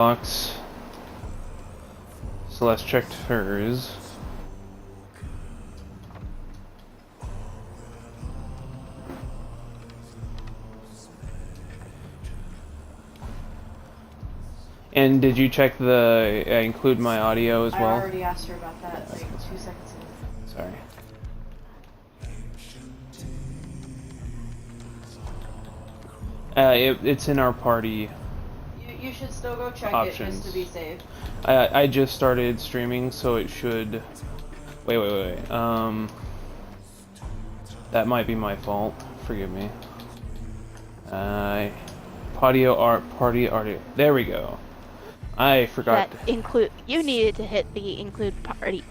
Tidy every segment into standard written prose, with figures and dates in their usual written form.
box. Celeste checked hers. And did you check the include my audio as well? I already asked her about that like 2 seconds ago. Sorry. It's in our party. You should still go check Options. it just to be safe. I just started streaming, so it should. Wait. That might be my fault. Forgive me. Party audio. There we go. I forgot. That include. You needed to hit the include party.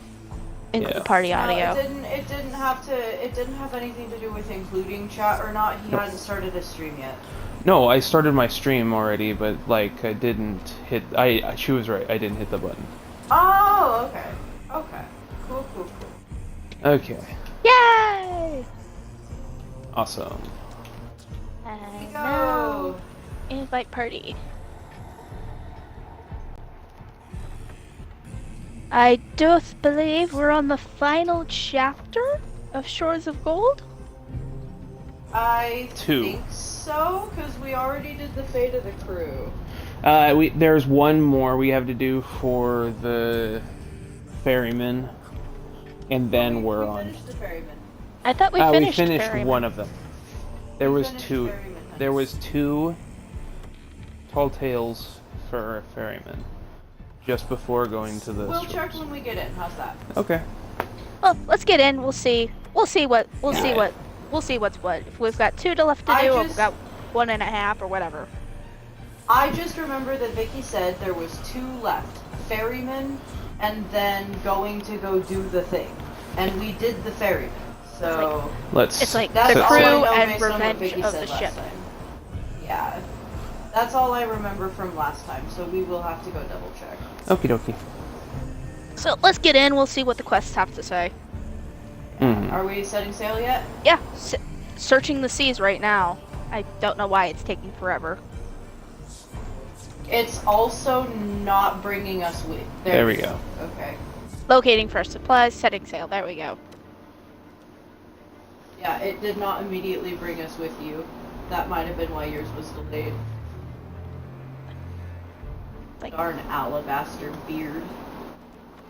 Include Yeah. party No, audio. it didn't have to. It didn't have anything to do with including chat or not. He hadn't started a stream yet. No, I started my stream already, but like I didn't hit. She was right. I didn't hit the button. Oh, okay. Okay. Cool. Okay. Yay! Awesome. And Go. now, invite party. I do believe we're on the final chapter of Shores of Gold. I Two. think so, because we already did the fate of the crew. There's one more we have to do for the ferryman, and then we're we on. finished the ferryman. I thought we We finished. finished one of them. There We was finished two. ferryman, honey. There was two Talltales for a ferryman, just before going to the. We'll check when we get in. How's that? Okay. Well, let's get in. We'll see. We'll see what's what. If we've got two left to do, or we've got 1.5 or whatever. I just remember that Vicky said there was 2 left. Ferryman, and then going to go do the thing. And we did the ferryman. So Let's. It's like that's the all I crew know and based on what revenge Vicky of said the last ship. time. Yeah. That's all I remember from last time, so we will have to go double check. Okie dokie. So let's get in. We'll see what the quests have to say. Mhm. Are we setting sail yet? Yeah, searching the seas right now. I don't know why it's taking forever. It's also not bringing us with. There we go. Okay. Locating first supplies, setting sail. There we go. Yeah, it did not immediately bring us with you. That might have been why yours was delayed. Like, Darn alabaster beard.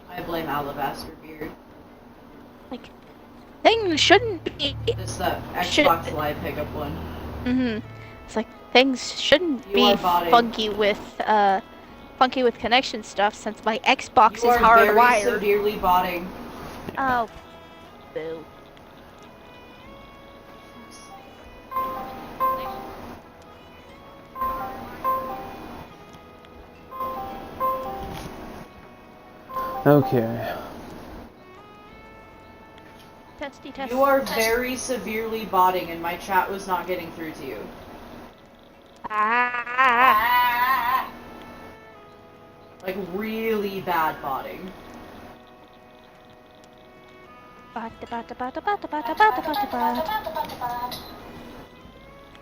I blame alabaster beard. like things shouldn't be. It's that Xbox Live pickup one. It's like things shouldn't You be are botting. funky with connection stuff since my Xbox You is are very hardwired. severely botting. Oh, boo. Okay. Testy test. You are very severely botting, and my chat was not getting through to you. Ah. Like, really bad botting.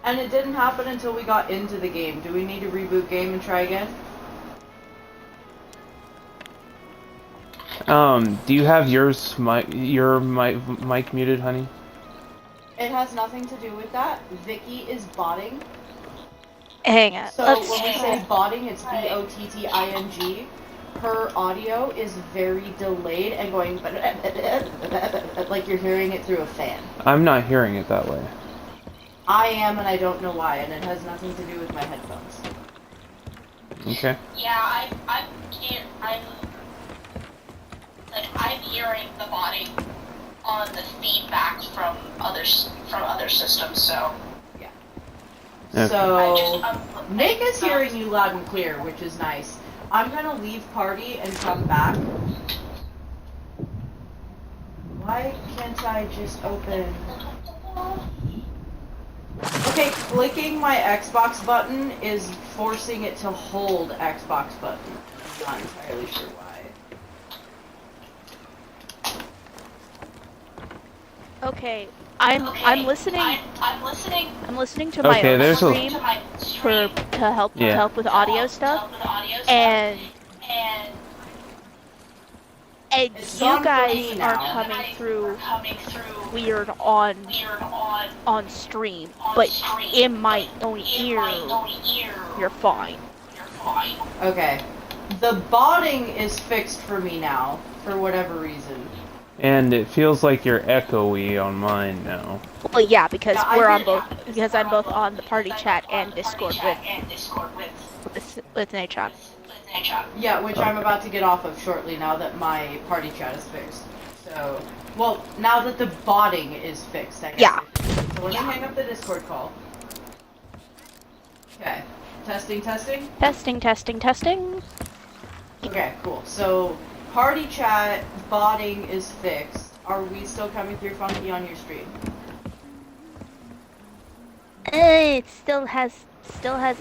And it didn't happen until we got into the game. Do we need to reboot game and try again? Do you have your mic muted, honey? It has nothing to do with that. Vicky is botting. Hang on. So Let's when we say botting, it's B-O-T-T-I-N-G. Her audio is very delayed and going like you're hearing it through a fan. I'm not hearing it that way. I am, and I don't know why, and it has nothing to do with my headphones. Okay. Yeah, I'm hearing the body on the feedback from other systems. So Yeah. Okay. So Nick is hearing you loud and clear, which is nice. I'm gonna leave party and come back. Why can't I just open? Okay, clicking my Xbox button is forcing it to hold Xbox button. I'm not entirely sure why. Okay, I'm listening. I'm listening. I'm listening to my Okay, own there's a- stream To my for stream to help Yeah. with audio stuff, with audio stuff, and and It's you gone for guys me are now. coming through coming through weird on on stream, on but stream, in my own in ear, my own ear, you're fine. you're fine. Okay. The botting is fixed for me now, for whatever reason. And it feels like you're echoey on mine now. Well, yeah, because Yeah, I we're on did- both. Because I'm both on the party chat and Discord with Discord Nachop. Yeah, which I'm Okay. about to get off of shortly now that my party chat is fixed. So, well, now that the botting is fixed, I guess. Yeah. So let me hang up the Discord call. Okay. Testing, testing. Testing, testing, testing. Okay, cool. So, party chat botting is fixed. Are we still coming through funky on your stream? It still has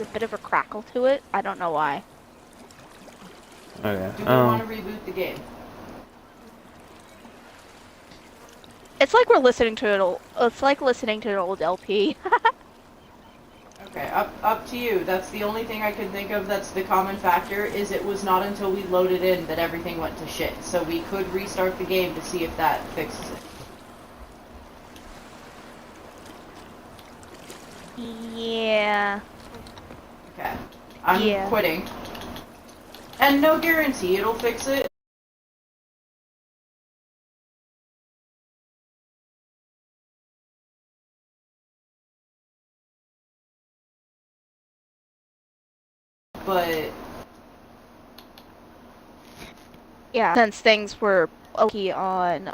a bit of a crackle to it. I don't know why. Okay. Do we want to reboot the game? It's like we're listening to it's like listening to an old LP. Okay, up to you. That's the only thing I can think of that's the common factor, is it was not until we loaded in that everything went to shit. So we could restart the game to see if that fixes it. Yeah. Okay. I'm Yeah. quitting. And no guarantee it'll fix it. But Yeah. Since things were okay on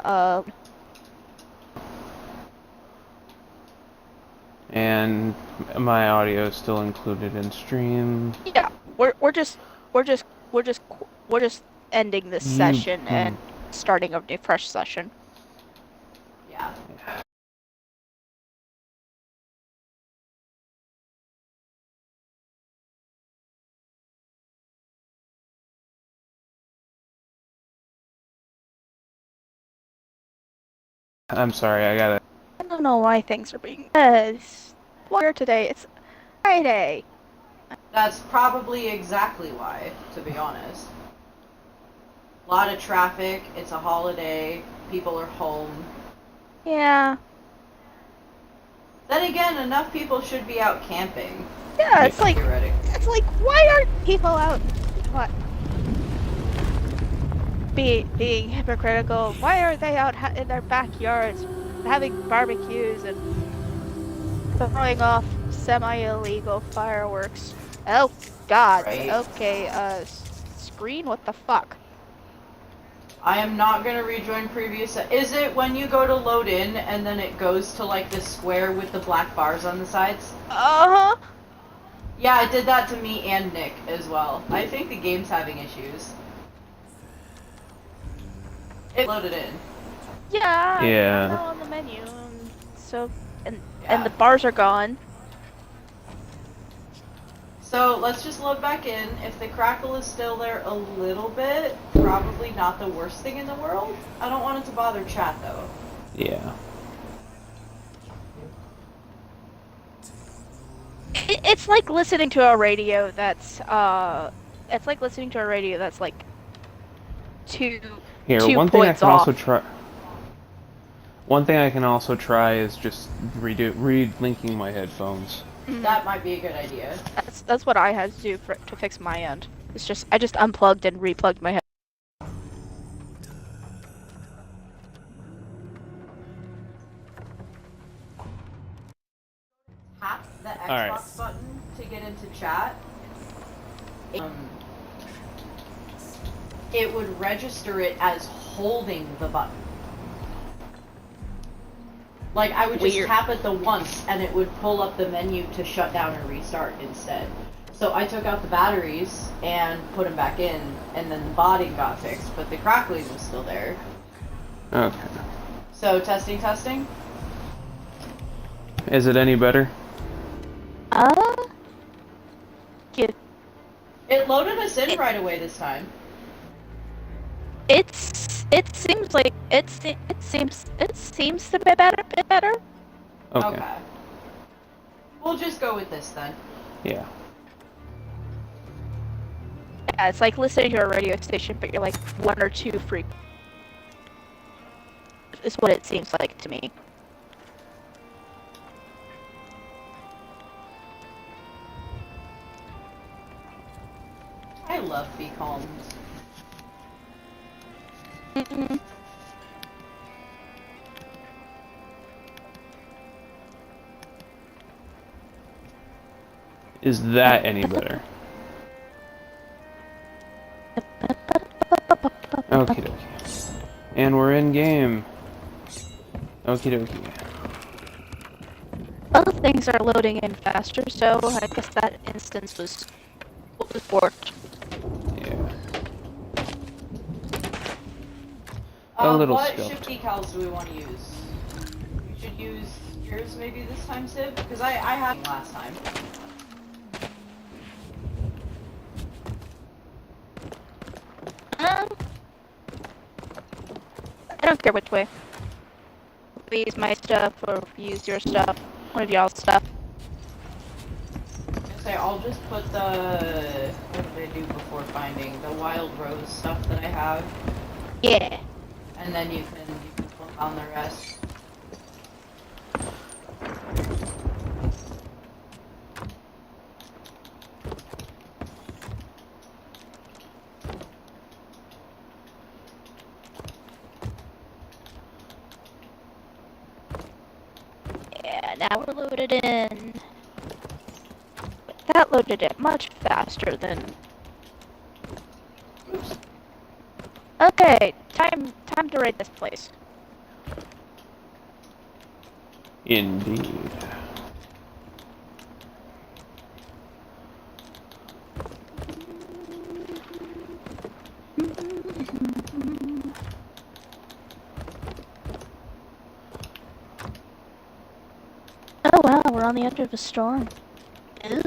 And my audio is still included in stream. yeah, we're just ending this session and starting a new fresh session. yeah. I'm sorry, I gotta... I don't know why things are being here today. It's Friday. That's probably exactly why, to be honest. A lot of traffic, it's a holiday, people are home. Yeah. Then again, enough people should be out camping. Yeah, it's like Theoretically. why aren't people out what being hypocritical? Why aren't they out in their backyards having barbecues and throwing off semi-illegal fireworks? Oh God. Right. Okay. Screen. What the fuck? I am not gonna rejoin previous. Is it when you go to load in and then it goes to like the square with the black bars on the sides? Uh huh. Yeah, it did that to me and Nick as well. I think the game's having issues. It loaded in. Yeah. Yeah. I'm now on the menu. So and Yeah. the bars are gone. So let's just load back in. If the crackle is still there a little bit, probably not the worst thing in the world. I don't want it to bother chat though. Yeah. It's like listening to a radio that's like two Here, two one thing I points can also off. try... One thing I can also try is just relinking my headphones. That might be a good idea. That's what I had to do to fix my end. It's just I just unplugged and replugged my head. Tap the Xbox Alright. button to get into chat. It would register it as holding the button. Like, I would just Weird. tap it the once, and it would pull up the menu to shut down and restart instead. So I took out the batteries and put them back in, and then the botting got fixed, but the crackling was still there. Okay. So, testing, testing. Is it any better? Get It loaded us in right away this time. it seems to be better. Okay. We'll just go with this then. Yeah. Yeah, it's like listening to a radio station, but you're like 1 or 2 freak. Is what it seems like to me. I love beacons. Mm-mm. Is that any better? Okie dokie. And we're in game. Okie dokie. Both things are loading in faster, so I guess that instance was forked. Yeah. A little What scuffed. shift decals do we want to use? We should use yours maybe this time, Civ? Because I had them last time. I don't care which way. If we use my stuff or if we use your stuff, one of y'all's stuff. I'll just put the... What did I do before finding? The wild rose stuff that I have. Yeah. And then you can flip on the rest. Yeah, now we're loaded in. That loaded it much faster than... Oops. Okay, time to raid this place. Indeed. Oh wow, we're on the edge of a storm. Ew.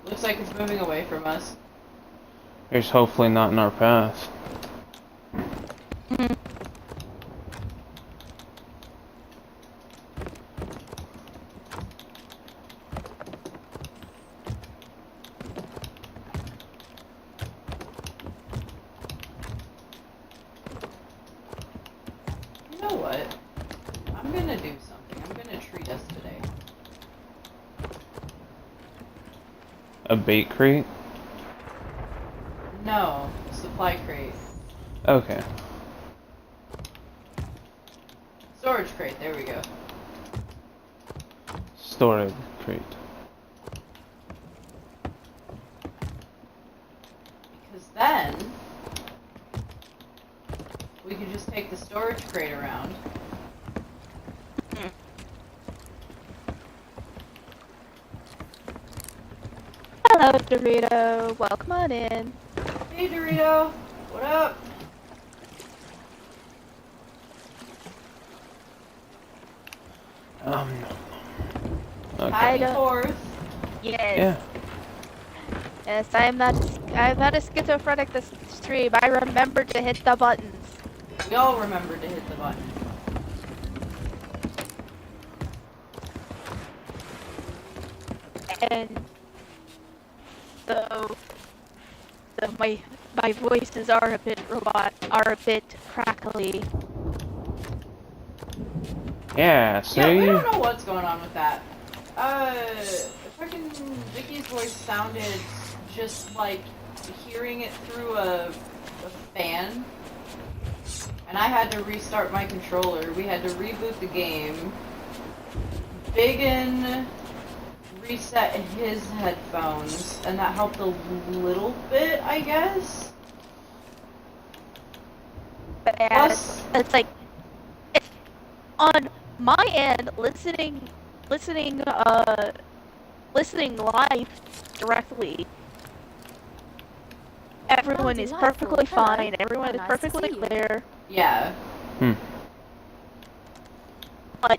Looks like it's moving away from us. There's hopefully not in our path. Mhm. You know what? I'm gonna do something. I'm gonna treat us today. A bait crate? No, supply crate. Okay. Storage crate, there we go. Storage crate. Because then, we could just take the storage crate around. Hello, Dorito. Welcome on in. Hey Dorito, what up? No. Okay. I Happy don't- 4th. Yes. Yeah. Yes, I'm not a schizophrenic this stream. I remember to hit the buttons. We all remember to hit the button. And so my voices are a bit crackly. Yeah, Yeah, see? we don't know what's going on with that. Fucking Vicky's voice sounded just like hearing it through a fan. And I had to restart my controller. We had to reboot the game. Biggin reset his headphones, and that helped a little bit, I guess. But Plus- it's like on my end, listening live directly. Everyone is perfectly fine. Everyone is perfectly clear. Yeah. But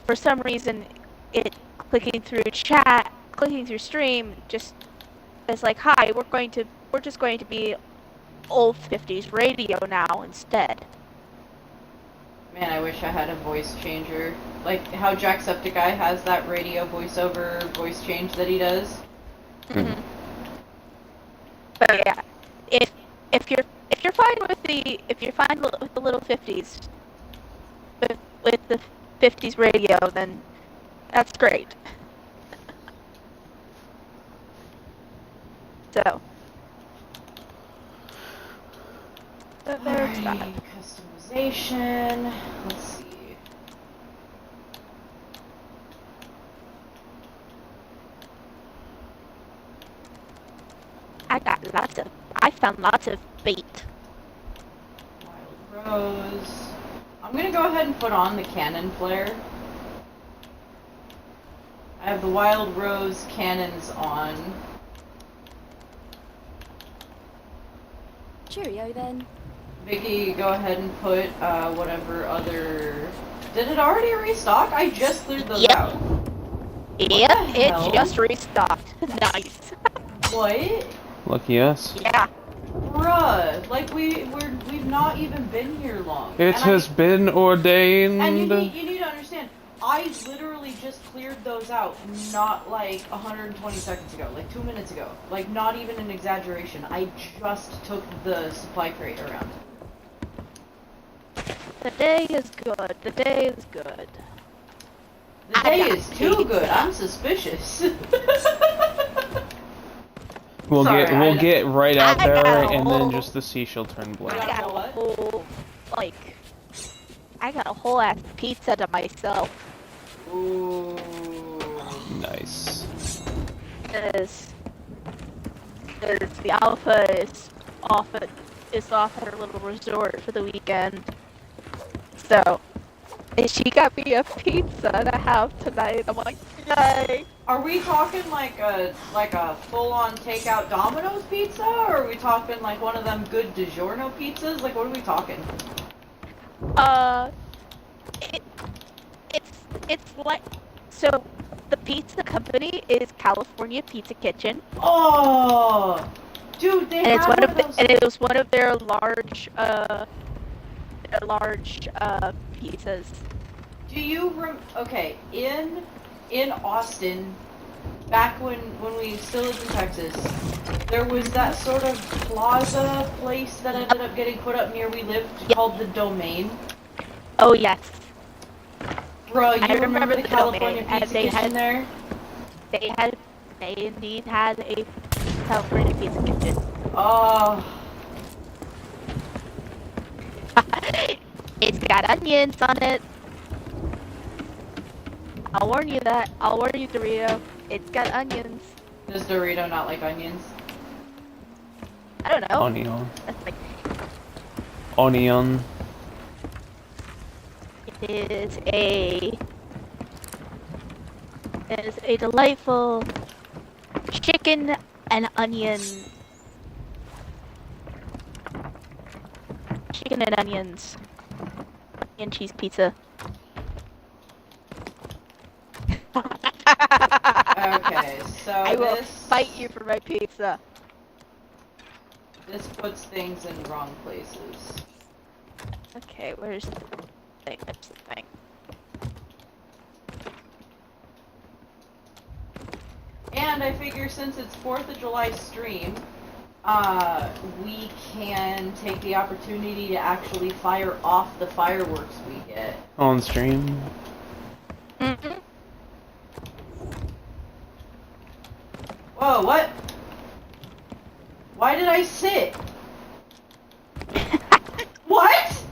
for some reason, it clicking through chat, clicking through stream, just it's like, hi, we're just going to be old 50s radio now instead. Man, I wish I had a voice changer. Like how Jacksepticeye has that radio voiceover voice change that he does. Mm-hmm. But yeah, if you're fine with the little 50s with the 50s radio, then that's great. So there's that. Alrighty, customization. Let's see. I found lots of bait. Wild Rose. I'm gonna go ahead and put on the cannon flare. I have the Wild Rose cannons on. Cheerio then. Vicky, go ahead and put whatever other... Did it already restock? I just cleared those Yep. out. Yep, the hell? it just restocked. Nice. What? Lucky us. Yeah. Bruh, like we've not even been here long. It has been ordained. And you need to understand, I literally just cleared those out not like 120 seconds ago, like 2 minutes ago. Like not even an exaggeration. I just took the supply crate around. The day is good. The day is good. The day is too good. I'm suspicious. We'll Sorry, get right out I got there, a and then whole- just the sea shall turn I black. got got a what? whole, I got a whole ass pizza to myself. Ooh. Nice. Because the alpha is off at her little resort for the weekend. So, and she got me a pizza to have tonight. I'm like, yay! Are we talking like a full-on takeout Domino's pizza, or are we talking like one of them good DiGiorno pizzas? Like, what are we talking? It's like, so the pizza company is California Pizza Kitchen, Oh, dude, they and it's have one of those. and it was one of their large pizzas. Do you okay, in Austin, back when we still lived in Texas, there was that sort of plaza place that ended up getting put up near we lived called the Domain. Oh yes, Bro, you I remember remember the the California Domain, and Pizza they Kitchen had- there? they indeed had a California Pizza Kitchen. Oh, It's got onions on it. I'll warn you that. I'll warn you, Dorito. It's got onions. does Dorito not like onions? I don't know. Onion. That's like, Onion. it is a delightful chicken and onions onion cheese pizza. Okay, so I will this fight you for my pizza. This puts things in wrong places. Okay, where's the thing? There's the thing. And I figure since it's 4th of July stream, we can take the opportunity to actually fire off the fireworks we get. On stream. Mm-hmm. Whoa, what? Why did I sit? What?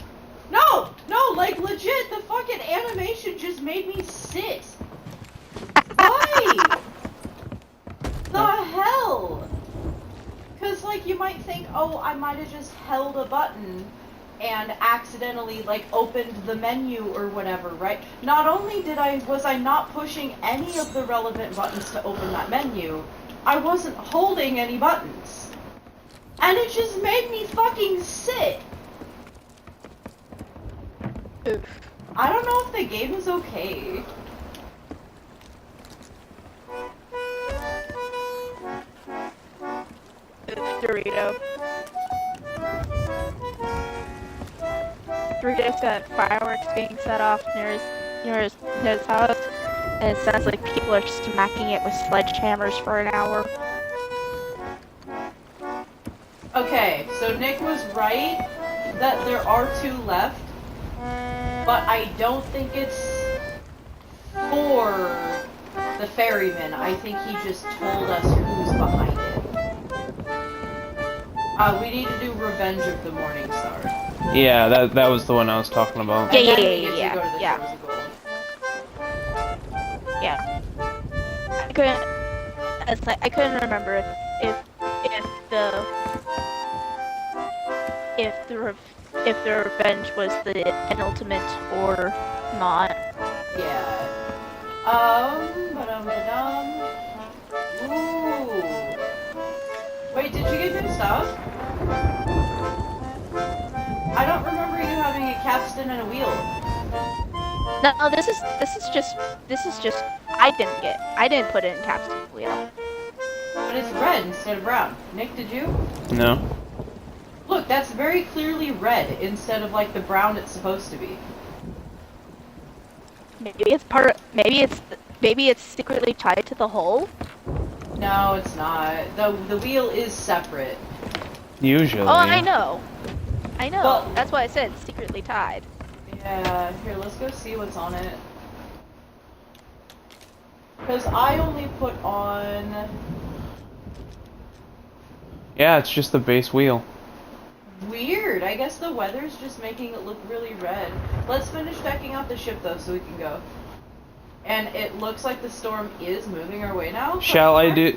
No, like legit, the fucking animation just made me sit. Why? The hell? Because, like, you might think, oh, I might have just held a button and accidentally, like, opened the menu or whatever, right? Not only was I not pushing any of the relevant buttons to open that menu, I wasn't holding any buttons. And it just made me fucking sit. Oof. I don't know if the game is okay. Dorito. 3 distant fireworks being set off near his house, and it sounds like people are smacking it with sledgehammers for an hour. Okay, so Nick was right that there are 2 left, but I don't think it's for the ferryman. I think he just told us who's behind it. We need to do Revenge of the Morning Star. Yeah, that was the one I was talking about. And Yeah, then yeah, we get yeah, to go to the yeah. Shores of Gold. Yeah. I couldn't remember if the revenge was the penultimate or not. Yeah. Ba-dum-ba-dum. Ooh. Wait, did you get new stuff? I don't remember you having a capstan and a wheel. No, this is just I didn't put it in capstan wheel. But it's red instead of brown. Nick, did you? No. Look, that's very clearly red instead of like the brown it's supposed to be. Maybe it's secretly tied to the hull. No, it's not. The wheel is separate. Usually. Oh, I know. Well- That's why I said secretly tied. Yeah, here, let's go see what's on it. Because I only put on... Yeah, it's just the base wheel. Weird. I guess the weather's just making it look really red. Let's finish decking out the ship though so we can go. And it looks like the storm is moving our way now. Shall I do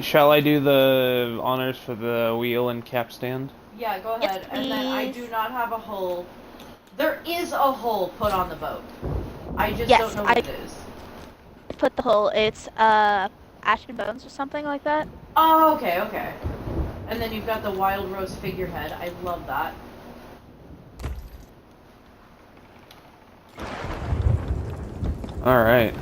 the honors for the wheel and capstan? Yeah, go Yes, ahead. And then I please. do not have a hull. There is a hull put on the boat. I just Yes, don't know what it is. Put the hull. It's Ash and Bones or something like that. Oh, okay, okay. And then you've got the Wild Rose figurehead. I love that. Alright.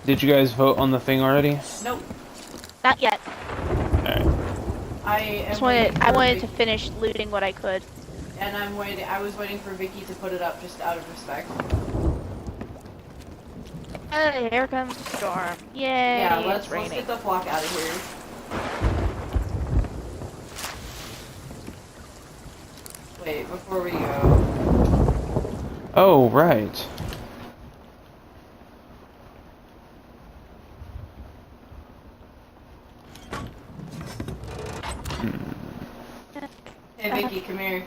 Did you guys vote on the thing already? Nope. Not yet. Alright. I wanted to finish looting what I could. And I was waiting for Vicky to put it up just out of respect. Here comes the storm. Yay! Yeah, It's let's raining. get the flock out of here. Wait, before we go. Oh, right. Hey Vicky, come here.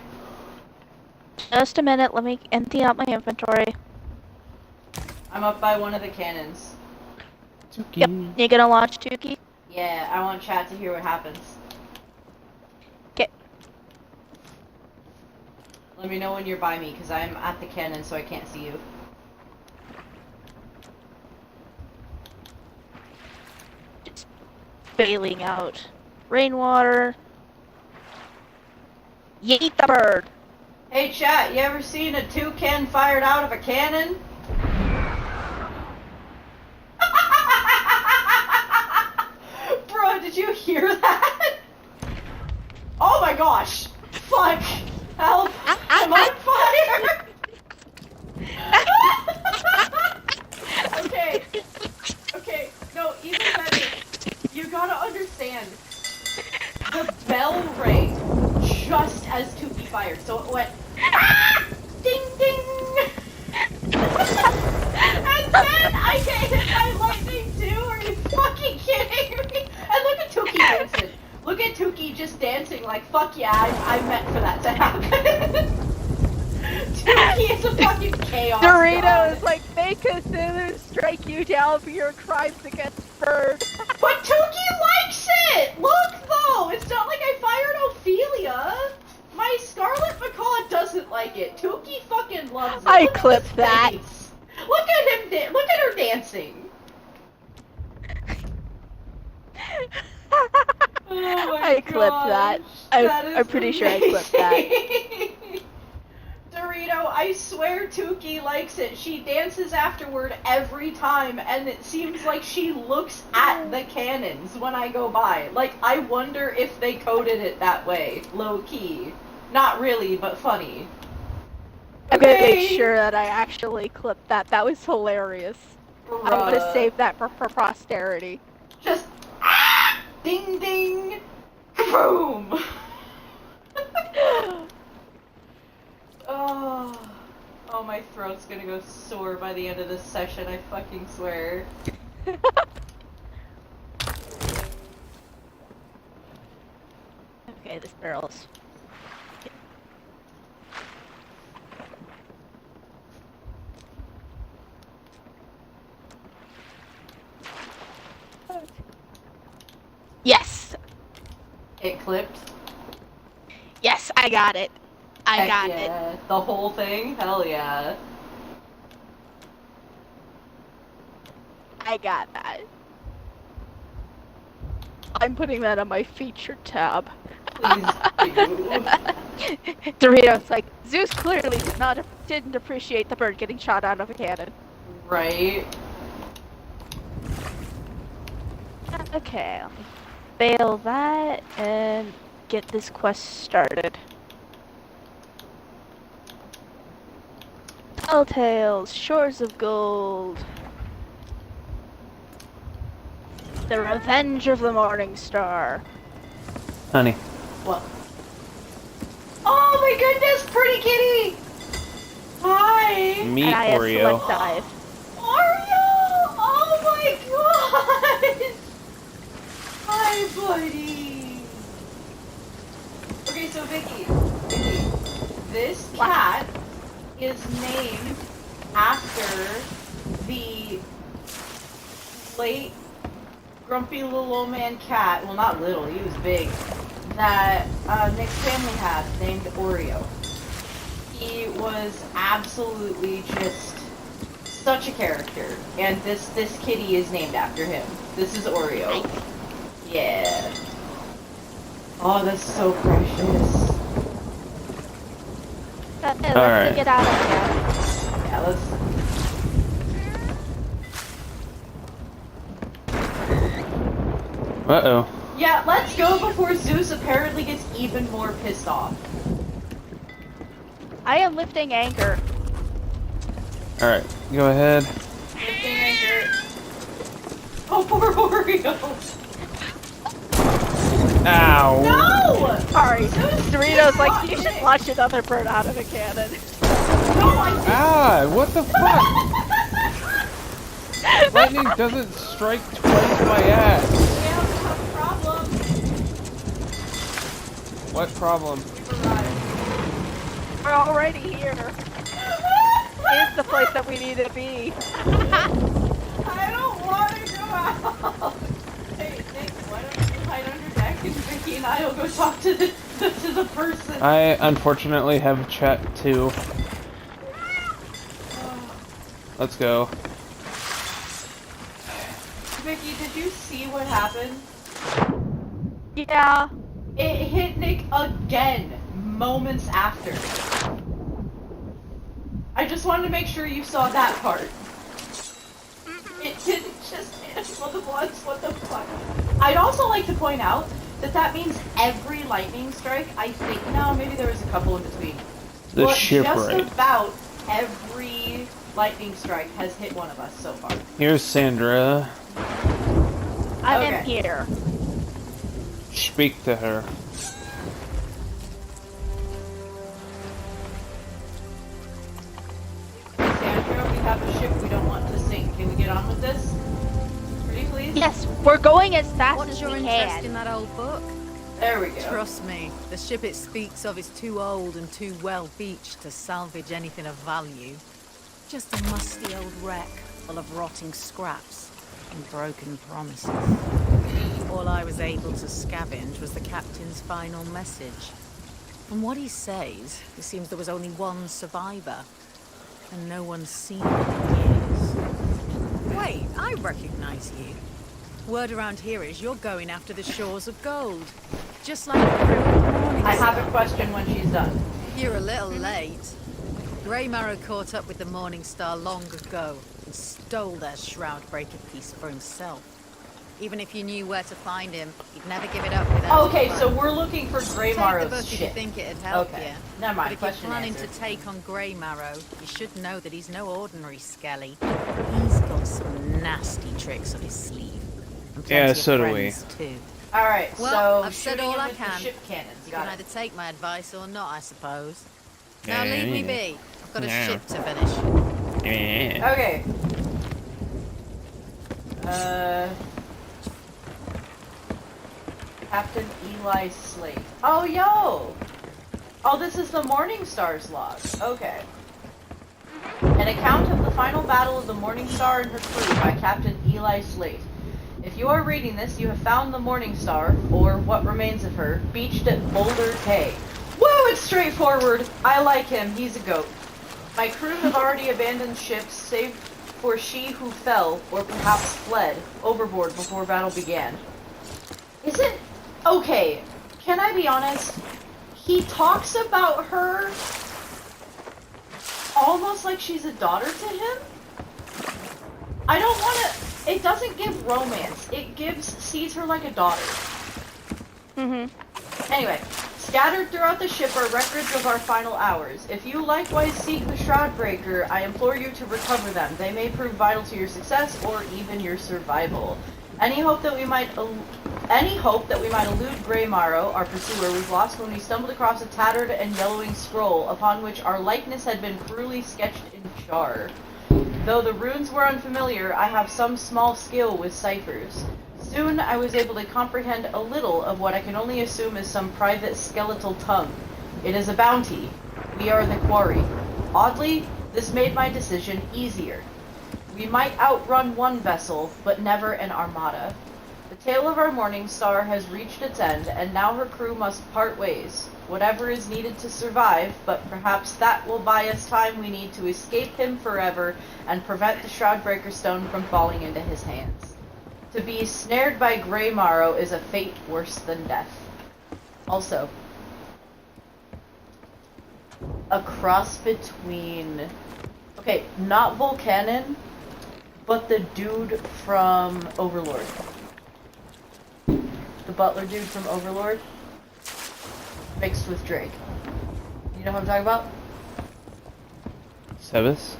Just a minute. Let me empty out my inventory. I'm up by one of the cannons. Yep. You gonna launch Tukey? Yeah, I want chat to hear what happens. Okay. Let me know when you're by me, because I'm at the cannon so I can't see you. Just bailing out rainwater. Yeet the bird. Hey chat, you ever seen a toucan fired out of a cannon? Bro, did you hear that? Oh my gosh! Fuck! Help! I'm on fire! Okay. Okay, no, even better. You gotta understand. The bell rang just as Tukey fired, so it went ah! Ding ding! And then I get hit by lightning too? Are you fucking kidding me? And look at Tukey dancing. Look at Tukey just dancing like, fuck yeah, I meant for that to happen. Tukey is a fucking chaos Dorito god. is like, may Cthulhu strike you down for your crimes against birds. But Tukey likes it! Look though! It's not like I fired Ophelia! My Scarlet Macaw doesn't like it. Tukey fucking loves it. I Look at clipped his that. face. Look at him look at her dancing. Oh my I clipped that. gosh, that is I'm pretty sure I clipped that. amazing. Dorito, I swear Tuki likes it. She dances afterward every time, and it seems like she looks at the cannons when I go by. Like, I wonder if they coded it that way, low-key. Not really, but funny. I'm gonna make sure that I actually clip that. That was hilarious. I'm gonna Bruh. save that for posterity. Just, ding ding, boom. Oh, my throat's gonna go sore by the end of this session, I fucking swear. Okay, this barrel's... Yes! It clipped? Yes, I got it. I got it. Yeah. The whole thing? Hell yeah. I got that. I'm putting that on my featured tab. Please do. Doritos like, Zeus clearly didn't appreciate the bird getting shot out of a cannon. Right? Okay, let me fail that and get this quest started. Talltales, Shores of Gold. The Revenge of the Morning Star. Honey. What? Oh my goodness, pretty kitty! Hi! Meet And I have Oreo. select dive. Oreo! Oh my god! Hi, buddy! Okay, so Vicky, this cat is named after the late grumpy little old man cat, well not little, he was big, that Nick's family had, named Oreo. He was absolutely just such a character, and this kitty is named after him. This is Oreo. Yeah. Oh, that's so precious. Okay, Alright. let's get out of here. Yeah, let's... Uh-oh. Yeah, let's go before Zeus apparently gets even more pissed off. I am lifting anchor. Alright, go ahead. Lifting anchor. Oh, poor Oreo. Ow! No! Sorry, Zeus, Doritos you like, got you should it. launch another bird out of a cannon. No, I didn't. Ah, what the fuck? Lightning doesn't strike twice my ass. We have a problem. What problem? We've arrived. We're already here. It's the place that we need to be. I don't want to go out. Hey, Nick, why don't you hide under deck and Vicky and I will go talk to the person. I unfortunately have chat too. Let's go. Vicky, did you see what happened? Yeah. It hit Nick again, moments after. I just wanted to make sure you saw that part. It didn't just hit him once, what the fuck? I'd also like to point out that that means every lightning strike, I think, no, maybe there was a couple in between. The But shipwreck. just about every lightning strike has hit one of us so far. Here's Sandra. I'm Okay. in here. Speak to her. Sandra, we have a ship we don't want to sink. Can we get on with this? Pretty please? Yes, we're going as fast What's as your we interest can. in that old book? There we go. Trust me, the ship it speaks of is too old and too well beached to salvage anything of value. Just a musty old wreck full of rotting scraps and broken promises. All I was able to scavenge was the captain's final message. From what he says, it seems there was only one survivor, and no one's seen him in years. Wait, I recognize you. Word around here is you're going after the shores of gold. Just like the crew of the Morning I have Star. a question when she's done. You're a little late. Greymarrow caught up with the Morning Star long ago and stole their Shroudbreaker piece for himself. Even if you knew where to find him, he'd never give it up without Okay, a so fight. we're looking for Take the Greymarrow's book if you shit. think it'd help Okay. you. Never mind, But if you're question planning answered. to take on Greymarrow, you should know that he's no ordinary skelly. He's got some nasty tricks up his sleeve. And plenty Yeah, of so do we. friends too. Alright, Well, so I've said shooting all him I with the can. ship cannons. You Got can it. either take my advice or not, I suppose. Now Yeah, leave me yeah. be. I've got a Yeah. ship to finish. Yeah. Okay. Captain Eli Slate. Oh, yo! Oh, this is the Morning Star's log. Okay. An account of the final battle of the Morning Star and her crew by Captain Eli Slate. If you are reading this, you have found the Morning Star, or what remains of her, beached at Boulder Cay. Woo, it's straightforward! I like him, he's a goat. My crew have already abandoned ships, save for she who fell, or perhaps fled, overboard before battle began. Isn't... Okay, can I be honest? He talks about her almost like she's a daughter to him? I don't want to... It doesn't give romance. It sees her like a daughter. Anyway, scattered throughout the ship are records of our final hours. If you likewise seek the Shroudbreaker, I implore you to recover them. They may prove vital to your success or even your survival. Any hope that we might elude Greymarrow, our pursuer, was lost when we stumbled across a tattered and yellowing scroll upon which our likeness had been cruelly sketched in char. Though the runes were unfamiliar, I have some small skill with ciphers. Soon I was able to comprehend a little of what I can only assume is some private skeletal tongue. It is a bounty. We are the quarry. Oddly, this made my decision easier. We might outrun one vessel, but never an armada. The tale of our Morning Star has reached its end, and now her crew must part ways. Whatever is needed to survive, but perhaps that will buy us time we need to escape him forever and prevent the Shroudbreaker stone from falling into his hands. To be snared by Greymarrow is a fate worse than death. Also, a cross between... Okay, not Volcanon, but the dude from Overlord. The butler dude from Overlord. Mixed with Drake. You know what I'm talking about? Sebas?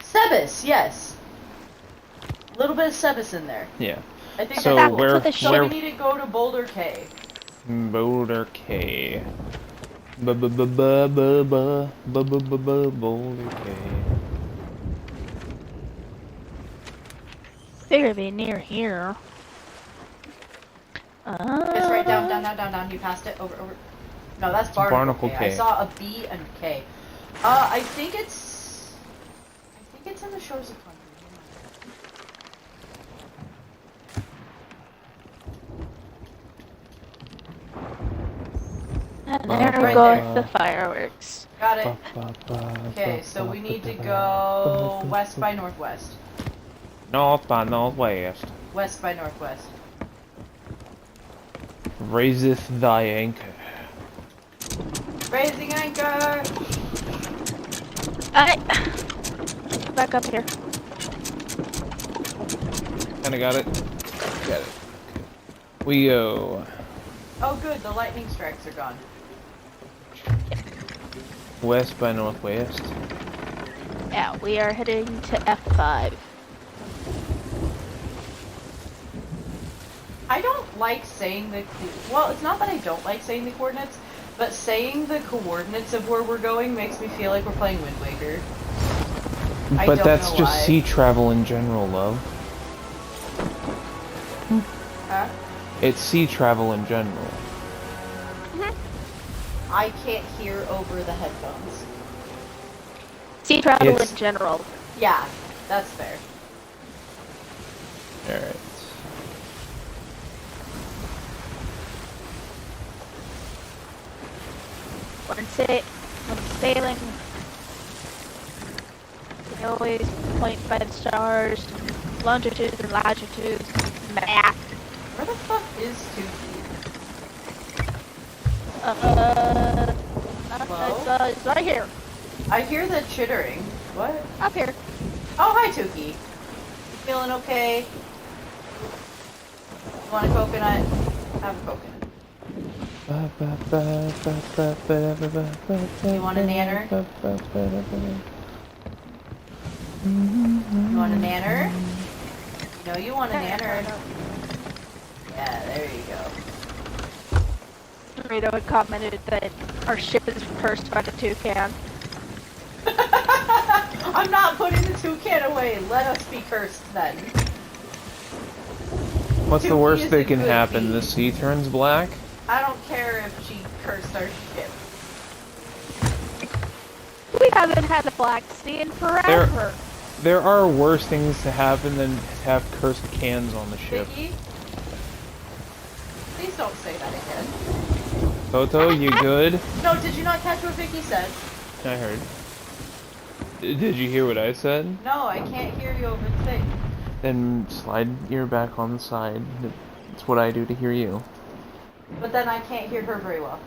Sebas, yes. A little bit of Sebas in there. Yeah. I think So that's cool. where- So we need to go to Boulder Cay. Boulder Cay. Boulder Cay. Figure be near here. It's right down. You passed it. Over. No, that's Barnacle Cay. I saw a B and K. I think it's in the Shores of Concord. And there Right goes there. the fireworks. Got it. Okay, so we need to go west by northwest. North by northwest. West by northwest. Raiseth thy anchor. Raising anchor! Back up here. Kinda got it. Got it. We go Oh good, the lightning strikes are gone. west by northwest. Yeah, we are heading to F5. I don't like saying well, it's not that I don't like saying the coordinates, but saying the coordinates of where we're going makes me feel like we're playing Wind Waker. I But don't that's know just why. sea travel in general, love. Huh? It's sea travel in general. I can't hear over the headphones. Sea travel It's- in general. Yeah, that's fair. Alright. When sailing, we always point by the stars, longitudes and latitudes, map. Where the fuck is 2? Hello? It's right here. I hear the chittering. What? Up here. Oh, hi, Tuki. You feeling okay? You want a coconut? Have a coconut. You want a nanner? You want a nanner? No, you want a nanner. Yeah, there you go. Dorito had commented that our ship is cursed by the toucan. I'm not putting the toucan away. Let us be cursed then. What's the Tuki worst is that a can good happen? bee. The sea turns black? I don't care if she cursed our ship. We haven't had a black sea in forever. There are worse things to happen than to have cursed cans on the ship. Vicky? Please don't say that again. Toto, you good? No, did you not catch what Vicky said? I heard. Did you hear what I said? No, I can't hear you over the thing. Then slide your back on the side. It's what I do to hear you. But then I can't hear her very well.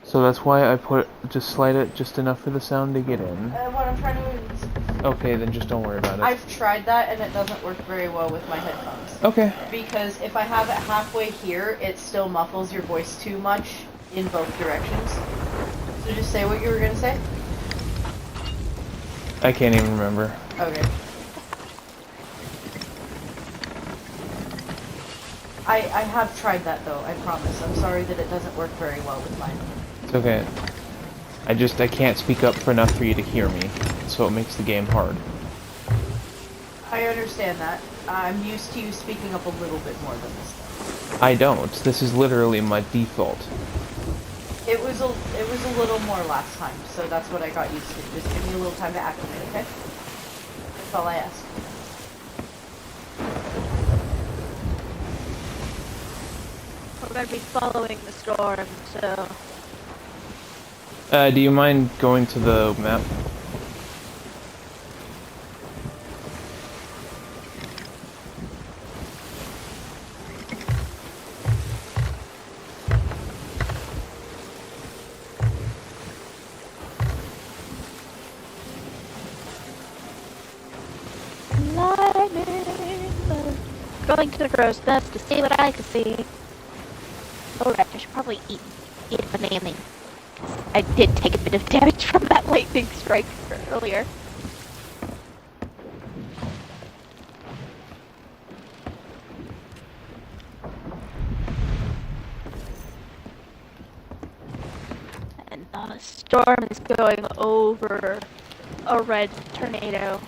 So that's why I just slide it just enough for the sound to get in. What I'm trying to do is... Okay, then just don't worry about it. I've tried that and it doesn't work very well with my headphones. Okay. Because if I have it halfway here, it still muffles your voice too much in both directions. So just say what you were gonna say. I can't even remember. Okay. I have tried that though, I promise. I'm sorry that it doesn't work very well with mine. It's okay. I can't speak up for enough for you to hear me, so it makes the game hard. I understand that. I'm used to you speaking up a little bit more than this. I don't. This is literally my default. It was a little more last time, so that's what I got used to. Just give me a little time to acclimate, okay? That's all I ask. We're going to be following the storm, so... Do you mind going to the map? Going to the crow's nest to see what I can see. Alright, I should probably eat a banana. I did take a bit of damage from that lightning strike earlier. And the storm is going over a red tornado.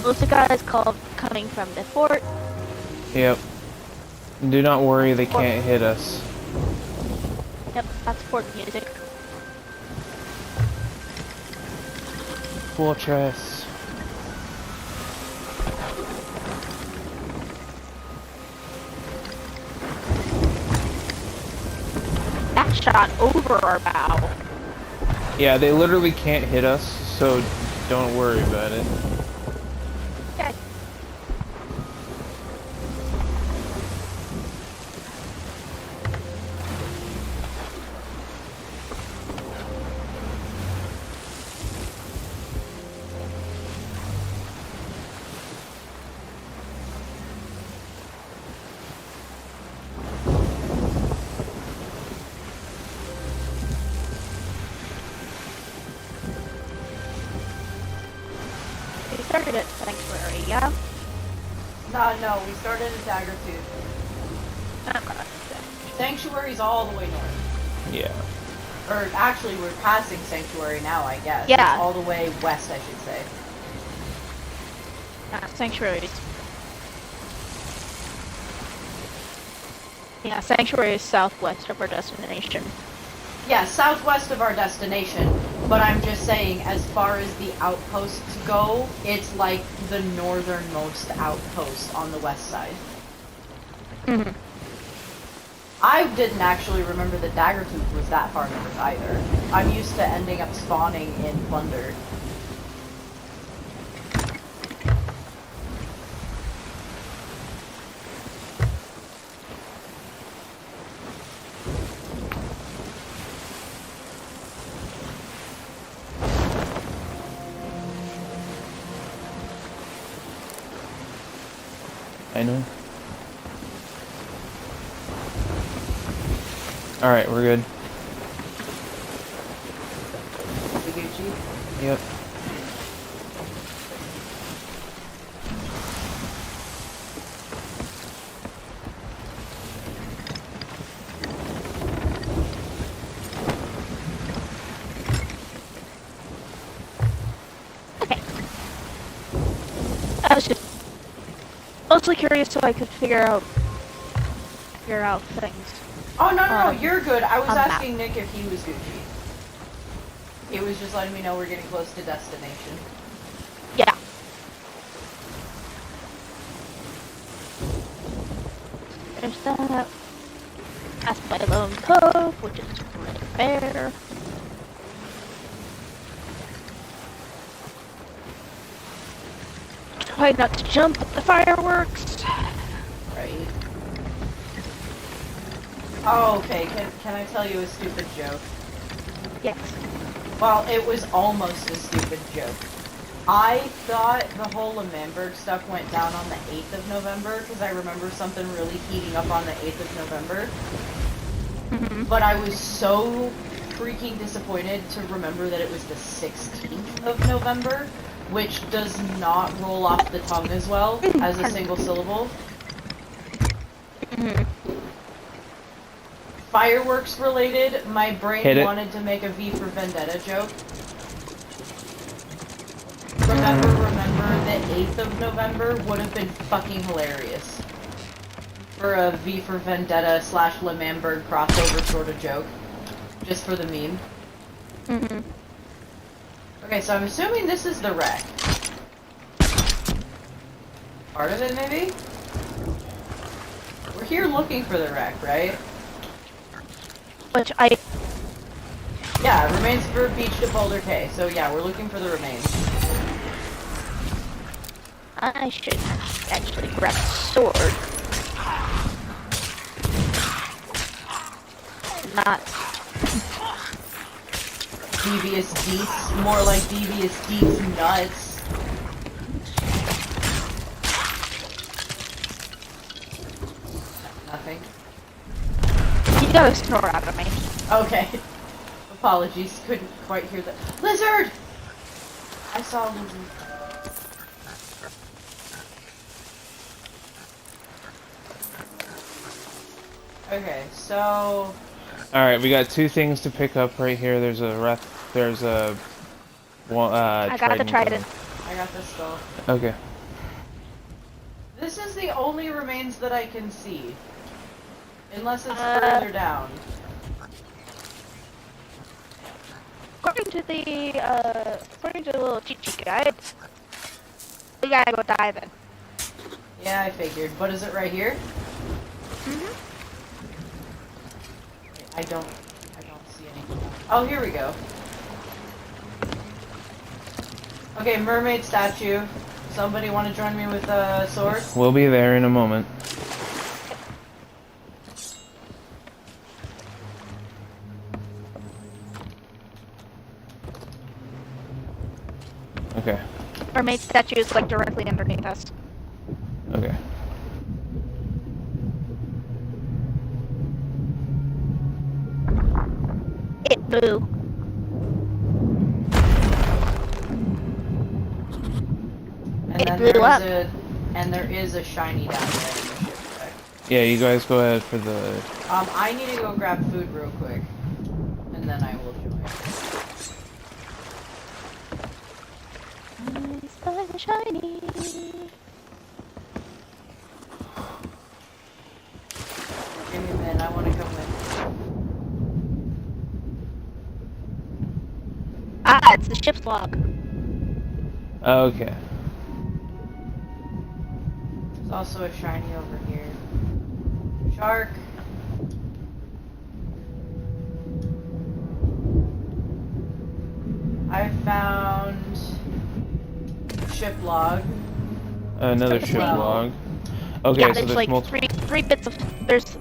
Musica is called coming from the fort. Yep. Do not worry, they can't hit us. Yep, that's fort music. Fortress. That shot over our bow. Yeah, they literally can't hit us, so don't worry about it. Okay. We started at Sanctuary, yeah? No, we started at Daggertooth. Sanctuary's all the way north. Yeah. Or actually, we're passing Sanctuary now, I guess. Yeah. It's all the way west, I should say. Sanctuaries. Yeah, Sanctuary is southwest of our destination. Yeah, southwest of our destination. But I'm just saying, as far as the outposts go, it's like the northernmost outpost on the west side. Mhm. I didn't actually remember that Daggertooth was that far north either. I'm used to ending up spawning in Plunder. I know. Alright, we're good. The Gucci. Yep. Okay. I was just mostly curious so I could figure out things. Oh, no, you're good. I was on that. asking Nick if he was Gucci. He was just letting me know we're getting close to destination. Yeah. There's that. That's my lone cove, which is right there. Try not to jump at the fireworks. Right. Oh, okay. Can I tell you a stupid joke? Yes. Well, it was almost a stupid joke. I thought the whole Lemberg stuff went down on the 8th of November, because I remember something really heating up on the 8th of November. But I was so freaking disappointed to remember that it was the 16th of November, which does not roll off the tongue as well as a single syllable. Fireworks related, my brain wanted to make a V for Vendetta joke. Remember, the 8th of November would have been fucking hilarious. For a V for Vendetta / Lemberg crossover sort of joke. Just for the meme. Okay, so I'm assuming this is the wreck. Part of it, maybe? We're here looking for the wreck, right? Which I... Yeah, remains for beach to Boulder K. So yeah, we're looking for the remains. I should actually grab a sword. Not... Devious deets. More like devious deets nuts. Nothing. You got a snore out of me. Okay. Apologies, couldn't quite hear the lizard! I saw a lizard. Okay, so... Alright, we got 2 things to pick up right here. There's a I got the trident. I got this skull. Okay. This is the only remains that I can see. Unless it's further down. According to the little cheat sheet guide, we gotta go diving. Yeah, I figured. But is it right here? I don't see anything. Oh, here we go. Okay, mermaid statue. Somebody want to join me with a sword? We'll be there in a moment. Okay. Mermaid statue is like directly underneath us. Okay. It blew. And It then blew up. there is a shiny down there in the ship deck. Yeah, you guys go ahead for the... I need to go grab food real quick. And then I will join. Eyes by the shiny. Give me a minute, I want to come with. Ah, it's the ship's log. Okay. There's also a shiny over here. Shark. I found ship log. Another ship Well. log. Okay, Yeah, so there's there's like multiple. there's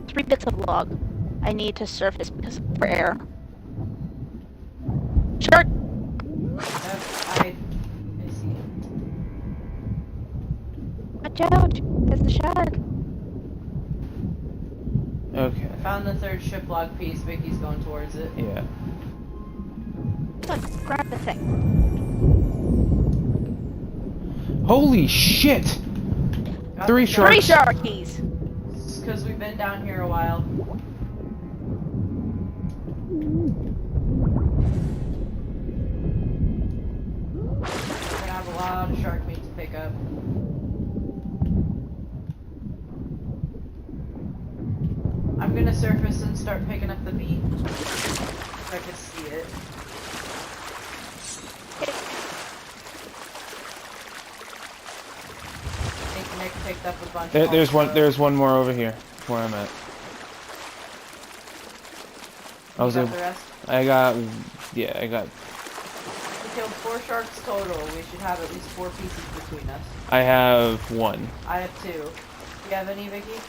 3 bits of log. I need to surface because for air. Shark! I see. Watch out! There's the shark! Okay. Found the 3rd ship log piece. Vicky's going towards it. Yeah. Look, grab the thing. Holy shit! Got 3 the sharks. 3 sharkies! Because we've been down here a while. We're gonna have a lot of shark meat to pick up. I'm gonna surface and start picking up the meat. If I can see it. I think Nick picked up a bunch of There's one more over here where I'm at. I was got able, the rest? I got We killed 4 sharks total. We should have at least 4 pieces between us. I have 1. I have 2. Do you have any, Vicky?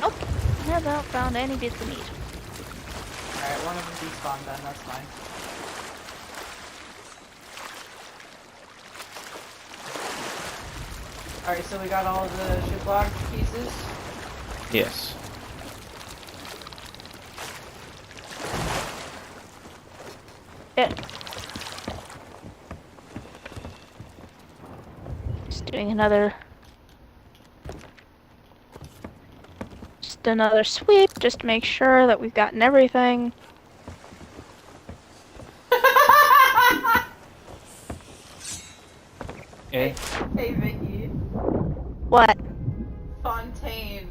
Nope. Never found any bits of meat. Alright, one of them despawned then, that's fine. Alright, so we got all the ship log pieces. Yes. Yeah. Just doing another sweep just to make sure that we've gotten everything. Eh? Hey Vicky. What? Fontaine.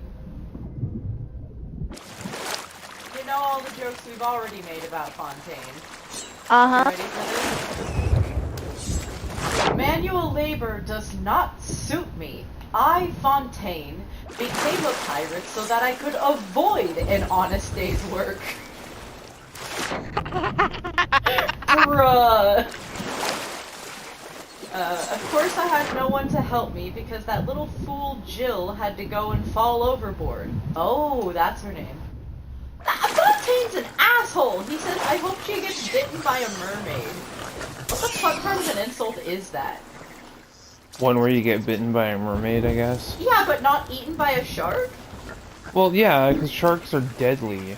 You know all the jokes we've already made about Fontaine. Uh-huh. Ready for this? Manual labor does not suit me. I, Fontaine, became a pirate so that I could avoid an honest day's work. Bruh. Of course I had no one to help me because that little fool Jill had to go and fall overboard. Oh, that's her name. Fontaine's an asshole! He says, I hope she gets bitten by a mermaid. What the fuck kind of an insult is that? One where you get bitten by a mermaid, I guess. Yeah, but not eaten by a shark? Well, yeah, because sharks are deadly.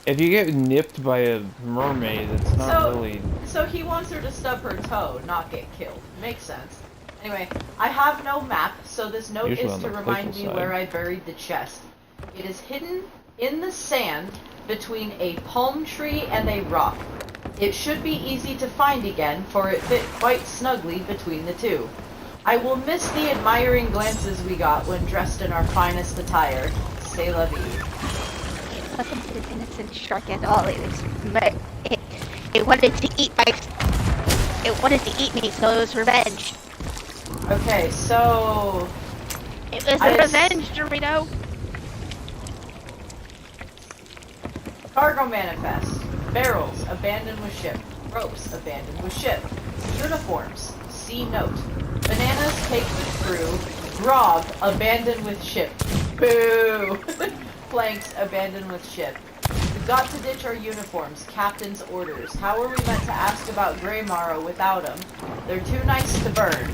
If you get nipped by a mermaid, it's not really... So he wants her to stub her toe, not get killed. Makes sense. Anyway, I have no map, so this note Usually is on to the remind playful me side. where I buried the chest. It is hidden in the sand between a palm tree and a rock. It should be easy to find again, for it fit quite snugly between the two. I will miss the admiring glances we got when dressed in our finest attire. C'est la vie. It wasn't an innocent shark at all. It was it wanted to eat me, so it was revenge. Okay, so... It was I a just- revenge, Dorito. Cargo manifest. Barrels, abandoned with ship. Ropes, abandoned with ship. Uniforms. See note. Bananas, cake with crew. Grog, abandoned with ship. Boo! Planks, abandoned with ship. We've got to ditch our uniforms. Captain's orders. How are we meant to ask about Greymaro without them? They're too nice to burn.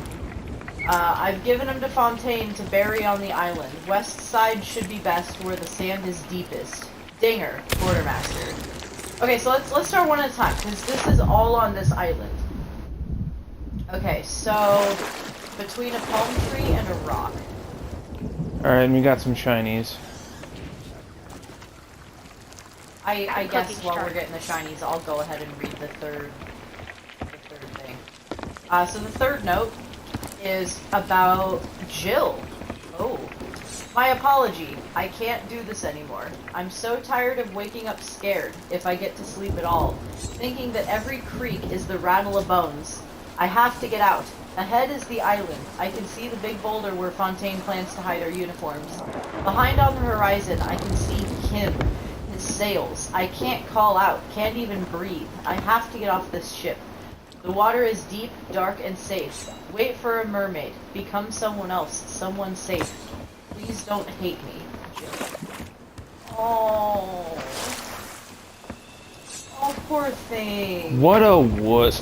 I've given them to Fontaine to bury on the island. West side should be best where the sand is deepest. Dinger, quartermaster. Okay, so let's start one at a time, because this is all on this island. Okay, so between a palm tree and a rock. Alright, and we got some shinies. I guess cooking while shark. we're getting the shinies, I'll go ahead and read the third thing. So the third note is about Jill. Oh. My apology. I can't do this anymore. I'm so tired of waking up scared, if I get to sleep at all, thinking that every creak is the rattle of bones. I have to get out. Ahead is the island. I can see the big boulder where Fontaine plans to hide our uniforms. Behind on the horizon, I can see him, his sails. I can't call out, can't even breathe. I have to get off this ship. The water is deep, dark, and safe. Wait for a mermaid. Become someone else, someone safe. Please don't hate me, Jill. Oh. Oh, poor thing. What a wuss.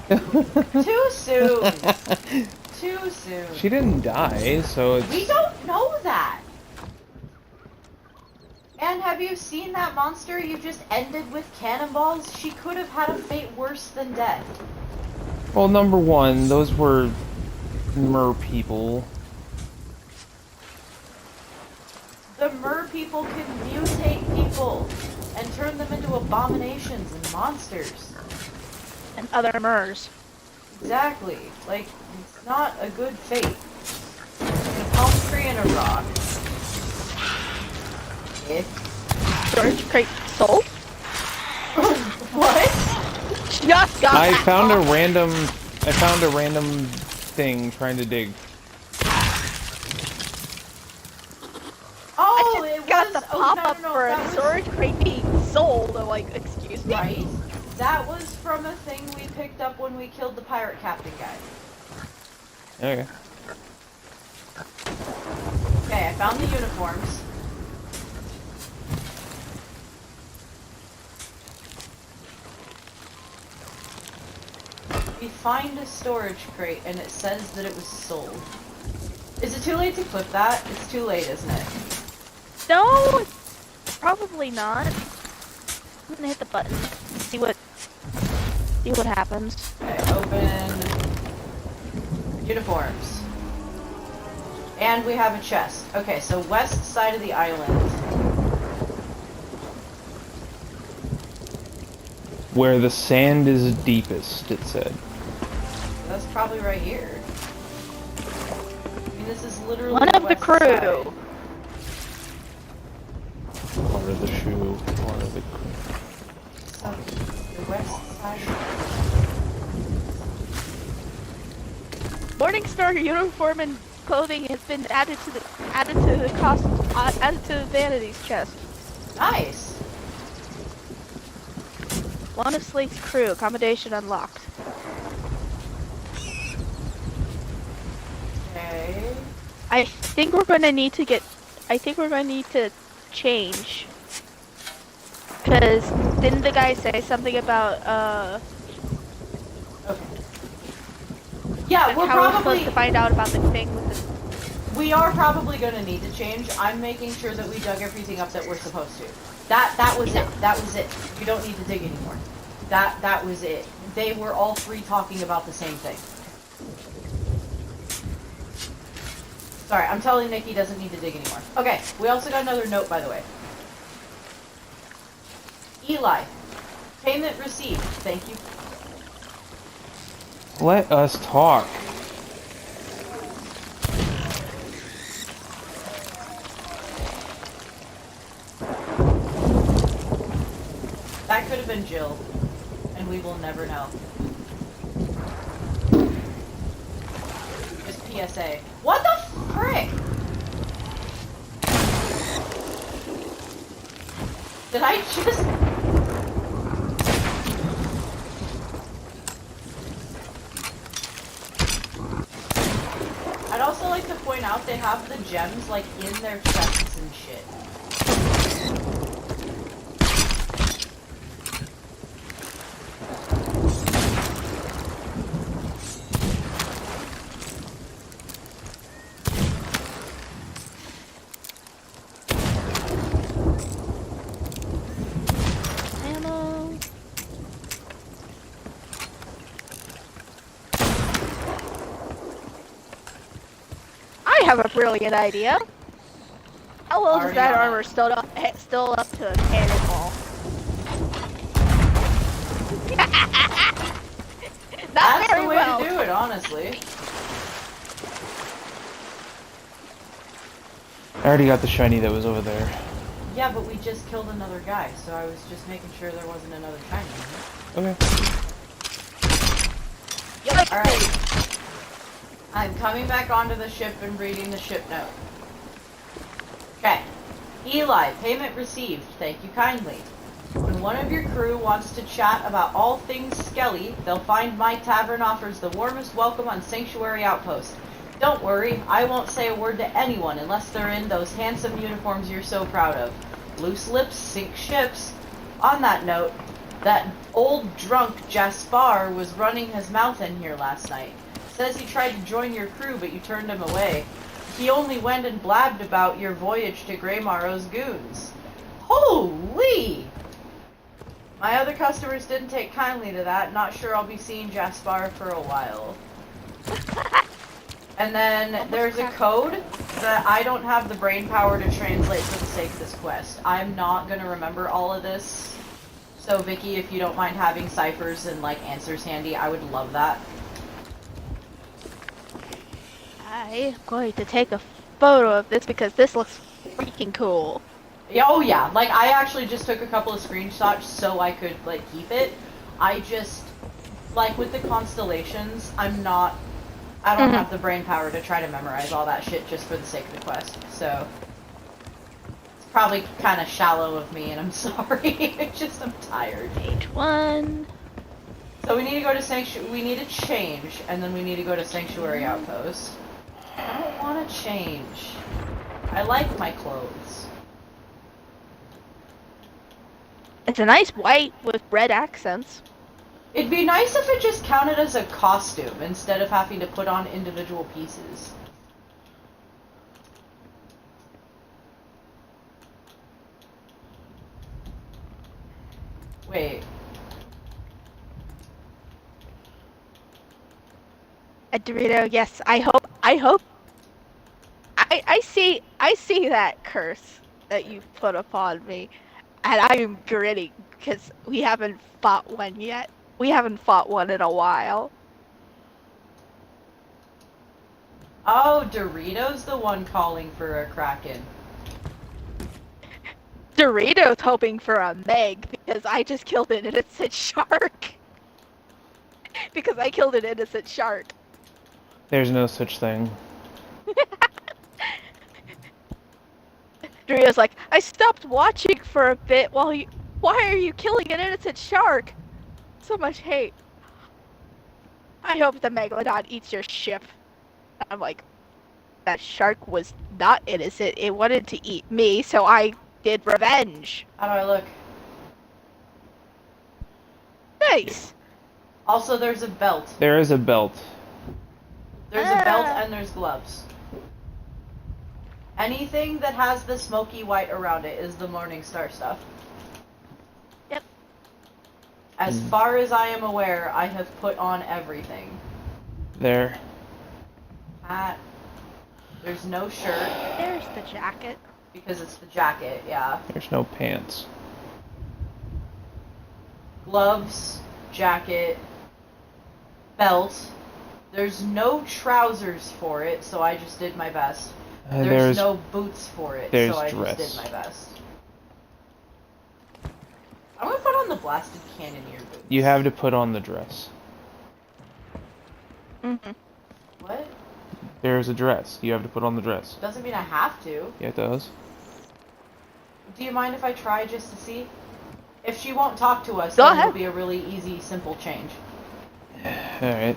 Too soon. Too soon. She didn't die, so it's... We don't know that. And have you seen that monster you just ended with cannonballs? She could have had a fate worse than death. Well, number one, those were mer people. The mer people can mutate people and turn them into abominations and monsters. And other MERS. Exactly. Like, it's not a good fate. A palm tree and a rock. Storage crate sold? What? Just got I that found a off. random thing trying to dig. Oh, I it just got was... the oh, pop-up no, for that a was- storage crate being sold. I'm like, excuse me? Right? That was from a thing we picked up when we killed the pirate captain guy. Okay. Okay, I found the uniforms. We find a storage crate and it says that it was sold. Is it too late to clip that? It's too late, isn't it? No, probably not. I'm gonna hit the button. See what happens. Okay, open uniforms. And we have a chest. Okay, so west side of the island. Where the sand is deepest, it said. That's probably right here. I mean, this is literally One of the west crew. side. Part of the shoe, part of the crew. So, the west side. Morningstar uniform and clothing has been added to the vanities chest. Nice. One of Slate's crew, accommodation unlocked. Okay. I think we're gonna need to change. Cause didn't the guy say something about Okay. Yeah, we're how we're supposed probably to find out about the thing with the we are probably going to need to change. I'm making sure that we dug everything up that we're supposed to. That was it. That was it. We don't need to dig anymore. That was it. They were all three talking about the same thing. Sorry, I'm telling Nick he doesn't need to dig anymore. Okay, we also got another note, by the way. Eli, payment received. Thank you. Let us talk. That could have been Jill, and we will never know. Just PSA. What the frick? Did I just... I'd also like to point out they have the gems, like, in their chests and shit. ammo. I have a brilliant idea. How well is Already that on it. armor still up to a cannonball? Not That's very the way well. to do it, honestly. I already got the shiny that was over there. Yeah, but we just killed another guy, so I was just making sure there wasn't another shiny. Okay. Alright. I'm coming back onto the ship and reading the ship note. Okay. Eli, payment received. Thank you kindly. When one of your crew wants to chat about all things Skelly, they'll find my tavern offers the warmest welcome on Sanctuary Outpost. Don't worry, I won't say a word to anyone unless they're in those handsome uniforms you're so proud of. Loose lips sink ships. On that note, that old drunk Jaspar was running his mouth in here last night. Says he tried to join your crew, but you turned him away. He only went and blabbed about your voyage to Greymarrow's goons. Holy! My other customers didn't take kindly to that. Not sure I'll be seeing Jaspar for a while. And then there's a code that I don't have the brain power to translate for the sake of this quest. I'm not going to remember all of this. So Vicky, if you don't mind having ciphers and like answers handy, I would love that. I'm going to take a photo of this because this looks freaking cool. Yeah, oh yeah, like I actually just took a couple of screenshots so I could like keep it. I just, like with the constellations, I don't have the brain power to try to memorize all that shit just for the sake of the quest, so it's probably kind of shallow of me and I'm sorry. It's just I'm tired. Page 1. So we need to go to we need to change and then we need to go to Sanctuary Outpost. I don't want to change. I like my clothes. It's a nice white with red accents. It'd be nice if it just counted as a costume instead of having to put on individual pieces. Wait. A Dorito, yes, I hope I see that curse that you've put upon me, and I am grinning because we haven't fought one yet. We haven't fought one in a while. Oh, Dorito's the one calling for a Kraken. Dorito's hoping for a Meg because I just killed an innocent shark. Because I killed an innocent shark. There's no such thing. Dorito's like, I stopped watching for a bit while you. Why are you killing an innocent shark? So much hate. I hope the Megalodon eats your ship. I'm like, that shark was not innocent. It wanted to eat me, so I did revenge. How do I look? Nice. Also, there's a belt. There is a belt. There's a belt and there's gloves. Anything that has the smoky white around it is the Morningstar stuff. Yep. As far as I am aware, I have put on everything. There. Hat. There's no shirt. There's the jacket. Because it's the jacket, yeah. There's no pants. Gloves, jacket, belt. There's no trousers for it, so I just did my best. There's no boots for it, so I just did my best. I'm gonna put on the blasted cannoneer boots. You have to put on the dress. Mm-hmm. What? There's a dress. You have to put on the dress. Doesn't mean I have to. Yeah, it does. Do you mind if I try just to see? If she won't talk to us, Go then ahead. it'll be a really easy, simple change. Alright.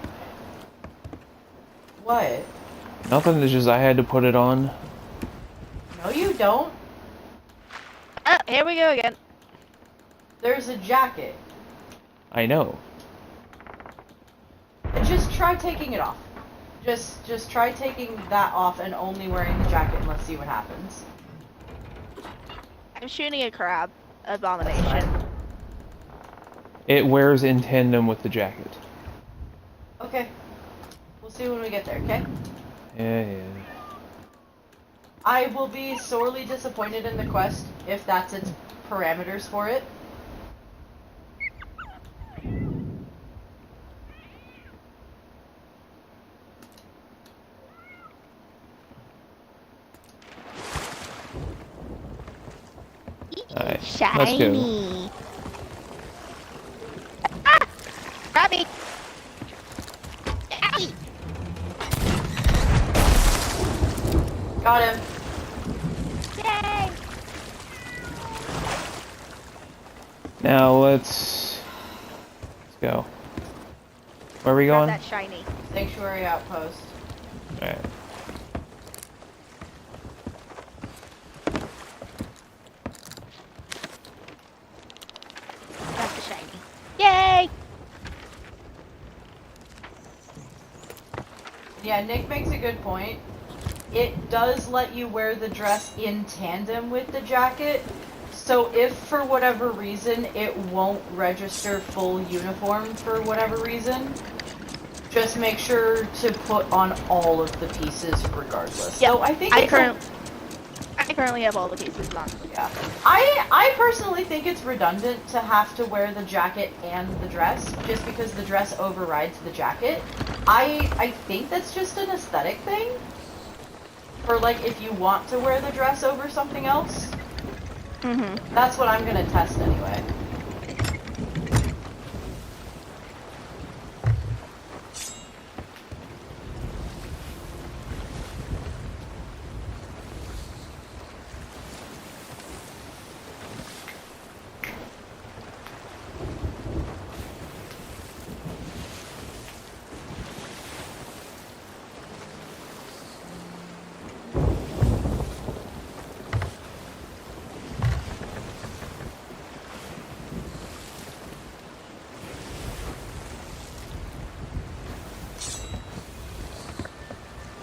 What? Nothing, it's just I had to put it on. No, you don't. Oh, here we go again. There's a jacket. I know. Just try taking it off. Just try taking that off and only wearing the jacket and let's see what happens. I'm shooting a crab abomination. It wears in tandem with the jacket. Okay. We'll see when we get there, okay? Yeah. I will be sorely disappointed in the quest if that's its parameters for it. Alright, Shiny. let's go. Ah! Grab me! Got him. Yay! Now let's go. Where are we Grab going? that shiny. Sanctuary outpost. Alright. Grab the shiny. Yay! Yeah, Nick makes a good point. It does let you wear the dress in tandem with the jacket, so if for whatever reason it won't register full uniform for whatever reason, just make sure to put on all of the pieces regardless. Yeah, So I think I it's currently have all the pieces on. yeah. I personally think it's redundant to have to wear the jacket and the dress, just because the dress overrides the jacket. I think that's just an aesthetic thing. Or like if you want to wear the dress over something else. Mm-hmm. That's what I'm gonna test anyway.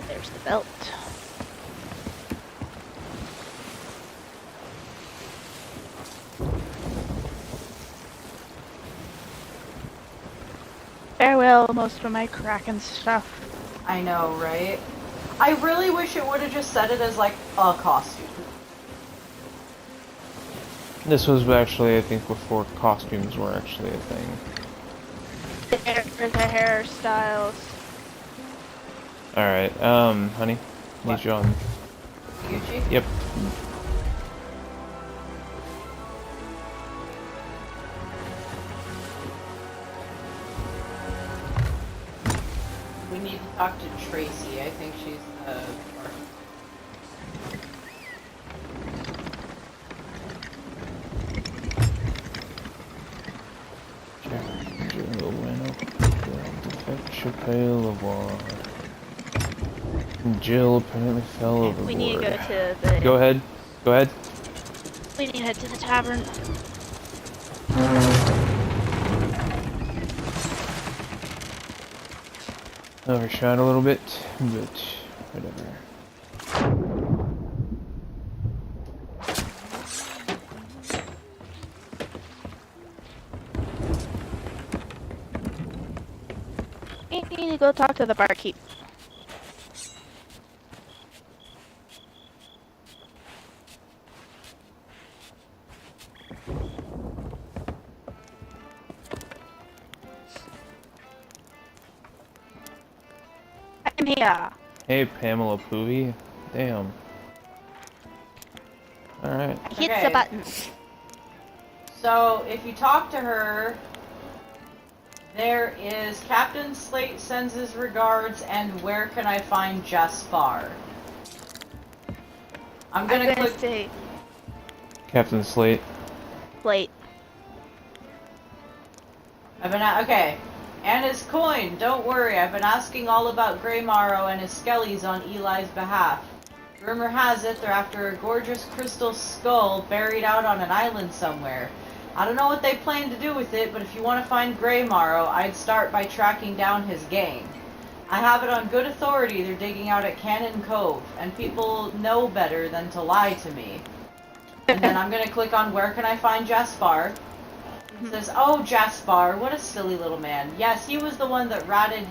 There's the belt. Farewell, most of my Kraken stuff. I know, right? I really wish it would have just said it as like a costume. This was actually, I think, before costumes were actually a thing. There's the hairstyles. Alright, honey, What? need you on. Gucci? Yep. We need to talk to Tracy. I think she's the Jill went up to fetch a pail of water. And Jill apparently fell overboard. We need to go to the. Go ahead. Go ahead. We need to head to the tavern. Overshot a little bit, but whatever. We need to go talk to the barkeep. I'm here. Hey, Pamela Poovy. Damn. Alright. Hit Okay. the button. So, if you talk to her, there is Captain Slate sends his regards, and where can I find Jaspar? I'm gonna click. say Captain Slate. late. Okay. Anna's coin, don't worry, I've been asking all about Greymorrow and his skellies on Eli's behalf. Rumor has it they're after a gorgeous crystal skull buried out on an island somewhere. I don't know what they plan to do with it, but if you want to find Greymorrow, I'd start by tracking down his gang. I have it on good authority they're digging out at Cannon Cove, and people know better than to lie to me. And then I'm gonna click on where can I find Jaspar. It says, "Oh, Jaspar, what a silly little man. Yes, he was the one that ratted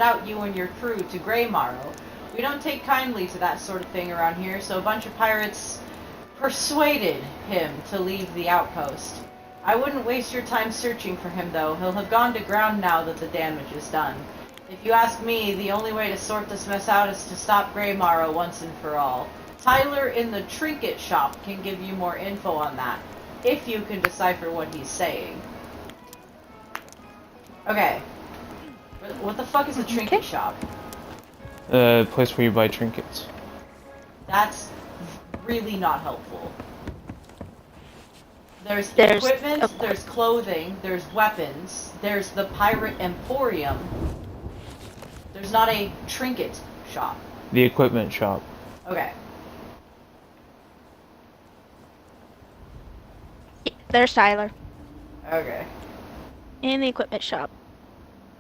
out you and your crew to Greymorrow. We don't take kindly to that sort of thing around here, so a bunch of pirates persuaded him to leave the outpost. I wouldn't waste your time searching for him, though. He'll have gone to ground now that the damage is done. If you ask me, the only way to sort this mess out is to stop Greymorrow once and for all. Tyler in the trinket shop can give you more info on that, if you can decipher what he's saying." Okay. What the fuck is a trinket shop? Place where you buy trinkets. That's really not helpful. There's There's- equipment, oh. there's clothing, there's weapons, there's the Pirate Emporium. There's not a trinket shop. The equipment shop. Okay. There's Tyler Okay. in the equipment shop.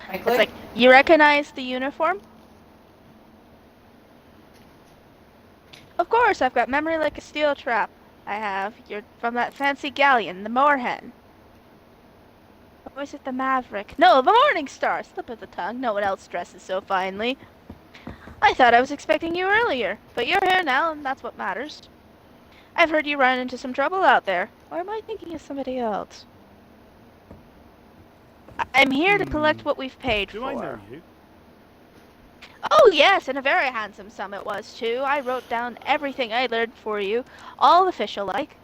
I It's click. like, you recognize the uniform? Of course, I've got memory like a steel trap. I have. You're from that fancy galleon, the Moorhen. Or was it the Maverick? No, the Morning Star! Slip of the tongue. No one else dresses so finely. I thought I was expecting you earlier, but you're here now, and that's what matters. I've heard you run into some trouble out there. Or am I thinking of somebody else? I'm here to collect what we've paid Do for. I know you? Oh yes, and a very handsome sum it was too. I wrote down everything I learned for you, all official-like.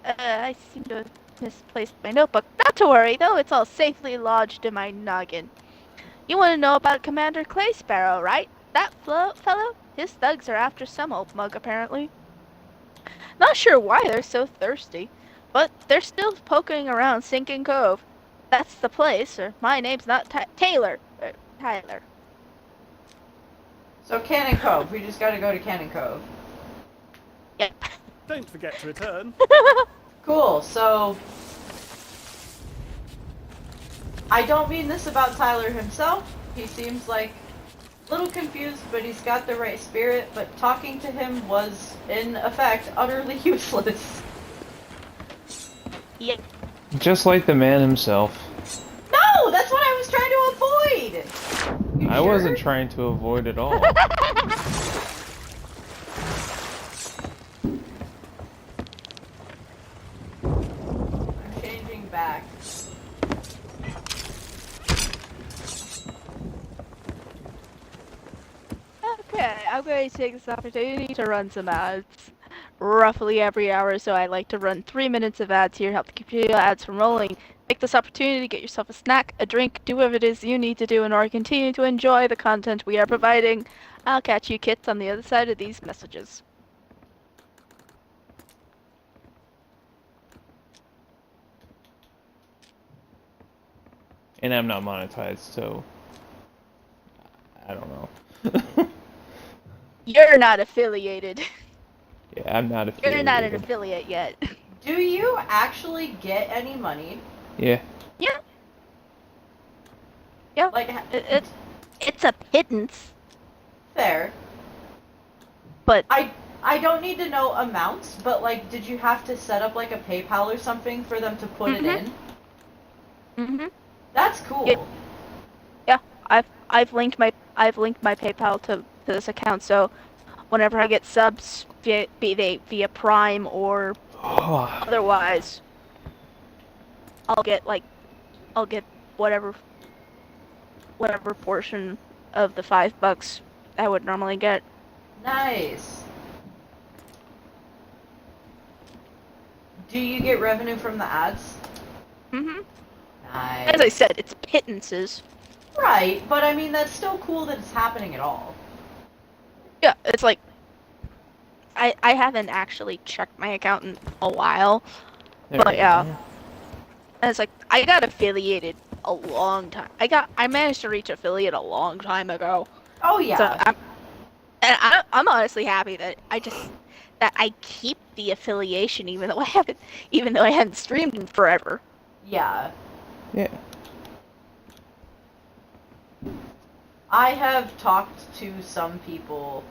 I seem to have misplaced my notebook. Not to worry, though, it's all safely lodged in my noggin. You want to know about Commander Clay Sparrow, right? That fellow? His thugs are after some old mug, apparently. Not sure why they're so thirsty, but they're still poking around Sinking Cove. That's the place, or my name's not Tyler. So Cannon Cove. We just gotta go to Cannon Cove. Yep. Don't forget to return. Cool, so... I don't mean this about Tyler himself. He seems like a little confused, but he's got the right spirit, but talking to him was, in effect, utterly useless. Yep. Just like the man himself. No! That's what I was trying to avoid! You I sure? wasn't trying to avoid it all. I'm changing back. Okay, I'm going to take this opportunity to run some ads. Roughly every hour or so, I like to run 3 minutes of ads here, help the computer ads from rolling. Take this opportunity to get yourself a snack, a drink, do whatever it is you need to do in order to continue to enjoy the content we are providing. I'll catch you kits on the other side of these messages. And I'm not monetized, so I don't know. You're not affiliated. Yeah, I'm not affiliated. You're not an affiliate yet. Do you actually get any money? Yeah. Yeah. Yeah. Like, It's a pittance, fair. but I don't need to know amounts, but like, did you have to set up like a PayPal or something for them to put it in? That's cool. Yeah. I've linked my PayPal to this account, so whenever I get subs, be they via Prime or otherwise, I'll get whatever portion of the $5 I would normally get. Nice. Do you get revenue from the ads? As I Nice. said, it's pittances. Right, but I mean, that's still cool that it's happening at all. Yeah, it's like I haven't actually checked my account in a while, There but we yeah. go. And it's like I got affiliated a long time. I managed to reach affiliate a long time ago. Oh yeah. So I'm honestly happy that I keep the affiliation even though I haven't streamed in forever. Yeah. Yeah. I have talked to some people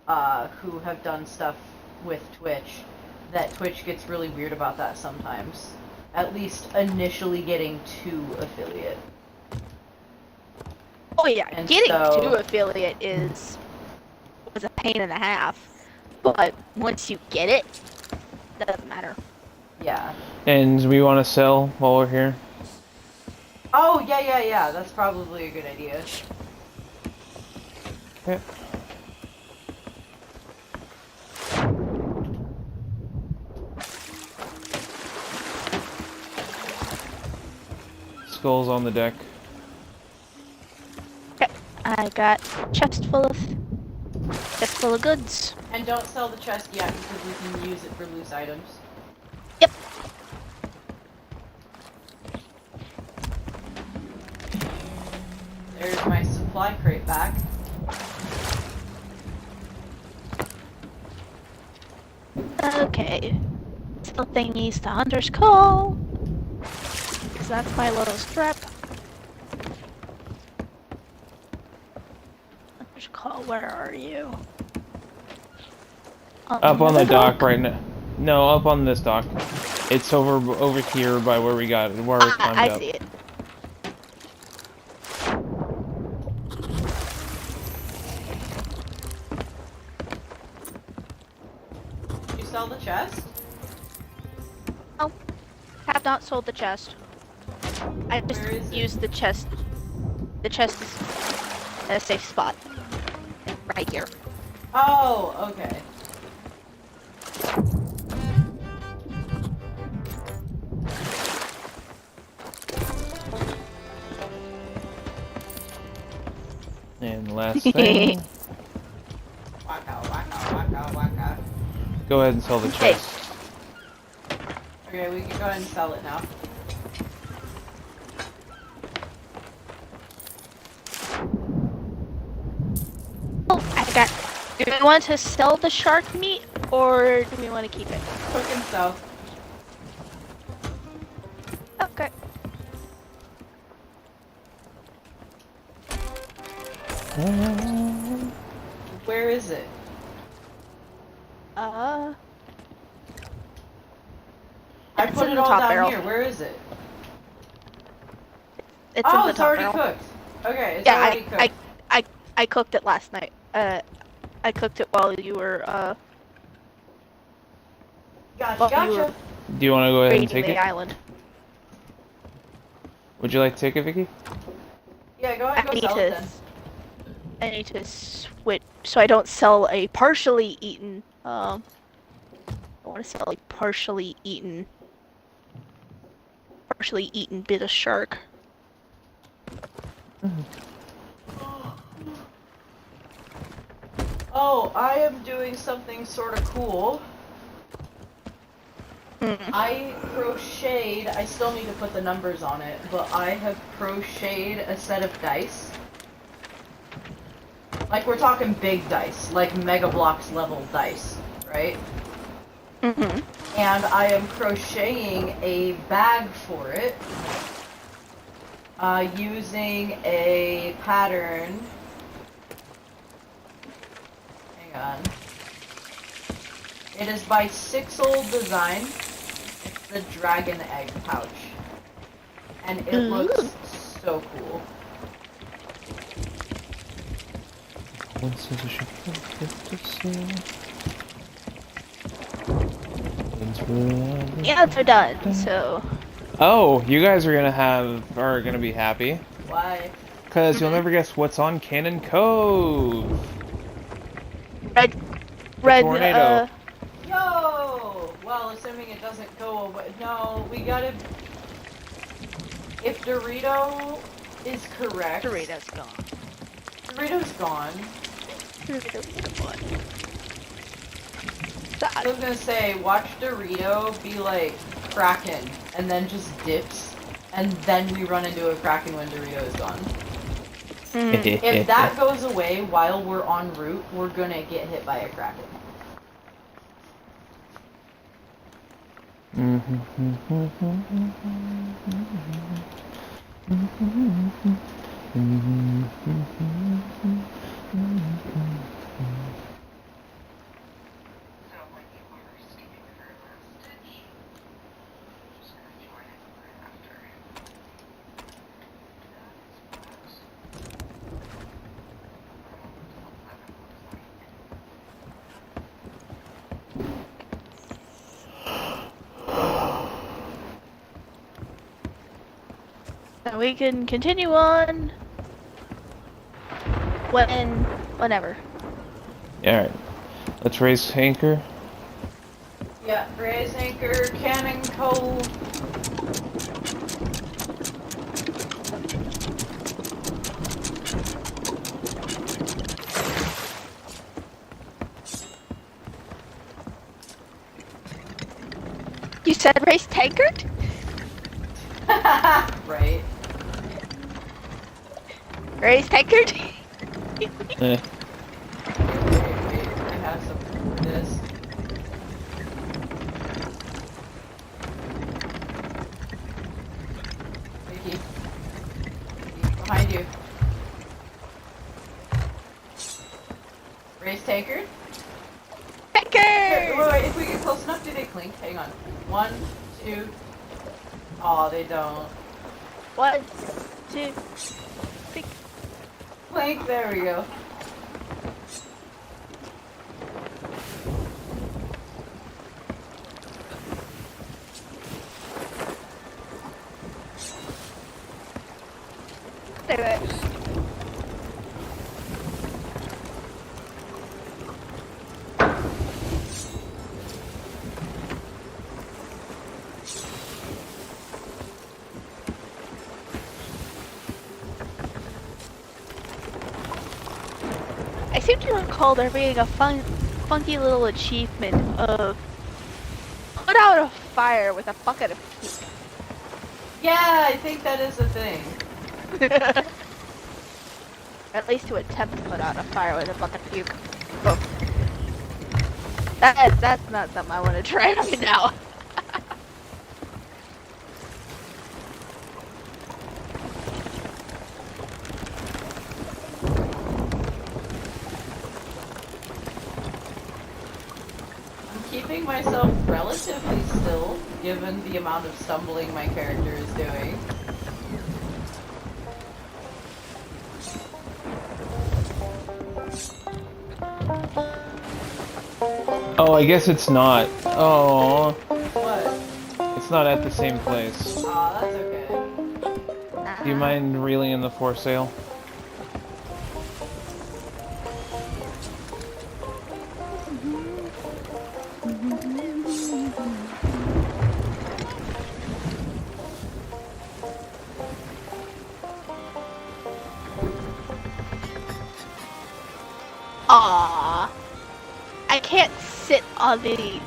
who have done stuff with Twitch, that Twitch gets really weird about that sometimes. At least initially getting to affiliate. Oh yeah, And getting so- to affiliate was a pain and a half, but once you get it, doesn't matter. Yeah. And we want to sell while we're here. Oh, yeah. That's probably a good idea. Yeah. Skulls on the deck. Okay, I got a chest full of full of goods. And don't sell the chest yet because we can use it for loose items. Yep. There's my supply crate back. Okay. Something needs to Hunter's Call. Because that's my lowest rep. Hunter's Call, where are you? Up on the another dock right now. No, up on this dock. It's over here by where we got it, where we climbed I up. see it. You sell the chest? Oh, have not sold the chest. I just Where is it? used the chest. The chest is in a safe spot. Right here. Oh, okay. And last thing, Waka, waka, waka, waka. go ahead and sell the Okay. chest. Okay, we can go ahead and sell it now. Oh, I got. Do we want to sell the shark meat or do we want to keep it? Cook and sell. Okay. Where is it? Uh, I It's put in it the all top down barrel. here. Where is it? it's in Oh, the it's top already barrel. cooked. Okay, it's Yeah, already cooked. I cooked it last night. I cooked it while you were Gotcha, well, you gotcha. Do you want to go ahead and raiding take the it? island. Would you like to take it, Vicky? Yeah, go ahead and I go need sell it to. then. I need to switch so I don't sell a partially eaten. I want to sell a partially eaten bit of shark. Oh, I am doing something sort of cool. I crocheted, I still need to put the numbers on it, but I have crocheted a set of dice. Like, we're talking big dice, like Mega Bloks level dice, right? Mm-hmm. And I am crocheting a bag for it, using a pattern. Hang on. It is by Sixel Design. It's the dragon egg pouch. And it looks so cool. The ads are done, so Oh, you guys are gonna be happy. Why? Because you'll never guess what's on Cannon Cove. red tornado. Yo! Well, assuming it doesn't go away. No, we gotta. If Dorito is correct. Dorito's gone. Dorito's gone. Dorito's gone. I was gonna say, watch Dorito be like Kraken, and then just dips, and then we run into a Kraken when Dorito is gone. If that goes away while we're en route, we're gonna get hit by a Kraken. So we can continue on whenever. Alright. Let's raise anchor. Yeah, raise anchor, Cannon Cove. said race tankard? Right. Race tankard? Eh. Wait, I have some of this. Vicky. Behind you. Race tankard? Tankard! Wait, if we get close enough, do they clink? Hang on. 1, 2. Oh, they don't. 1, 2, 3. Clink, there we go. Do it. I seem to recall there being a funky little achievement of put out a fire with a bucket of puke. Yeah, I think that is a thing. At least to attempt to put out a fire with a bucket of puke. Oh. That's not something I want to try right now. I'm keeping myself relatively still, given the amount of stumbling my character is doing. Oh, I guess it's not. Oh, What? it's not at the same place. Aw, that's okay. Do you mind reeling in the for sale? Aww. I can't sit on the...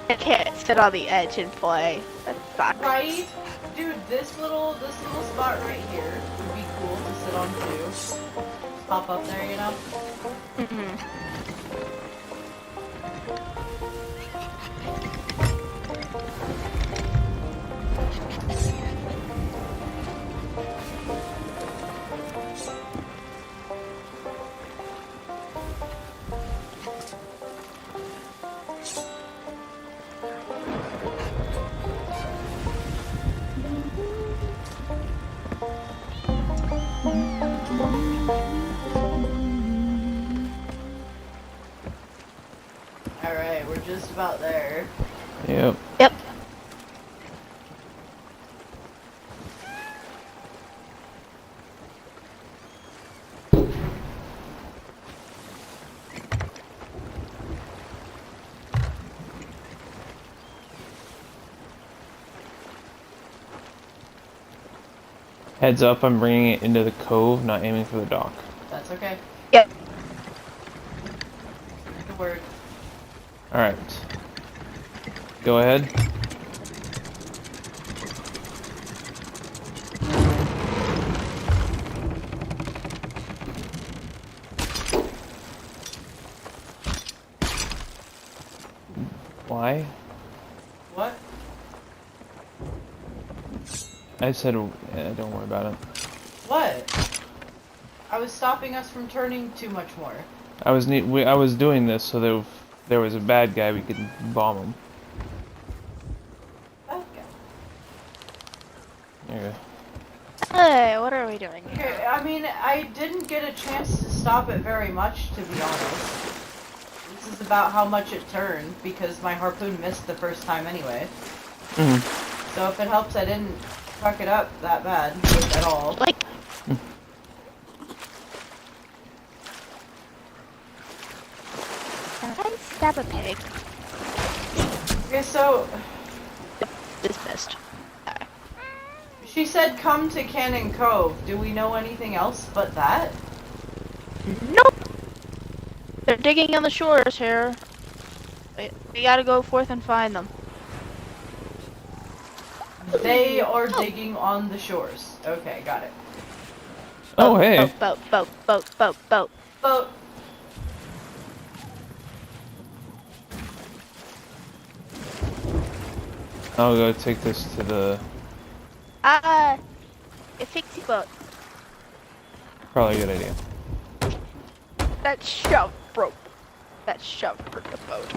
I can't sit on the edge and play. That sucks. Right? Dude, this little spot right here would be cool to sit on too. Just pop up there, you know? Alright, we're just about there. Yep. Yep. Heads up, I'm bringing it into the cove, not aiming for the dock. That's okay. Yep. Good word. Alright. Go ahead. Why? What? I said, don't worry about it. What? I was stopping us from turning too much more. I was doing this so that if there was a bad guy, we could bomb him. Okay. There you go. Hey, what are we doing here? Okay, I mean, I didn't get a chance to stop it very much, to be honest. This is about how much it turned, because my harpoon missed the first time anyway. Mm-hmm. So if it helps, I didn't fuck it up that bad, at all. Like, can I stab a pig? Okay, so... Dismissed. Okay. She said come to Cannon Cove. Do we know anything else but that? Nope! They're digging on the shores here. We gotta go forth and find them. They are digging on the shores. Okay, got it. Oh, hey. Boat, boat, boat, boat, boat. Boat. I'll go take this to the... A fixie boat. Probably a good idea. That's shove rope. That's shove for the boat.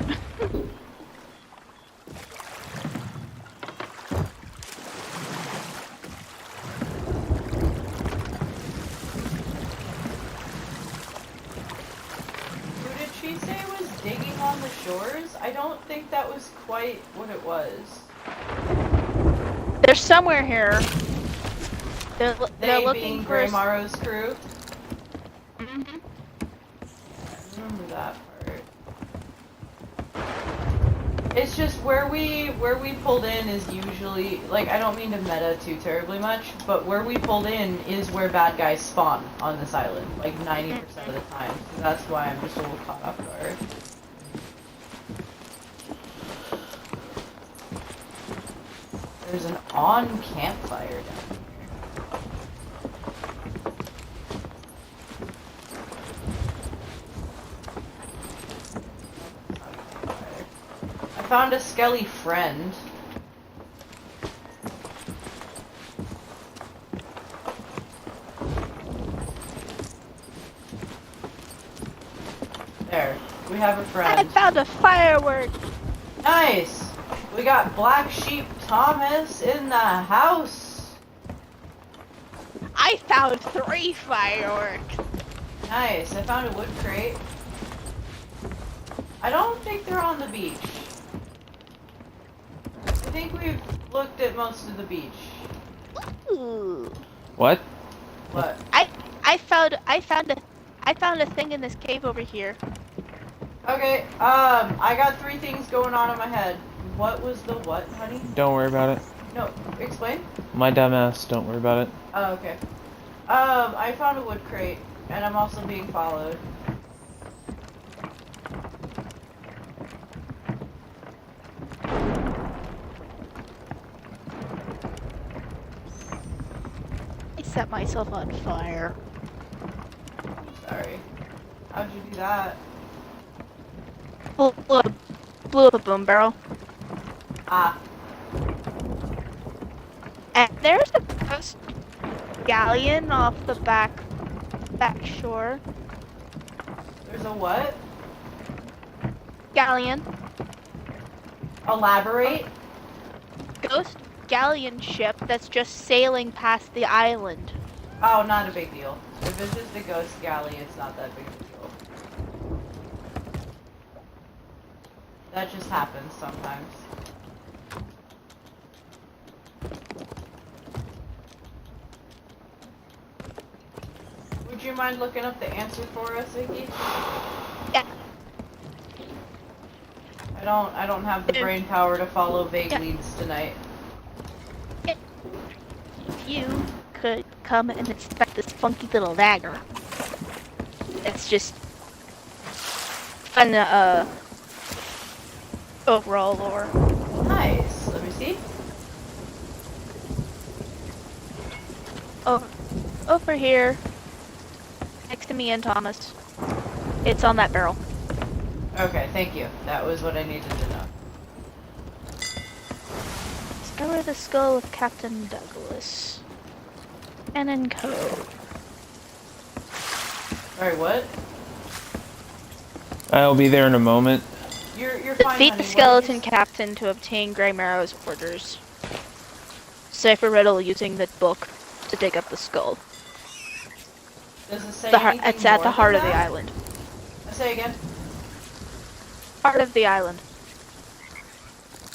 Who did she say was digging on the shores? I don't think that was quite what it was. They're somewhere here. They're They looking being for. Greymaro's crew. Mhm. I remember that part. It's just where we pulled in is usually, like, I don't mean to meta too terribly much, but where we pulled in is where bad guys spawn on this island, like 90% of the time. So that's why I'm just a little caught off guard. There's an on campfire down here. I found a skelly friend. There, we have a I friend. found a firework. Nice! We got Black Sheep Thomas in the house. I found 3 fireworks. Nice, I found a wood crate. I don't think they're on the beach. I think we've looked at most of the beach. Ooh. What? What? I found a thing in this cave over here. Okay, I got 3 things going on in my head. What was the what, honey? Don't worry about it. No, explain. My dumbass, don't worry about it. Oh, okay. I found a wood crate, and I'm also being followed. I set myself on fire. Sorry. How'd you do that? Blew up a boom barrel. Ah. And there's a ghost galleon off the back shore. There's a what? Galleon. Elaborate? Ghost galleon ship that's just sailing past the island. Oh, not a big deal. If it's just a ghost galley, it's not that big of a deal. That just happens sometimes. Would you mind looking up the answer for us, Iggy? Yeah. I don't have the brain power to follow vague leads tonight. You could come and inspect this funky little dagger. It's just fun, overall lore. Nice. Let me see. Over here, next to me and Thomas. It's on that barrel. Okay, thank you. That was what I needed to know. Discover the skull of Captain Douglas. Cannon Cove. Sorry, what? I'll be there in a moment. You're fine, Defeat honey. the What skeleton did you captain to obtain Greymarrow's orders. Cipher riddle using the book to dig up the skull. Does it say It's anything at more the heart than of the that? island. Say again. Heart of the island.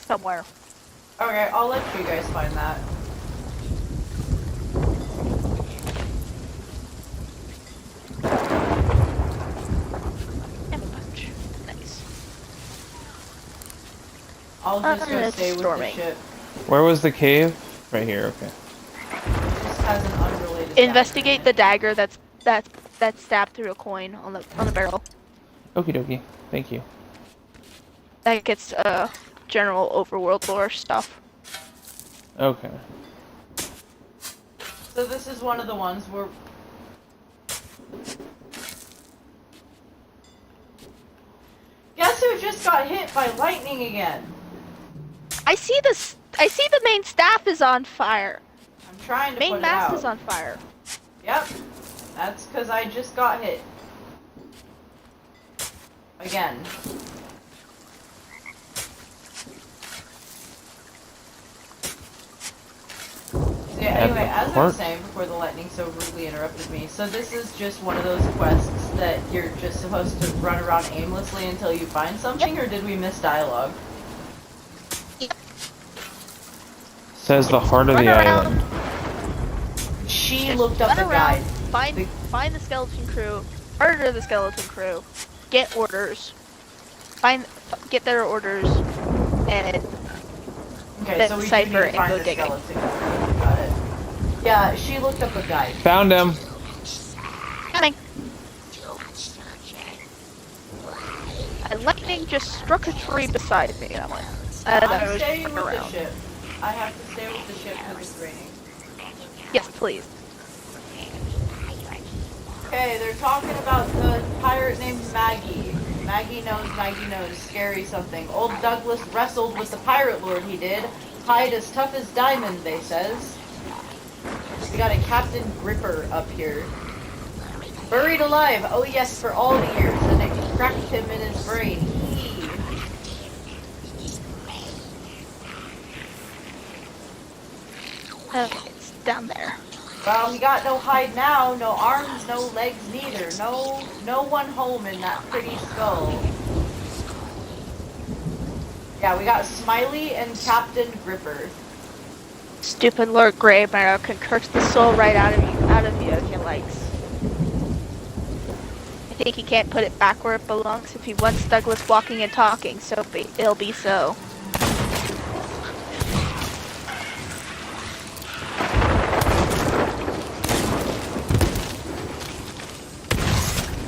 Somewhere. Okay, I'll let you guys find that. And punch. Nice. I'll just go It's stay with the storming. ship. Where was the cave? Right here, okay. It just has an unrelated Investigate the dagger dagger that's stabbed through a coin on the barrel. Okie dokie. Thank you. Like it's general overworld lore stuff. Okay. So this is one of the ones where... Guess who just got hit by lightning again? I see this. I see the main staff is on fire. I'm trying to Main put it mast out. is on fire. Yep. That's because I just got hit. Again. So yeah, anyway, as I was saying before the lightning so rudely interrupted me, so this is just one of those quests that you're just supposed to run around aimlessly until you find something, or did we miss dialogue? Says the heart of Run the around. island. She Just looked up run the around, guide. find the skeleton crew, murder the skeleton crew, get orders, get their orders, and Okay, then so we cipher do need to and find go the digging. skeleton. Got it. Yeah, she looked up a guide. Found him. Coming. And lightning just struck a tree beside me, and I went. And I I'm was staying just with the around. ship. I have to stay with the ship because it's raining. Yes, please. Okay, they're talking about the pirate named Maggie. Maggie knows, scary something. Old Douglas wrestled with the pirate lord, he did. Hide as tough as diamond, they says. We got a Captain Gripper up here. Buried alive, oh yes, for all the years, and it cracked him in his brain. Okay, it's down there. Well, he got no hide now, no arms, no legs neither. No one home in that pretty skull. Yeah, we got Smiley and Captain Gripper. Stupid Lord Greymarrow can curse the soul right out of you if he likes. I think he can't put it back where it belongs if he wants Douglas walking and talking, so it'll be so.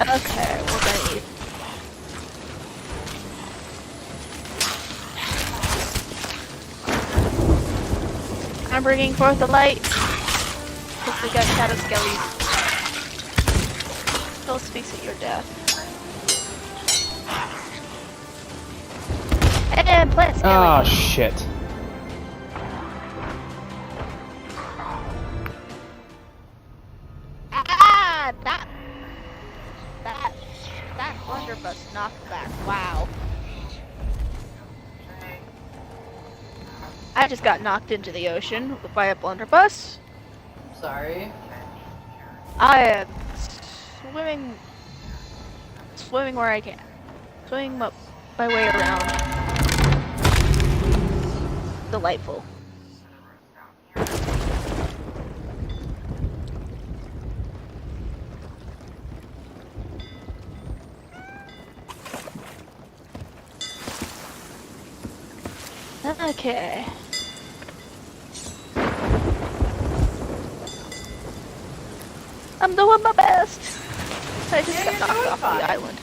Okay, we're gonna need... I'm bringing forth the light. Because we got shadow skellies. Still speaks of your death. And plant skelly. Ah, shit. Ah, that blunderbuss knockback. Wow. I just got knocked into the ocean by a blunderbuss. Sorry. I am swimming where I can. Swimming my way around. Delightful. Okay. I'm doing my best. I just got knocked off the island.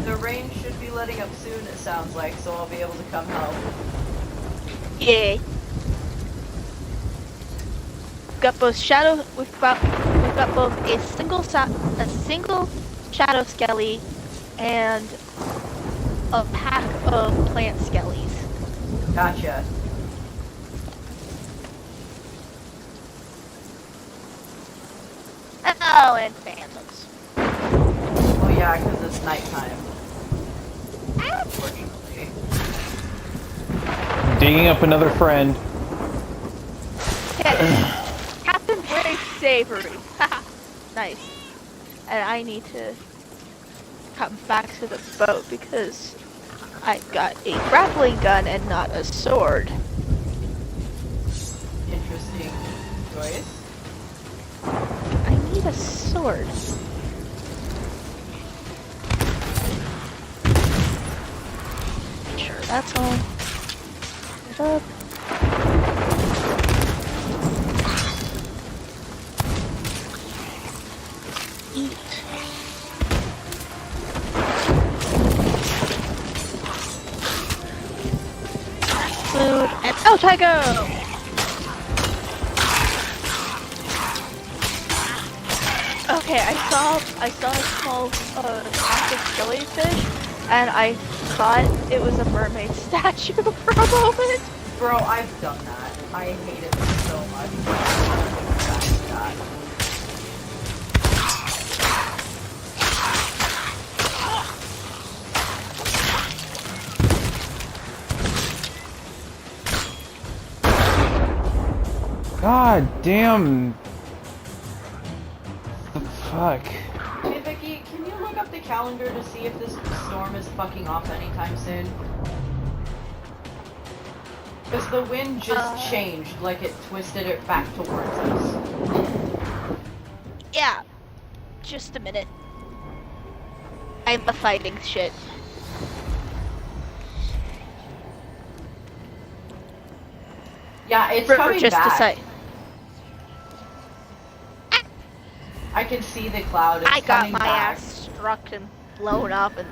The rain should be letting up soon, it sounds like, so I'll be able to come help. Yay. We've got both a single shadow skelly and a pack of plant skellies. Gotcha. Oh, and phantoms. Oh yeah, because it's nighttime. Unfortunately. Digging up another friend. Yes. Captain very savory. Nice. And I need to come back to the boat because I've got a grappling gun and not a sword. Interesting choice. I need a sword. That's all. Get up. Eat. Food and out I go! Okay, I saw a small plastic jellyfish, and I thought it was a mermaid statue for a moment. Bro, I've done that. I hate it so much. I God damn. The fuck. Hey Vicky, can you look up the calendar to see if this storm is fucking off anytime soon? Because the wind just changed, like it twisted it back towards us. Yeah. Just a minute. I'm a fighting shit. Yeah, it's River coming just back. decided. I can see the cloud. It's I got coming my back. ass struck and blown up and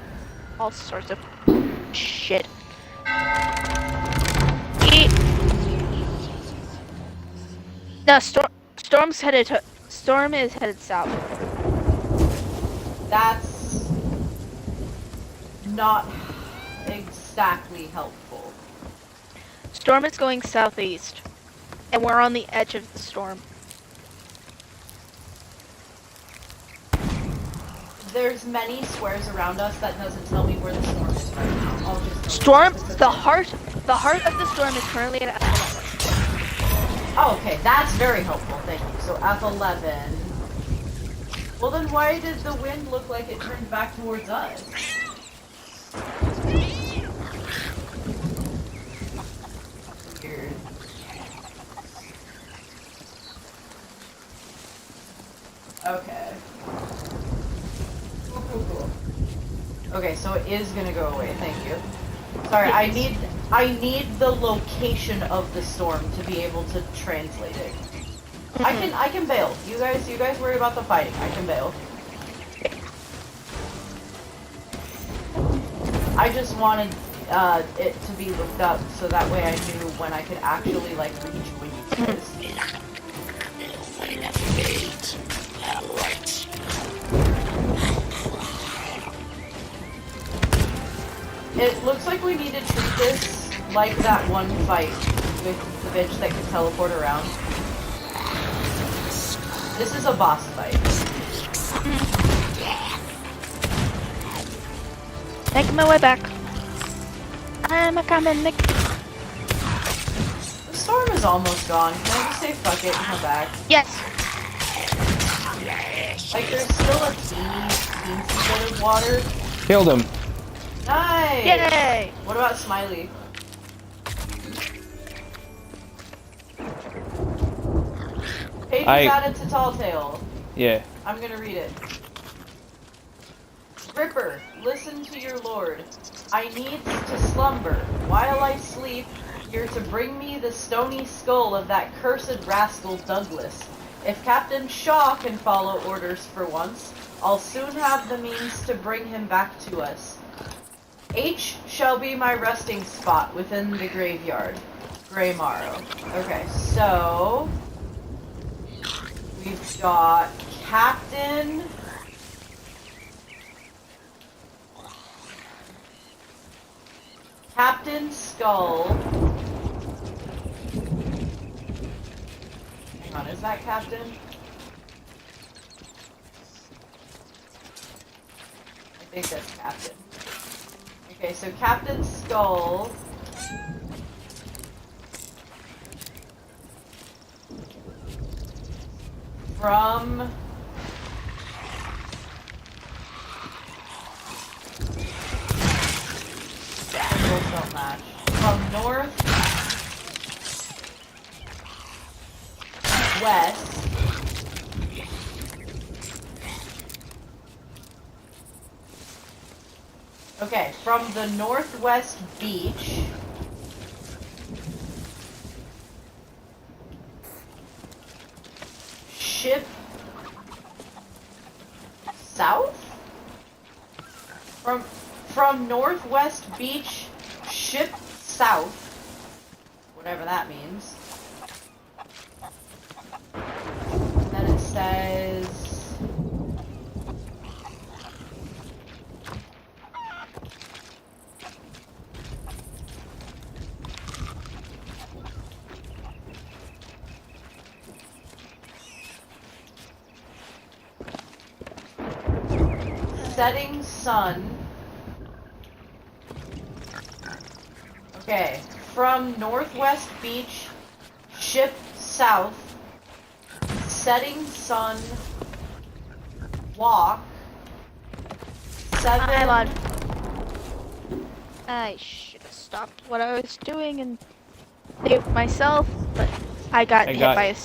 all sorts of shit. The storm is headed south. That's not exactly helpful. Storm is going southeast, and we're on the edge of the storm. There's many squares around us that doesn't tell me where the storm is right now. I'll just Storm, the heart of the storm is currently at F11. Oh, okay, that's very helpful. Thank you. So F11. Well, then why did the wind look like it turned back towards us? Weird. Okay. Cool. Okay, so it is gonna go away. Thank you. Sorry, I need the location of the storm to be able to translate it. I can bail. You guys worry about the fighting. I can bail. I just wanted it to be looked up so that way I knew when I could actually like reach when you guys. It looks like we need to treat this like that one fight with the bitch that can teleport around. This is a boss fight. Making my way back. I'm a coming, Nick. The storm is almost gone. Can I just say fuck it and come back? Yes. Like there's still a teeny bit of water. Killed him. Nice! Yay! What about Smiley? Page is added to Talltale. Yeah. I'm gonna read it. Ripper, listen to your lord. I need to slumber. While I sleep, you're to bring me the stony skull of that cursed rascal Douglas. If Captain Shaw can follow orders for once, I'll soon have the means to bring him back to us. H shall be my resting spot within the graveyard. Grey Morrow. Okay, so we've got Captain Skull. Hang on, is that Captain? I think that's Captain. Okay, so Captain Skull. From don't match. From north west Okay, from the northwest beach. Ship south? From northwest beach, ship south. Whatever that means. And then it says... setting sun. Okay, from northwest beach, ship south, setting sun, walk, 7... I'm on. I should have stopped what I was doing and saved myself, but I got hit by a...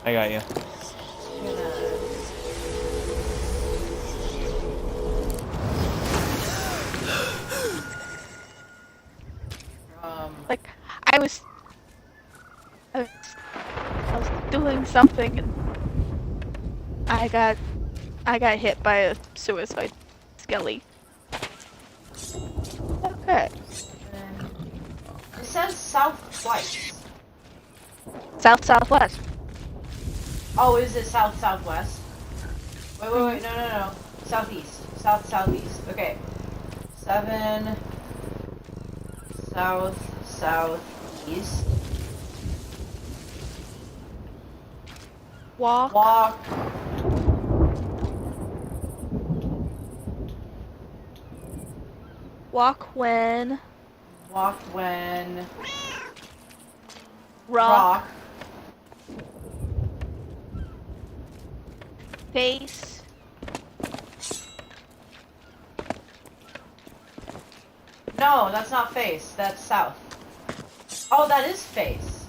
I got you. Like, I was doing something and I got hit by a suicide skelly. Okay. It says south twice. Southwest. Oh, is it southwest? Wait, no. Southeast. Southeast. Okay. 7 southeast. Walk. Walk when. Rock. Face. No, that's not face. That's south. Oh, that is face.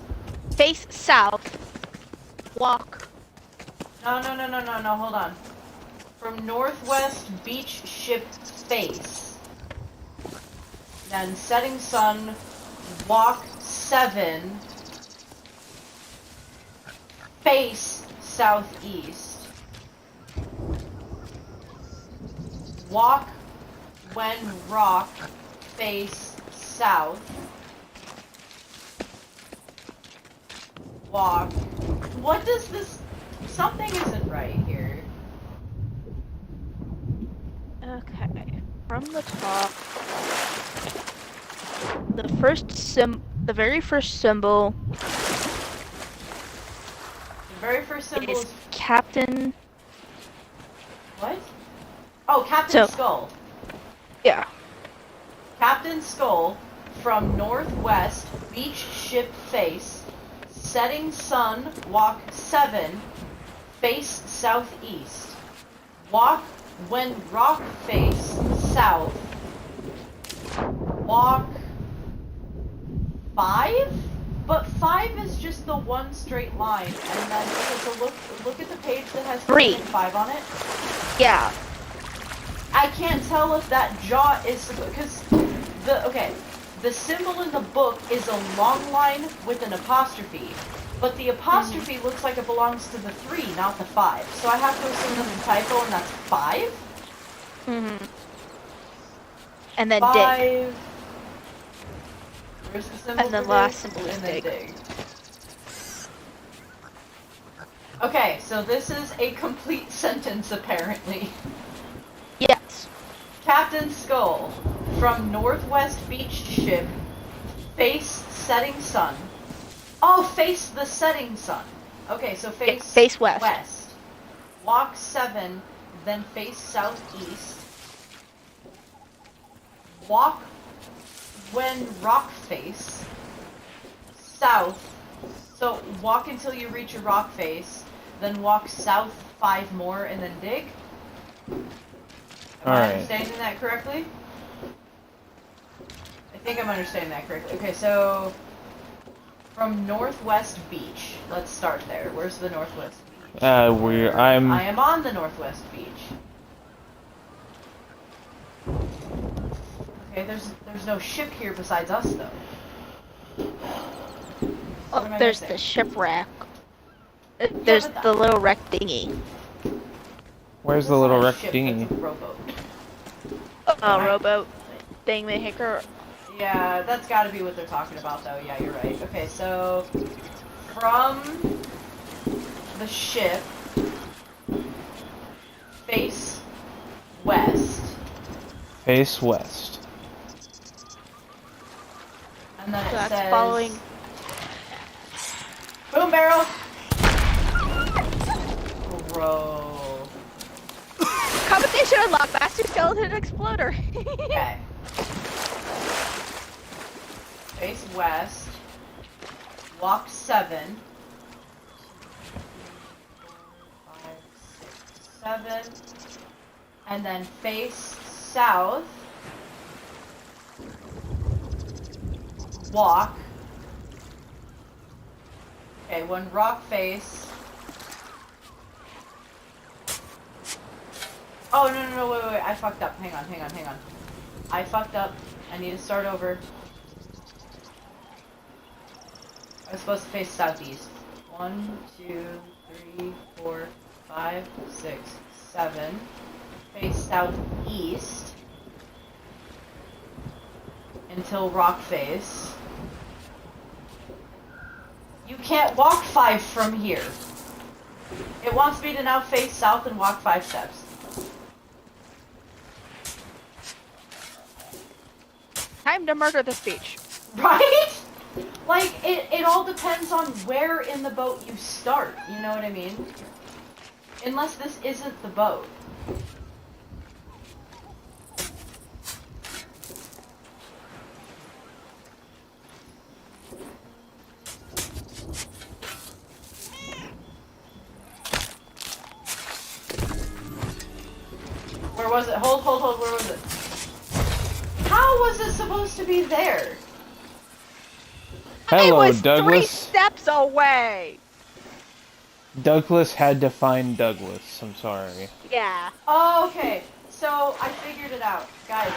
Face south. Walk. No, hold on. From northwest beach ship face. Then setting sun, walk 7, face southeast. Walk when rock, face south. Walk. What does this... Something isn't right here. Okay. From the top. The very first symbol. The very first symbol is is... Captain. What? Oh, Captain Skull. Yeah. Captain Skull, from northwest, beach ship face, setting sun, walk 7, face southeast. Walk when rock face south. Walk 5? But 5 is just the one straight line, and then so look at the page that has 3 and 5 on it. Yeah. I can't tell if that jaw is because the symbol in the book is a long line with an apostrophe, but the apostrophe looks like it belongs to the 3, not the 5. So I have to assume that's a typo, and that's 5. And then 5. dig. Where's the symbol? And the for last this? symbol is And then dig. Okay, so this is a complete sentence apparently. Yes. Captain Skull, from northwest beach ship, face setting sun. Oh, face the setting sun. Okay, so face west. Walk 7, then face southeast. Walk when rock face. South. So walk until you reach a rock face, then walk south 5 more, and then dig. Am I understanding that correctly? I think I'm understanding that correctly. Okay, so from northwest beach. Let's start there. Where's the northwest beach? I am on the northwest beach. Okay, there's no ship here besides us, though. What am Oh, I there's missing? the shipwreck. There's but the little wreck dinghy. Where's That's the little not a wreck ship, dinghy? That's a rowboat. Oh, rowboat thingamaker. Yeah, that's gotta be what they're talking about, though. Yeah, you're right. Okay, so from the ship, face west, Face west. and then So it that's says following. boom barrel. Bro. Competition unlocked. Master skeleton exploder. Okay. Face west. Walk 7. 5, 6, 7. And then face south. Walk. Okay, one rock face. Oh, no, wait, I fucked up. Hang on. I fucked up. I need to start over. I was supposed to face southeast. 1, 2, 3, 4, 5, 6, 7. Face southeast. Until rock face. You can't walk 5 from here. It wants me to now face south and walk 5 steps. Time to murder this beach. Right? Like, it all depends on where in the boat you start, you know what I mean? Unless this isn't the boat. Where was it? Hold, where was it? How was it supposed to be there? Hello, it was 3 Douglas. steps away. Douglas had to find Douglas. I'm sorry. Yeah. Oh, okay. So, I figured it out. Guys,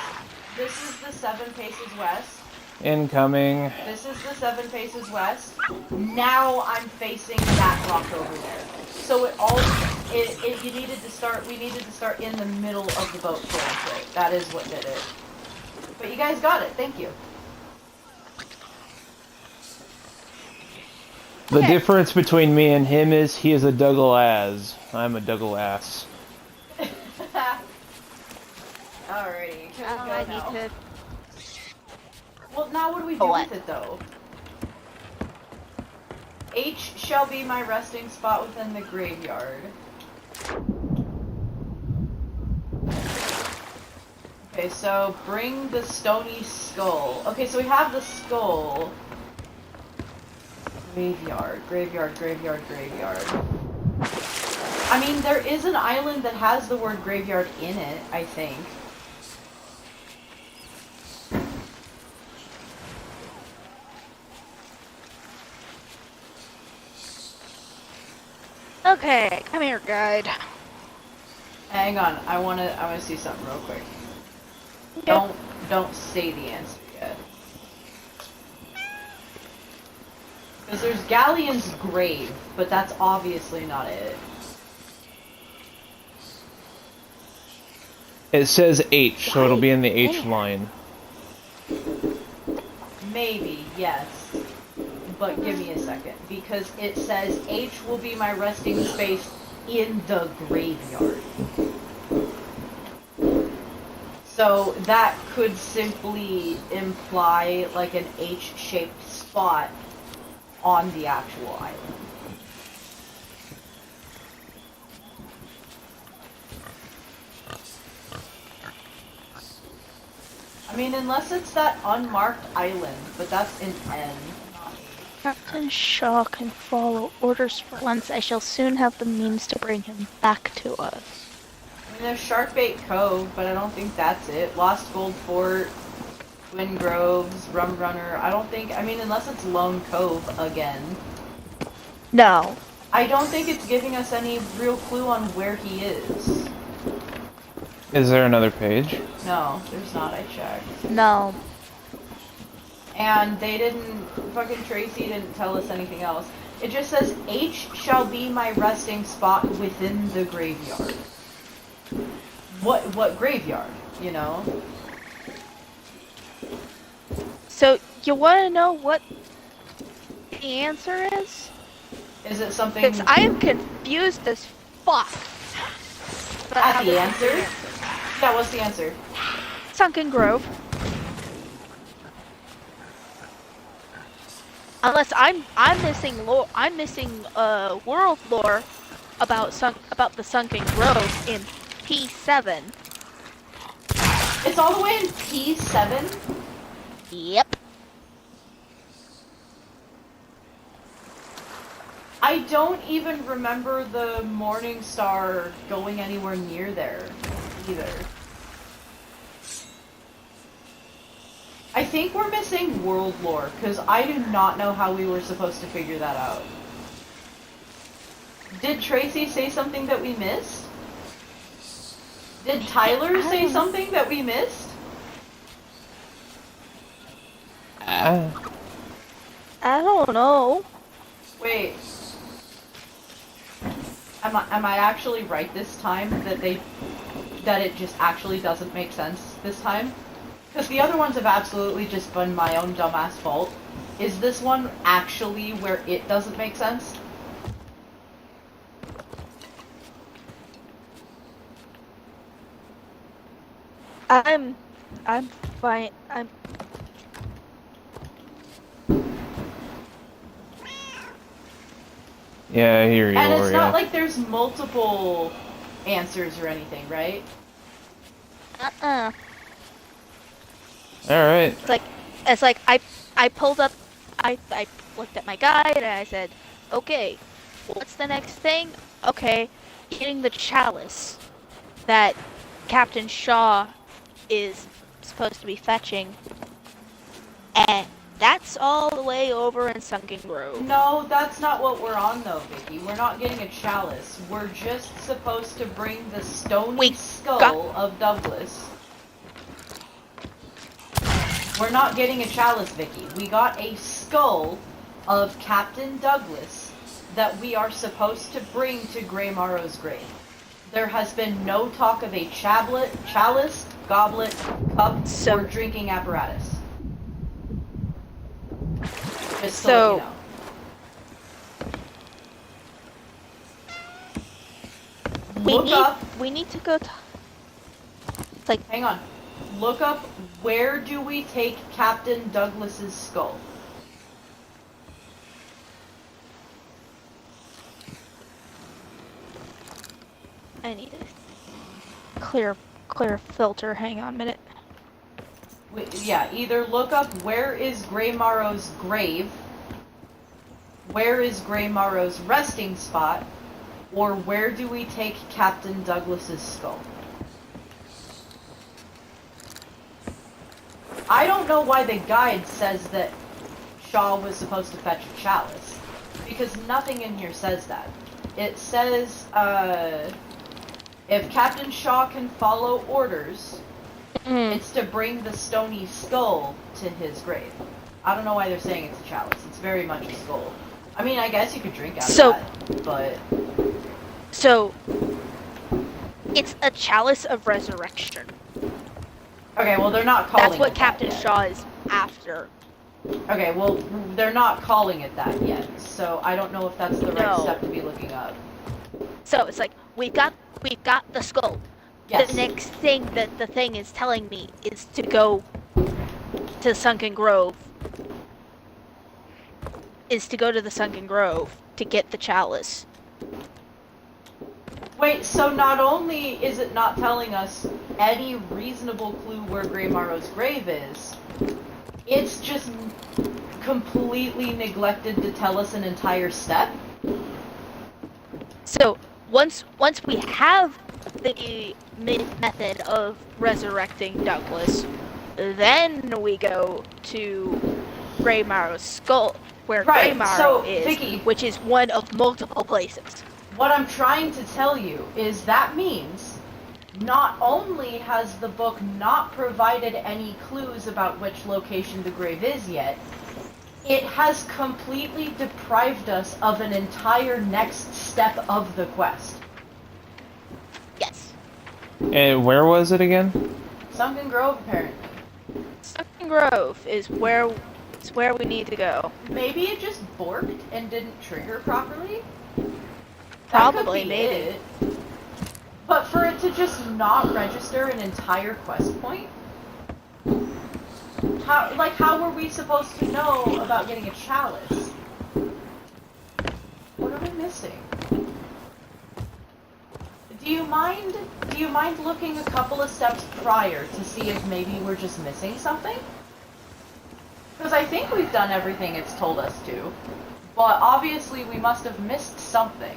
this is the 7 paces west. Incoming. This is the 7 paces west. Now I'm facing that rock over there. So we needed to start in the middle of the boat for it. That is what did it. But you guys got it, thank you. The difference between me and him is he is a Douglas. I'm a Douglas. Alrighty, can we go I now? need to. Well, now what do we do What? with it, though? H shall be my resting spot within the graveyard. Okay, so bring the stony skull. Okay, so we have the skull. Graveyard. I mean, there is an island that has the word graveyard in it, I think. Okay, come here, guide. Hang on, I wanna see something real quick. Okay. Don't say the answer yet. Because there's Galleon's grave, but that's obviously not it. It says H, so it'll be in the H line. Maybe, yes. But give me a second, because it says H will be my resting space in the graveyard. So that could simply imply like an H-shaped spot on the actual island. I mean, unless it's that unmarked island, but that's an N. Captain Shaw can follow orders for once. I shall soon have the means to bring him back to us. I mean, there's Sharkbait Cove, but I don't think that's it. Lost Gold Fort, Twin Groves, Rum Runner. I don't think, I mean, unless it's Lone Cove again. No. I don't think it's giving us any real clue on where he is. Is there another page? No, there's not, I checked. No. And they didn't, fucking Tracy didn't tell us anything else. It just says, H shall be my resting spot within the graveyard. What graveyard, you know? So, you want to know what the answer is? Is it something... Because I am confused as fuck. But I At have the a answer? Yeah, what's the answer? Sunken Grove. Unless I'm missing lore. I'm missing world lore about the Sunken Grove in P7. It's all the way in P7? Yep. I don't even remember the Morning Star going anywhere near there, either. I think we're missing world lore, because I do not know how we were supposed to figure that out. Did Tracy say something that we missed? Did Tyler say something that we missed? I don't know. Wait. Am I actually right this time that it just actually doesn't make sense this time? Because the other ones have absolutely just been my own dumbass fault. Is this one actually where it doesn't make sense? I'm fine. Yeah, I hear you, And it's Gloria. not like there's multiple answers or anything, right? Alright. It's like I pulled up, I looked at my guide and I said, okay, what's the next thing? Okay, getting the chalice that Captain Shaw is supposed to be fetching, and that's all the way over in Sunken Grove. No, that's not what we're on though, Vicky. We're not getting a chalice. We're just supposed to bring the stony skull of Douglas. We're not getting a chalice, Vicky. We got a skull of Captain Douglas that we are supposed to bring to Grey Morrow's grave. There has been no talk of a chalice, goblet, cup, or drinking apparatus. Just to let you know. We need to go to... It's like... Hang on. Look up, where do we take Captain Douglas's skull? I need a clear filter. Hang on a minute. Yeah, either look up where is Grey Morrow's grave, where is Grey Morrow's resting spot, or where do we take Captain Douglas's skull? I don't know why the guide says that Shaw was supposed to fetch a chalice, because nothing in here says that. It says, if Captain Shaw can follow orders, it's to bring the stony skull to his grave. I don't know why they're saying it's a chalice. It's very much a skull. I mean, I guess you could drink out of that, but... So, it's a chalice of resurrection. Okay, well, they're not calling it That's what that Captain yet. Shaw is after. Okay, well, they're not calling it that yet, so I don't know if that's the right step to be looking up. So, it's like, we've got the skull. Yes. The next thing that the thing is telling me is to go to Sunken Grove. Is to go to the Sunken Grove to get the chalice. Wait, so not only is it not telling us any reasonable clue where Grey Morrow's grave is, it's just completely neglected to tell us an entire step? So, once we have the method of resurrecting Douglas, then we go to Grey Morrow's skull, where Grey Morrow is, Vicky, which is one of multiple places. What I'm trying to tell you is that means not only has the book not provided any clues about which location the grave is yet, it has completely deprived us of an entire next step of the quest. Yes. And where was it again? Sunken Grove, apparently. Sunken Grove is where we need to go. Maybe it just borked and didn't trigger properly? Probably, That could be maybe. it. But for it to just not register an entire quest point? How were we supposed to know about getting a chalice? What are we missing? Do you mind looking a couple of steps prior to see if maybe we're just missing something? Because I think we've done everything it's told us to, but obviously we must have missed something.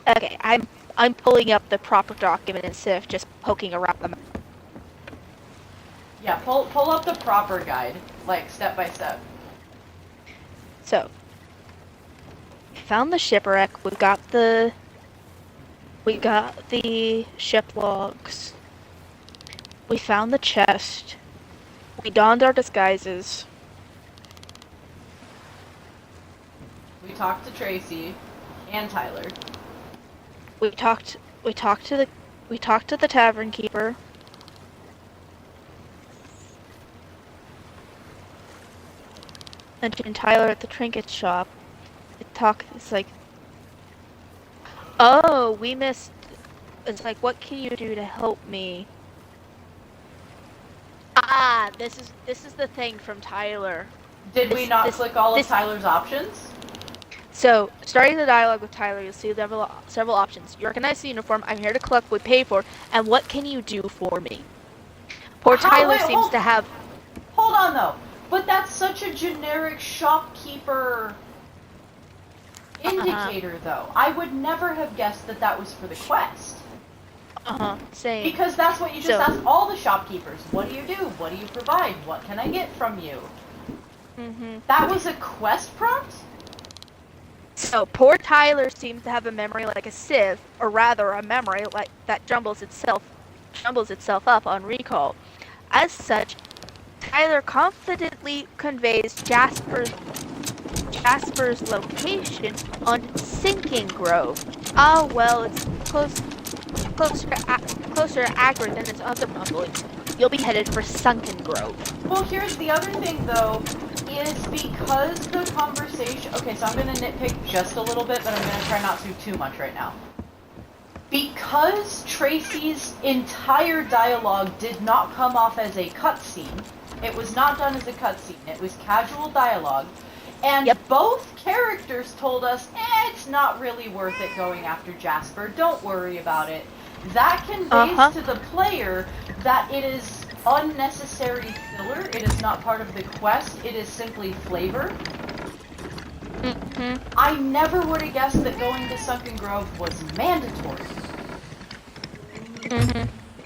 Okay, I'm pulling up the proper document instead of just poking around them. Yeah, pull up the proper guide, like step by step. So, we found the shipwreck. We got the ship logs. We found the chest. We donned our disguises. We talked to Tracy and Tyler. We talked to the tavern keeper. And Tyler at the trinket shop. It's like, oh, we missed. It's like, what can you do to help me? Ah, this is the thing from Tyler. Did we not click all of Tyler's options? So, starting the dialogue with Tyler, you'll see several options. You recognize the uniform. I'm here to collect what we pay for. And what can you do for me? Poor Tyler seems to have. Hold on though. But that's such a generic shopkeeper indicator, though. I would never have guessed that that was for the quest. Same. Because that's what you just asked all the shopkeepers. What do you do? What do you provide? What can I get from you? That was a quest prompt? So, poor Tyler seems to have a memory like a sieve, or rather a memory like that jumbles itself up on recall. As such, Tyler confidently conveys Jasper's location on Sinking Grove. Ah, well, it's closer to accurate than its other rumblings. You'll be headed for Sunken Grove. Well, here's the other thing, though, is because the conversation... Okay, so I'm going to nitpick just a little bit, but I'm going to try not to too much right now. Because Tracy's entire dialogue did not come off as a cutscene, it was not done as a cutscene, it was casual dialogue, and both characters told us, it's not really worth it going after Jasper, don't worry about it. That conveys to the player that it is unnecessary filler, it is not part of the quest, it is simply flavor. I never would have guessed that going to Sunken Grove was mandatory.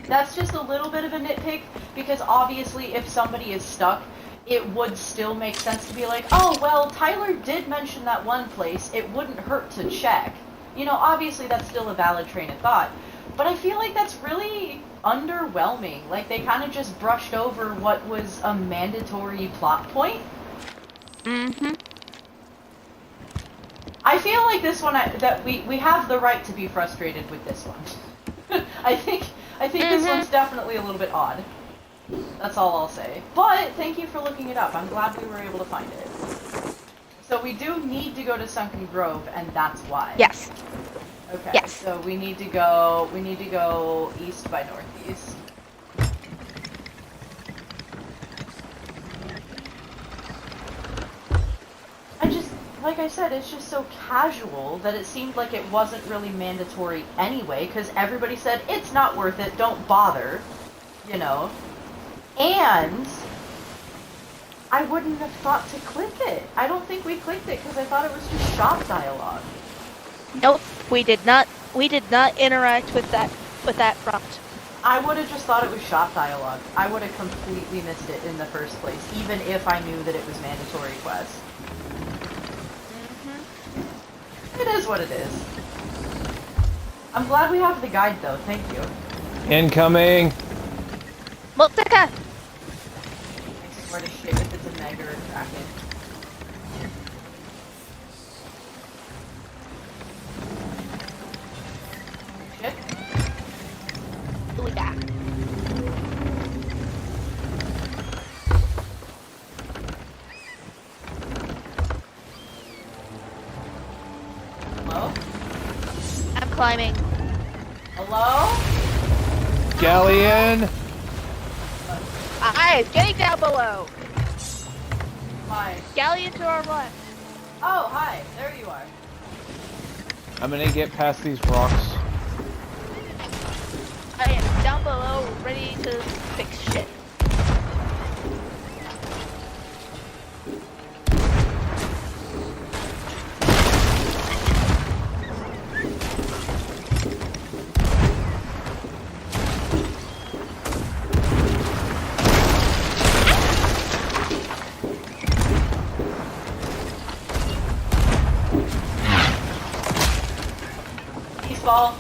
That's just a little bit of a nitpick, because obviously if somebody is stuck, it would still make sense to be like, oh, well, Tyler did mention that one place, it wouldn't hurt to check. You know, obviously that's still a valid train of thought, but I feel like that's really underwhelming. Like, they kind of just brushed over what was a mandatory plot point. I feel like this one, that we have the right to be frustrated with this one. I think this one's definitely a little bit odd. That's all I'll say. But thank you for looking it up. I'm glad we were able to find it. So we do need to go to Sunken Grove, and that's why. Yes. Okay. Yes. So we need to go east by northeast. Like I said, it's just so casual that it seemed like it wasn't really mandatory anyway, because everybody said, it's not worth it, don't bother, you know. And I wouldn't have thought to click it. I don't think we clicked it because I thought it was just shop dialogue. Nope, we did not interact with that prompt. I would have just thought it was shop dialogue. I would have completely missed it in the first place, even if I knew that it was mandatory quest. It is what it is. I'm glad we have the guide though, thank you. Incoming! Multica! I swear to shit if it's a mega or a kraken. Shit. Ooh, yeah. Hello? I'm climbing. Hello? Galleon! Eyes, getting down below. Hi. Galleon to our left. Oh, hi. There you are. I'm gonna get past these rocks. I am down below, ready to fix shit. Peaceball.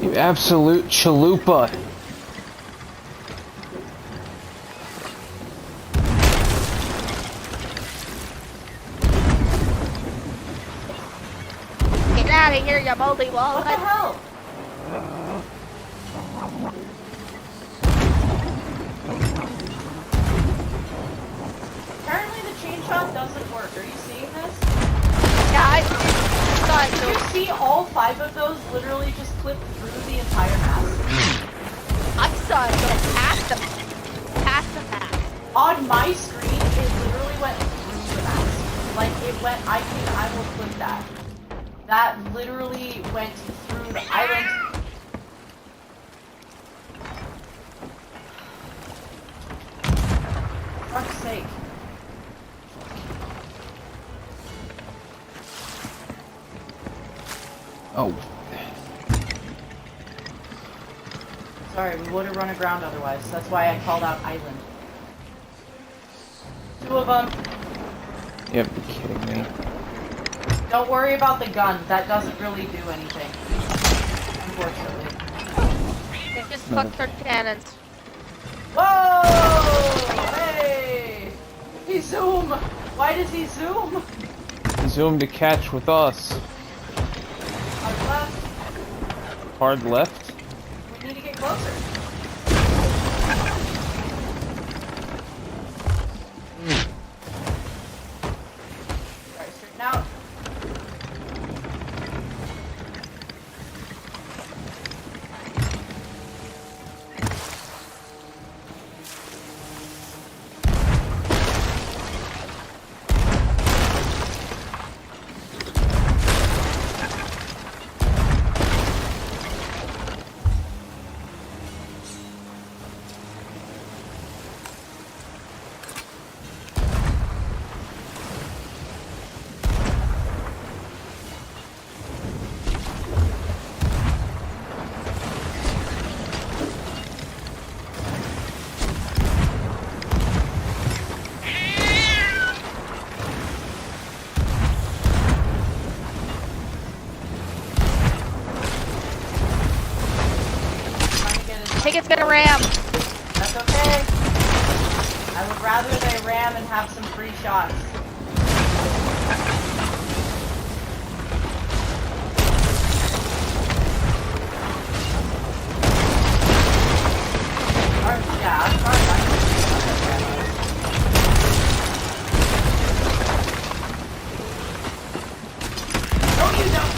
You absolute chalupa! Get out of here, you moldy What walnut. the hell? Apparently the chain shot doesn't work. Are you seeing this? Yeah, I saw it Did too. you see all 5 of those literally just clip through the entire map? I saw it go past them. Past the map. On my screen, it literally went through the map. Like, it went, I will clip that. That literally went through the island. For fuck's sake. Oh. Sorry, we would have run aground otherwise. That's why I called out island. 2 of them. You have to be kidding me. Don't worry about the gun. That doesn't really do anything. Unfortunately. They just fucked our cannons. Whoa! Hey! He zoom! Why does he zoom? Zoom to catch with us. Hard left. Hard left? We need to get closer. Alright, straighten out. I think it's gonna ram. That's okay. I would rather they ram and have some free shots. No, you don't.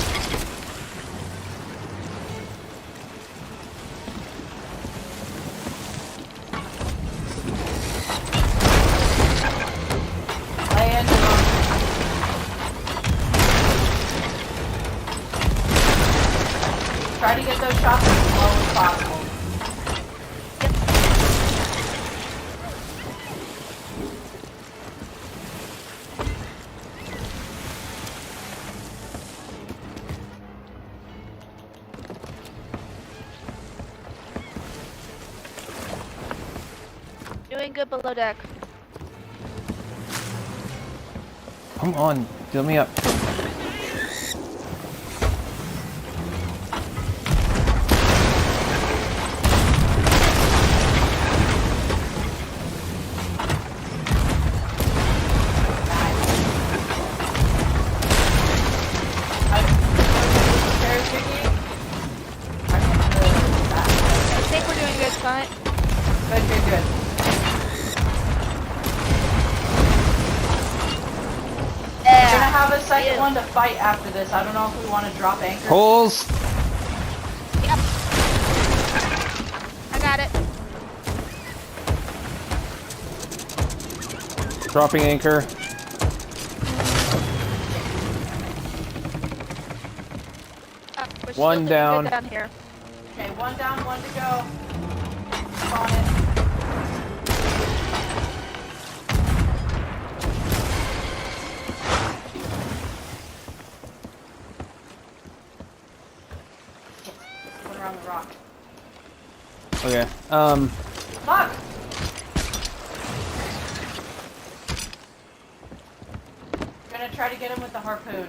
Land on. Try to get those shots as low as possible. doing good below deck. Come on, fill me up. I think we're doing good, Scott. Good. We're gonna have a second one to fight after this. I don't know if we want to drop anchor. Holes! Yep. I got it. Dropping anchor. We're still One doing down. good down here. Okay, one down, one to go. On it. One around the rock. Okay, Fuck! We're gonna try to get him with the harpoon.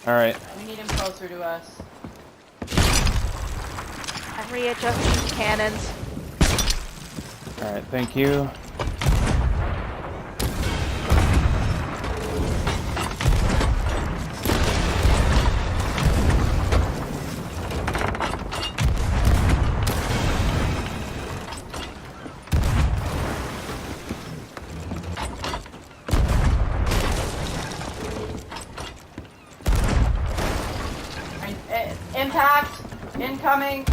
alright. We need him closer to us. I'm readjusting cannons. Alright, thank you. Impact! Incoming!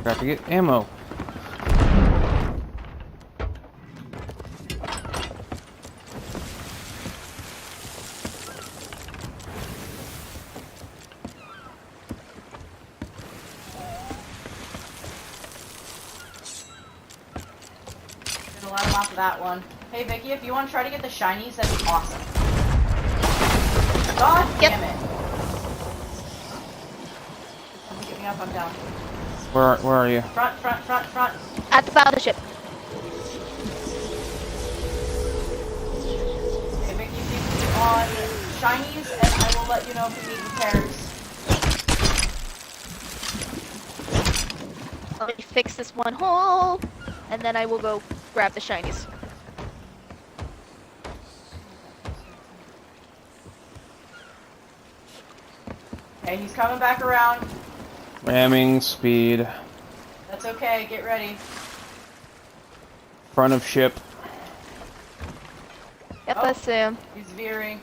Got to get ammo. Gonna let him off of that one. Hey Vicky, if you want to try to get the shinies, that'd be awesome. God damn it! Someone get me up, I'm down. Where are you? Front. At the bow of the ship. Okay, Vicky, if you can get on shinies, and I will let you know if we need repairs. Let me fix this one hole, and then I will go grab the shinies. Okay, he's coming back around. Ramming speed. That's okay, get ready. Front of ship. Yep, Oh. that's Sam. He's veering.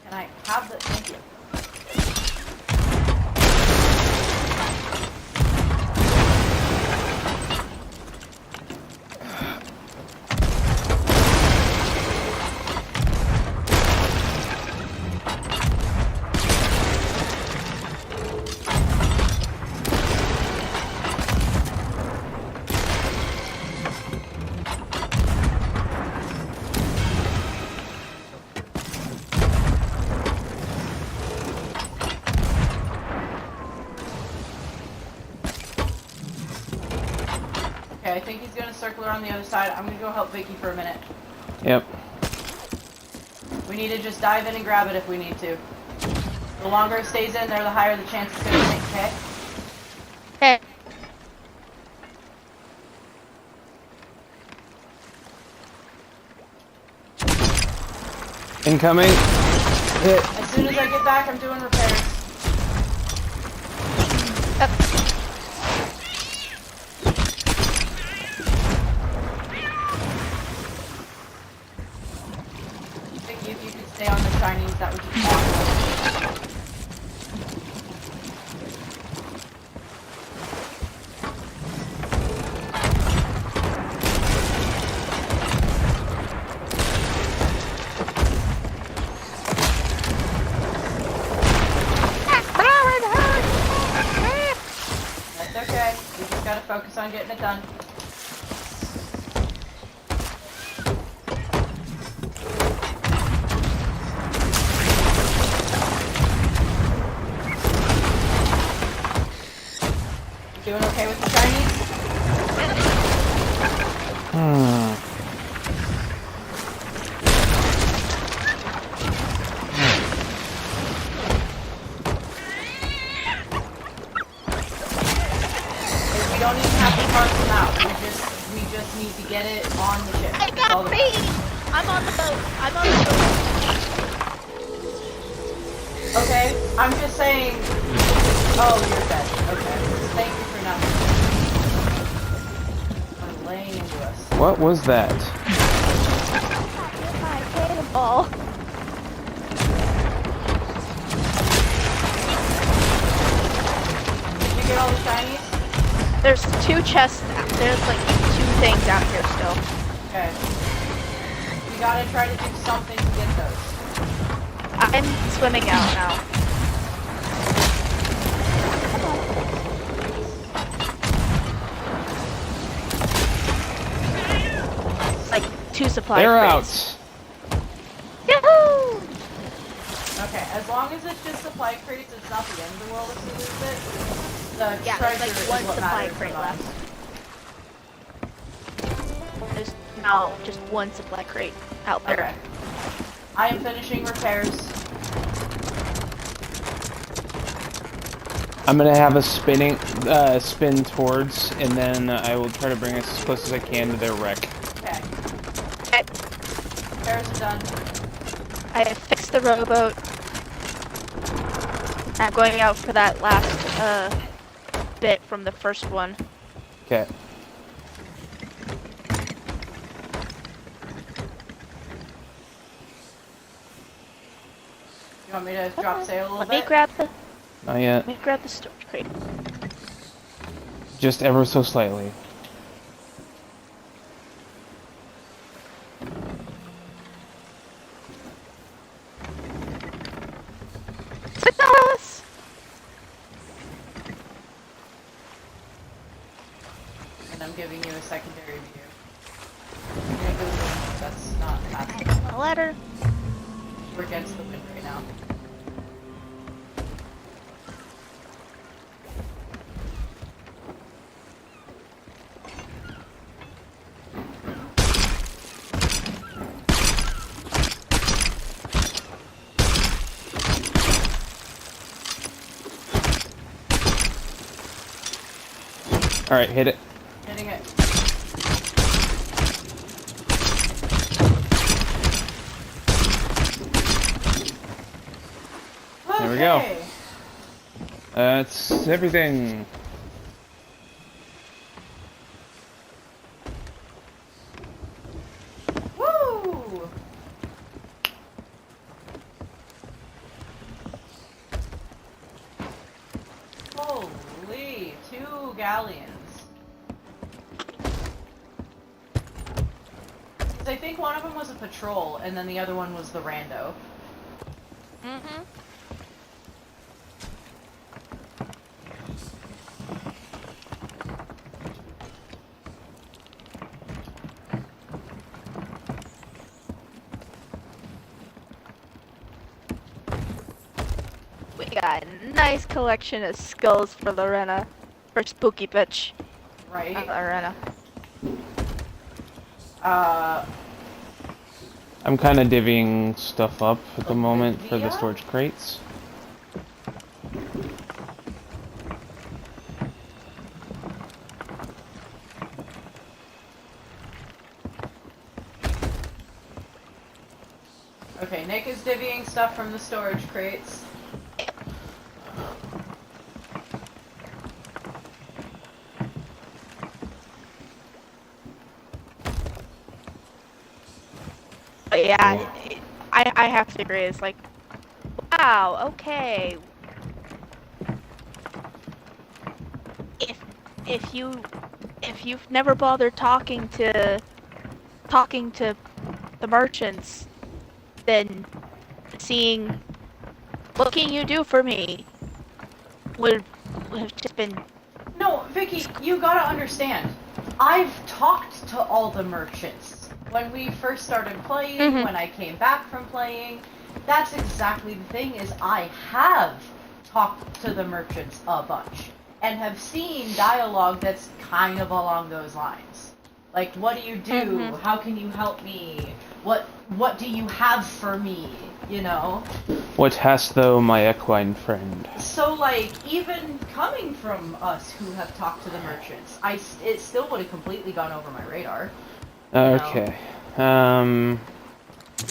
Can I have the... Thank you. Okay, I think he's gonna circle around the other side. I'm gonna go help Vicky for a minute. Yep. We need to just dive in and grab it if we need to. The longer it stays in there, the higher the chance it's gonna sink, okay? Okay. Incoming. Hit. As soon as I get back, I'm doing repairs. Yep. Vicky, if you could stay on the shinies, that would be awesome. focus on getting it done. Doing okay with the shinies? We don't even have to park them out. We just need to get it on the ship. I got me! I'm on the boat. I'm on the boat. Okay, I'm just saying. Oh, you're dead. Okay. Thank you for not. I'm laying into us. What was that? My cannonball. Did you get all the shinies? There's 2 chests. There's like 2 things out here still. Okay. We gotta try to do something to get those. I'm swimming out now. Like 2 supply They're crates. out. Yahoo! Okay, as long as it's just supply crates, it's not the end of the world if we lose it. The Yeah, treasure there's like is 1 what supply matters crate the most. left. There's now just 1 supply crate out there. Okay. I am finishing repairs. I'm gonna have a spin towards, and then I will try to bring us as close as I can to their wreck. Okay. Okay, Repairs are done. I have fixed the rowboat. I'm going out for that last bit from the first one. Okay. You want me to drop sail a little Let bit? me grab the Not yet. storage crate. Just ever so slightly. Success! And I'm giving you a secondary view. That's not happening. A ladder. We're against the wind right now. Alright, hit it. Hitting it. There we go. Okay. That's everything. Woo! Holy, 2 galleons. 'Cause I think one of them was a patrol, and then the other one was the rando. Mm-hmm. We got a nice collection of skulls for Lorena. For Spooky Bitch. Right? Not Lorena. I'm kind of divvying stuff up at the moment for the Olivia? storage crates. Okay, Nick is divvying stuff from the storage crates. But yeah, I have to agree. It's like, wow, okay. If you've never bothered talking to the merchants, then seeing what can you do for me would have just been No, Vicky, you gotta understand. I've talked to all the merchants. When we first started playing, when I came back from playing, that's exactly the thing, is I have talked to the merchants a bunch. And have seen dialogue that's kind of along those lines. Like, what do you do? How can you help me? What do you have for me? You know? What hast thou, my equine friend? So, like, even coming from us who have talked to the merchants, it still would have completely gone over my radar. Okay.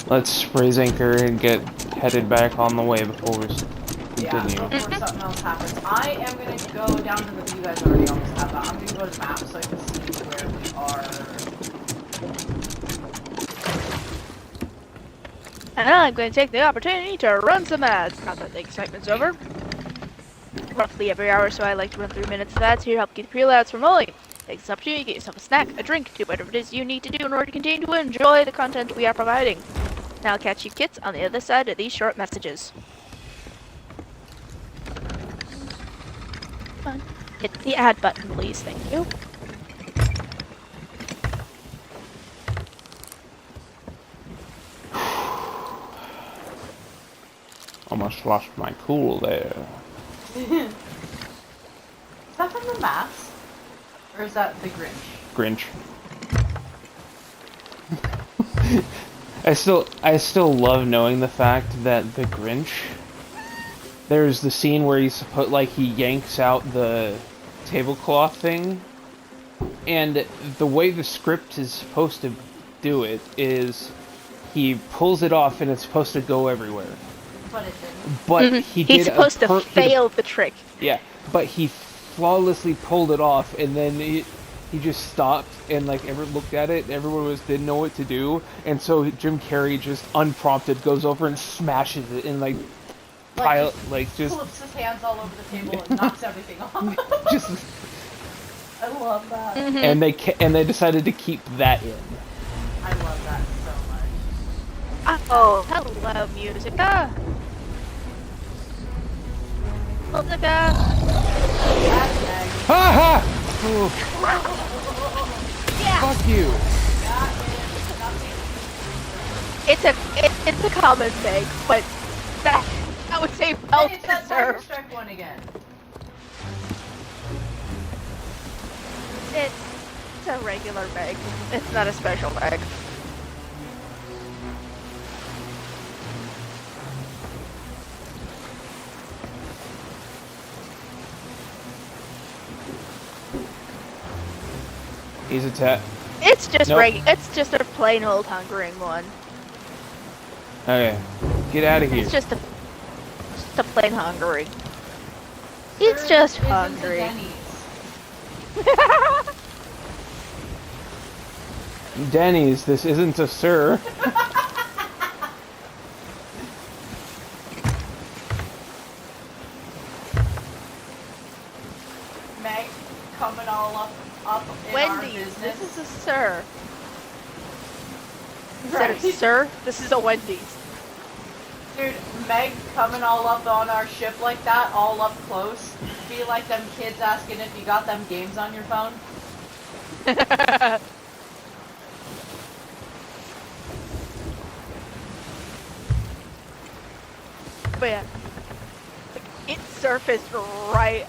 Let's raise anchor and get headed back on the way before we continue. Yeah, before something else happens. I am gonna go down to the... You guys already almost have that. I'm gonna go to the map so I can see where we are. And I'm going to take the opportunity to run some ads. Not that the excitement's over. Roughly every hour or so, I like to run 3 minutes of ads here to help keep the pre-layouts from rolling. Take this opportunity, get yourself a snack, a drink, do whatever it is you need to do in order to continue to enjoy the content we are providing. Now I'll catch you kits on the other side of these short messages. Come on. Hit the add button, please. Thank you. Almost lost my cool there. Is that from the mask? Or is that the Grinch? Grinch. I still love knowing the fact that the Grinch. There's the scene where he yanks out the tablecloth thing, and the way the script is supposed to do it is he pulls it off and it's supposed to go everywhere. But it didn't. But He's supposed to fail the trick. Yeah, but he flawlessly pulled it off, and then he just stopped and everyone looked at it. And everyone didn't know what to do, and so Jim Carrey just unprompted goes over and smashes it and Flips his hands all over the table and knocks everything off. I love that. And they decided to keep that in. I love that so much. Oh, hello, Musica. Musica. Ha ha! Yeah. Fuck you. It's a common thing, but that was a well It's that Tiger deserved. Strike one again. It's a regular bag. It's not a special bag. He's a It's just Nope. It's just a plain old hungering one. Okay, get out of here. It's just a plain hungry. It's just hungry. Denny's, this isn't a sir. Meg coming all up in our Wendy's, business. this is a sir. Right. Instead of sir, this is a Wendy's. Dude, Meg coming all up on our ship like that, all up close. Be like them kids asking if you got them games on your phone. But yeah, it surfaced right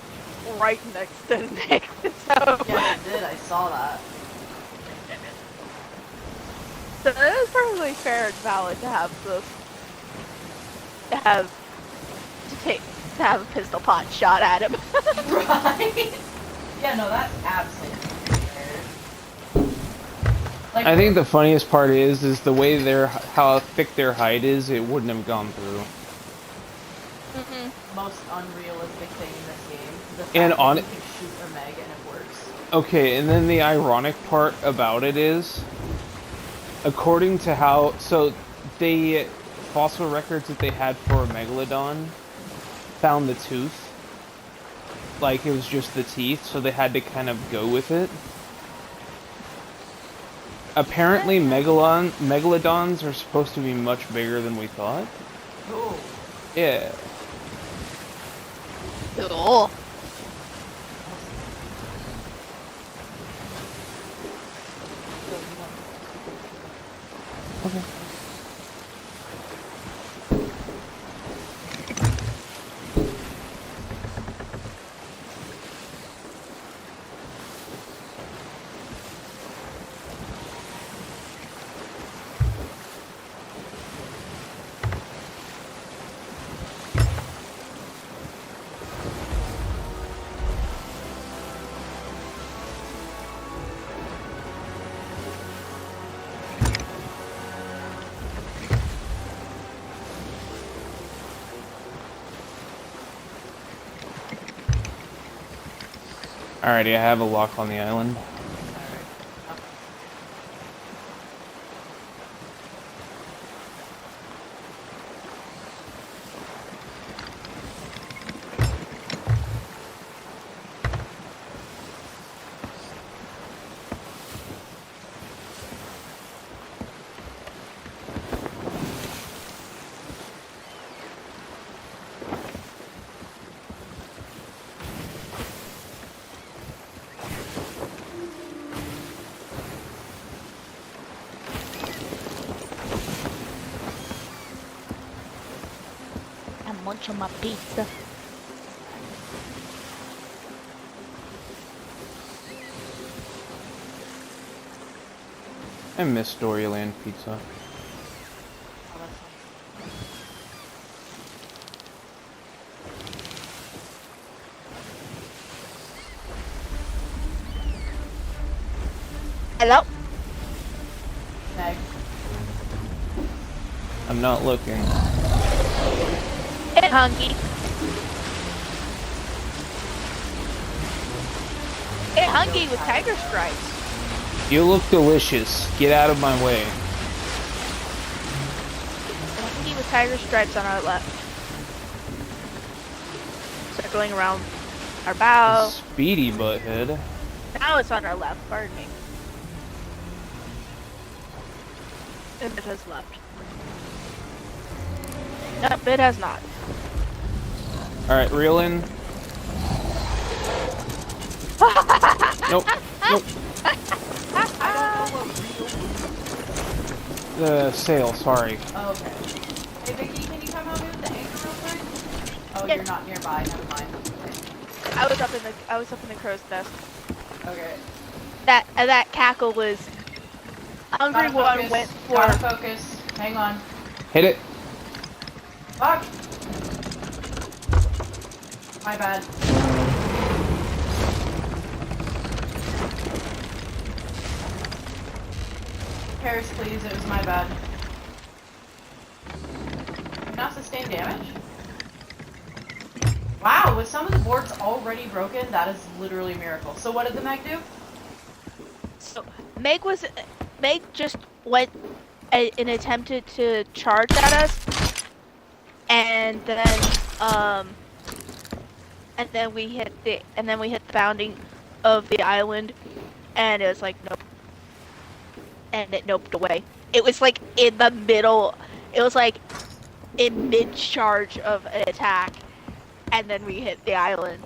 next to Nick. So Yeah, it did. I saw that. So it is perfectly fair and valid to have to have a pistol pot shot at him. Right? Yeah, no, that's absolutely fair. Like, I think the funniest part is the way how thick their hide is. It wouldn't have gone through. most unrealistic thing in this game. The fact And that on you it- can shoot a Meg and it works. Okay, and then the ironic part about it is, according to the fossil records that they had for a Megalodon found the tooth. Like, it was just the teeth, so they had to kind of go with it. Apparently, Megalodons are supposed to be much bigger than we thought. Cool. Yeah. Cool. Alrighty, I have a lock on the island. I'm munching my pizza. I miss Storyland pizza. Hello? Meg. I'm not looking. Get hungry. Get hungry with tiger stripes. You look delicious. Get out of my way. Get hungry with tiger stripes on our left. Circling around our bow. Speedy butthead. Now it's on our left, pardon me. And it has left. Nope, it has not. Alright, reel in. Nope. Nope. The sail, sorry. Oh, okay. Hey, Vicky, can you come help me with the anchor real quick? Oh, Yeah. you're not nearby. Never mind. I was up in the crow's nest. Okay. That cackle was hungry Gotta one focus. went Gotta for focus. Hang on. Hit it. Fuck. My bad. Repairs, please. It was my bad. Did you not sustain damage? Wow, with some of the boards already broken, that is literally a miracle. So what did the mech do? so Meg just went and attempted to charge at us, and then we hit the bounding of the island, and it was like nope, and it noped away. It was like in the middle. It was like in mid-charge of an attack, and then we hit the island,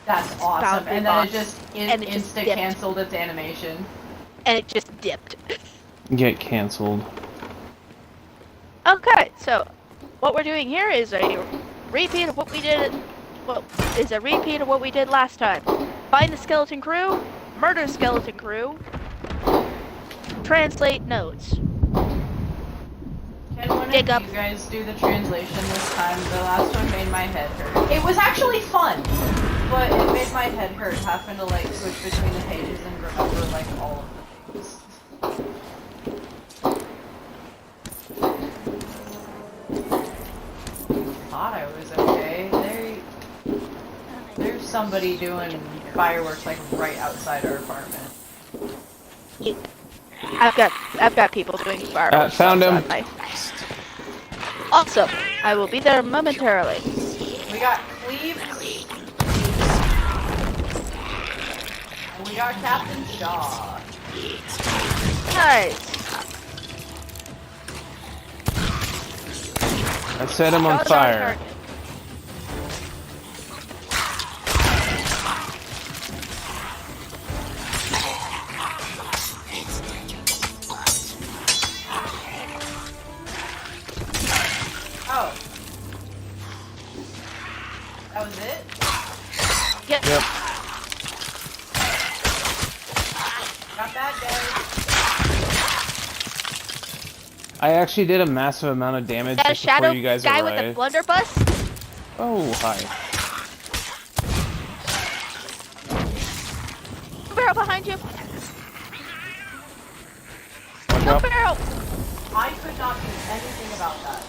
That's awesome. Boundary And then box. it just And it just instant dipped. canceled its animation. and it just dipped. Get cancelled. Okay, so what we're doing here is a repeat of what we did. Well, is a repeat of what we did last time. Find the skeleton crew, murder skeleton crew, translate notes. Can one Dig of up. you guys do the translation this time? The last one made my head hurt. It was actually fun, but it made my head hurt having to like switch between the pages and remember like all of the names. Thought I was okay. There's somebody doing fireworks like right outside our apartment. I've got people doing fireworks. Found him. outside my- Awesome. I will be there momentarily. We got Cleve. And we got Captain Shaw. Nice. I set him on Shaw's fire. target. Oh. That was it? Yep. Yep. Got that, guys. I actually did a massive amount of damage That a just before shadow you guys guy arrived. with the blunderbuss? Oh, hi. Barrel behind you. Watch No out. barrel. I could not do anything about that.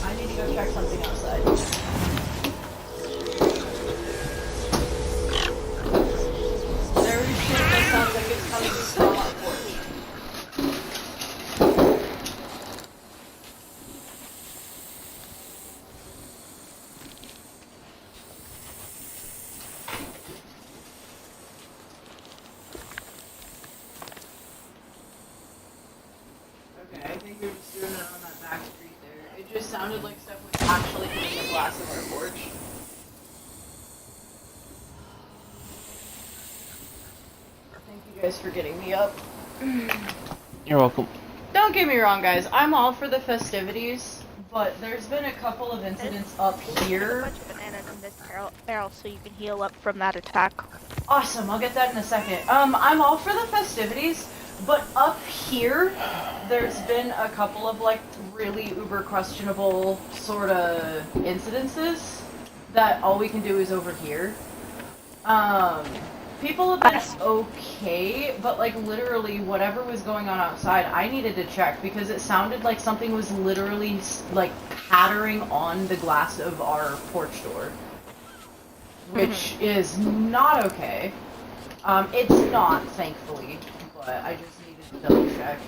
I need to go check something outside. guys for getting me up. You're welcome. Don't get me wrong, guys. I'm all for the festivities, but there's been a couple of incidents up Put a here. bunch of bananas in this barrel so you can heal up from that attack. Awesome, I'll get that in a second. I'm all for the festivities, but up here, there's been a couple of, like, really uber questionable sort of incidences that all we can do is over here. People have been okay, but, like, literally whatever was going on outside, I needed to check because it sounded like something was literally, like, pattering on the glass of our porch door. Which is not okay. It's not, thankfully, but I just needed to double check.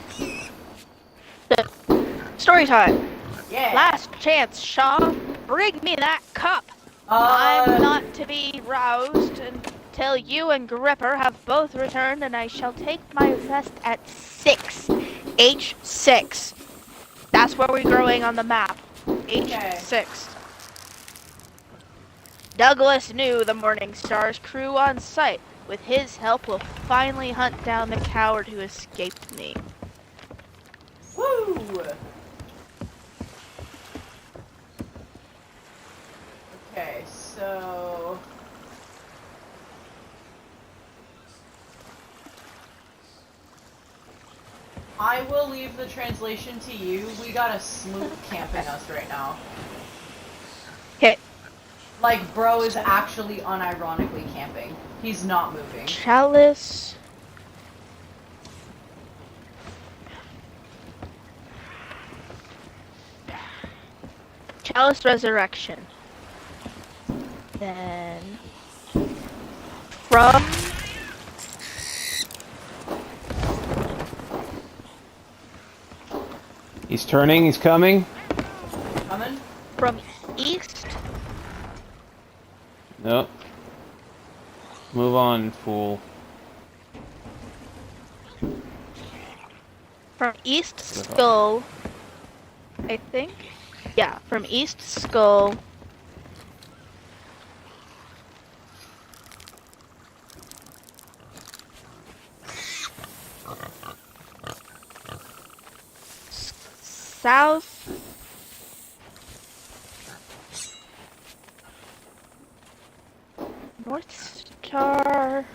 Story time. Yeah. Last chance, Shaw. Bring me that cup. I'm not to be roused until you and Gripper have both returned, and I shall take my rest at 6. H6. That's where we're growing on the map. H6. Douglas knew the Morning Star's crew on site. With his help, we'll finally hunt down the coward who escaped me. Woo! Okay, so... I will leave the translation to you. We got a sloop camping us right now. Okay. Like, bro is actually unironically camping. He's not moving. Chalice. Chalice Resurrection. Then from He's turning, he's coming. Coming? from east. Nope. Move on, fool. From East Skull, I think. Yeah, from East Skull. South. North Star.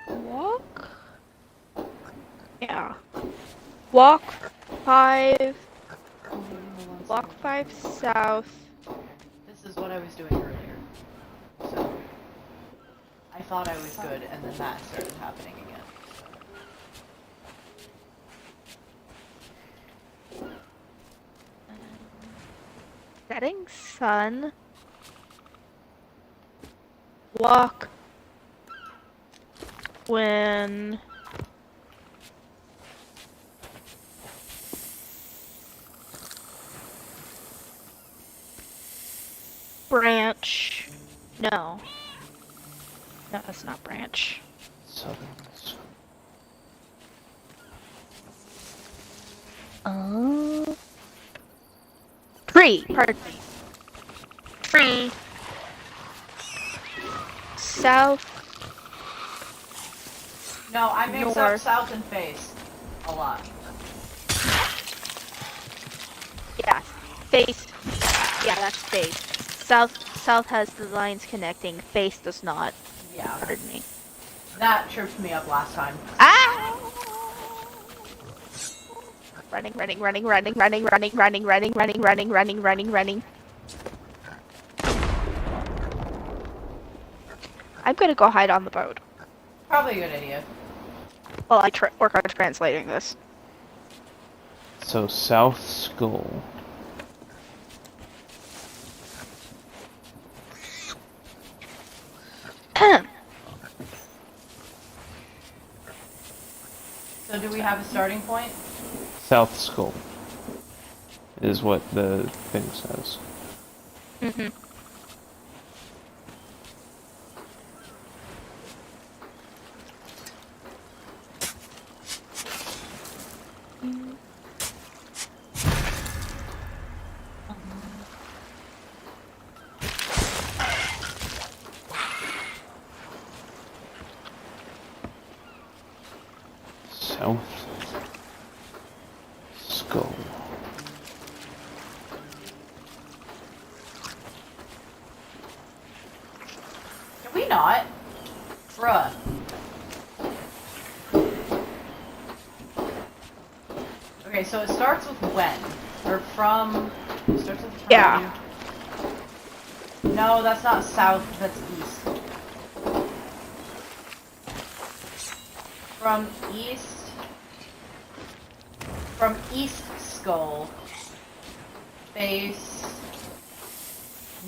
Walk? Yeah. Walk 5. Walk 5 south. This is what I was doing earlier. So, I thought I was good, and then that started happening again. Setting sun. Walk when branch. No. No, that's not branch. Southern. Tree, pardon me. Tree. South. No, I mix up North. south and face. A lot. Yeah, face. Yeah, that's face. South has the lines connecting. Face does not. Yeah. Pardon me. That tripped me up last time. Ah! Running, running, running, running, running, running, running, running, running, running, running, running, running. I'm gonna go hide on the boat Probably a good idea. while I work on translating this. So South Skull. So do we have a starting point? South Skull is what the thing says. Mm-hmm. not? Bruh. Okay, so it starts with when. Or from... It starts with from. Yeah. No, that's not south, that's east. From east skull, face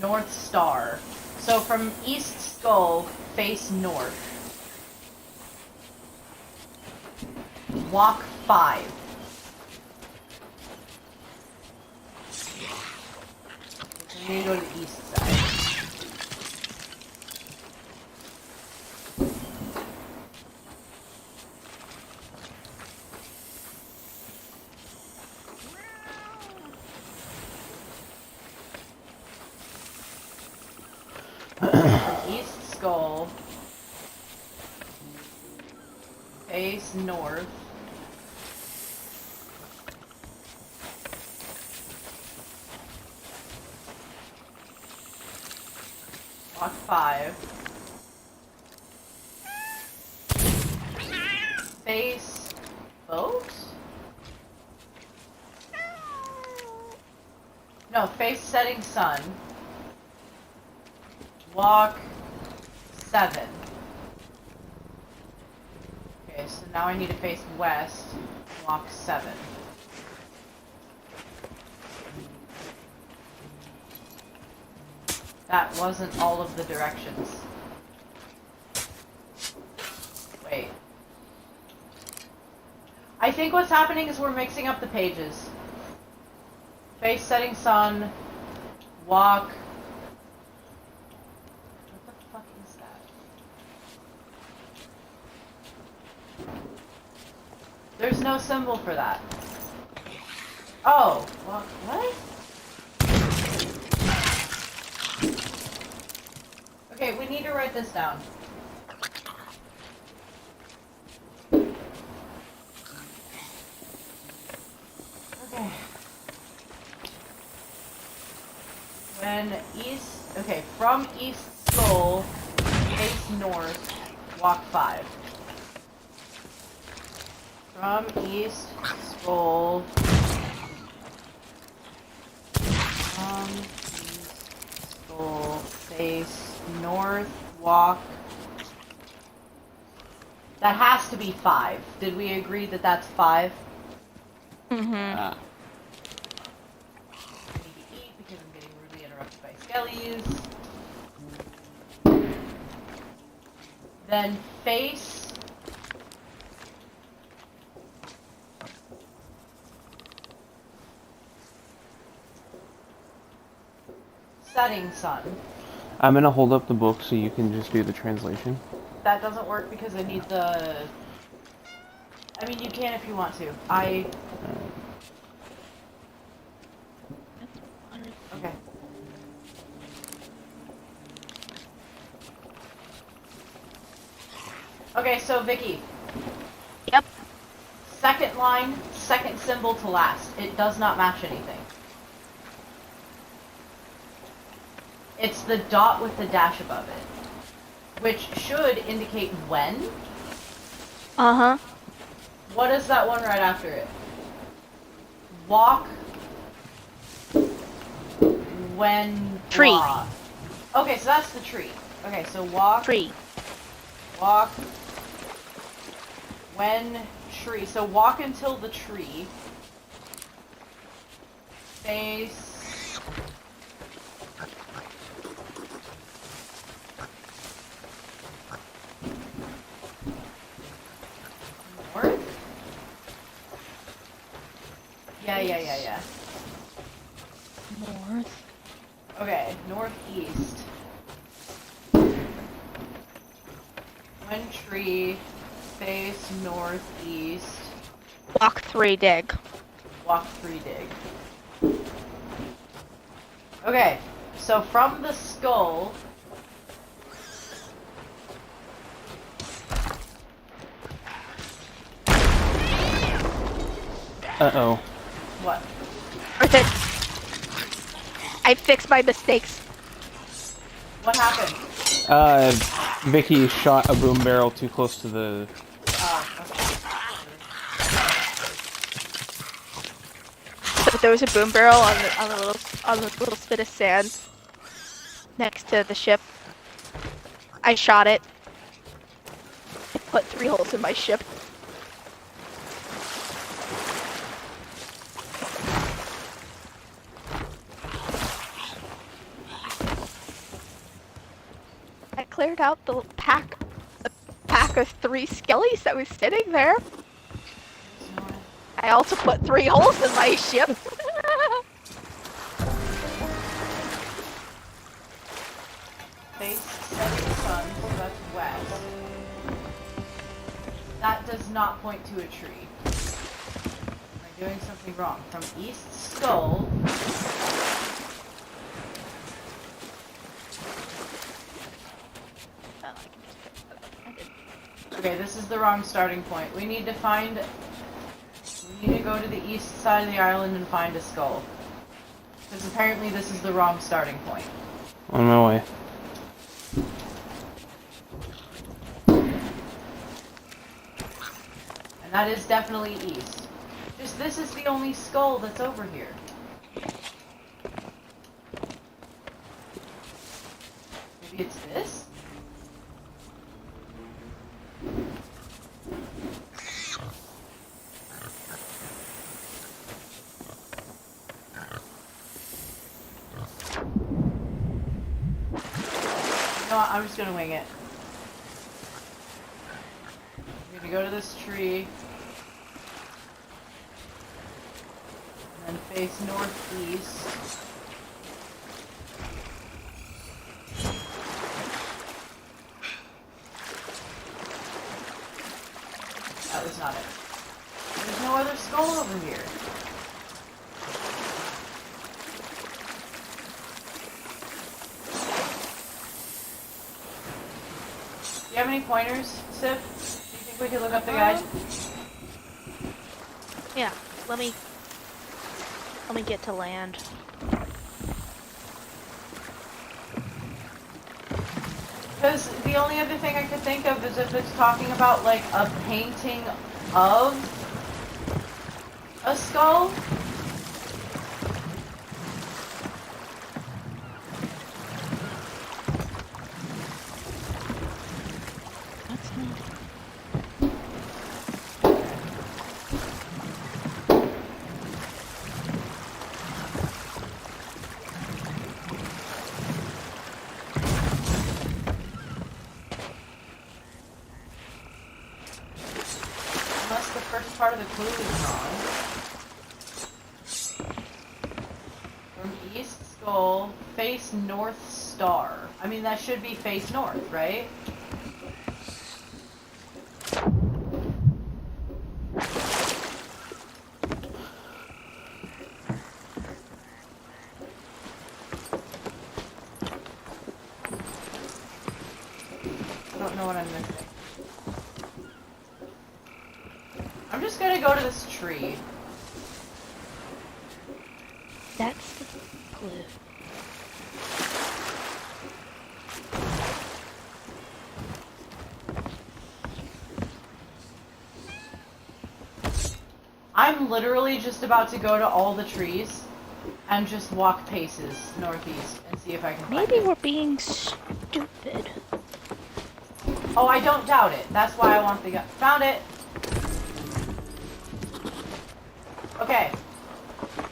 north star. So from east skull, face north. Walk 5. We need to go to the east side. East skull. Face north. Walk 5. Face boat? No, face setting sun. Walk 7. Okay, so now I need to face west. Walk 7. That wasn't all of the directions. Wait. I think what's happening is we're mixing up the pages. Face setting sun. Walk. What the fuck is that? There's no symbol for that. Oh, well, what? Okay, we need to write this down. Okay. When east, okay, from east skull, face north, walk 5. From east skull, face north, walk. That has to be 5. Did we agree that that's 5? Mm-hmm. I need to eat because I'm getting rudely interrupted by skellies. Then face. Setting sun. I'm gonna hold up the book so you can just do the translation. That doesn't work because I need the... I mean, you can if you want to. Okay. Okay, so Vicky. Yep. Second line, second symbol to last. It does not match anything. It's the dot with the dash above it, which should indicate when. Uh-huh. What is that one right after it? Walk when Tree. blah. Okay, so that's the tree. Okay, so walk. Tree. Walk when tree. So walk until the tree. Face. North? Yeah. North. Okay, northeast. When tree, face northeast. Walk 3, dig. Walk 3, dig. Okay, so from the skull. Uh-oh. What? Worth it. I fixed my mistakes. What happened? Vicky shot a boom barrel too close to the... So there was a boom barrel on the little spit of sand next to the ship. I shot it. It put 3 holes in my ship. I cleared out the pack of 3 skellies that was sitting there. I also put 3 holes in my ship. Face setting sun, so that's west. That does not point to a tree. Am I doing something wrong? From east skull. Okay, this is the wrong starting point. We need to go to the east side of the island and find a skull. Because apparently this is the wrong starting point. On my way. And that is definitely east. Just this is the only skull that's over here. Maybe it's this? No, I'm just gonna wing it. I'm gonna go to this tree. And then face northeast. That was not it. There's no other skull over here. Do you have any pointers, Sif? Do you think we could look up the guide? Yeah, let me get to land. Because the only other thing I could think of is if it's talking about like a painting of a skull. Unless the first part of the clue is wrong. From east skull, face north star. I mean, that should be face north, right? I don't know what I'm missing. I'm just gonna go to this tree. That's the clue. I'm literally just about to go to all the trees and just walk paces northeast and see if I can find Maybe it. we're being stupid. Oh, I don't doubt it. That's why I want the gun. Found it! Okay.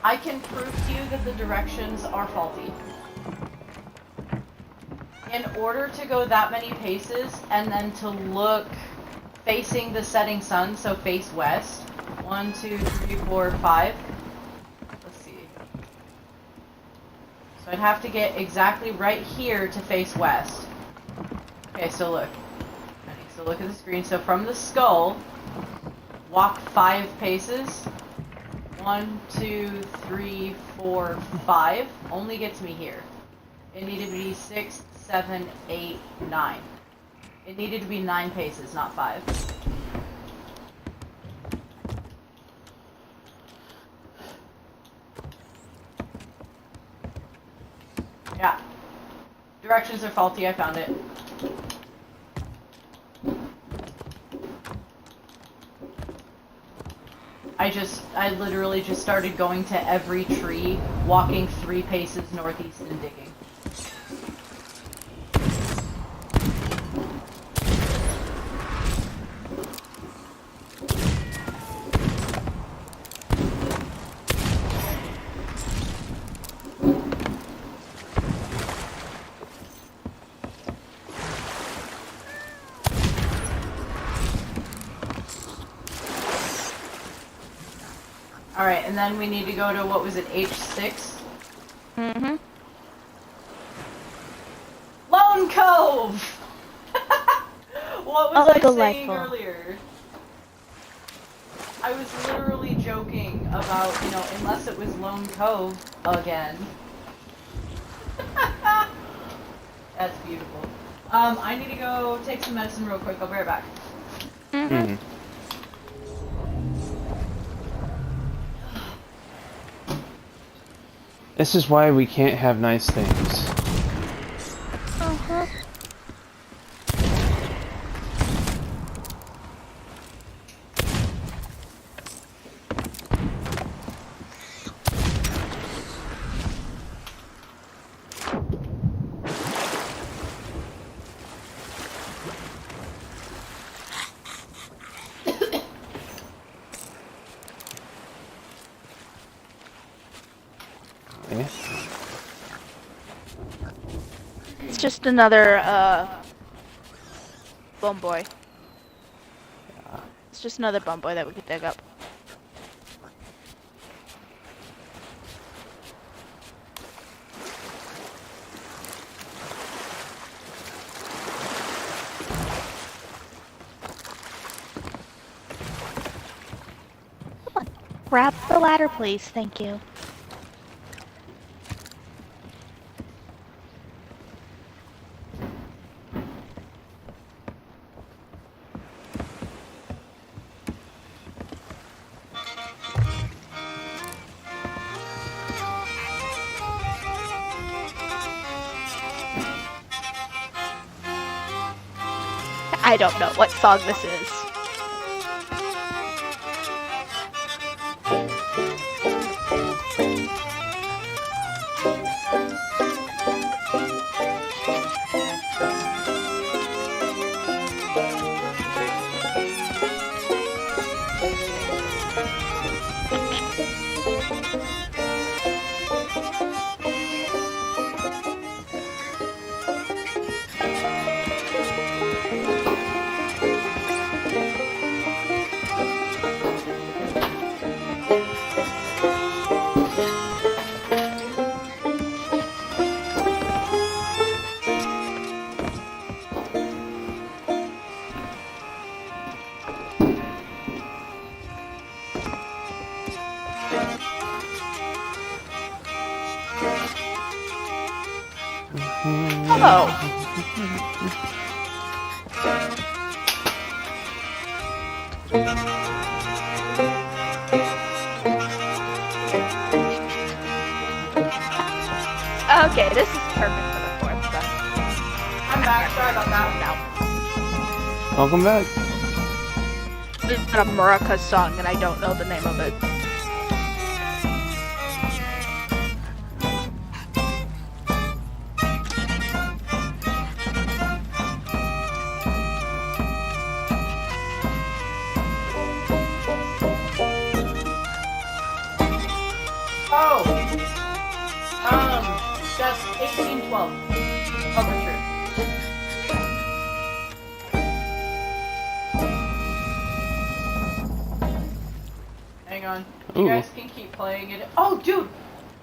I can prove to you that the directions are faulty. In order to go that many paces and then to look facing the setting sun, so face west. 1, 2, 3, 4, 5. Let's see. So I'd have to get exactly right here to face west. Okay, so look. So look at the screen. So from the skull, walk 5 paces. 1, 2, 3, 4, 5. Only gets me here. It needed to be 6, 7, 8, 9. It needed to be 9 paces, not 5. Yeah. Directions are faulty, I found it. I literally just started going to every tree, walking 3 paces northeast and digging. Alright, and then we need to go to, what was it, H6? Mm-hmm. Lone Cove! What was I saying delightful. earlier? I was literally joking about, you know, unless it was Lone Cove again. That's beautiful. I need to go take some medicine real quick. I'll be right back. Mm-hmm. This is why we can't have nice things. Uh-huh. Okay. It's just another, bum boy. It's just another bum boy that we could dig up. Come on. Grab the ladder, please. Thank you. I don't know what song this is. Hello. Okay, this is perfect for the 4th then. I'm back. Sorry about that. No. Welcome back. This is a Maraca song and I don't know the name of it. Oh! That's 1812. Overture. Hang on. You Ooh. guys can keep playing it. Oh, dude!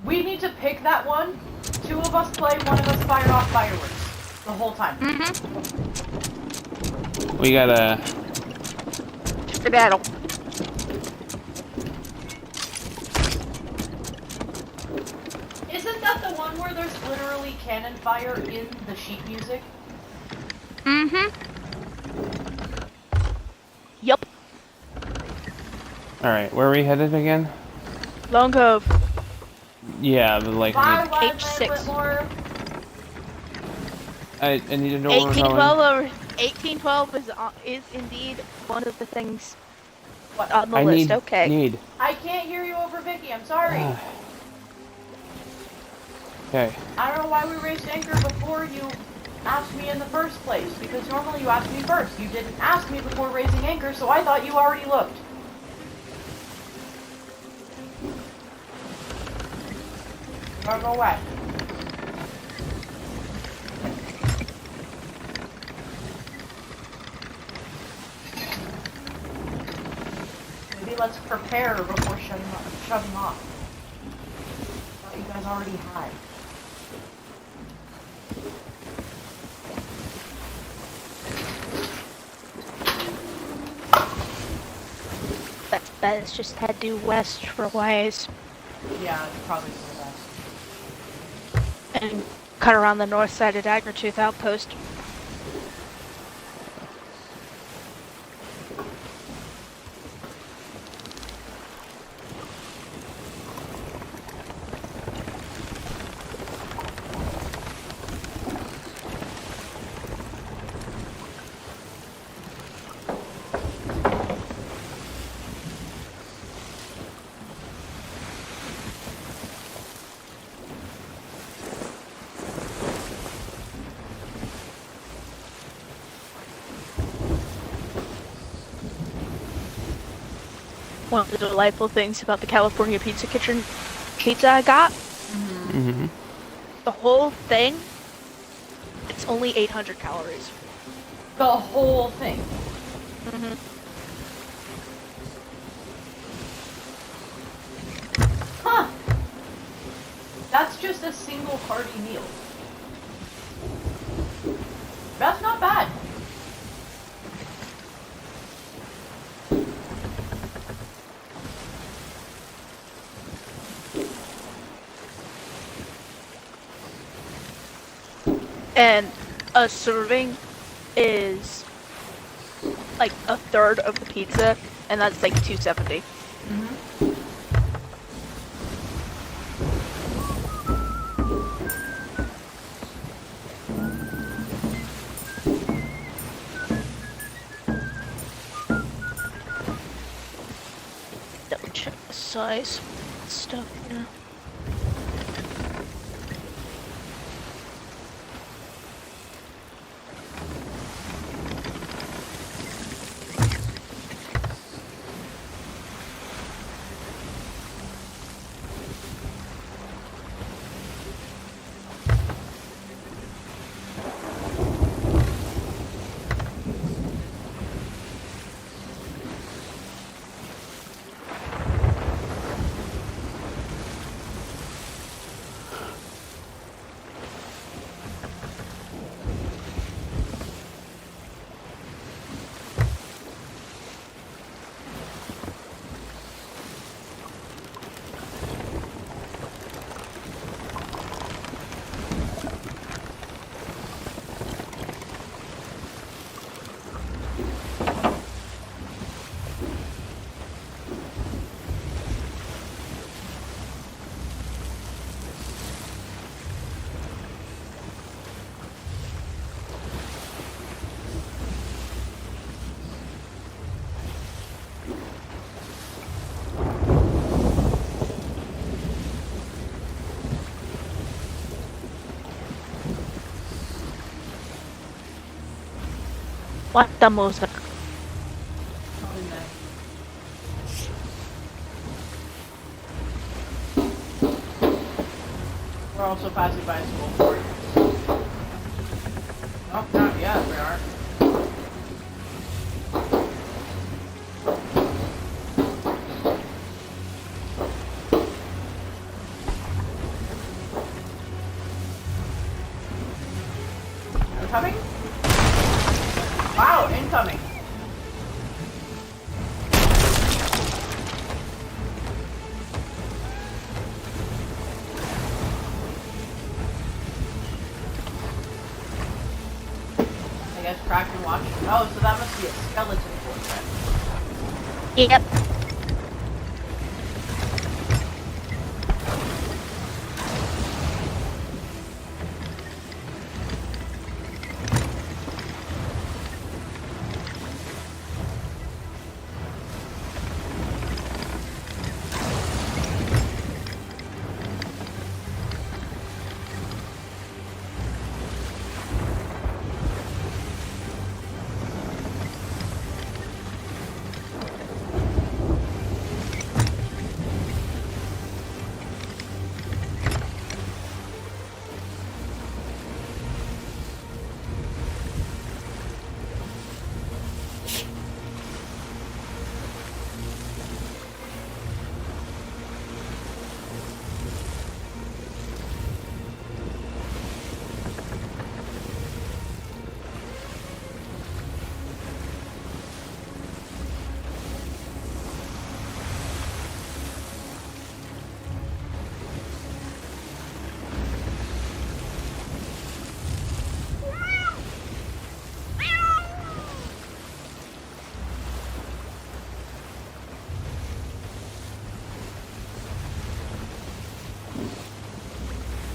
We need to pick that one. 2 of us play, 1 of us fire off fireworks. The whole time. We gotta... Skedaddle. Isn't that the one where there's literally cannon fire in the sheet music? Yup. Alright, where are we headed again? Lone Cove. Yeah, the like... H6. Whitmore. I need to know where we're going. 1812 is indeed one of the things. What? On the I list, need okay. need. I can't hear you over Vicky. I'm sorry. Okay. I don't know why we raised anchor before you asked me in the first place, because normally you ask me first. You didn't ask me before raising anchor, so I thought you already looked. Don't go away. Maybe let's prepare before shoving off. Thought you guys already had. That's best. Just head due west for a ways Yeah, it's probably for the best. and cut around the north side of Daggertooth Outpost. One of the delightful things about the California Pizza Kitchen pizza I got, Mm-hmm. the whole thing, it's only 800 calories. The whole thing. Mm-hmm. Huh. That's just a single hearty meal. That's not bad. And a serving is like a third of the pizza, and that's like $2.70. Double check the size stuff here. What the music? We're also passing by a school for you. Oh, not yet, we aren't. Incoming? Wow, incoming. I guess cracked and watched. Oh, so that must be a skeleton fortress. Yep.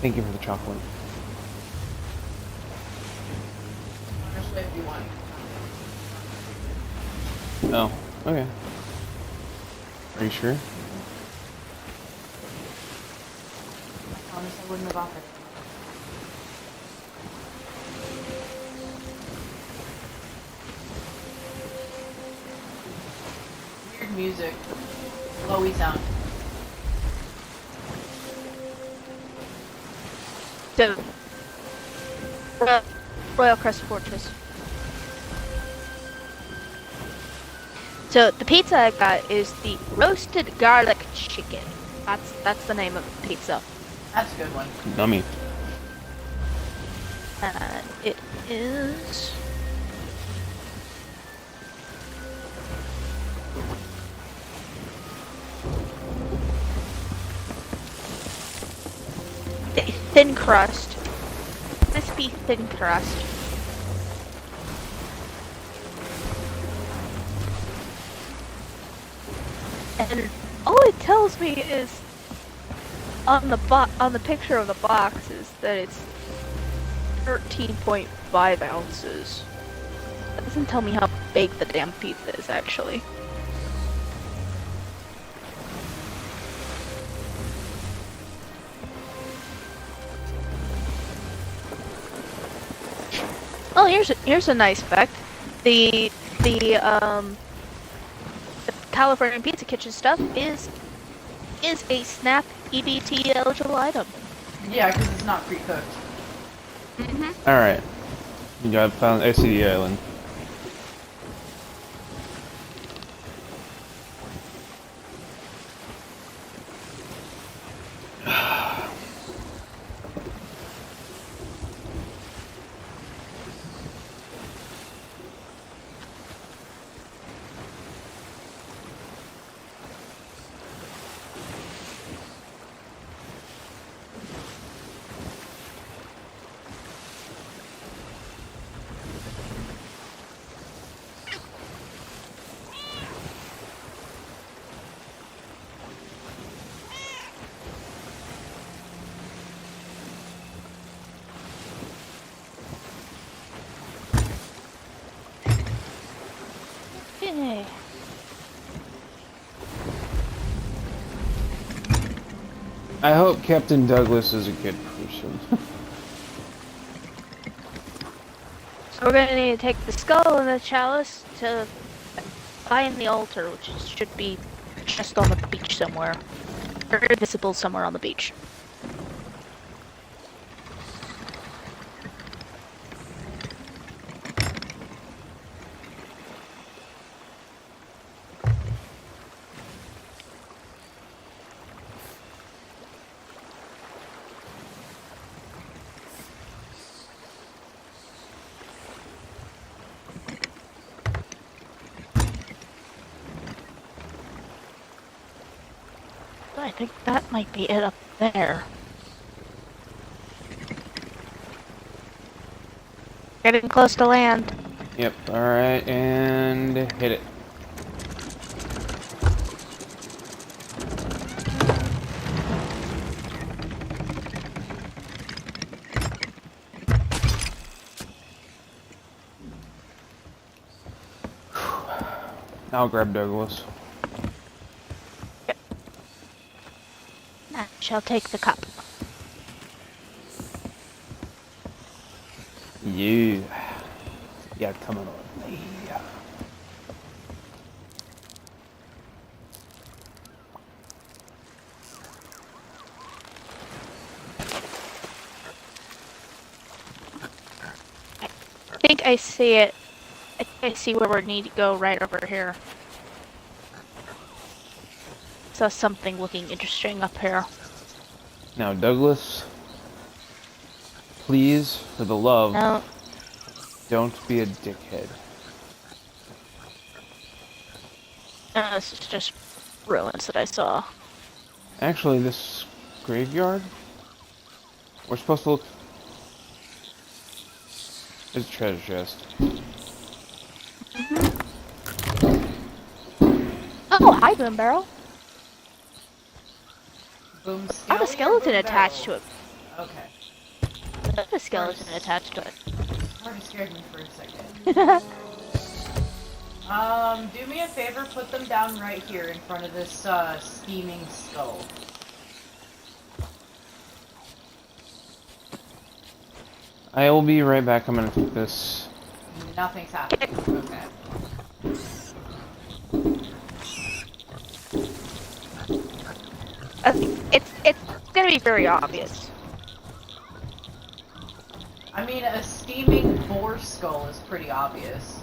Thank you for the chocolate. Honestly, if you want. Oh, okay. Are you sure? I promise I wouldn't have offered. Weird music. Lowy sound. So, Royal Crest Fortress. So the pizza I got is the roasted garlic chicken. That's the name of the pizza. That's a good one. Nummy. And it is a thin crust, crispy thin crust. And all it tells me is on the picture of the box is that it's 13.5 ounces. That doesn't tell me how big the damn pizza is actually. Oh, here's a nice fact. The California Pizza Kitchen stuff is a SNAP EBT eligible item. Yeah, because it's not pre-cooked. Mm-hmm. Alright. You got found SCD Island. Okay. I hope Captain Douglas is a good person. So we're gonna need to take the skull and the chalice to find the altar, which should be just on the beach somewhere. Or visible somewhere on the beach. I think that might be it up there. Getting close to land. Yep, alright, and hit it. I'll grab Douglas. I shall take the cup. You. Yeah, come on with me. I think I see it. I think I see where we need to go right over here. Saw something looking interesting up here. Now, Douglas, please, for the love, No. don't be a dickhead. This is just ruins that I saw. Actually, this graveyard, we're supposed to look. It's a treasure chest. Oh, hi, Boom Barrel. Boom I have a skeleton boom attached to barrel. it. Okay. There's a skeleton attached to it. Already scared me for a second. Do me a favor, put them down right here in front of this, steaming skull. I will be right back. I'm gonna take this. Nothing's happening. Okay. It's gonna be very obvious. I mean, a steaming boar skull is pretty obvious.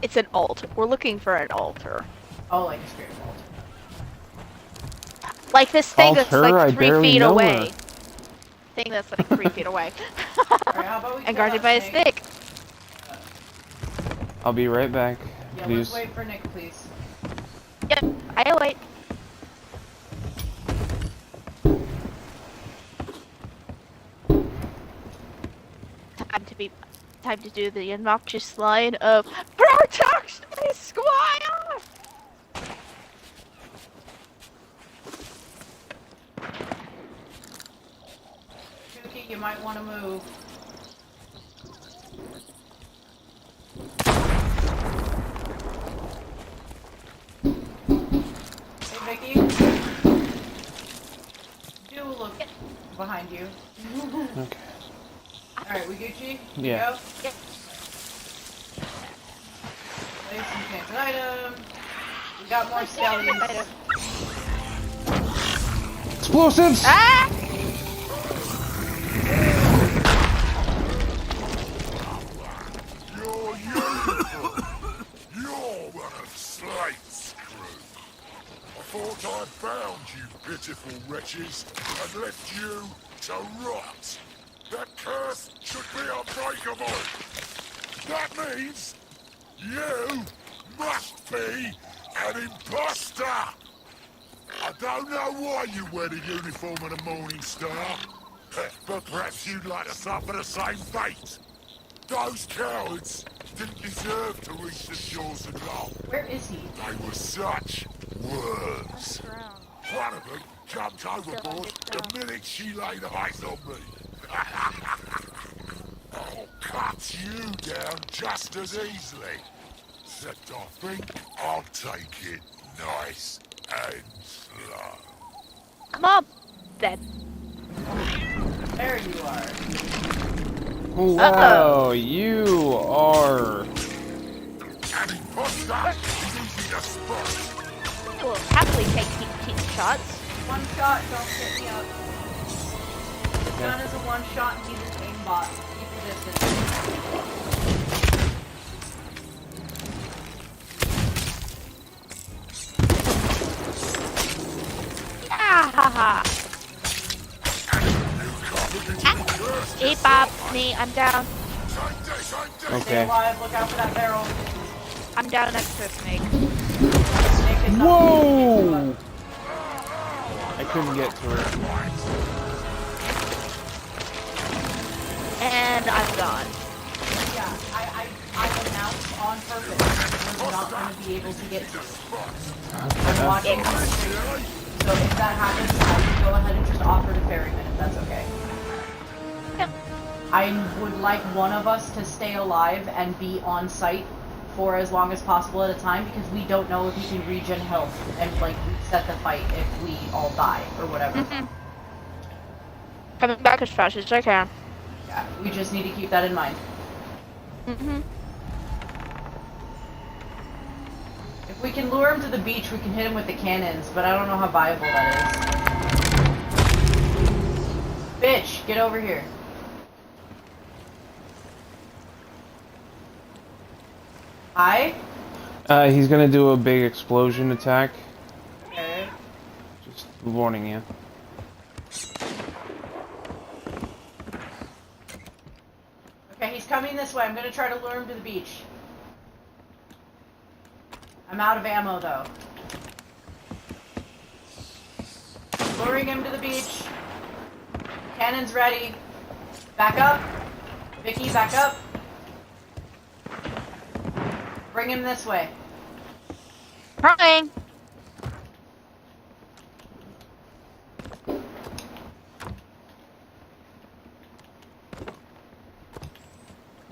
It's an altar. We're looking for an altar. Oh, like a spirit altar. Like this thing that's Altar? like I 3 barely feet know away. her. Thing that's like 3 feet away. Alright, how about we And kill guarded that by a snake? stick. I'll be right back. Yeah, Please. let's wait for Nick, please. Yep, I'll wait. Time to do the obnoxious line of "Protect me, Squire!" Kooky, you might want to move. Hey, Vicky. Do look behind you. Okay. Alright, we Gucci? Yeah. Go? Yep. Place some cancer item. We got more skellies. Explosives! Ah! You're beautiful. You're one of Slate's crew. I thought I'd found you pitiful wretches and left you to rot. That curse should be unbreakable. That means you must be an imposter. I don't know why you wear the uniform of the Morning Star, but perhaps you'd like to suffer the same fate. Those cowards didn't deserve to reach the shores of gold. Where is he? They were such worms. One of them jumped overboard the minute she laid eyes on me. I'll cut you down just as easily. Except I think I'll take it nice and slow. Come on, then. There you are. Wow, you are. An imposter is easy to spot. I will happily take team shots. One shot, don't get me up. The gun is a one shot and he's an aimbot. Keep the distance. Ah ha ha. Hey Bob, me, I'm down. Stay Okay. alive, look out for that barrel. I'm down next to a snake. Snake is not Whoa! I couldn't get to her. And I'm gone. Yeah, I announced on purpose we're not going to be able to get to it. I'm watching her stream, so if that happens, I can go ahead and just offer to ferryman if that's okay. Yep. I would like one of us to stay alive and be on site for as long as possible at a time because we don't know if we can regen health and like reset the fight if we all die or whatever. Coming back as fast as I can. Yeah, we just need to keep that in mind. If we can lure him to the beach, we can hit him with the cannons, but I don't know how viable that is. Bitch, get over here. Hi? He's gonna do a big explosion attack. Okay. Just warning you. Okay, he's coming this way. I'm gonna try to lure him to the beach. I'm out of ammo, though. Luring him to the beach. Cannon's ready. Back up. Vicky, back up. Bring him this way. Trying.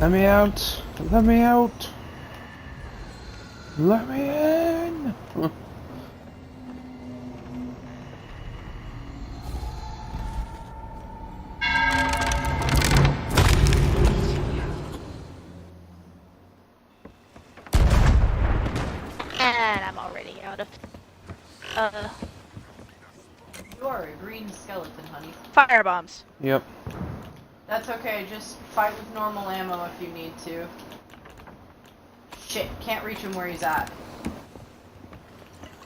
Let me out! Let me out! Let me in! And I'm already out of You are a green skeleton, honey. fire bombs. Yep. That's okay, just fight with normal ammo if you need to. Shit, can't reach him where he's at.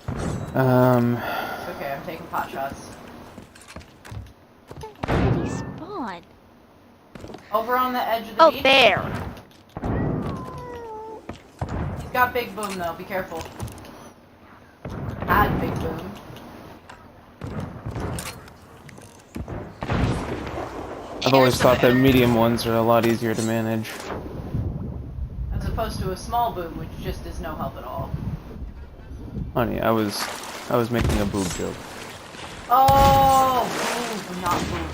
It's okay, I'm taking pot shots. Where did he spawn? Over on the edge of the Oh, beach. there. He's got big boom though, be careful. Had big boom. I've always thought that medium ones are a lot easier to manage. As opposed to a small boom, which just is no help at all. Honey, I was making a boob joke. Oh, boom, not boom.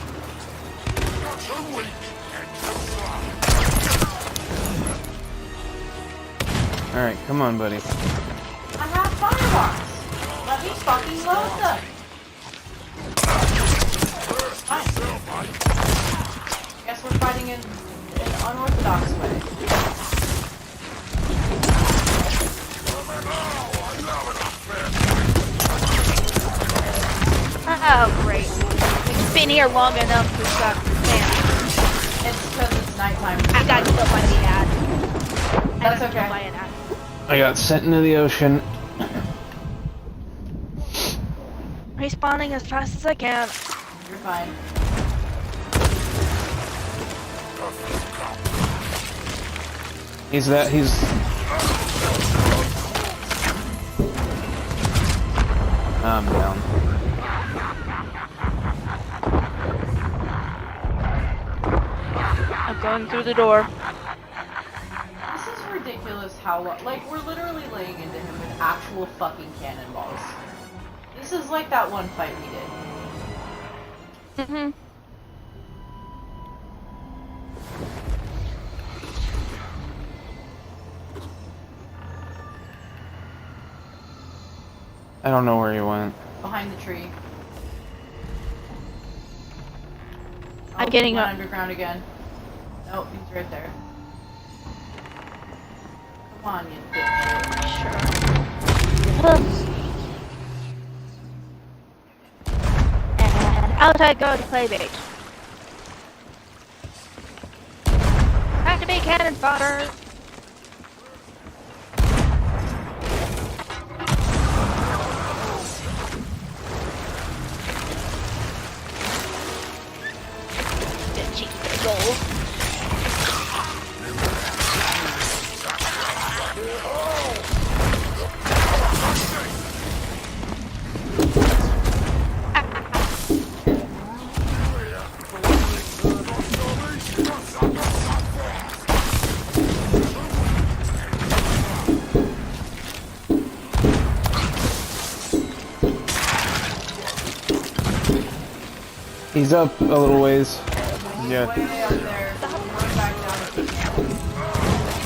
Alright, come on, buddy. I have firebombs. Let me fucking load them. Fine. Guess we're fighting in an unorthodox way. Oh, great. It's been here long enough to suck. Man, It's because it's nighttime. I got killed by the ad. That's I got killed okay. by an ad. I got sent into the ocean. Respawning as fast as I can. You're fine. He's I'm down. I'm going through the door. This is ridiculous how like we're literally laying into him with actual fucking cannonballs. This is like that one fight we did. Mm-hmm. I don't know where he went. Behind the tree. I'm getting he went up. underground again. Nope, he's right there. Come on, you dipshit. And out I go to play bait. Have to be cannon fodder. He's up a little ways. Yeah. Way up there. We're back down if we can.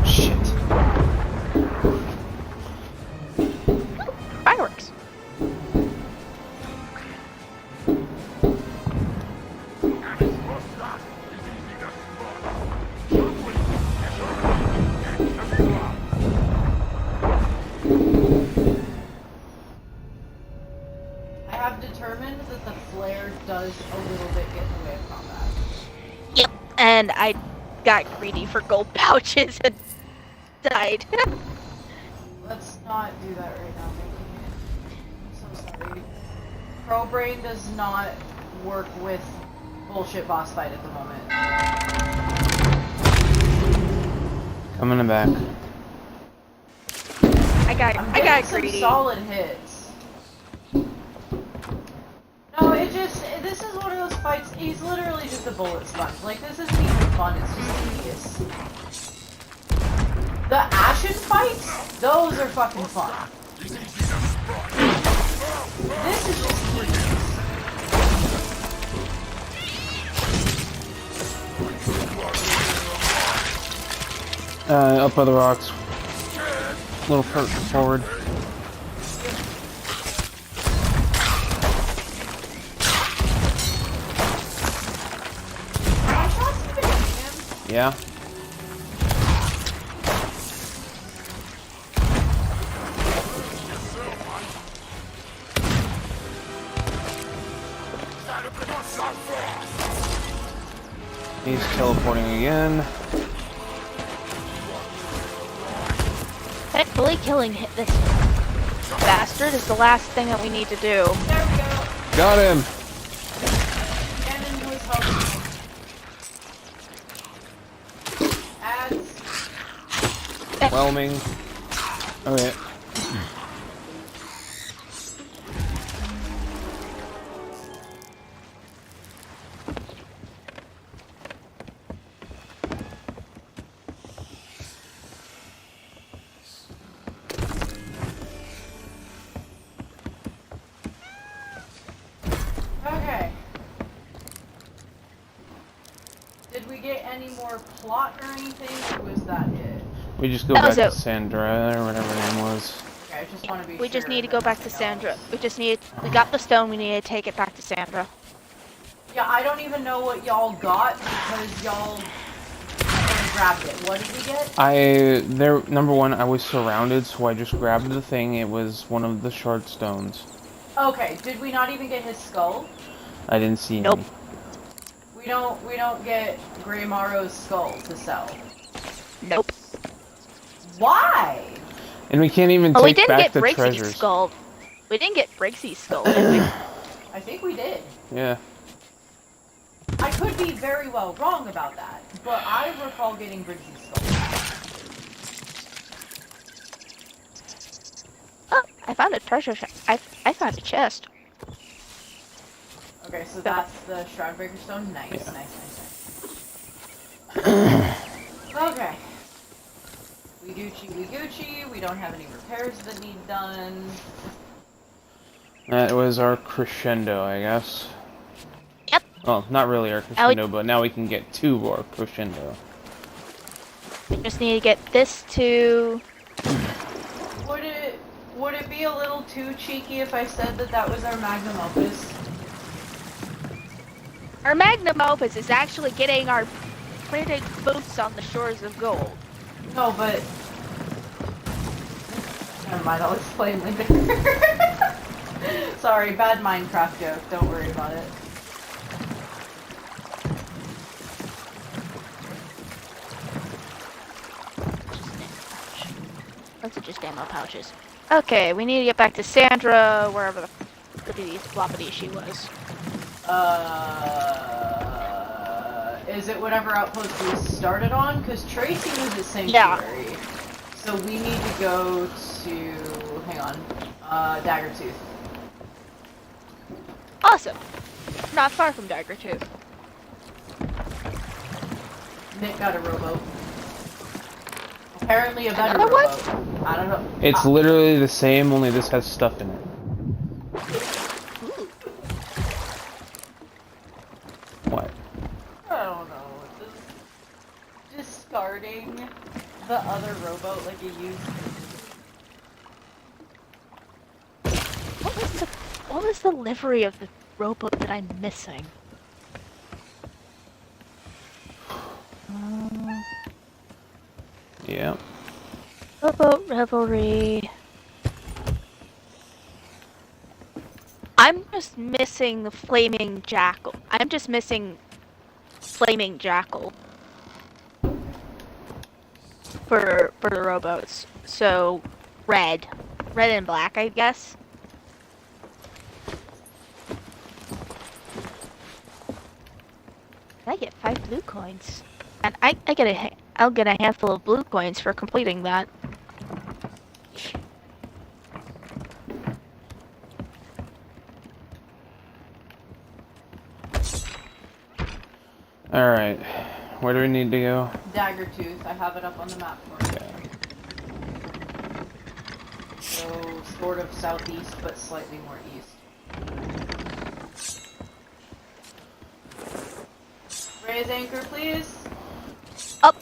Shit. Fireworks. I have determined that the flare does a little bit get in the way of combat. Yep. And I got greedy for gold pouches and died. Let's not do that right now, Mickey. I'm so sorry. Pro Brain does not work with bullshit boss fight at the moment. Coming back. I got I'm getting some greedy. solid hits. No, it just this is one of those fights, he's literally just a bullet sponge. Like, this isn't even fun, it's just tedious. The Ashen fights? Those are fucking fun. This is just tedious. Up by the rocks. A little forward. Yeah. He's teleporting again. Thankfully, killing this bastard is the last thing that we need to do. There we go. Got him. Get into his helmet. Adds. Whelming. Okay. Okay. Did we get any more plot or anything, or was that it? We just go That back was to it. Sandra or whatever her name was. Okay, I just want to be We just sure need to that go back to nothing Sandra. else- We got the stone, we need to take it back to Sandra. Yeah, I don't even know what y'all got because y'all grabbed it. What did we get? Number one, I was surrounded, so I just grabbed the thing. It was one of the shard stones. Okay, did we not even get his skull? I didn't see Nope. any. We don't get Grey Morrow's skull to sell. Nope. Why? And we can't even Oh, we take didn't back get the Briggsy's treasures. skull. We didn't get Briggsy's skull, did we? I think we did. Yeah. I could be very well wrong about that, but I recall getting Briggsy's skull. Oh, I found a treasure chest. I found a chest. Okay, so that's the Shroudbreaker stone. Nice, Yeah. nice. Okay. We Gucci. We don't have any repairs that need done. That was our crescendo, I guess. Yep. Well, not really our crescendo, but now we can get to our crescendo. We just need to get this to... Would it be a little too cheeky if I said that that was our magnum opus? Our magnum opus is actually getting our printed boots on the shores of gold. No, but... Never mind, I'll explain later. Sorry, bad Minecraft joke. Don't worry about it. Those are just ammo pouches. Okay, we need to get back to Sandra, wherever the flippity floppity she was. Is it whatever outpost we started on? Because Tracy was at Sanctuary. Yeah. So we need to go to... hang on. Daggertooth. Awesome! Not far from Daggertooth. Nick got a rowboat. Apparently a better Another one? rowboat. I don't know. It's literally the same, only this has stuff in it. Ooh. What? I don't know. Discarding the other rowboat like a used... What was the livery of the rowboat that I'm missing? Yeah. Rowboat Revelry. I'm just missing the Flaming Jackal. I'm just missing Flaming Jackal for the rowboats. So red and black, I guess. I get 5 blue coins, and I'll get a handful of blue coins for completing that. Alright. Where do we need to go? Daggertooth. I have it up on the map for you. Okay. So, sort of southeast, but slightly more east. Raise anchor, please. Up.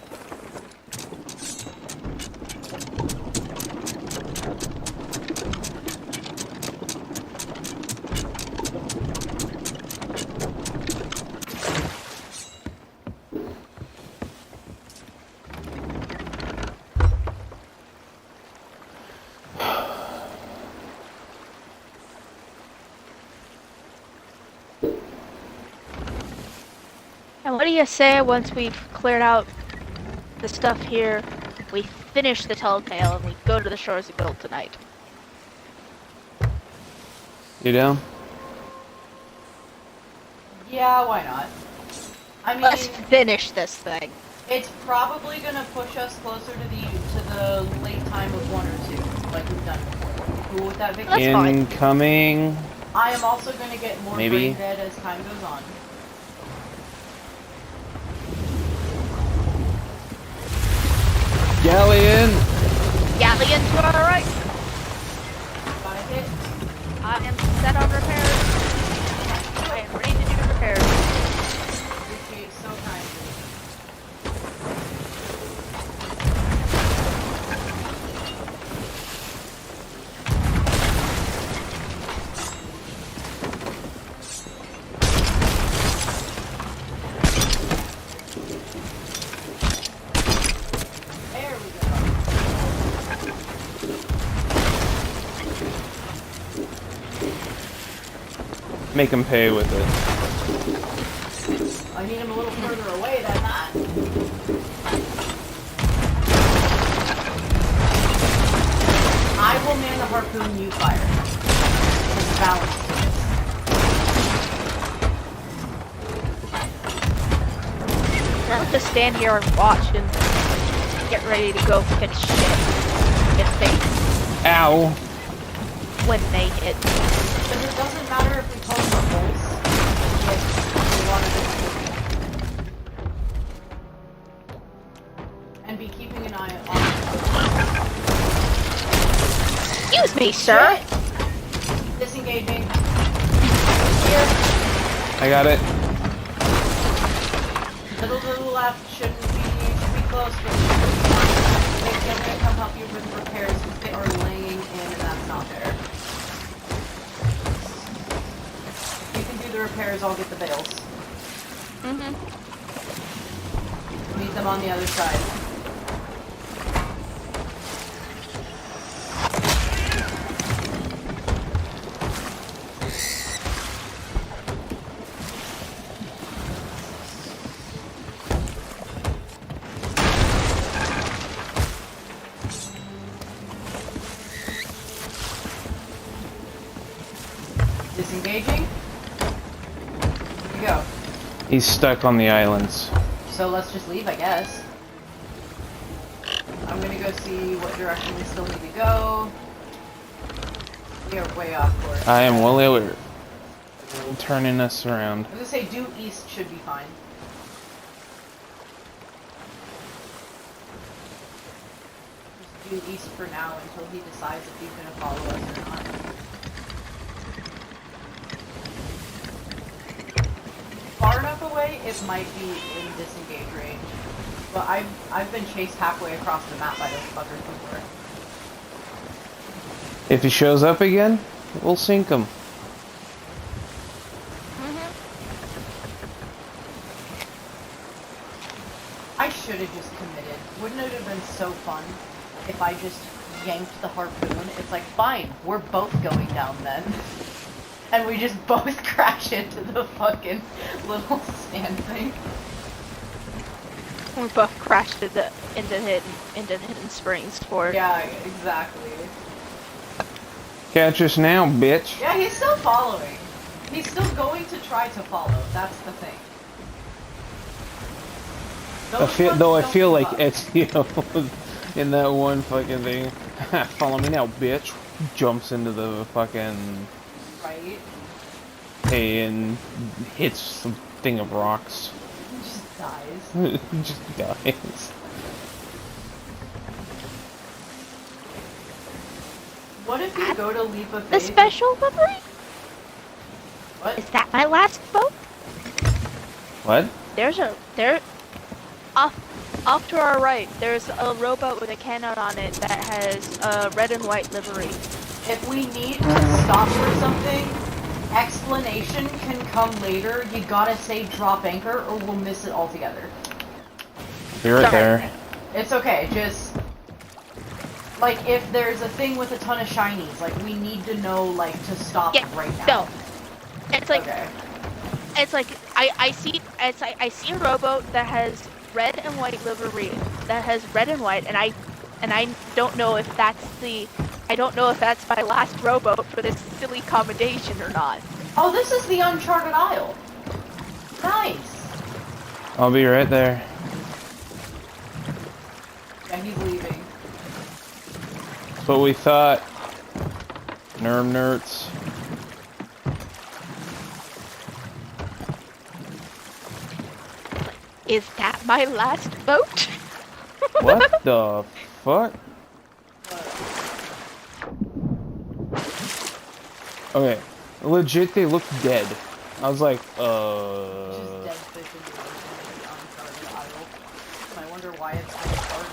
And what do you say once we've cleared out the stuff here, we finish the Talltale and we go to the shores of Guild tonight? You down? Yeah, why not? I mean, Let's finish this thing. it's probably gonna push us closer to the late time of 1 or 2, like we've done before. You cool with that, Vicky? That's fine. Incoming. I am also gonna get more Maybe. brain dead as time goes on. Galleon! Galleon to our right. Got a hit. I am set on repairs. I am ready to do repairs. Appreciate so kindly. There we go. Make him pay with it. I need him a little further away than that. I will man the harpoon, you fire. There's balance to this. I'll just stand here and watch and get ready to go fix shit Ow! when they hit. Because it doesn't matter if we post the holes. Like, we want to and be keeping an eye on Excuse me, sir. Shit. Disengaging. Here. I got it. Little to the left should be close, but they can come help you with repairs because they are laying in and that's not fair. You can do the repairs, I'll get the bales. Mm-hmm. Meet them on the other side. Disengaging. Here we go. He's stuck on the islands. So let's just leave, I guess. I'm gonna go see what direction we still need to go. We are way off course. I am well aware. Turning us around. I was gonna say due east should be fine. Just due east for now until he decides if he's gonna follow us or not. Far enough away, it might be in disengage range. But I've been chased halfway across the map by those fuckers before. If he shows up again, we'll sink him. I should have just committed. Wouldn't it have been so fun if I just yanked the harpoon? It's like, fine, we're both going down then. And we just both crash into the fucking little sand thing. We both crashed into Hidden Springs for it. Yeah, exactly. Catch us now, bitch. Yeah, he's still following. He's still going to try to follow. That's the thing. I feel Don't like give up. it's, you know, in that one fucking thing. Follow me now, bitch. Jumps into the fucking Right? hay and hits some thing of rocks. Just Dies. He just dies. What if you go to leap of The faith? special livery? What? Is that my last boat? What? There off to our right, there's a rowboat with a cannon on it that has a red and white livery. If we need to stop for something, explanation can come later. You gotta say drop anchor or we'll miss it altogether. You're right Sorry. there. It's okay, just... Like, if there's a thing with a ton of shinies, like, we need to know, like, to stop Yeah, right now. no. It's like Okay. I see a rowboat that has red and white livery, that has red and white, and I don't know if that's my last rowboat for this silly accommodation or not. Oh, this is the Uncharted Isle. Nice. I'll be right there. Yeah, he's leaving. That's what we thought. Nerds. Is that my last boat? What the fuck? Okay, legit, they look dead. I was like, Just dead fish in the Uncharted Isle. I wonder why it's uncharted.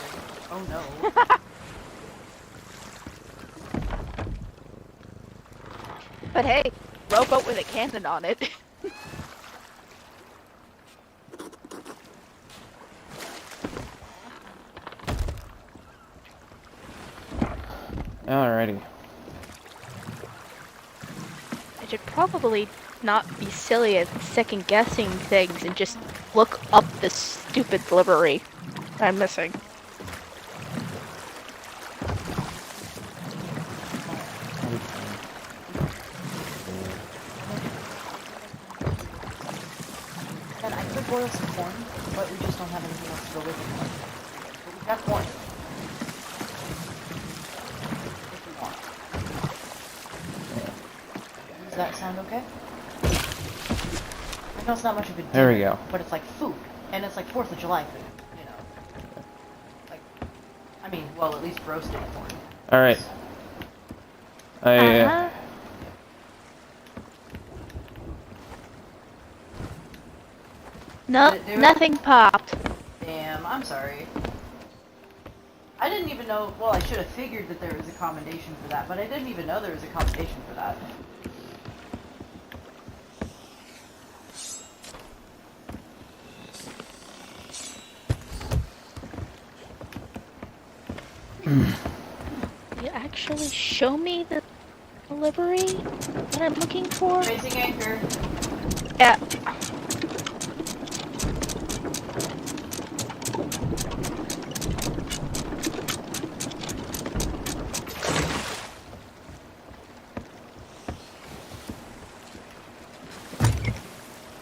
Oh no. But hey, rowboat with a cannon on it. alrighty. I should probably not be silly at second guessing things and just look up this stupid livery I'm missing. And I could boil some corn, but we just don't have anything else to go with it. But we have corn. If we want. Does that sound okay? I know it's not much of a deal, There we go. but it's like food. And it's like 4th of July food, you know. Like, I mean, well, at least roasted corn. Alright. Uh-huh. No, Did it do it? nothing popped. Damn, I'm sorry. I didn't even know, well, I should have figured that there was a commendation for that, but I didn't even know there was a commendation for that. You actually show me the livery that I'm looking for? Raising anchor. Yeah.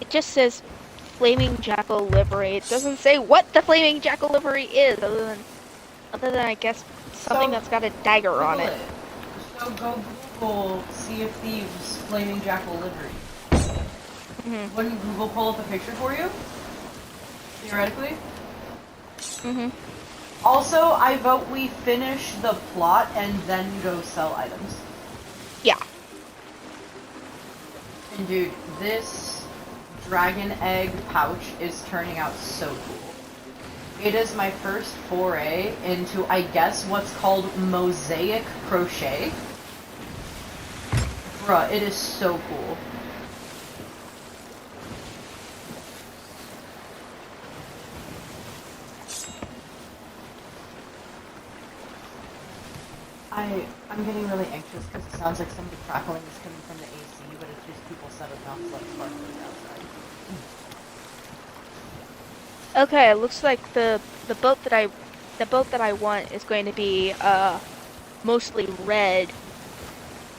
It just says Flaming Jackal livery. It doesn't say what the Flaming Jackal livery is, other than I guess something So, that's got a dagger on Google it. So go Google Sea of Thieves Flaming Jackal livery. Mhm. Wouldn't Google pull up a picture for you? Theoretically? Mhm. Also, I vote we finish the plot and then go sell items. Yeah. And dude, this dragon egg pouch is turning out so cool. It is my first foray into, I guess, what's called mosaic crochet. Bruh, it is so cool. I'm getting really anxious because it sounds like some of the crackling is coming from the AC, but it's just people setting off like sparklers outside. Okay, it looks like the boat that I want is going to be mostly red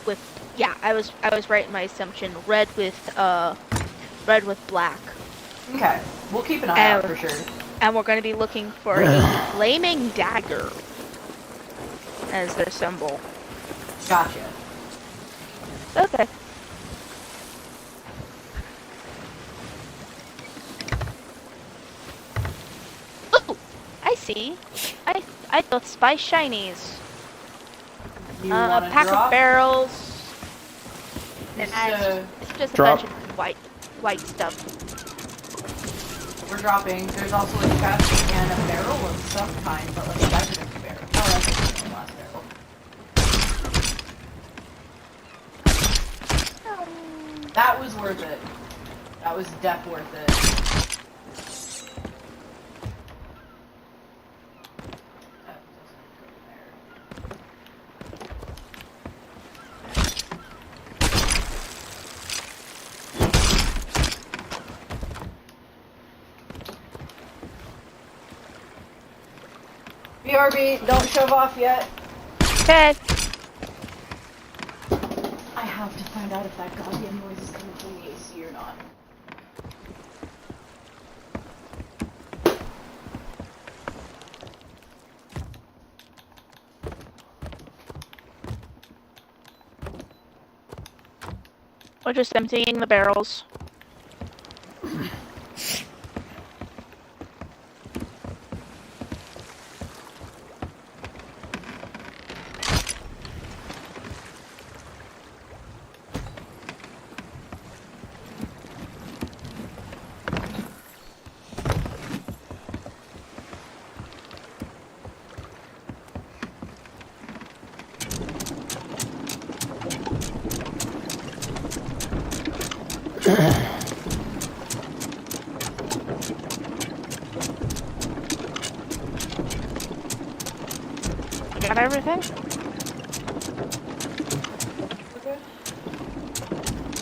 with, yeah, I was right in my assumption, red with black. Okay, we'll keep an eye out for sure. And we're going to be looking for a flaming dagger as their symbol. Gotcha. Okay. see. I thought spice shinies. You A want to pack drop? of barrels. Just, And it's just a drop. bunch of white stuff. we're dropping. There's also a chest and a barrel of some kind, but like a barrel. Oh, that's the last barrel. That was worth it. That was def worth it. BRB, don't shove off yet. Okay. I have to find out if that goddamn noise is coming from the AC or not. We're just emptying the barrels. Got everything? Okay.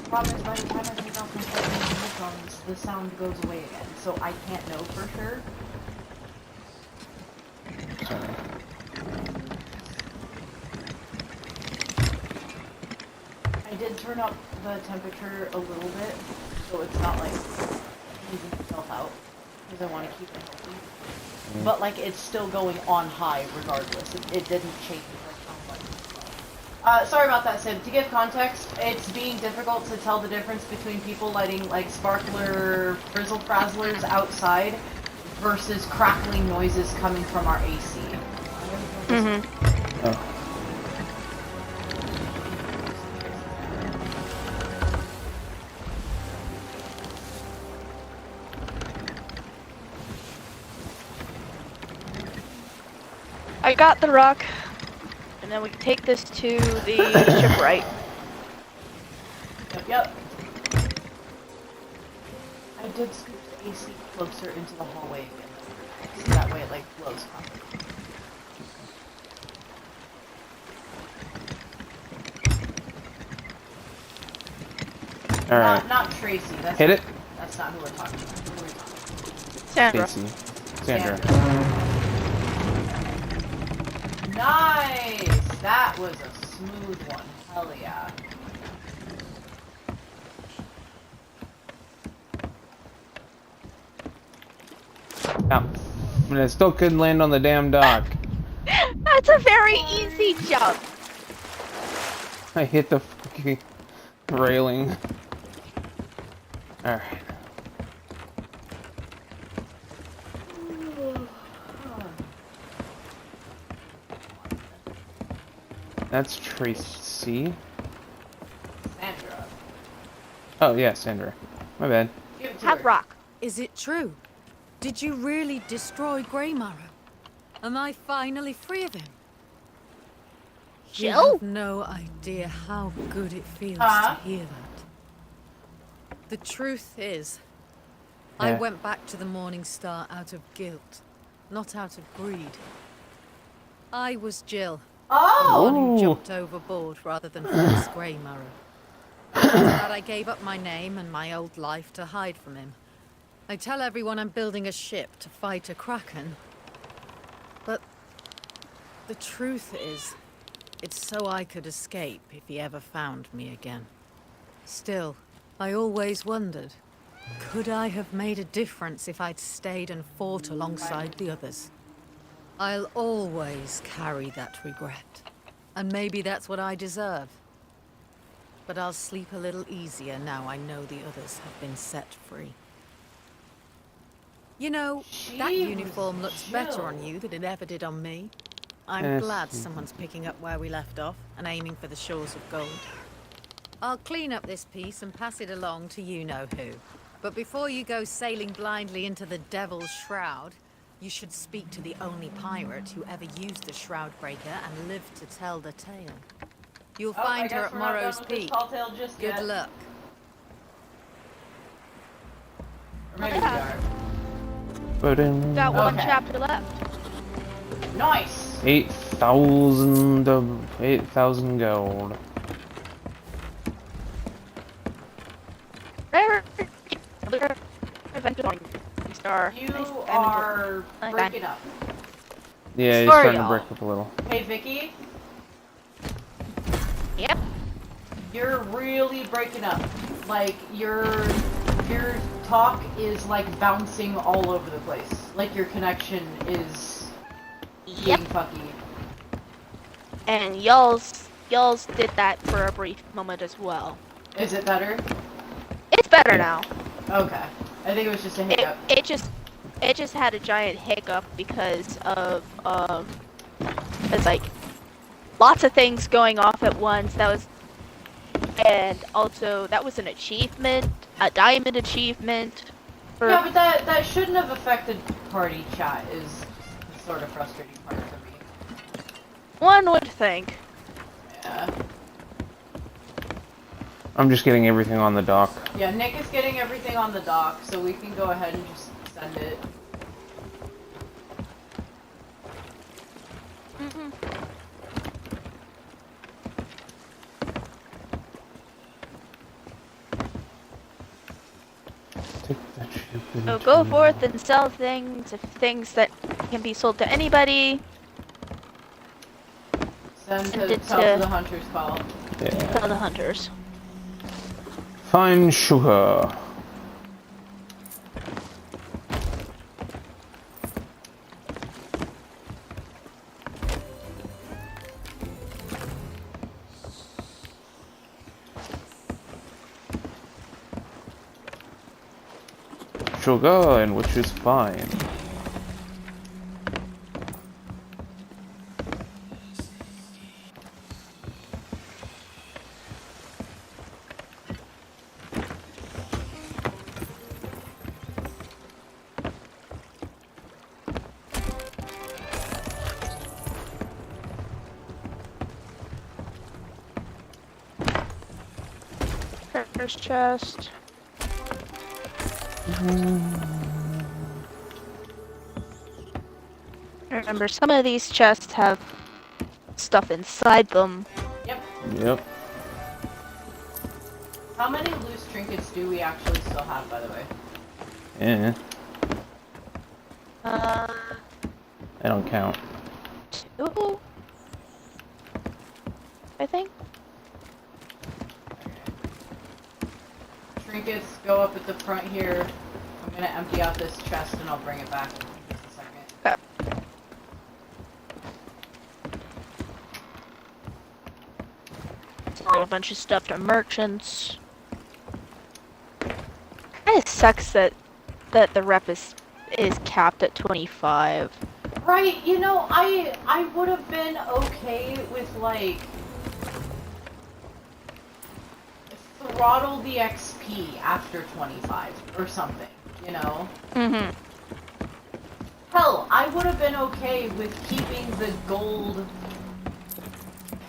Problem is, by the time I take off my headphones, the sound goes away again, so I can't know for sure. I did turn up the temperature a little bit, so it's not like easing itself out, because I want to keep it healthy. But like, it's still going on high regardless. It didn't change like how much it's low. Sorry about that, Sid. To give context, it's being difficult to tell the difference between people lighting like sparkler frizzle frazzlers outside versus crackling noises coming from our AC. Mm-hmm. Oh. I got the rock, and then we can take this to the shipwright. Yep. I did scoop the AC closer into the hallway again, so that way it like blows constantly. All right. Not Tracy. That's Hit it. That's not who we're talking about. Who are we talking about? Sandra. Stacy. Sandra. Nice! That was a smooth one. Hell yeah. Now, and I still couldn't land on the damn dock. That's a very easy jump. I hit the fucking railing. Alright. That's Tracy. Sandra. Oh, yeah, Sandra. My bad. Give it to Have her. rock. Is it true? Did you really destroy Greymarrow? Am I finally free of him? You Jill? have no idea how good it feels Huh? to hear that. The truth is, I Yeah. went back to the Morning Star out of guilt, not out of greed. I was Jill, the Oh! one who Ooh. jumped overboard rather than face Greymarrow. After that, I gave up my name and my old life to hide from him. I tell everyone I'm building a ship to fight a kraken. But the truth is, it's so I could escape if he ever found me again. Still, I always wondered, could I have made a difference if I'd stayed and fought alongside the others? I'll always carry that regret. And maybe that's what I deserve. But I'll sleep a little easier now I know the others have been set free. You know, that She uniform was looks better on chill. you than it ever did on me. I'm Yes. glad someone's picking up where we left off and aiming for the shores of gold. I'll clean up this piece and pass it along to you-know-who. But before you go sailing blindly into the Devil's Shroud, you should speak to the only pirate who ever used the Shroudbreaker and lived to tell the tale. You'll Oh, I find her guess at we're not done Morrow's with this Peak. Talltale just Good yet. luck. Or maybe we are. But in Got one Okay. chapter left. Nice! 8,000 gold. Rare adventure star. You are breaking up. Yeah, he's Sorry, starting to y'all. break up a little. Hey, Vicky, Yep. you're really breaking up. Like, your talk is, like, bouncing all over the place. Like, your connection is Yep. being fucky. And y'all's did that for a brief moment as well. Is it better? It's better now. Okay. I think it was just a hiccup. It just had a giant hiccup because of it's like lots of things going off at once. And also that was an achievement, a diamond achievement. Yeah, but that shouldn't have affected party chat is the sort of frustrating part for me. One would think. Yeah. I'm just getting everything on the dock. Yeah, Nick is getting everything on the dock, so we can go ahead and just send it. Mm-hmm. Take that ship So into- go forth and sell things that can be sold to anybody. Send Send to it tell to- to the hunter's call. Yeah. Tell the hunters. Fine sugar. Sugar, and which is fine. Treasure chest. Remember, some of these chests have stuff inside them. Yep. Yep. How many loose trinkets do we actually still have, by the way? Yeah. Uh, I don't count. 2? I think. Trinkets go up at the front here. I'm gonna empty out this chest and I'll bring it back in just a second. Okay. Sell a bunch of stuff to merchants. Kinda sucks that the rep is capped at 25. Right, you know, I would have been okay with, like, throttle the XP after 25 or something, you know? Mm-hmm. Hell, I would have been okay with keeping the gold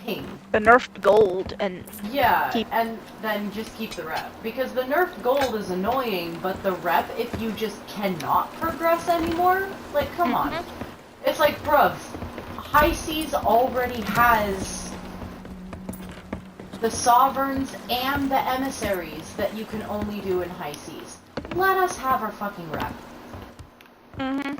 ping. The nerfed gold and Yeah, Keep- and then just keep the rep. Because the nerfed gold is annoying, but the rep, if you just cannot progress anymore, like, come on. It's like, bruv, High Seas already has the Sovereigns and the Emissaries that you can only do in High Seas. Let us have our fucking rep. mm-hmm.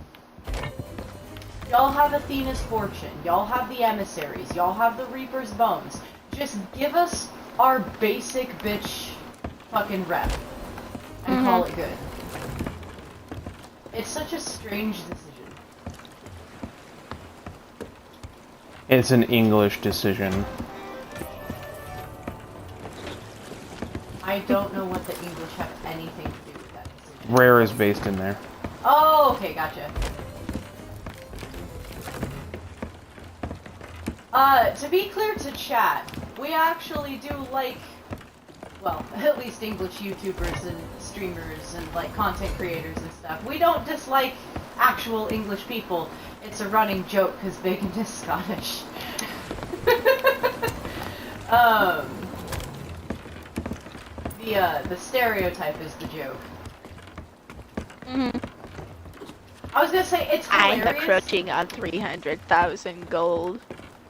Y'all have Athena's Fortune. Y'all have the Emissaries. Y'all have the Reaper's Bones. Just give us our basic bitch fucking rep. And call it good. It's such a strange decision. It's an English decision. I don't know what the English have anything to do with that decision. Rare is based in there. Oh, Oh, okay, gotcha. To be clear to chat, we actually do like, well, at least English YouTubers and streamers and like content creators and stuff. We don't dislike actual English people. It's a running joke because Bacon is Scottish. The stereotype is the joke. I was gonna say, it's hilarious. I'm approaching on 300,000 gold.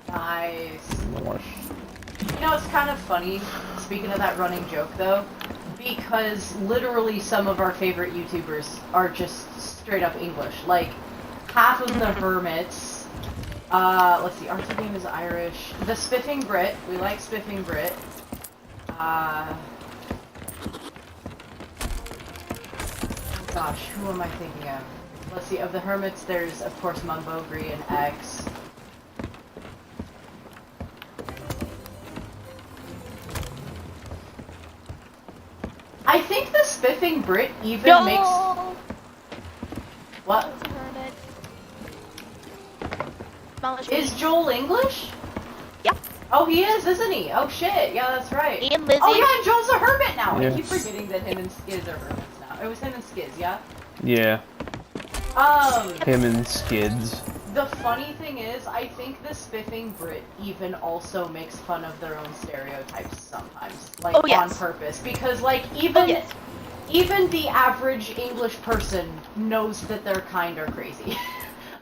Nice. Nice. You know, it's kind of funny, speaking of that running joke though, because literally some of our favorite YouTubers are just straight up English. Like, half of the Hermits, let's see, our team is Irish. The Spiffing Brit, we like Spiffing Brit. Gosh, who am I thinking of? Let's see, of the Hermits, there's, of course, Mumbogri and X. I think the Spiffing Brit even makes... What? Is Joel English? Yep. Oh, he is, isn't he? Oh, shit. Yeah, that's right. And Lizzie. Oh, yeah, and Joel's a hermit now. Yes. I keep forgetting that him and Skiz are hermits now. It was him and Skiz, yeah? Yeah. Him and Skids. The funny thing is, I think the Spiffing Brit even also makes fun of their own stereotypes sometimes. Like, on purpose. Because, like, even the average English person knows that their kind are crazy.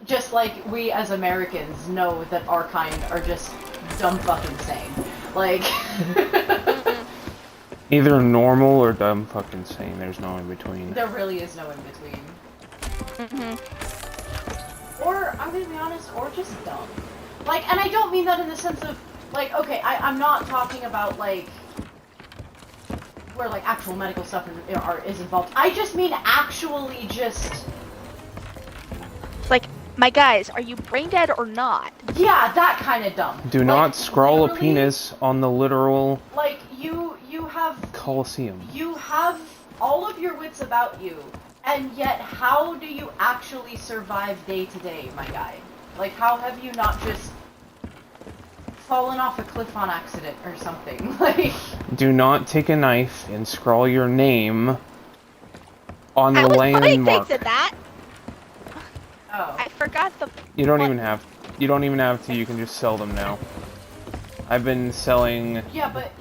Just like we as Americans know that our kind are just dumb fucking sane. Like... Either normal or dumb fucking sane. There's no in between. There really is no in between. Or, I'm gonna be honest, or just dumb. Like, and I don't mean that in the sense of, like, okay, I'm not talking about, like, where, like, actual medical stuff is involved. I just mean actually just... Like, my guys, are you brain dead or not? Yeah, that kind of dumb. Do like, not scrawl a penis on the literal... Like, you have... Coliseum. You have all of your wits about you, and yet how do you actually survive day to day, my guy? Like, how have you not just fallen off a cliff on accident or something? Like... Do not take a knife and scrawl your name on the landmark. To that. Oh. I forgot the... You don't even have to, you can just sell them now. I've been selling... Yeah, but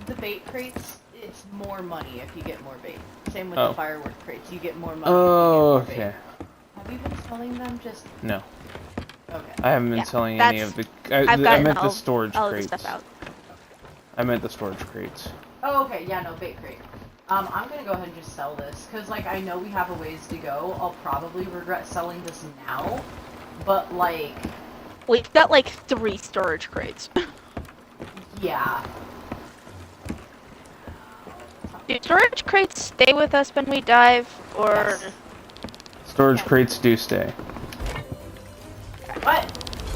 the bait crates, it's more money if you get more bait. Same with the firework crates, you get more money Oh, if you get more okay. bait. Have you been selling them just... No. Okay. I haven't been selling any of the... I meant the storage crates. Stuff out. I meant the storage crates. Oh, okay, yeah, no, bait crate. I'm gonna go ahead and just sell this, because, like, I know we have a ways to go. I'll probably regret selling this now, but, like... We've got, like, 3 storage crates. Yeah. Do storage crates stay with us when we dive, or... Yes. Storage crates do stay. But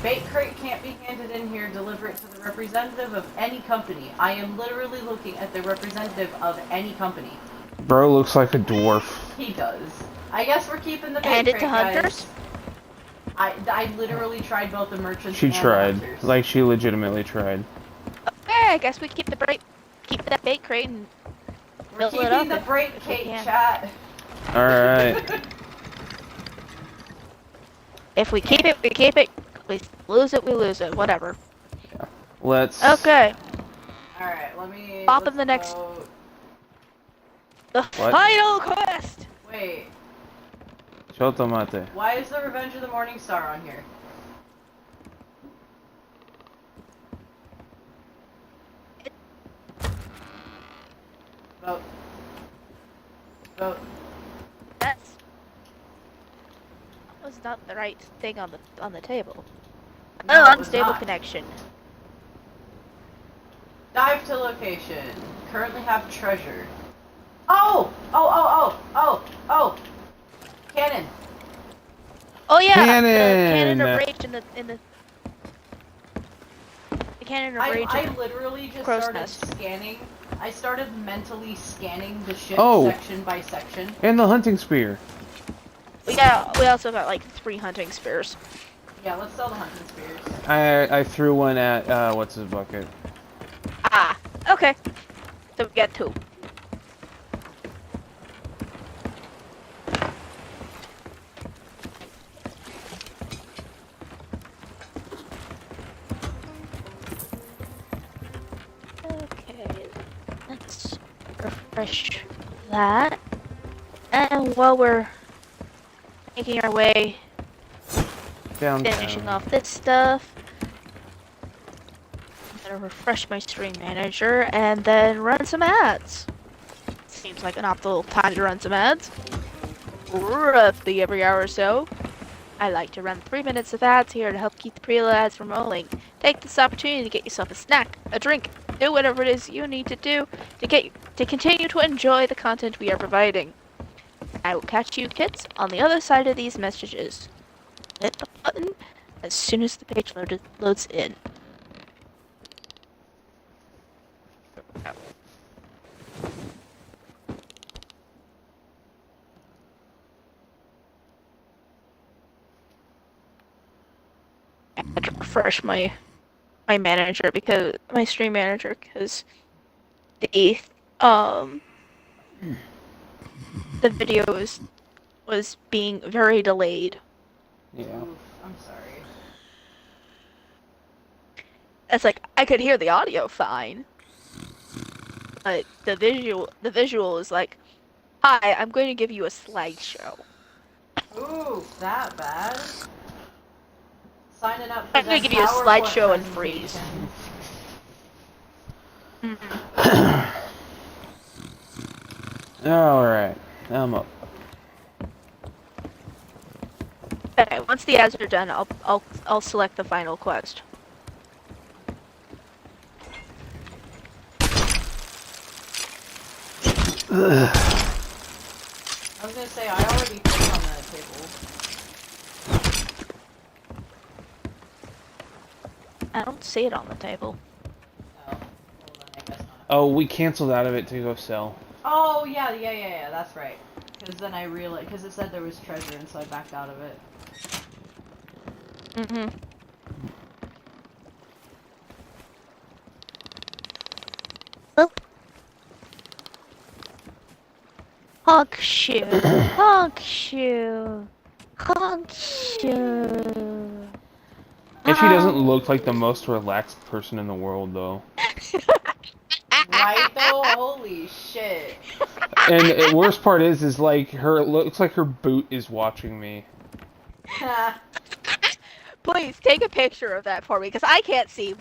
bait crate can't be handed in here. Deliver it to the representative of any company. I am literally looking at the representative of any company. Bro looks like a dwarf. He does. I guess we're keeping the bait Hand it crate, to hunters? guys. I literally tried both the merchants She and the tried. hunters. Like, she legitimately tried. Okay, I guess we keep that bait crate and We're fill it up keeping the bait crate, Yeah. chat. Alright. If we keep it, we keep it. We lose it, we lose it. Whatever. Let's... Okay. Alright, let me... Pop in let's the next- go- The final quest! Wait, Chotomate. why is the Revenge of the Morning Star on here? Vote. Vote. That was not the right thing on the table. No, Oh, it was unstable not. connection. Dive to location. Currently have treasure. Oh! Oh! Cannon. Oh yeah, Cannon! the cannon of rage in the cannon of rage. I literally just crow's started nest. scanning. I started mentally scanning the ship Oh. section by section. And the hunting spear. We also got like 3 hunting spears. Yeah, let's sell the hunting spears. I threw one at what's his bucket. Ah, okay. So we get 2. Okay, let's refresh that. And while we're making our way, finishing Downtown. off this stuff, I'm gonna refresh my stream manager and then run some ads. Seems like an optimal time to run some ads. Roughly every hour or so. I like to run 3 minutes of ads here to help keep the preload ads from rolling. Take this opportunity to get yourself a snack, a drink, do whatever it is you need to do to continue to enjoy the content we are providing. I will catch you kids on the other side of these messages. Hit the button as soon as the page loads in. I had to refresh my manager because my stream manager because the the video was being very delayed. Yeah. Oof, I'm sorry. It's like I could hear the audio fine, but the visual is like, "Hi, I'm going to give you a slideshow." Ooh, that bad? Signing up for I'm gonna them give you a PowerPoint slideshow and freeze. presentations. Alright. I'm up. Okay, once the ads are done, I'll select the final quest. I was gonna say, I already put on the table. I don't see it on the table. Oh, well then I guess not. Oh, we canceled out of it to go sell. Oh, yeah, that's right. Because then I realized, because it said there was treasure, and so I backed out of it. Mm-hmm. Oop. Hog shoe. Hog shoe. Hog shoe. And she doesn't look like the most relaxed person in the world, though. Right, though? Holy shit. And the worst part is like her. It looks like her boot is watching me. Please take a picture of that for me, because I can't see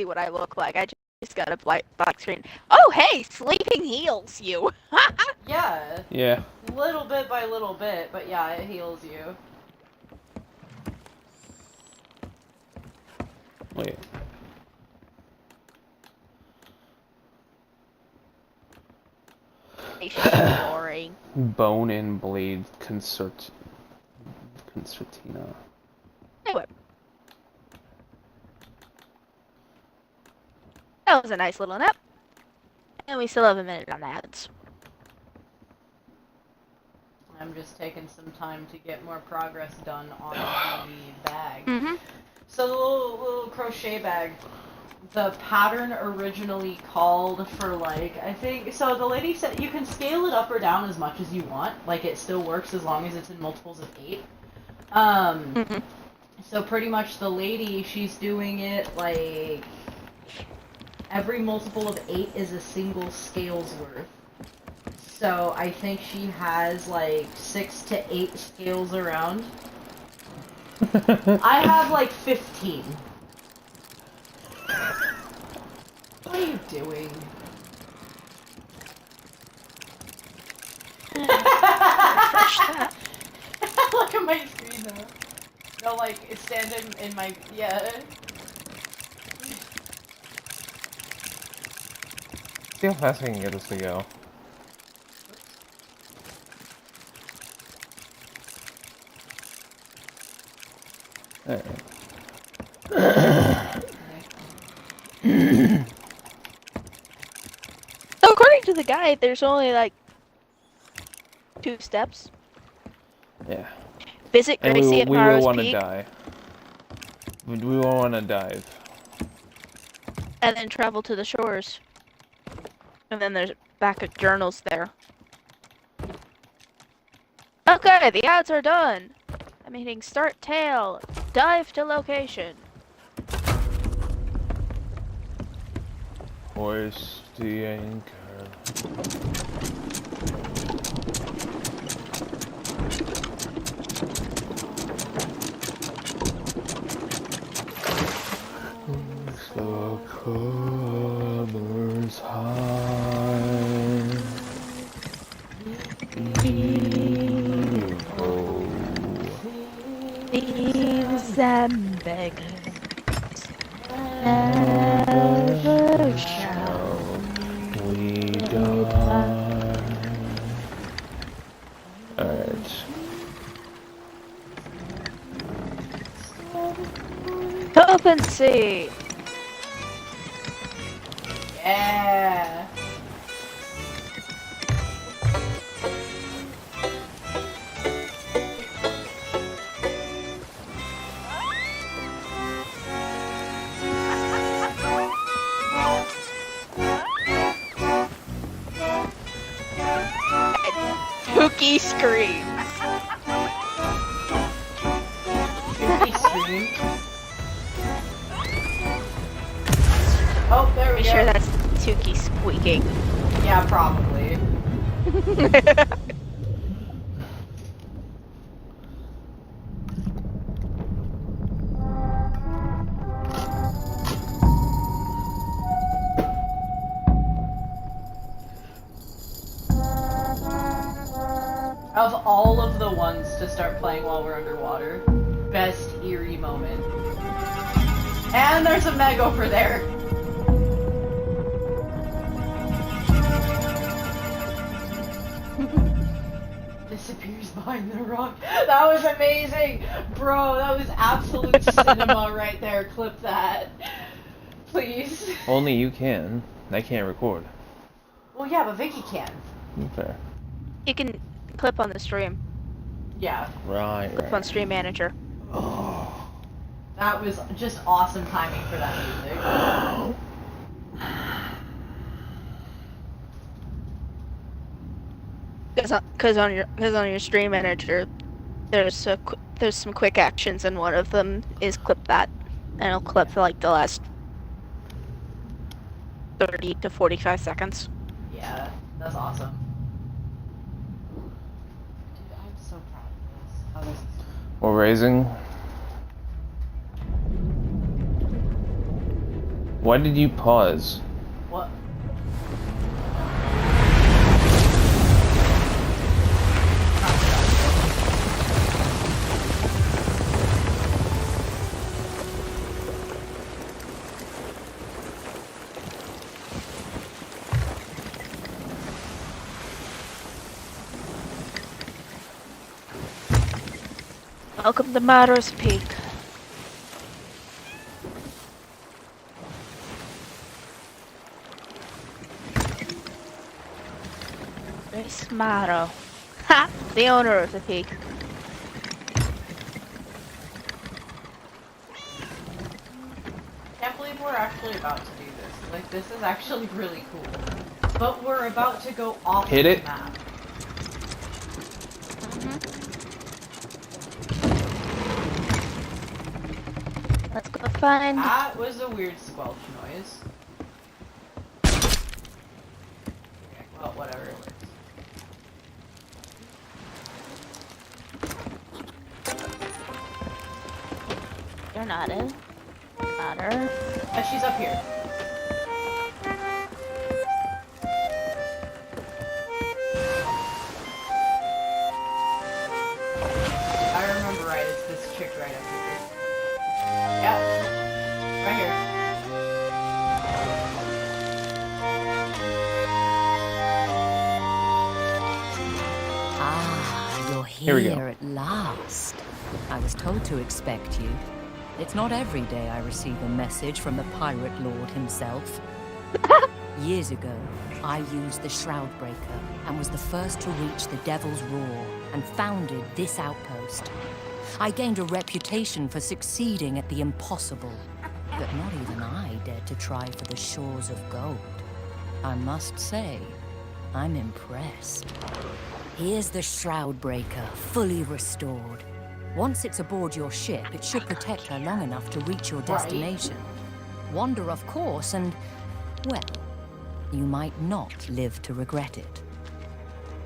what I look like. I just got a black screen. Oh, hey, sleeping heals you. Yeah. Yeah. Little bit by little bit, but yeah, it heals you. Wait. Boring. Bone and blade concertina. Anyway. That was a nice little nap. And we still have a minute on the ads. I'm just taking some time to get more progress done on the bag. Mm-hmm. So the little crochet bag, the pattern originally called for like, I think, so the lady said you can scale it up or down as much as you want. Like it still works as long as it's in multiples of 8. Mm-hmm. So pretty much the lady, she's doing it like every multiple of 8 is a single scale's worth. So I think she has like 6 to 8 scales around. I have like 15. What are you doing? Look at my screen though. No, like it's standing in my yeah. See how fast I can get this to go. Alright. So according to the guide, there's only like 2 steps. Yeah. Visit And Gracie at we will Maro's want to Peak, die. We will want to dive. and then travel to the shores. And then there's back at journals there. Okay, the ads are done. I'm hitting start tail. Dive to location. Hoist the anchor. The colors high. Thieves and beggars never shall We die. Alright. open sea. Yeah. Pookie screams. He screamed. Oh, there we Pretty go. sure that's Tuki squeaking. Yeah, probably. Of all of the ones to start playing while we're underwater, best eerie moment. And there's a Meg over there. Disappears behind the rock. That was amazing! Bro, that was absolute cinema right there. Clip that. Please. Only you can. I can't record. Well, yeah, but Vicky can. Fair. You can clip on the stream. Yeah. Right, Clip right. on Stream Manager. Oh. That was just awesome timing for that music. Because on your Stream Manager, there's some quick actions, and one of them is clip that, and it'll clip for like the last 30 to 45 seconds. Yeah, that's awesome. Dude, I'm so proud of this. How this is going. We're raising. Why did you pause? What? Welcome to Maro's Peak. Grace Maro. Ha! The owner of the peak. Can't believe we're actually about to do this. Like, this is actually really cool. But we're about to go off Hit the it. map. Let's go find. That was a weird squelch noise. Okay, well, whatever, it works. You're not in. Not her. She's up here. I remember right, it's this chick right up here. Yep. Right here. Ah, you're Here we go. here at last. I was told to expect you. It's not every day I receive a message from the pirate lord himself. Years ago, I used the Shroud Breaker and was the first to reach the Devil's Roar and founded this outpost. I gained a reputation for succeeding at the impossible. But not even I dared to try for the shores of gold. I must say, I'm impressed. Here's the Shroud Breaker, fully restored. Once it's aboard your ship, it should protect her long enough to reach your destination. Wander off course and, well, you might not live to regret it.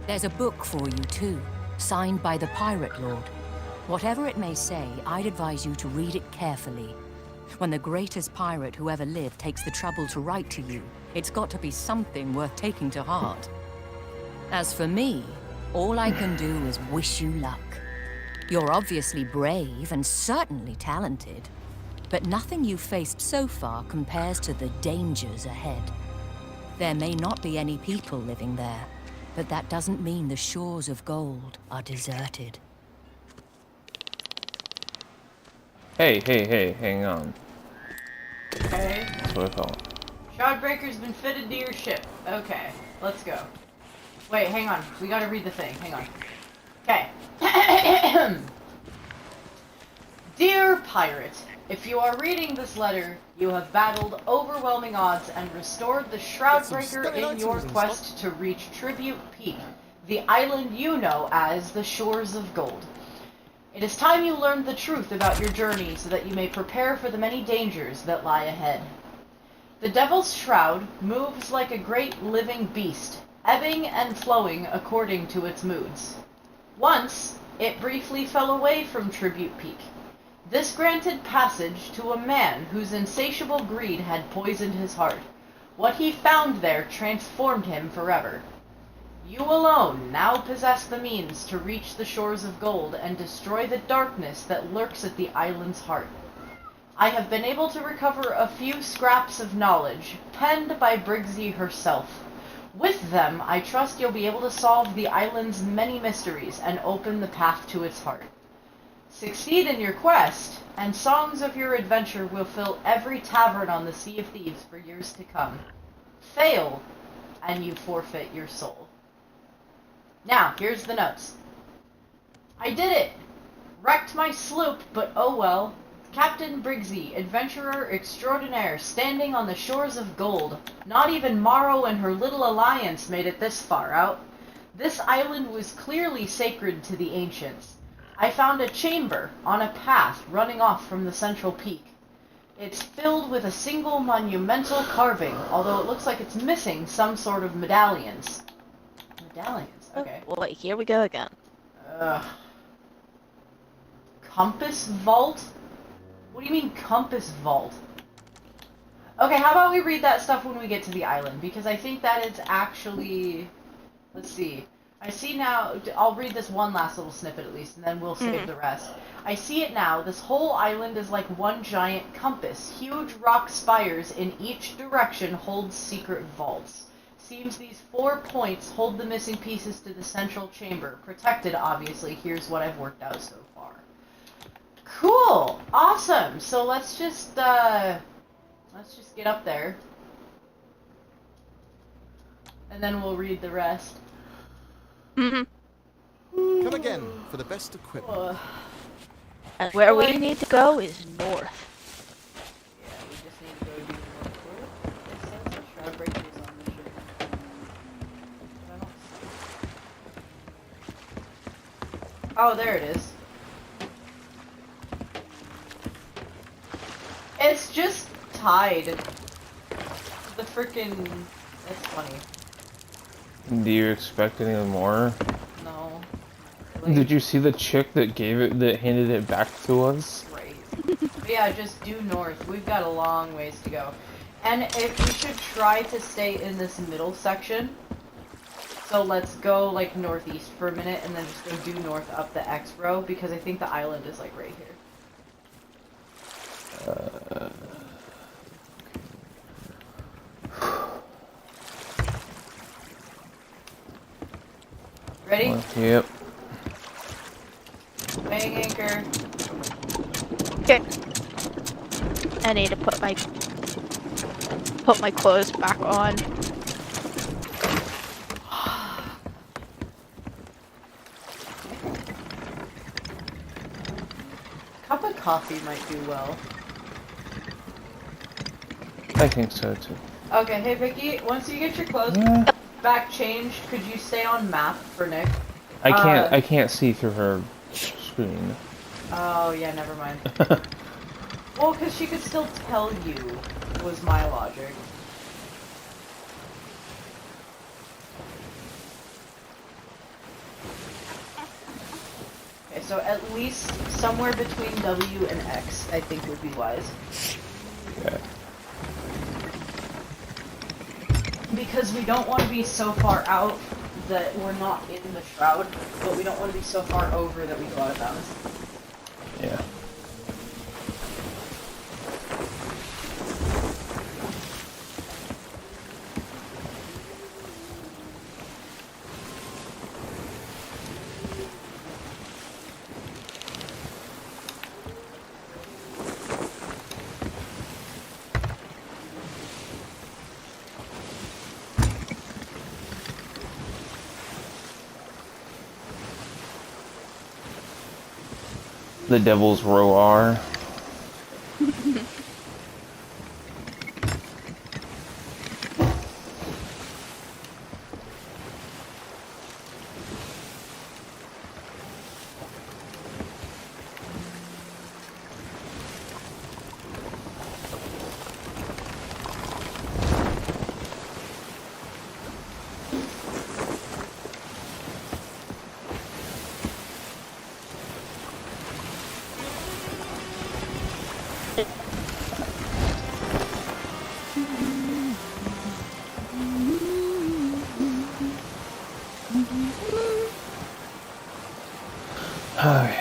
There's a book for you too, signed by the Pirate Lord. Whatever it may say, I'd advise you to read it carefully. When the greatest pirate who ever lived takes the trouble to write to you, it's got to be something worth taking to heart. As for me, all I can do is wish you luck. You're obviously brave and certainly talented, but nothing you've faced so far compares to the dangers ahead. There may not be any people living there, but that doesn't mean the shores of gold are deserted. Hey, hang on. Okay. That's what I thought. Shroudbreaker's been fitted to your ship. Okay, let's go. Wait, hang on. We gotta read the thing. Hang on. Okay. Dear Pirate, if you are reading this letter, you have battled overwhelming odds and restored the Shroudbreaker in your quest to reach Tribute Peak, the island you know as the Shores of Gold. It is time you learned the truth about your journey so that you may prepare for the many dangers that lie ahead. The Devil's Shroud moves like a great living beast, ebbing and flowing according to its moods. Once, it briefly fell away from Tribute Peak. This granted passage to a man whose insatiable greed had poisoned his heart. What he found there transformed him forever. You alone now possess the means to reach the Shores of Gold and destroy the darkness that lurks at the island's heart. I have been able to recover a few scraps of knowledge, penned by Briggsy herself. With them, I trust you'll be able to solve the island's many mysteries and open the path to its heart. Succeed in your quest, and songs of your adventure will fill every tavern on the Sea of Thieves for years to come. Fail, and you forfeit your soul. Now, here's the notes. I did it! Wrecked my sloop, but oh well. Captain Briggsy, adventurer extraordinaire, standing on the shores of gold. Not even Morrow and her little alliance made it this far out. This island was clearly sacred to the ancients. I found a chamber on a path running off from the central peak. It's filled with a single monumental carving, although it looks like it's missing some sort of medallions. Medallions, okay. Oh, wait, here we go again. Compass vault? What do you mean compass vault? Okay, how about we read that stuff when we get to the island? Because I think that it's actually... Let's see. I see now... I'll read this one last little snippet at least, and then we'll save the rest. I see it now. This whole island is like one giant compass. Huge rock spires in each direction hold secret vaults. Seems these 4 points hold the missing pieces to the central chamber. Protected, obviously. Here's what I've worked out so far. Cool! Awesome! So let's just get up there. And then we'll read the rest. Mm-hmm. Come again for the best equipment. And where we need to go is north. Yeah, we just need to go to north. It says the Shroud Breaker is on the ship. I don't see it. Oh, there it is. It's just tied. The frickin'... That's funny. Do you expect any more? No. Did you see the chick that handed it back to us? Right. But yeah, just due north. We've got a long ways to go. And if we should try to stay in this middle section. So let's go like northeast for a minute and then just go due north up the X row because I think the island is like right here. Ready? Yep. Weighing anchor. Okay. I need to put my clothes back on. coffee might do well. I think so too. Okay, hey Vicky, once you get your clothes back changed, could you stay on map for Nick? I can't see through her screen. Oh yeah, never mind. Well, because she could still tell you, was my logic. Okay, so at least somewhere between W and X, I think would be wise. Okay. Because we don't want to be so far out that we're not in the shroud, but we don't want to be so far over that we go out of bounds. Yeah. The Devil's Roar. Okay.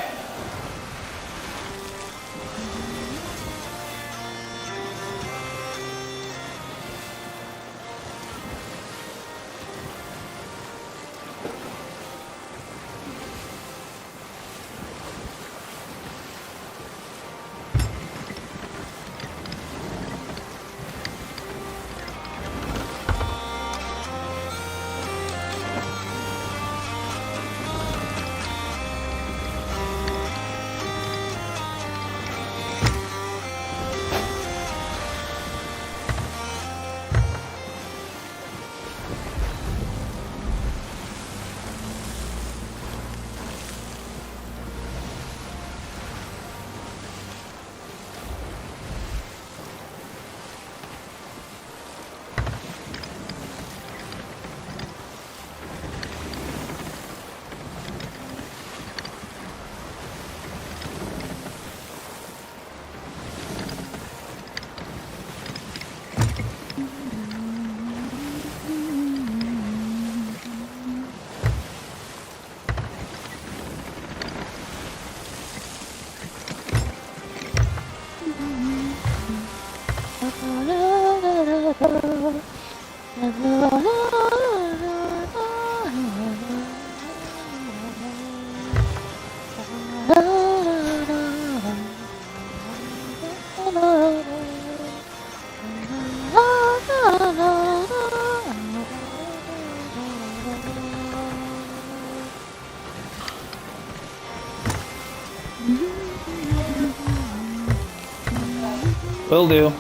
Will do.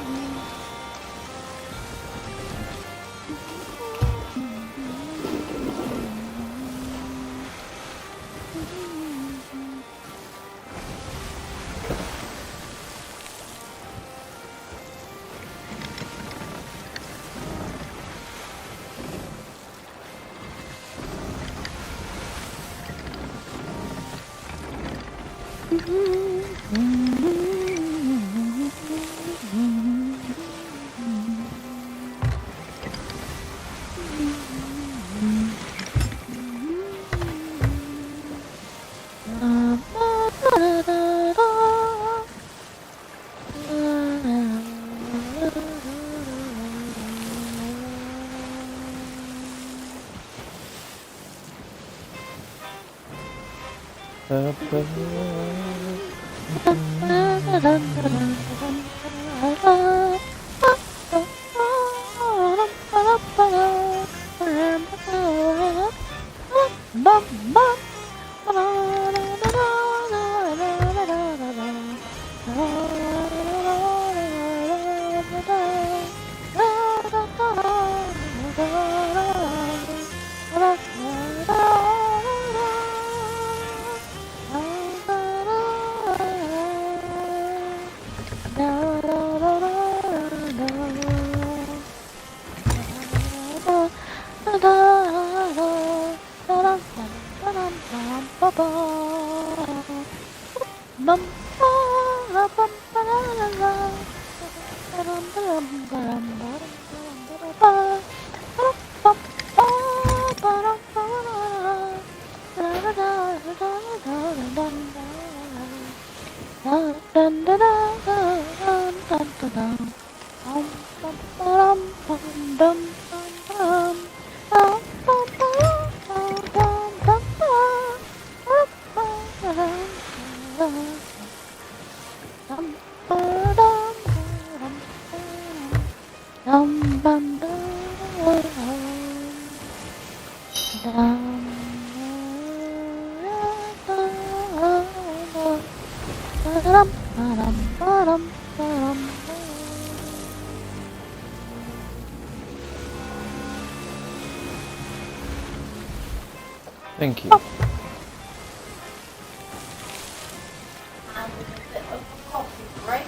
Thank you. Right?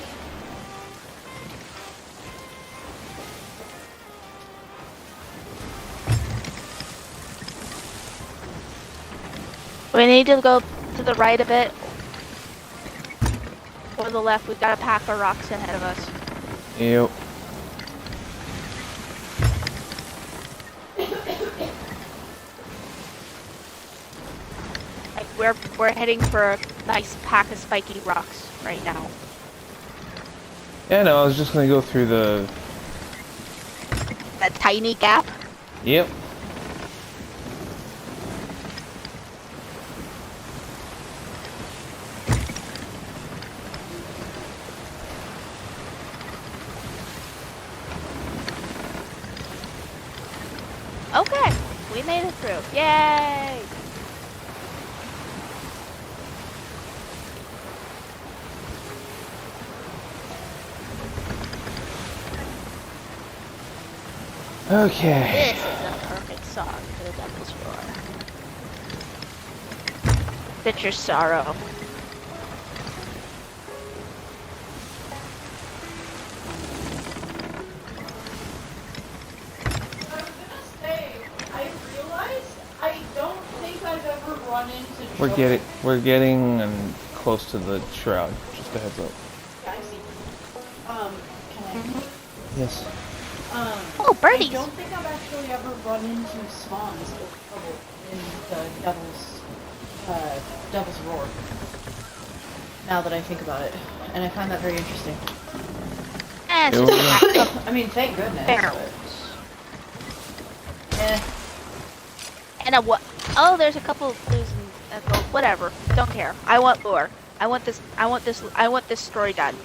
We need to go to the right a bit. Or the left. We've got a pack of rocks ahead of us. Yep. Like we're heading for a nice pack of spiky rocks right now. Yeah, no, I was just gonna go through the... That tiny gap. Yep. Okay, we made it through. Yay! Okay. This is a perfect song for the Devil's Roar. Fit your sorrow. We're getting close to the shroud. Just a heads up. Yeah, I see. Can I? Yes. Oh, birdies! I don't think I've actually ever run into spawns of trouble in the Devil's Roar. Now that I think about it, and I find that very interesting. It's just a pack of I mean, thank goodness. barrels. Eh. And a what? Oh, there's a couple of clues and gold. Whatever. Don't care. I want lore. I want this story done.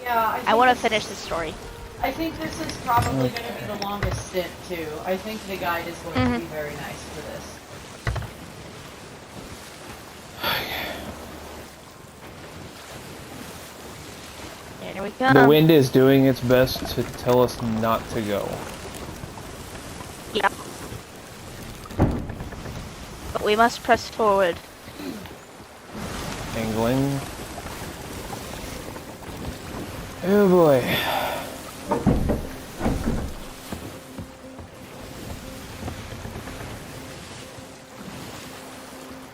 Yeah, I want to finish this story. I think this is probably going to be the longest stint too. I think the guide is going to be very nice for this. Here we go. The wind is doing its best to tell us not to go. Yep. But we must press forward. Angling. Oh boy.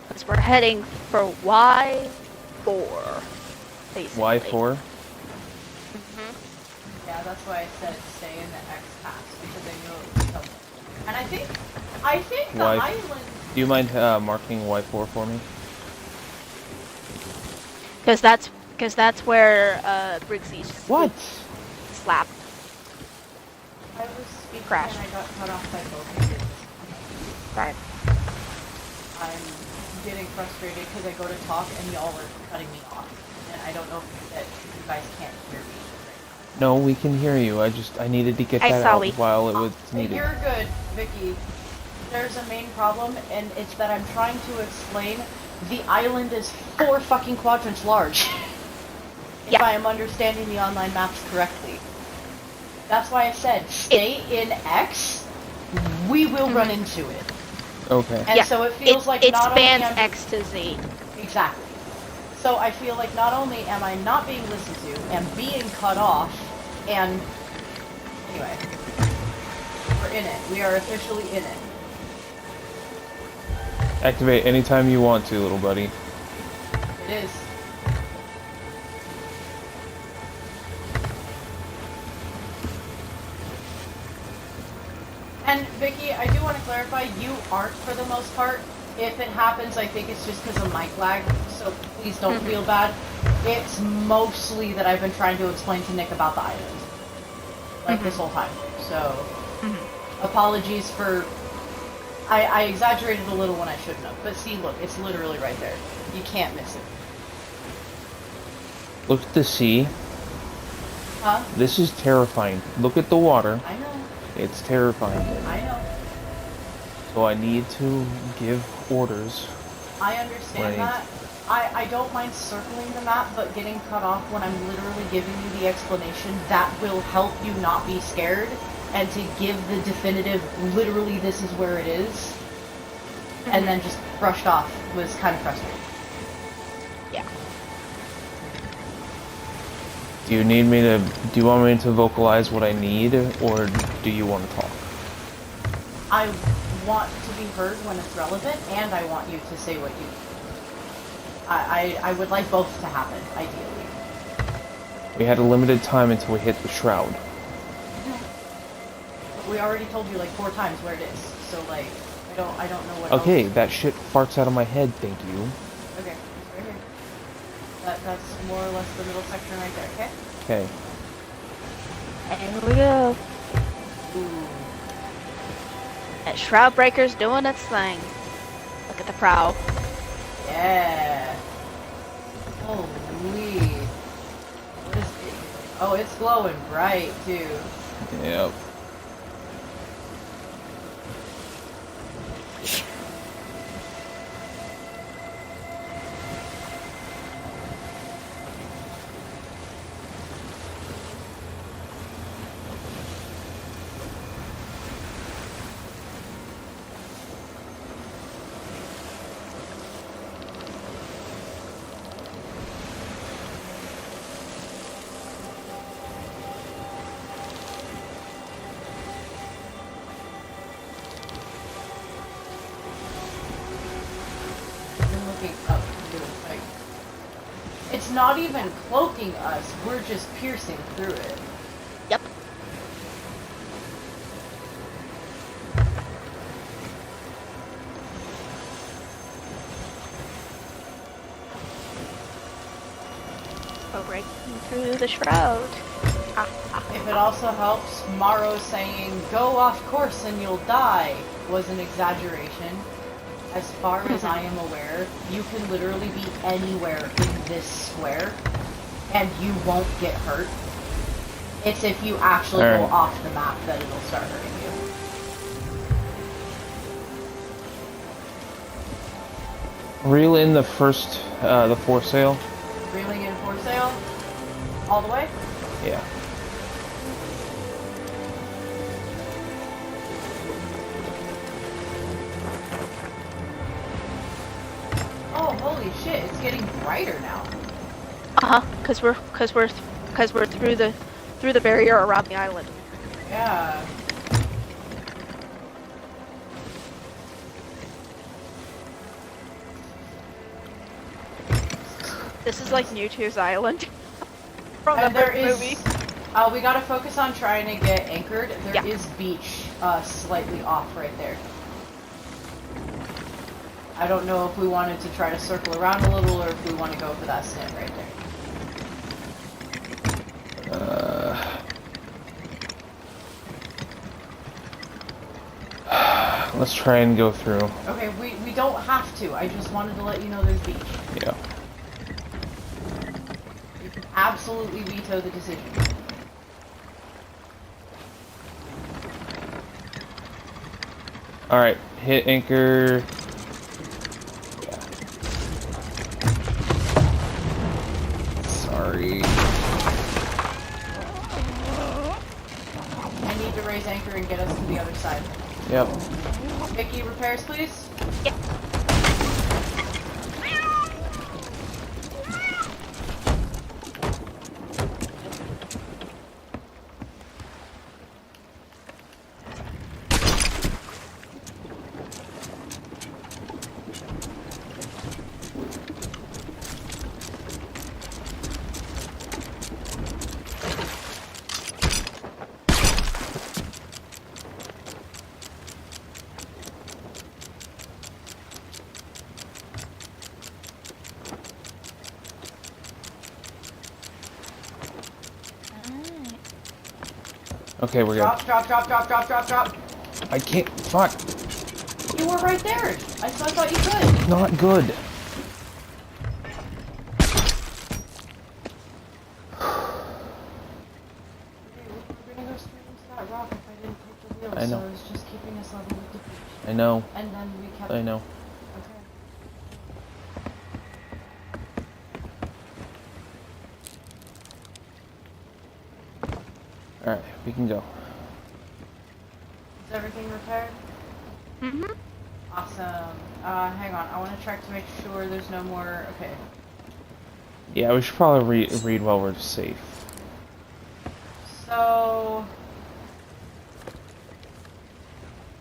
Because we're heading for Y4. Basically. Y4? Yeah, that's why I said stay in the X pass, because I know it was something. And I think the island... Do you mind marking Y4 for me? Because that's where Briggsy's slap. I was speaking Crash. and I got cut off by both. Right. I'm getting frustrated because I go to talk and y'all are cutting me off. And I don't know that you guys can't hear me. No, we can hear you. I needed to get that out while it was needed. You're good, Vicky. There's a main problem, and it's that I'm trying to explain the island is 4 fucking quadrants large. If I am understanding the online maps correctly. That's why I said, stay in X, we will run into it. Okay. And so it feels like not only spans X to Z. Exactly. So I feel like not only am I not being listened to, and being cut off, and... Anyway. We're in it. We are officially in it. Activate anytime you want to, little buddy. It is. And Vicky, I do want to clarify, you aren't for the most part. If it happens, I think it's just because of mic lag, so please don't feel bad. It's mostly that I've been trying to explain to Nick about the island. Like this whole time. So, apologies for... I exaggerated a little when I shouldn't have. But see, look, it's literally right there. You can't miss it. Look at the sea. Huh? This is terrifying. Look at the water. I know. It's terrifying. I know. So I need to give orders. I understand that. I don't mind circling the map, but getting cut off when I'm literally giving you the explanation, that will help you not be scared, and to give the definitive, literally this is where it is, and then just brushed off was kind of frustrating. Yeah. Do you want me to vocalize what I need, or do you want to talk? I want to be heard when it's relevant, and I want you to say what you need. I would like both to happen, ideally. We had a limited time until we hit the shroud. We already told you like 4 times where it is, so like, I don't know what Okay, else. that shit farts out of my head, thank you. Okay, it's right here. That's more or less the middle section right there, okay? Okay. And here we go. Ooh. That Shroud Breaker's doing its thing. Look at the prow. Yeah. Holy. What is it? Oh, it's glowing bright, too. Yep. I'm looking up to it, like, it's not even cloaking us, we're just piercing through it. Yep. We're breaking through the shroud. If it also helps, Morrow saying, go off course and you'll die, was an exaggeration. As far as I am aware, you can literally be anywhere in this square, and you won't get hurt. It's if you actually go off the map that it'll start hurting you. Reel in the foresail. Reeling in foresail, all the way. Yeah. Oh, holy shit! It's getting brighter now. Cause we're through the barrier around the island. Yeah. This is like Mewtwo's Island from And the there first movie. we gotta focus on trying to get anchored. There is beach slightly off right there. I don't know if we wanted to try to circle around a little or if we want to go for that snip right there. Let's try and go through. Okay, we don't have to. I just wanted to let you know there's beach. Yeah. You can absolutely veto the decision. Alright, hit anchor. Sorry. I need to raise anchor and get us to the other side. Yep. Vicky, repairs, please. Yep. Okay, we're Drop, good. drop, drop, drop, drop, drop, drop. I can't. Fuck. You were right there. I thought you could. Not good. We're gonna go straight into that rock if I didn't take the wheel. I know. So it's just keeping us level with the beach. I know. And then we kept. I know. Okay. Alright, we can go. Is everything repaired? Mm-hmm. Awesome. Hang on. I want to check to make sure there's no more. Okay. Yeah, we should probably read while we're safe. So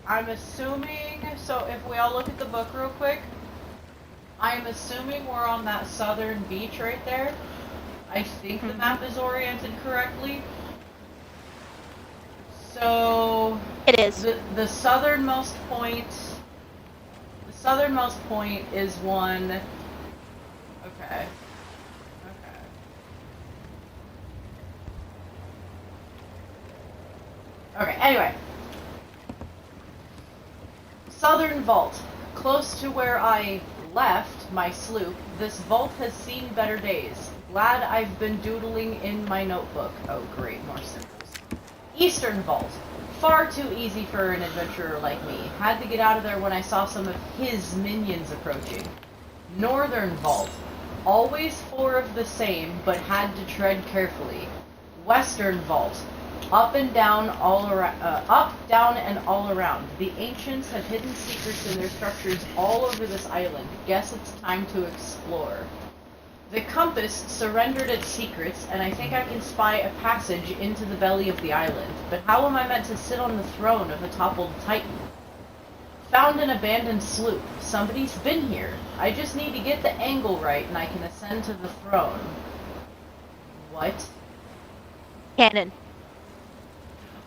I'm assuming. So if we all look at the book real quick, I'm assuming we're on that southern beach right there. I think the map is oriented correctly. So It is. the southernmost point. The southernmost point is one. Okay. Okay, anyway. Southern vault. Close to where I left my sloop, this vault has seen better days. Glad I've been doodling in my notebook. Oh great, more symbols. Eastern vault. Far too easy for an adventurer like me. Had to get out of there when I saw some of his minions approaching. Northern vault. Always four of the same, but had to tread carefully. Western vault. Up and down, all around. Up, down, and all around. The ancients have hidden secrets in their structures all over this island. Guess it's time to explore. The compass surrendered its secrets, and I think I can spy a passage into the belly of the island. But how am I meant to sit on the throne of a toppled titan? Found an abandoned sloop. Somebody's been here. I just need to get the angle right, and I can ascend to the throne. What? Cannon.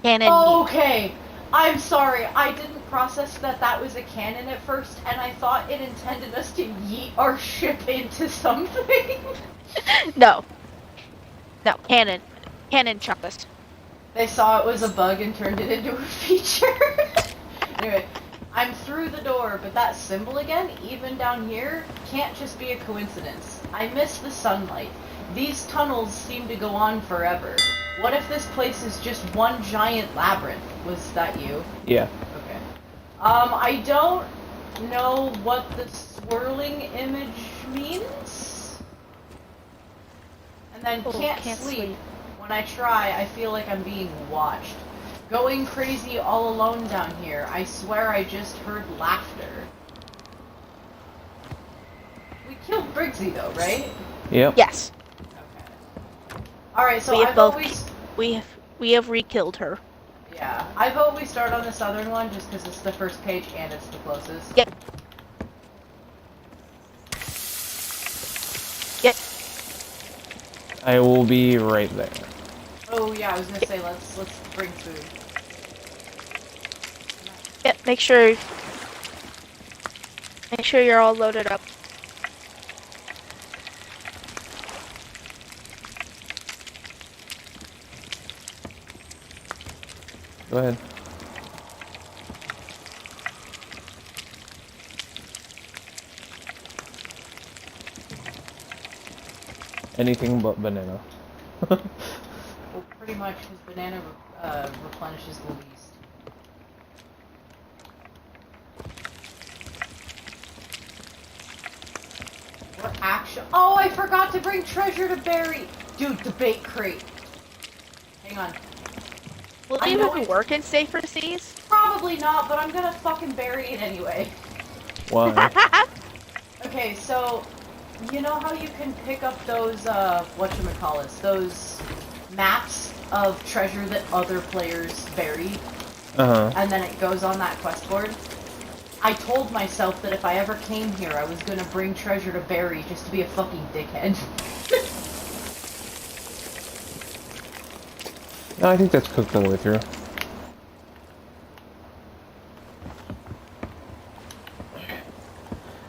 Cannon. Okay, I'm sorry. I didn't process that was a cannon at first, and I thought it intended us to yeet our ship into something. No. No, cannon. Cannon chuckus. They saw it was a bug and turned it into a feature. Anyway, I'm through the door, but that symbol again, even down here, can't just be a coincidence. I miss the sunlight. These tunnels seem to go on forever. What if this place is just one giant labyrinth? Was that you? Yeah. Okay. I don't know what the swirling image means. And then can't sleep. When I try, I feel like I'm being watched. Going crazy all alone down here. I swear I just heard laughter. We killed Briggsy though, right? Yep. Yes. Alright, so we have I've both. always... We have re-killed her. Yeah. I vote we start on the southern one just because it's the first page and it's the closest. Yep. Yep. I will be right there. Oh yeah, I was gonna say let's bring food. Yep, make sure you're all loaded up. Go ahead. Anything but banana. Well, pretty much his banana replenishes the least. We're actually... Oh, I forgot to bring treasure to bury! Dude, the bait crate. Hang on. Will it even work in safer seas? Probably not, but I'm gonna fucking bury it anyway. Why? Okay, so... You know how you can pick up those, whatchamacallits, those maps of treasure that other players bury? Uh-huh. And then it goes on that quest board? I told myself that if I ever came here, I was gonna bring treasure to bury just to be a fucking dickhead. No, I think that's cooked all the way through.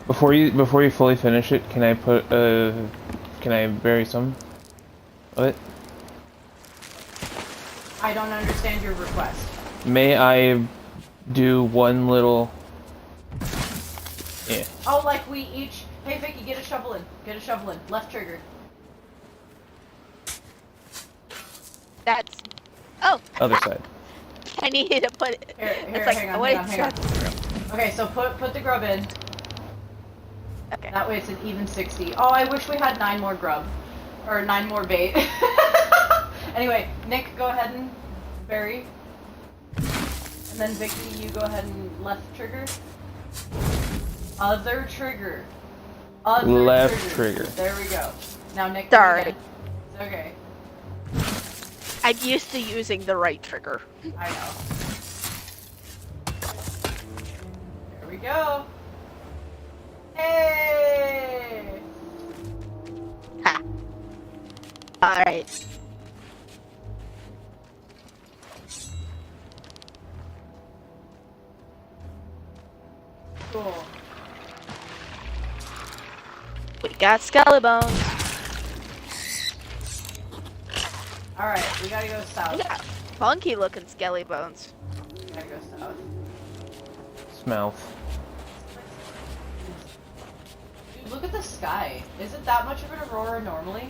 Before you fully finish it, can I bury some of it? I don't understand your request. May I do one little... Yeah. Oh, like we each... Hey, Vicky, get a shovel in. Get a shovel in. Left trigger. That's... Oh! Other side. I needed to put it... Here, it's like, hang on, wait, hang on. Okay, so put the grub in. Okay. That way it's an even 60. Oh, I wish we had 9 more grub. Or 9 more bait. Anyway, Nick, go ahead and bury. And then Vicky, you go ahead and left trigger. Other trigger. Other Left trigger. There we go. Now Nick, Sorry. again. It's okay. I'm used to using the right trigger. I know. There we go. Hey! Ha. Alright. Cool. We got skelly bones. Alright, we gotta go south. We got funky looking skelly bones. We gotta go south. Smell. Dude, look at the sky. Is it that much of an aurora normally?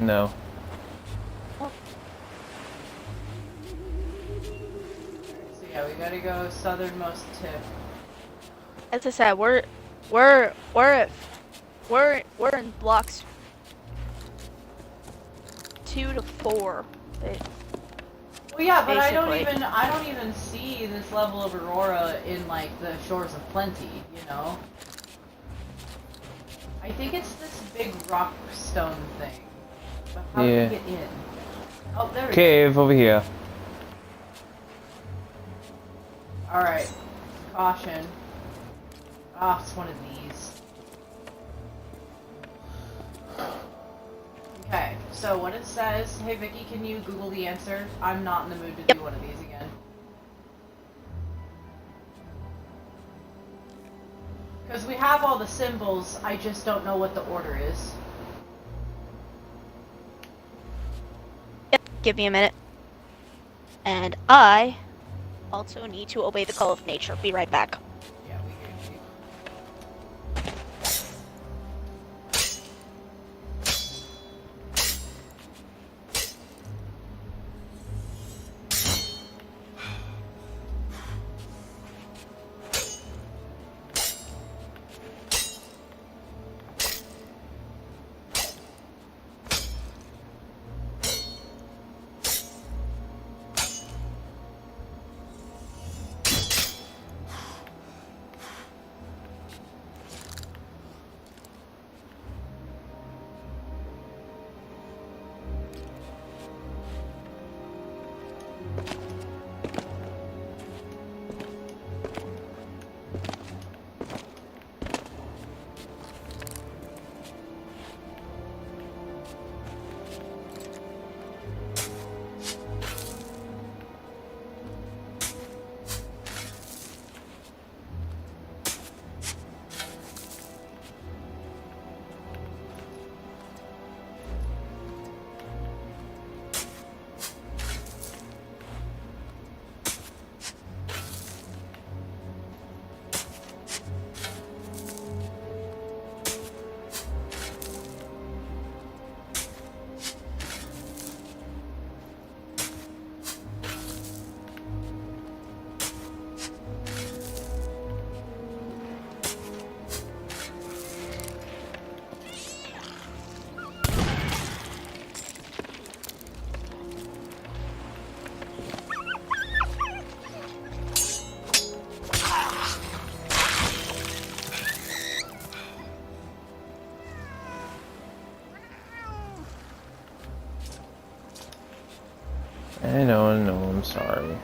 No. Alright, so yeah, we gotta go southernmost tip. As I said, we're in blocks 2 to 4. Well, yeah, but Basically. I don't even see this level of aurora in like the shores of plenty, you know. I think it's this big rock stone thing. But how do Yeah. we get in? Oh, there we go. Cave over here. Alright. Caution. Ah, it's one of these. Okay, so what it says, hey Vicky, can you Google the answer? I'm not in the mood to do one of these again. Because we have all the symbols, I just don't know what the order is. Yep, give me a minute. And I also need to obey the call of nature. Be right back. Yeah, we agree. I know, I'm sorry.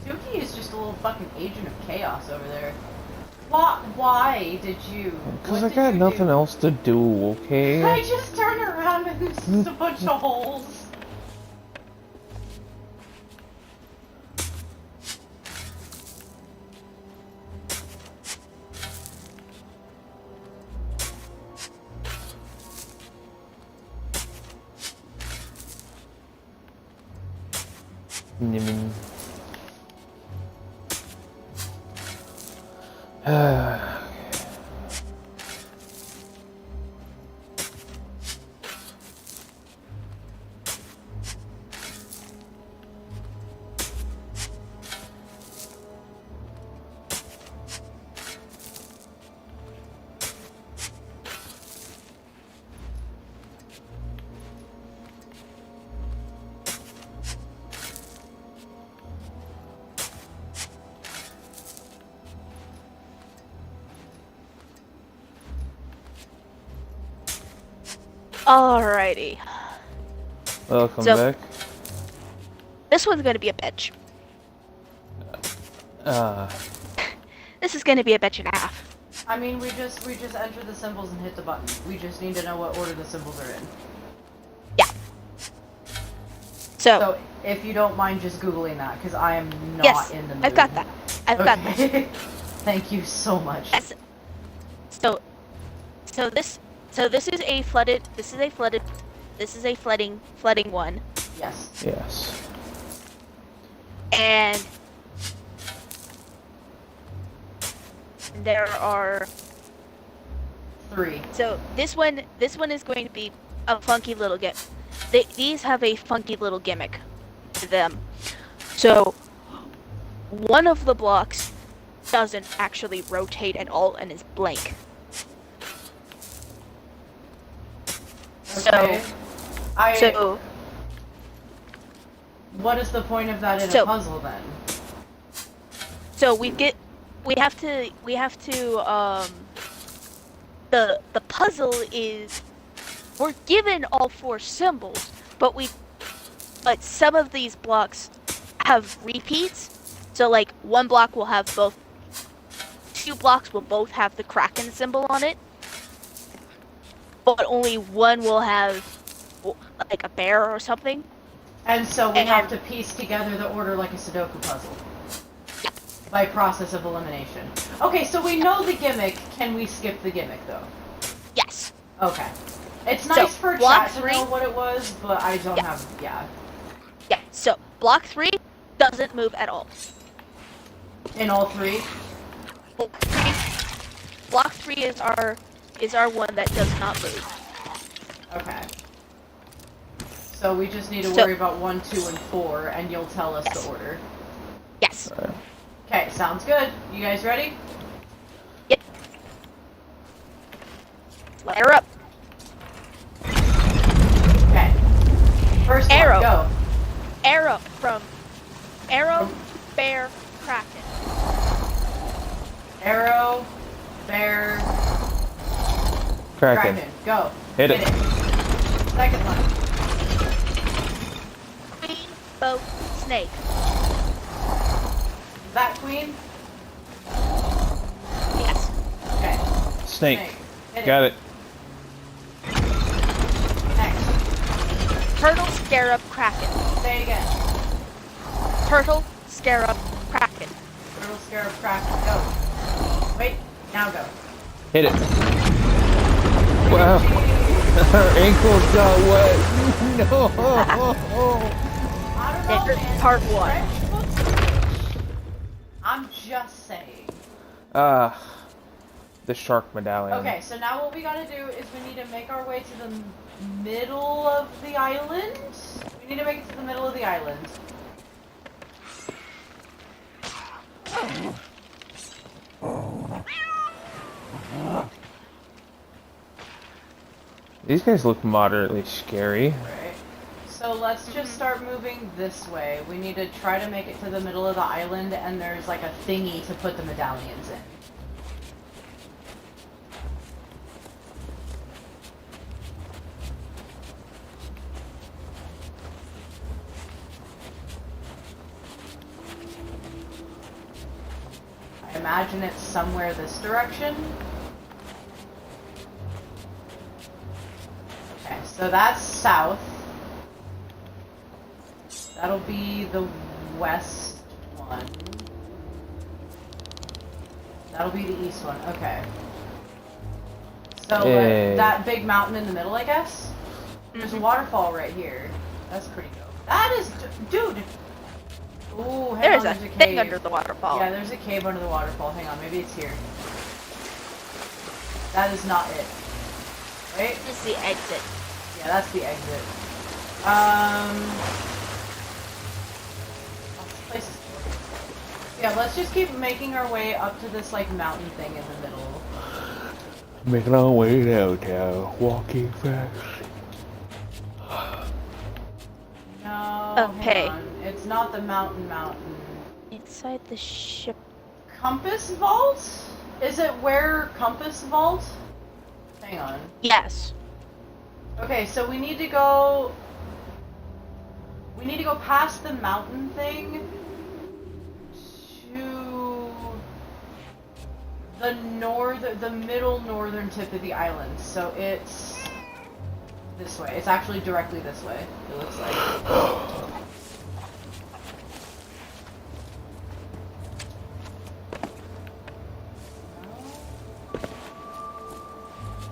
Tuki is just a little fucking agent of chaos over there. Why did you? Because what I did got you nothing do? else to do, okay? I just turned around and there's just a bunch of holes. I mean... Alrighty. Welcome So- back. This one's gonna be a bitch. This is gonna be a bitch and a half. I mean, we just enter the symbols and hit the button. We just need to know what order the symbols are in. Yeah. So, if you don't mind just Googling that, because I am not yes, in the mood. I've got that. I've got that. Thank you so much. Yes. So this is a flooded. This is a flooding one. Yes. Yes. And there are 3. So this one is going to be a funky little gimmick. These have a funky little gimmick to them. So one of the blocks doesn't actually rotate at all and is blank. Okay. So what is the point of that in a puzzle then? So we have to the puzzle is we're given all 4 symbols, but some of these blocks have repeats. So like one block will have both 2 blocks will both have the Kraken symbol on it. But only one will have like a bear or something. And so we have to piece together the order like a Sudoku puzzle. Yeah. By process of elimination. Okay, so we know the gimmick. Can we skip the gimmick though? Yes. Okay. It's nice for block chat to 3 know what it was, but I don't have. Yeah. Yeah. So block 3 doesn't move at all. In all 3. Block 3 is our one that does not move. Okay. So we just need to worry about 1, 2, and 4, and you'll tell us the order. Yes. Okay, sounds good. You guys ready? Yep. Layer up. Okay. First Arrow. one, go. Arrow from bear, Kraken. Arrow, bear, Kraken. Go. Hit it. Second one. Queen, boat, snake. Is that queen? Yes. Okay. Snake. Hit Got it. Next. Turtle, scarab, Kraken. Say again. Turtle, scarab, Kraken. Turtle, scarab, kraken. Go. Wait. Now go. Hit it. Wow. Her ankles got wet. No. I don't know, man. Part 1. I'm just saying. The shark medallion. Okay, so now what we gotta do is we need to make our way to the middle of the island. We need to make it to the middle of the island. These guys look moderately scary. Right. So let's just start moving this way. We need to try to make it to the middle of the island, and there's like a thingy to put the medallions in. I imagine it's somewhere this direction. Okay, so that's south. That'll be the west one. That'll be the east one. Okay. So that big mountain in the middle, I guess? There's a waterfall right here. That's pretty dope. That is... Dude! Ooh, hang There's on, a there's a thing cave. under the waterfall. Yeah, there's a cave under the waterfall. Hang on, maybe it's here. That is not it. Right? This is the exit. Yeah, that's the exit. This place is... Yeah, let's just keep making our way up to this, like, mountain thing in the middle. Making our way downtown, walking fast. No, Okay. hang on. It's not the mountain. Inside the ship. Compass Vault? Is it where Compass Vault? Hang on. Yes. Okay, so we need to go... We need to go past the mountain thing to the middle northern tip of the island. So it's this way. It's actually directly this way, it looks like.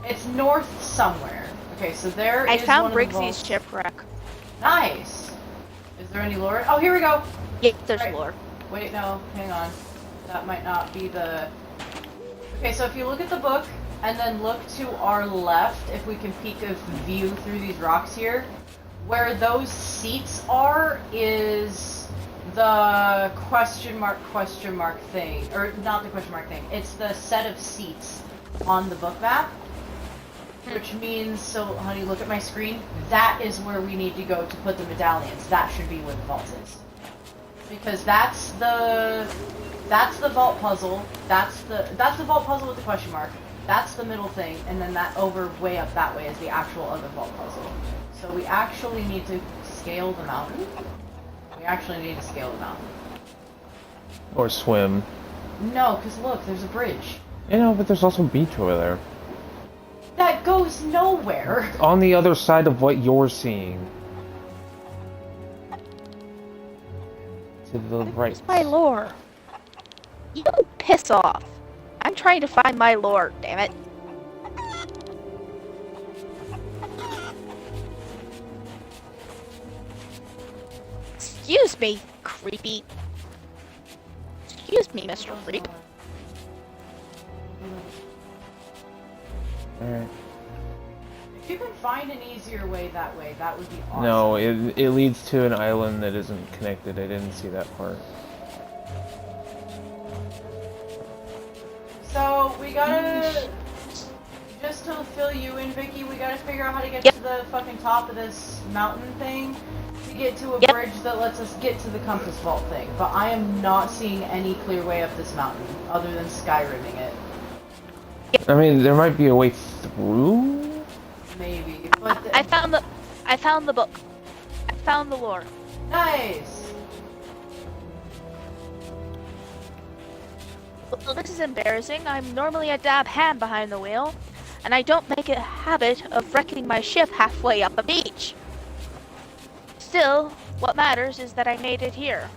It's north somewhere. Okay, so there I is found one of the Briggsy's vaults. shipwreck. Nice! Is there any lore? Oh, here we go! Yeah, there's Right. lore. Wait, no, hang on. That might not be the... Okay, so if you look at the book, and then look to our left, if we can peek a view through these rocks here, where those seats are is the question mark thing. Or, not the question mark thing. It's the set of seats on the book map. Which means, so honey, look at my screen. That is where we need to go to put the medallions. That should be where the vault is. Because that's the vault puzzle. That's the vault puzzle with the question mark. That's the middle thing, and then that over way up that way is the actual other vault puzzle. So we actually need to scale the mountain. We actually need to scale the mountain. Or swim. No, because look, there's a bridge. You know, but there's also a beach over there. That goes nowhere. On the other side of what you're seeing. To the right. Where's my lore? You piss off. I'm trying to find my lore, damn it. Excuse me, creepy. Excuse me, Mr. Creep. Alright. If you can find an easier way, that would be awesome. No, it leads to an island that isn't connected. I didn't see that part. So, we gotta... Just to fill you in, Vicky, we gotta figure out how to get to the fucking top of this mountain thing to get to a bridge that lets us get to the Compass Vault thing. But I am not seeing any clear way up this mountain, other than Skyrimming it. I mean, there might be a way through? Maybe, but... I found the book. I found the lore. Nice! Well, this is embarrassing. I'm normally a dab hand behind the wheel, and I don't make a habit of wrecking my ship halfway up a beach. Still, what matters is that I made it here.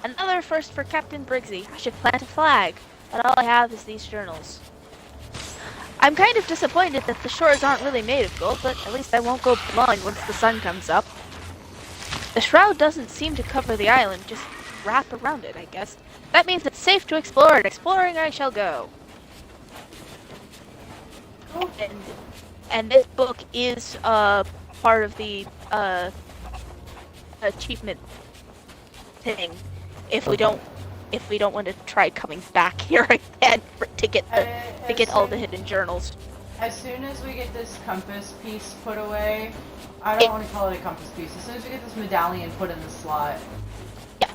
Another first for Captain Briggsy. I should plant a flag, but all I have is these journals. I'm kind of disappointed that the shores aren't really made of gold, but at least I won't go blind once the sun comes up. The shroud doesn't seem to cover the island, just wrap around it, I guess. That means it's safe to explore, and exploring I shall go. And this book is part of the achievement thing. If we don't want to try coming back here again to get all the hidden journals. As soon as we get this compass piece put away, I don't want to call it a compass piece. As soon as we get this medallion put in the slot. Yeah.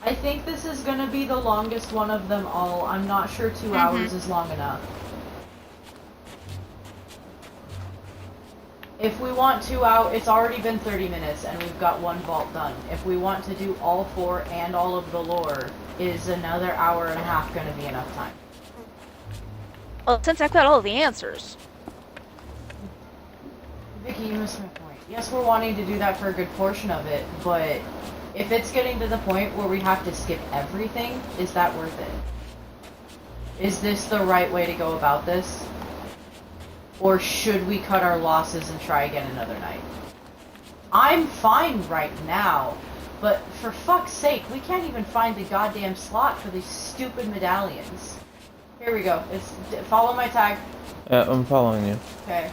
I think this is gonna be the longest one of them all. I'm not sure 2 hours is long enough. If we want 2 hours, it's already been 30 minutes and we've got 1 vault done. If we want to do all 4 and all of the lore, is another hour and a half gonna be enough time? Well, since I've got all of the answers. Vicky, you missed my point. Yes, we're wanting to do that for a good portion of it, but if it's getting to the point where we have to skip everything, is that worth it? Is this the right way to go about this? Or should we cut our losses and try again another night? I'm fine right now, but for fuck's sake, we can't even find the goddamn slot for these stupid medallions. Here we go. Follow my tag. Yeah, I'm following you. Okay.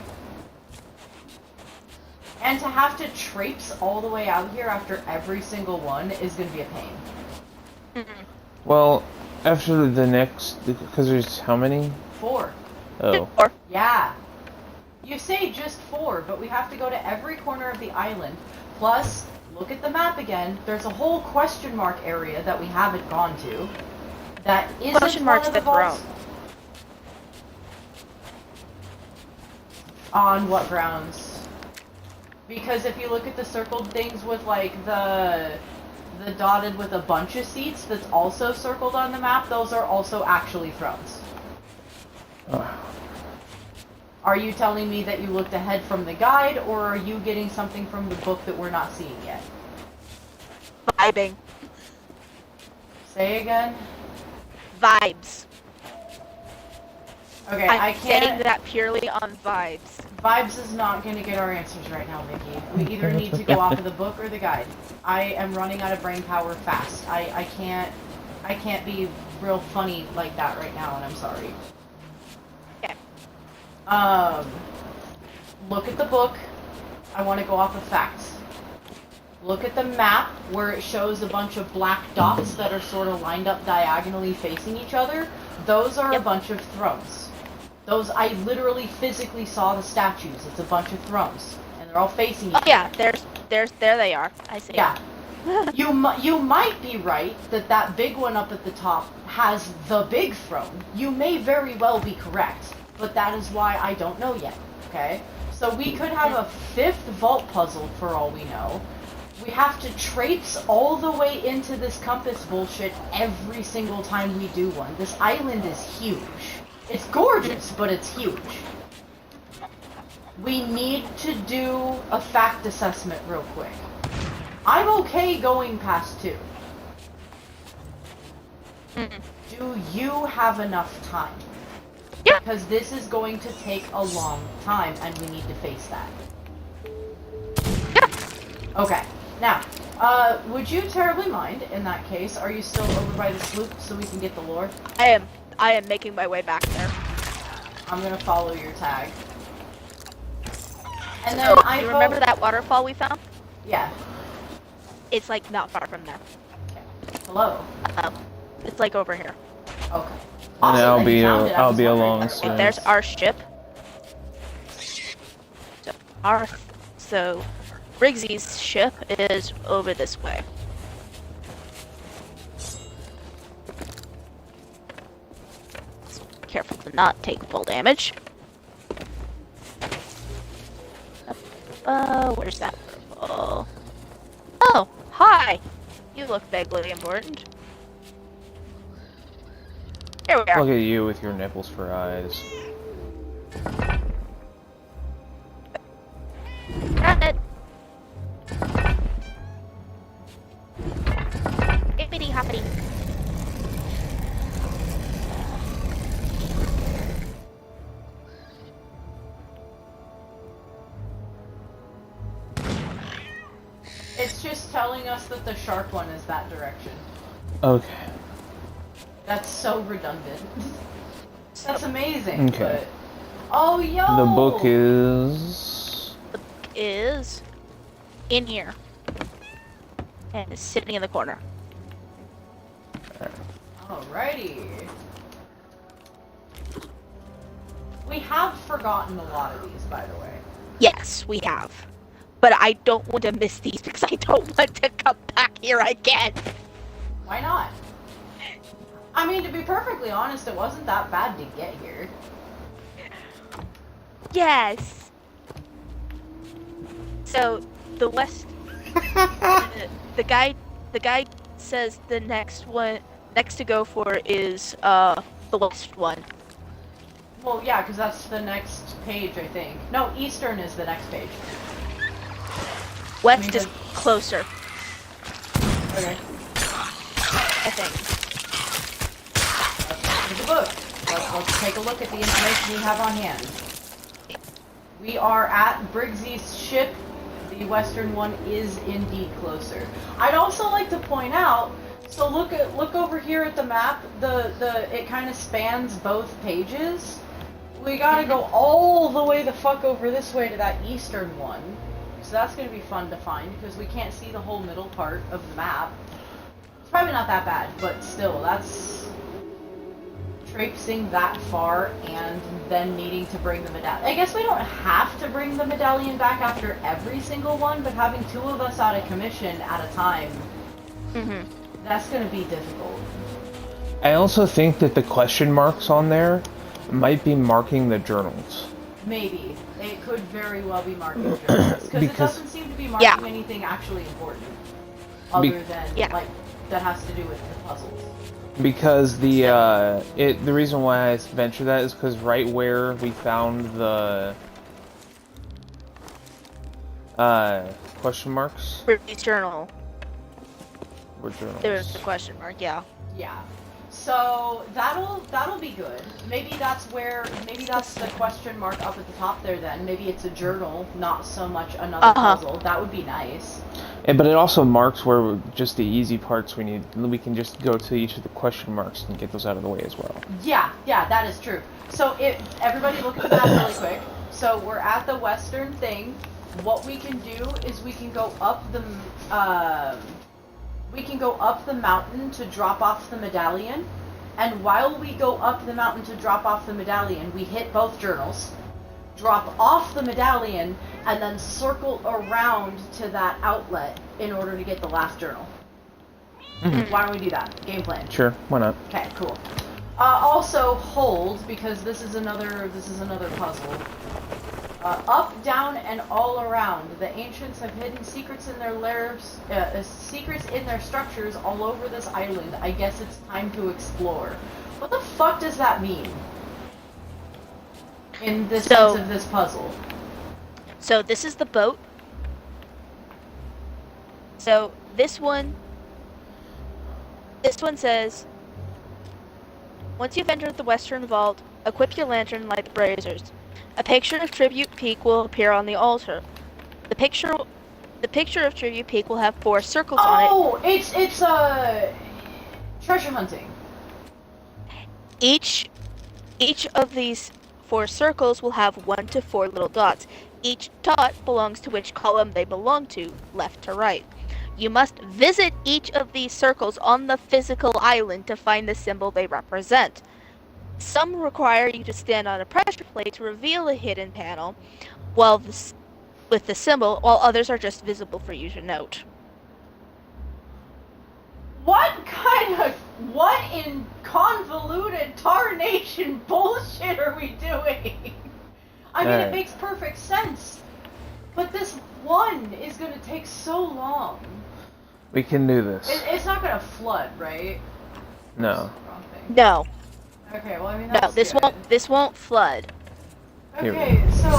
And to have to traipse all the way out here after every single one is going to be a pain. Well, after the next, because there's how many? 4. Oh. 4. Yeah. You say just 4, but we have to go to every corner of the island. Plus, look at the map again. There's a whole question mark area that we haven't gone to. That isn't Question mark's one of the been vaults. On what grounds? Because if you look at the circled things with like the dotted with a bunch of seats that's also circled on the map, those are also actually thrones. Are you telling me that you looked ahead from the guide, or are you getting something from the book that we're not seeing yet? Vibing. Say again? Vibes. Okay, I'm I saying can't. that purely on vibes. Vibes is not going to get our answers right now, Vicky. We either need to go off of the book or the guide. I am running out of brain power fast. I can't be real funny like that right now, and I'm sorry. Okay. Look at the book. I want to go off of facts. Look at the map where it shows a bunch of black dots that are sort of lined up diagonally facing each other. Those are a bunch of thrones. Those, I literally physically saw the statues. It's a bunch of thrones. And they're all facing each other. Yeah, there they are. I see. Yeah. You might be right that that big one up at the top has the big throne. You may very well be correct. But that is why I don't know yet. Okay? So we could have a 5th vault puzzle for all we know. We have to traipse all the way into this compass bullshit every single time we do one. This island is huge. It's gorgeous, but it's huge. We need to do a fact assessment real quick. I'm okay going past 2. Do you have enough time? Yeah. Because this is going to take a long time, and we need to face that. Yeah. Okay. Now, would you terribly mind, in that case, are you still over by the sloop so we can get the lore? I am making my way back there. I'm gonna follow your tag. And then So, I you remember that waterfall we found? Yeah. It's like not far from there. Okay. Hello. It's like over here. Okay. And Awesome I'll that be you found it. I was wondering along. where it So was. There's our ship. So Riggsy's ship is over this way. Careful to not take full damage. Where's that? Oh, hi! You look vaguely important. Here we are. look at you with your nipples for eyes. Got it. Hippity hoppity. It's just telling us that the shark one is that direction. Okay. That's so redundant. That's amazing. Okay. But... Oh, yo! The book is... Is in here. And is sitting in the corner. Alrighty. We have forgotten a lot of these, by the way. Yes, we have. But I don't want to miss these because I don't want to come back here again. Why not? I mean, to be perfectly honest, it wasn't that bad to get here. Yes. So the west, the guide says the next to go for is the west one. Well, yeah, because that's the next page, I think. No, Eastern is the next page. West is closer. Okay. I think. Here's the book. Let's take a look at the information we have on hand. We are at Briggsy's ship. The western one is indeed closer. I'd also like to point out, so look over here at the map. It kind of spans both pages. We gotta go all the way the fuck over this way to that eastern one. So that's gonna be fun to find because we can't see the whole middle part of the map. It's probably not that bad, but still, that's traipsing that far and then needing to bring the medallion. I guess we don't have to bring the medallion back after every single one, but having two of us out of commission at a time, that's going to be difficult. I also think that the question marks on there might be marking the journals. Maybe. It could very well be marking journals. Because it doesn't seem to be marking anything actually important. Other than, like, that has to do with the puzzles. Because the reason why I venture that is because right where we found the question marks. Briggsy's journal. Were journals. There's the question mark. Yeah. Yeah. So that'll be good. Maybe that's the question mark up at the top there then. Maybe it's a journal, not so much another puzzle. That would be nice. But it also marks where just the easy parts we need. We can just go to each of the question marks and get those out of the way as well. Yeah, that is true. So everybody look at the map really quick. So we're at the western thing. What we can do is we can go up the mountain to drop off the medallion. And while we go up the mountain to drop off the medallion, we hit both journals, drop off the medallion, and then circle around to that outlet in order to get the last journal. Why don't we do that? Game plan. Sure, why not? Okay, cool. Also hold, because this is another puzzle. Up, down, and all around. The ancients have hidden secrets in their lairs, secrets in their structures all over this island. I guess it's time to explore. What the fuck does that mean? In the sense of this puzzle. So this is the boat. So this one says, once you've entered the western vault, equip your lantern and light the braziers. A picture of Tribute Peak will appear on the altar. The picture of Tribute Peak will have 4 circles on it. Oh, it's treasure hunting. Each of these 4 circles will have 1 to 4 little dots. Each dot belongs to which column they belong to, left to right. You must visit each of these circles on the physical island to find the symbol they represent. Some require you to stand on a pressure plate to reveal a hidden panel with the symbol, while others are just visible for you to note. What in convoluted tarnation bullshit are we doing? I mean, it makes perfect sense, but this one is going to take so long. We can do this. It's not going to flood, right? No. No. Okay, well, I mean, that's this won't flood. Okay, so...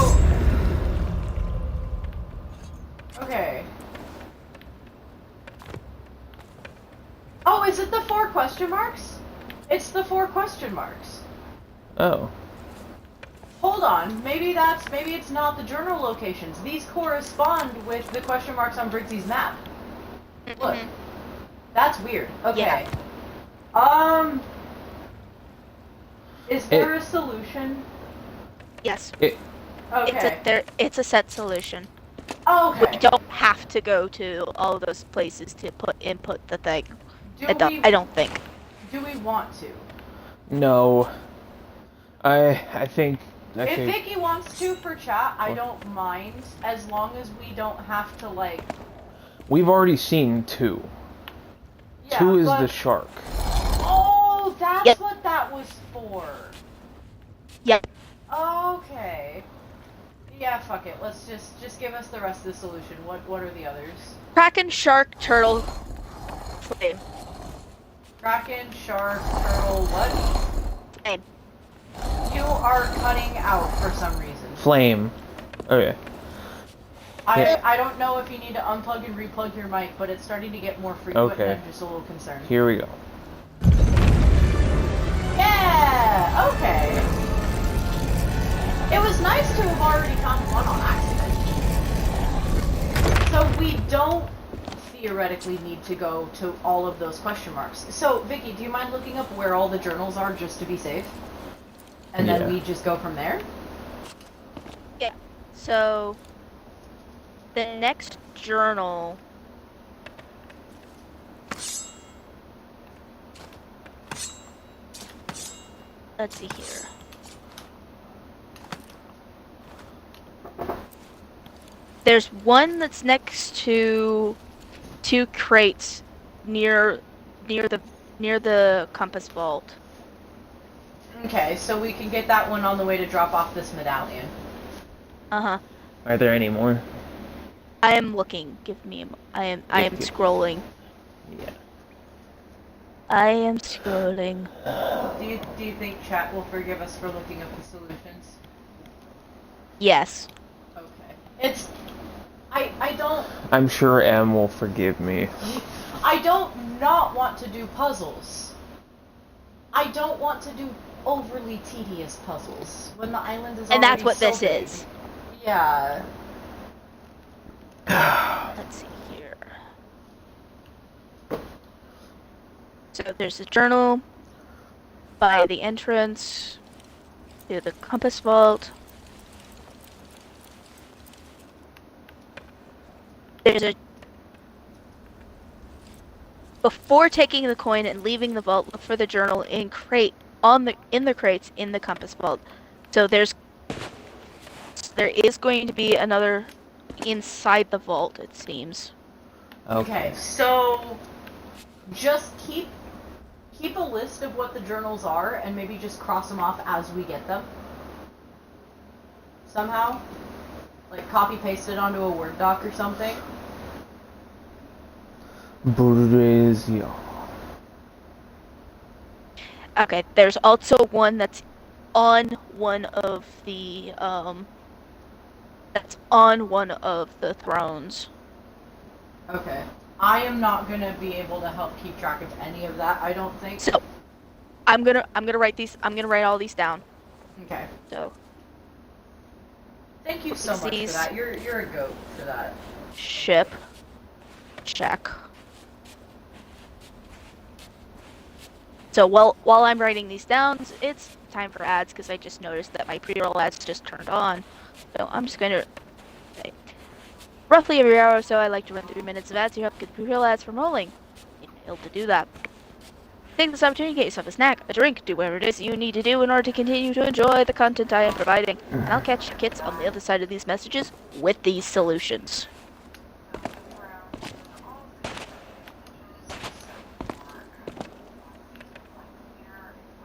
Okay. Oh, is it the 4 question marks? It's the 4 question marks. Oh. Hold on, maybe it's not the journal locations. These correspond with the question marks on Briggsy's map. Look. That's weird. Okay. Yeah. Is there a solution? Yes. Okay. It's a set solution. Oh, okay. We don't have to go to all those places to input the thing. I don't think. Do we want to? No. I think... If Vicky wants to for chat, I don't mind, as long as we don't have to, like... We've already seen 2. Yeah, 2 is but- the shark. Oh, that's Yep. what that was for. Yep. Okay. Yeah, fuck it. Let's just give us the rest of the solution. What are the others? Kraken, shark, turtle, flame. Kraken, shark, turtle, what? Flame. You are cutting out for some reason. Flame. Okay. I don't know if you need to unplug and replug your mic, but it's starting to get more frequent Okay. and I'm just a little concerned. Here we go. Yeah! Okay. It was nice to have already found one on accident. So we don't theoretically need to go to all of those question marks. So, Vicky, do you mind looking up where all the journals are just to be safe? And then Yeah. we just go from there? Yeah. So the next journal. Let's see here. There's one that's next to 2 crates near the compass vault. Okay, so we can get that one on the way to drop off this medallion. Uh-huh. Are there any more? I am looking. Give me I am scrolling. Yeah. I am scrolling. Do you think chat will forgive us for looking up the solutions? Yes. Okay. It's I don't I'm sure M will forgive me. I don't not want to do puzzles. I don't want to do overly tedious puzzles when the island is And that's already what so this big. is. Yeah. Let's see here. So there's a journal by the entrance to the compass vault. There's a before taking the coin and leaving the vault, look for the journal in the crates in the compass vault. So there is going to be another inside the vault, it seems. Okay, so just keep a list of what the journals are and maybe just cross them off as we get them. Somehow. Like copy paste it onto a Word doc or something. Brazil. Okay, there's also one that's on one of the thrones. Okay. I am not gonna be able to help keep track of any of that, I don't think. So I'm gonna write all these down. Okay. So Thank you so much for These- that. You're a goat for that. ship check. So while I'm writing these down, it's time for ads because I just noticed that my pre-roll ads just turned on. So I'm just going to say, roughly every hour or so, I like to run 3 minutes of ads to help get pre-roll ads from rolling. Able to do that. Take this opportunity to get yourself a snack, a drink, do whatever it is you need to do in order to continue to enjoy the content I am providing. And I'll catch you kids on the other side of these messages with these solutions.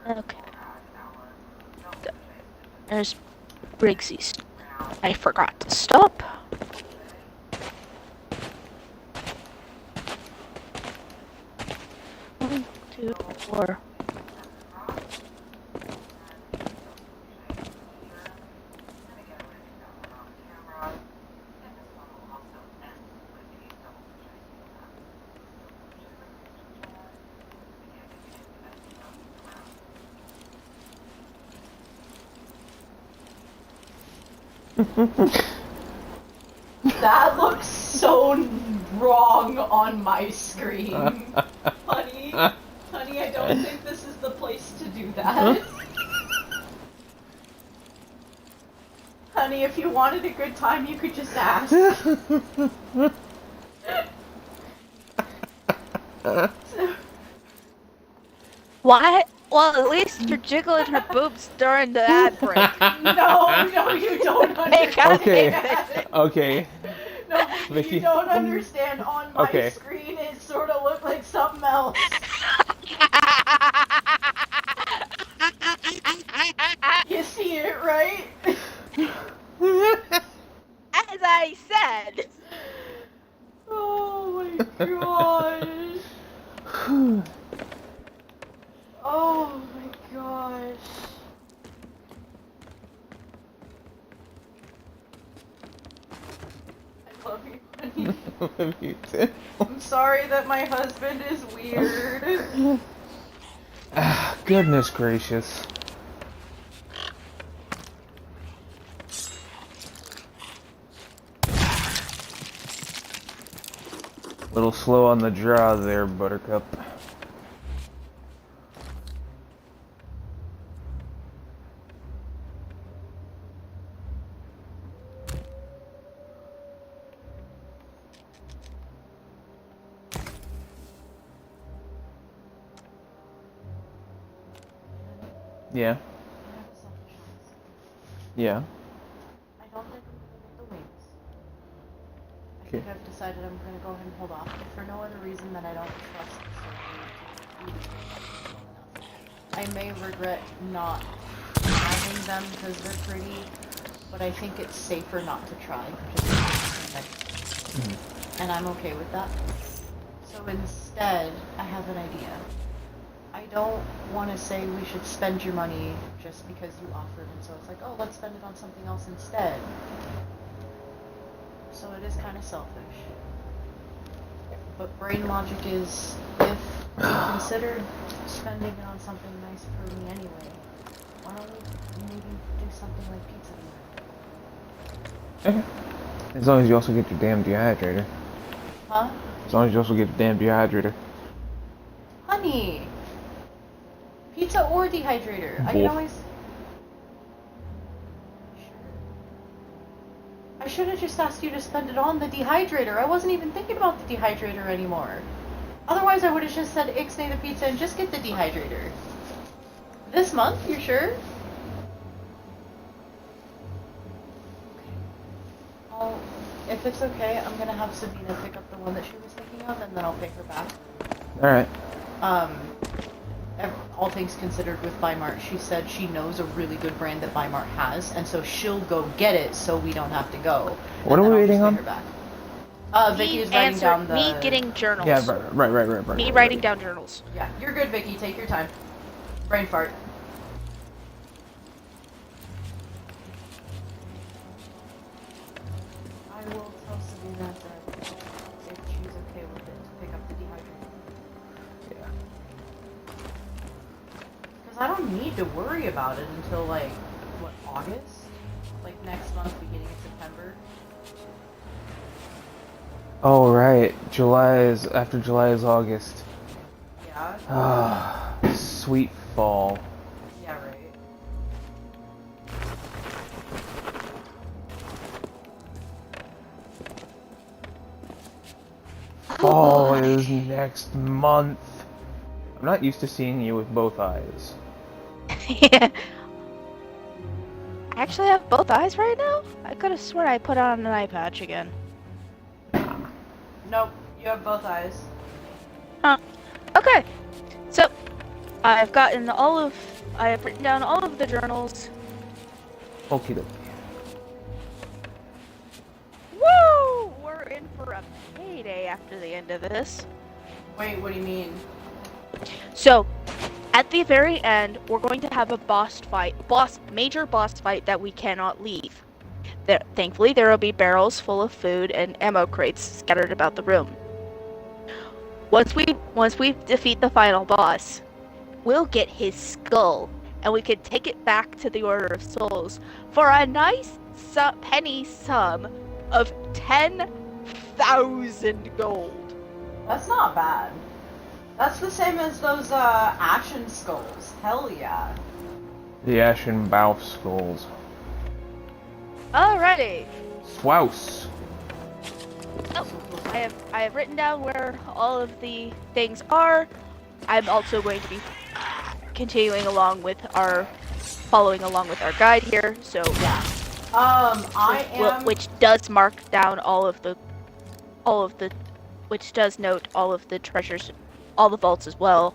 Okay. There's Briggsy's. I forgot to stop. One, two, four. That looks so wrong on my screen. Honey, I don't think this is the place to do that. Honey, if you wanted a good time, you could just ask. Why? Well, at least you're jiggling her boobs during the ad break. No, you don't understand. Okay. Okay. No, Vicky. you don't understand. On my Okay. screen, it's sort of look like something else. You see it, right? As I said. Oh my gosh. Oh my gosh. I love you, honey. Love you too. I'm sorry that my husband is weird. Ah, goodness gracious. Little slow on the draw there, Buttercup. Yeah. Yeah. I don't think I'm gonna get the wings. I Okay. think I've decided I'm gonna go ahead and hold off, if for no other reason than I don't trust the server. I may regret not having them because they're pretty, but I think it's safer not to try. And I'm okay with that. So instead, I have an idea. I don't want to say we should spend your money just because you offered, and so it's like, oh, let's spend it on something else instead. So it is kind of selfish. But brain logic is, if we considered spending it on something nice for me anyway, why don't we maybe do something like pizza? Okay. As long as you also get your damn dehydrator. Huh? As long as you also get the damn dehydrator. Honey! Pizza or dehydrator? I can Both. always... I should have just asked you to spend it on the dehydrator. I wasn't even thinking about the dehydrator anymore. Otherwise, I would have just said ixnay the pizza and just get the dehydrator. This month, you sure? Well, if it's okay, I'm gonna have Sabina pick up the one that she was thinking of, and then I'll pay her back. Alright. All things considered with Bimart, she said she knows a really good brand that Bimart has, and so she'll go get it so we don't have to go. What are we waiting on? Vicky is writing down the... Me getting journals. Yeah, right. Me writing down journals. Yeah, you're good, Vicky. Take your time. Brain fart. I will tell Sabina that if she's okay with it, to pick up the dehydrator. Yeah. Because I don't need to worry about it until, like, what, August? Like, next month, beginning of September? Oh, right. After July is August. Yeah? Ah, sweet fall. Yeah, right. Fall is next month. I'm not used to seeing you with both eyes. Yeah. I actually have both eyes right now? I could have sworn I put on an eye patch again. Nope, you have both eyes. Huh. Okay. So, I have written down all of the journals. Okie dokie. Woo! We're in for a payday after the end of this. Wait, what do you mean? So, at the very end, we're going to have a major boss fight that we cannot leave. Thankfully, there will be barrels full of food and ammo crates scattered about the room. Once we defeat the final boss, we'll get his skull, and we can take it back to the Order of Souls for a nice penny sum of 10,000 gold. That's not bad. That's the same as those ashen skulls. Hell yeah. The Ashen Bow Skulls. Alrighty. Swouse. Oh, I have written down where all of the things are. I'm also going to be following along with our guide here. So yeah. I am. Which does mark down all of the which does note all of the treasures, all the vaults as well.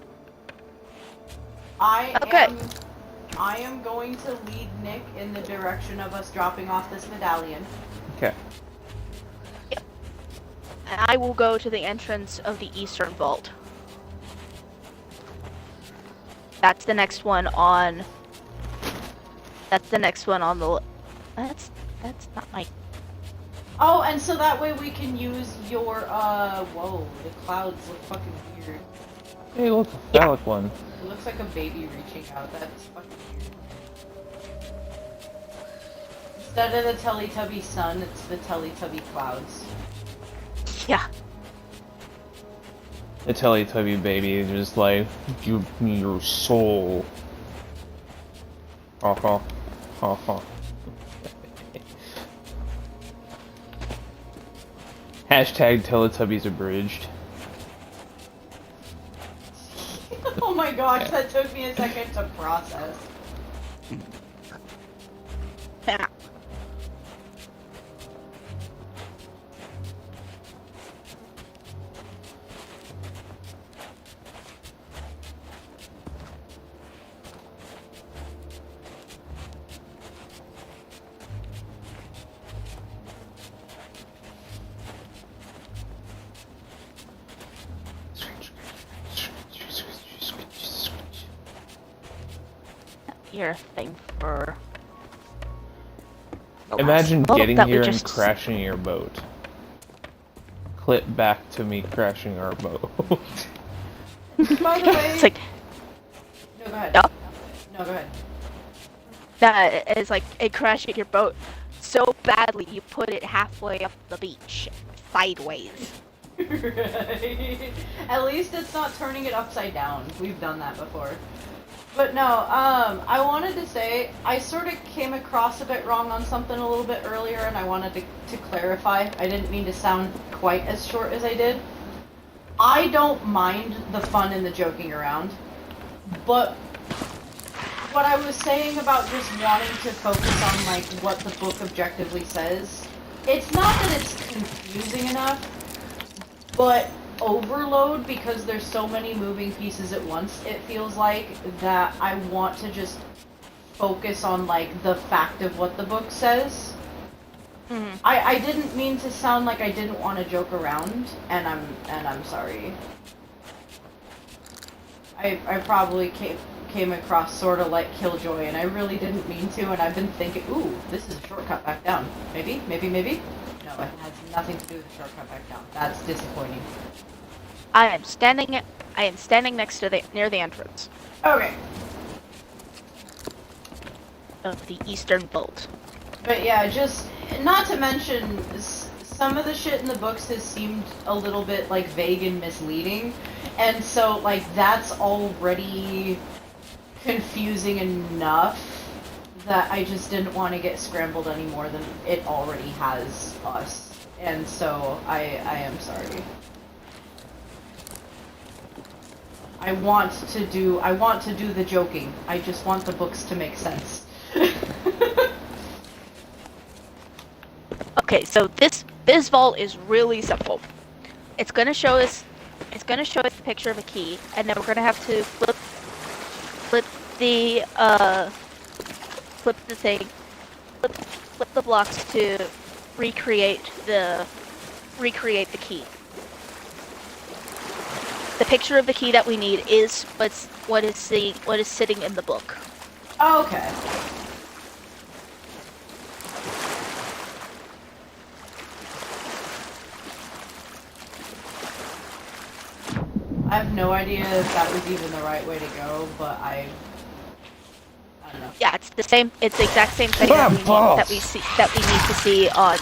I Okay. am going to lead Nick in the direction of us dropping off this medallion. Okay. And I will go to the entrance of the eastern vault. That's the next one on. That's the next one on the. That's not my. Oh, and so that way we can use your, whoa, the clouds look fucking weird. Hey, look, a phallic one. It looks like a baby reaching out. That's fucking weird. Instead of the Teletubby sun, it's the Teletubby clouds. Yeah. The Teletubby baby is just like, give me your soul. Ha ha. Ha ha. Hashtag Teletubbies abridged. Oh my gosh, that took me a second to process. Yeah. Your thing for. Imagine Oh, getting that we here and just- crashing your boat. Clip back to me crashing our boat. By the way... It's like. No, go ahead. Yeah. No, go ahead. That is like it crashing your boat so badly you put it halfway up the beach, sideways. At least it's not turning it upside down. We've done that before. But no, I wanted to say, I sort of came across a bit wrong on something a little bit earlier, and I wanted to clarify. I didn't mean to sound quite as short as I did. I don't mind the fun and the joking around, but what I was saying about just wanting to focus on, like, what the book objectively says, it's not that it's confusing enough, but overload, because there's so many moving pieces at once, it feels like, that I want to just focus on, like, the fact of what the book says. Mm-hmm. I didn't mean to sound like I didn't want to joke around, and I'm sorry. I probably came across sort of like Killjoy, and I really didn't mean to, and I've been thinking, ooh, this is a shortcut back down. Maybe? No, it has nothing to do with the shortcut back down. That's disappointing. I am standing next to near the entrance Okay. of the eastern vault. But yeah, just, not to mention, some of the shit in the books has seemed a little bit, like, vague and misleading, and so, like, that's already confusing enough that I just didn't want to get scrambled any more than it already has us, and so I am sorry. I want to do the joking. I just want the books to make sense. Okay, so this vault is really simple. It's gonna show us a picture of a key, and then we're gonna have to flip the blocks to recreate the key. The picture of the key that we need is what is sitting in the book. Okay. I have no idea if that was even the right way to go, but I don't know. Yeah, it's the same. It's the exact same thing that we need to see on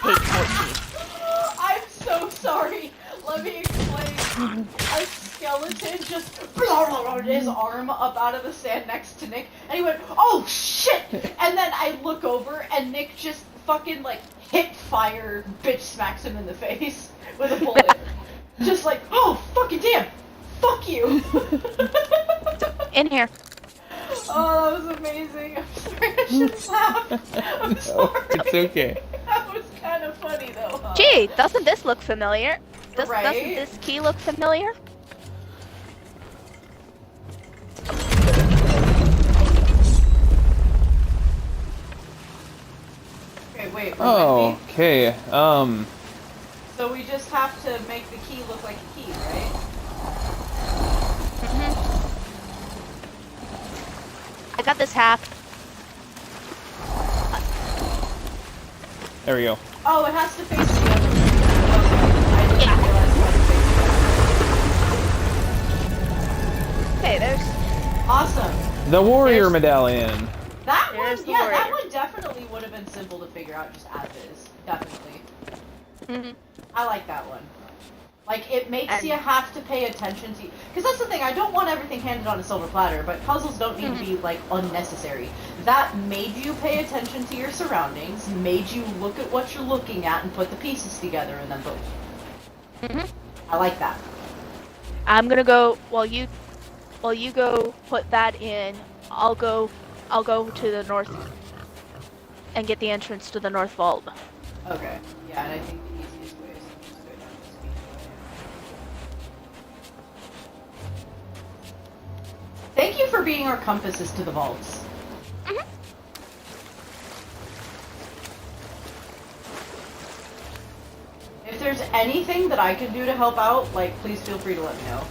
page 14. I'm so sorry. Let me explain. A skeleton just his arm up out of the sand next to Nick, and he went, "Oh shit!" And then I look over, and Nick just fucking like hip fire bitch smacks him in the face with a bullet. Just like, oh fucking damn, fuck you. In here. Oh, that was amazing. I'm sorry, I shouldn't laugh. I'm sorry. It's okay. That was kind of funny though. Huh? Gee, doesn't this look familiar? Doesn't Right? this key look familiar? Okay, wait. Oh, okay. So we just have to make the key look like a key, right? I got this half. There we go. Oh, it has to face the other way. I didn't realize Okay, there's. it was awesome. The warrior There's- medallion. That There's one, the yeah, that warrior. one definitely would have been simple to figure out just as is. Definitely. Mhm. I like that one. Like, it makes And- you have to pay attention to... Because that's the thing, I don't want everything handed on a silver platter, but puzzles don't need to be, like, unnecessary. That made you pay attention to your surroundings, made you look at what you're looking at and put the pieces together, and then boom. I like that. I'm gonna go while you go put that in. I'll go to the north and get the entrance to the north vault. Okay. Yeah, and I think the easiest way is to just go down the speedway. Thank you for being our compasses to the vaults. If there's anything that I can do to help out, like, please feel free to let me know.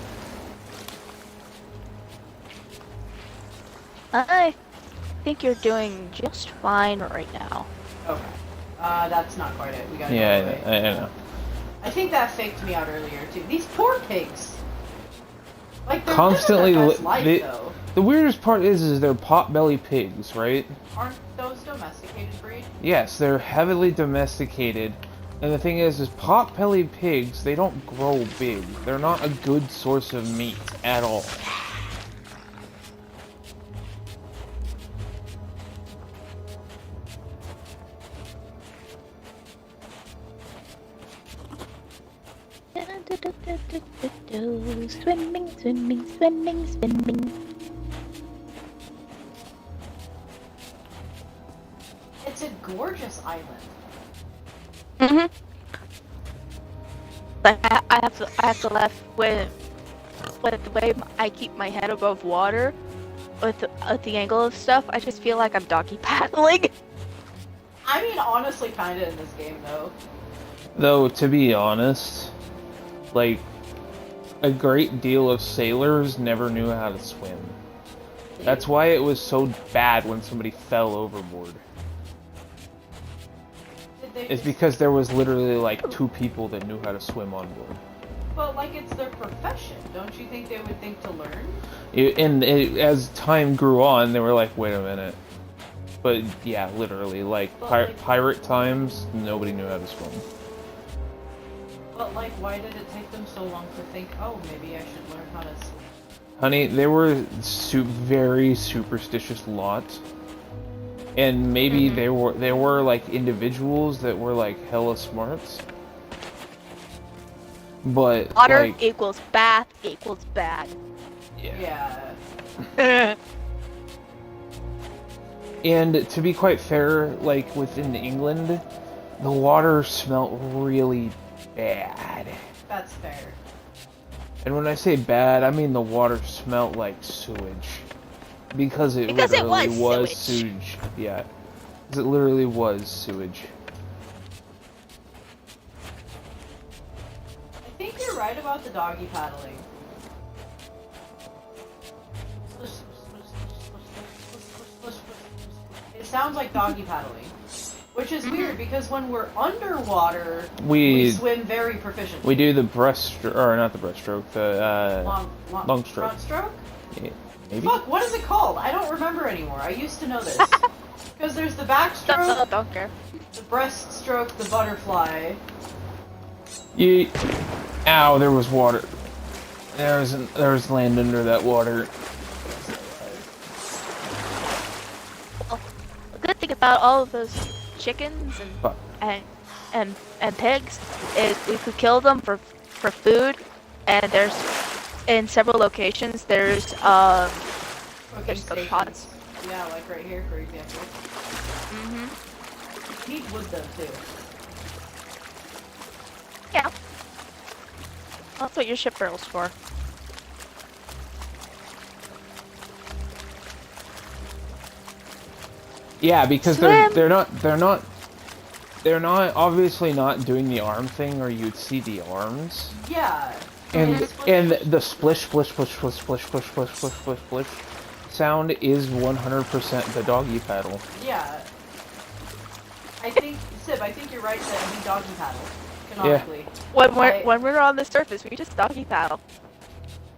I think you're doing just fine right now. Okay. That's not quite it. We gotta go Yeah, away. I know. I think that faked me out earlier, too. These poor pigs. Like, they're Constantly, living their best life, they- though. The weirdest part is they're pot-belly pigs, right? Aren't those domesticated breed? Yes, they're heavily domesticated. And the thing is pot-belly pigs, they don't grow big. They're not a good source of meat at all. Swimming, swimming, swimming, swimming. It's a gorgeous island. But I have to laugh with the way I keep my head above water with the angle of stuff. I just feel like I'm doggy paddling. I mean, honestly, kinda in this game, though. Though, to be honest, like, a great deal of sailors never knew how to swim. That's why it was so bad when somebody fell overboard. Did they It's just... because there was literally like 2 people that knew how to swim on board. But, like, it's their profession. Don't you think they would think to learn? As time grew on, they were like, wait a minute. But yeah, literally, like, pirate times, nobody knew how to swim. But, like, why did it take them so long to think, oh, maybe I should learn how to swim? Honey, they were very superstitious lot. And maybe they were like individuals that were like hella smarts. But Water like, equals bath equals bad. Yeah. And to be quite fair, like within England, the water smelt really bad. That's fair. And when I say bad, I mean the water smelt like sewage. Because it Because it literally was was sewage. sewage. Yeah. Because it literally was sewage. I think you're right about the doggy paddling. It sounds like doggy paddling. Which is weird, because when we're underwater, we swim very proficiently. We do the breaststroke, or not the breaststroke, the long stroke. Front stroke? Yeah, maybe? Fuck, what is it called? I don't remember anymore. I used to know this. Because there's the backstroke, Don't care. the breaststroke, the butterfly. Ow, there was water. There was land under that water. The good thing about all of those chickens Fuck. and pigs is we could kill them for food, and there's in several locations there's Cooking the pots. Yeah, like right here, for example. Need wood though too. Yeah. That's what your ship barrel's for. Yeah, because Swim! they're not obviously not doing the arm thing, or you'd see the arms. Yeah. And the splish splish splish splish splish splish splish splish splish splish sound is 100% the doggy paddle. Yeah. I think you're right that we doggy paddle. Canonically. Yeah. When we're on the surface, we just doggy paddle.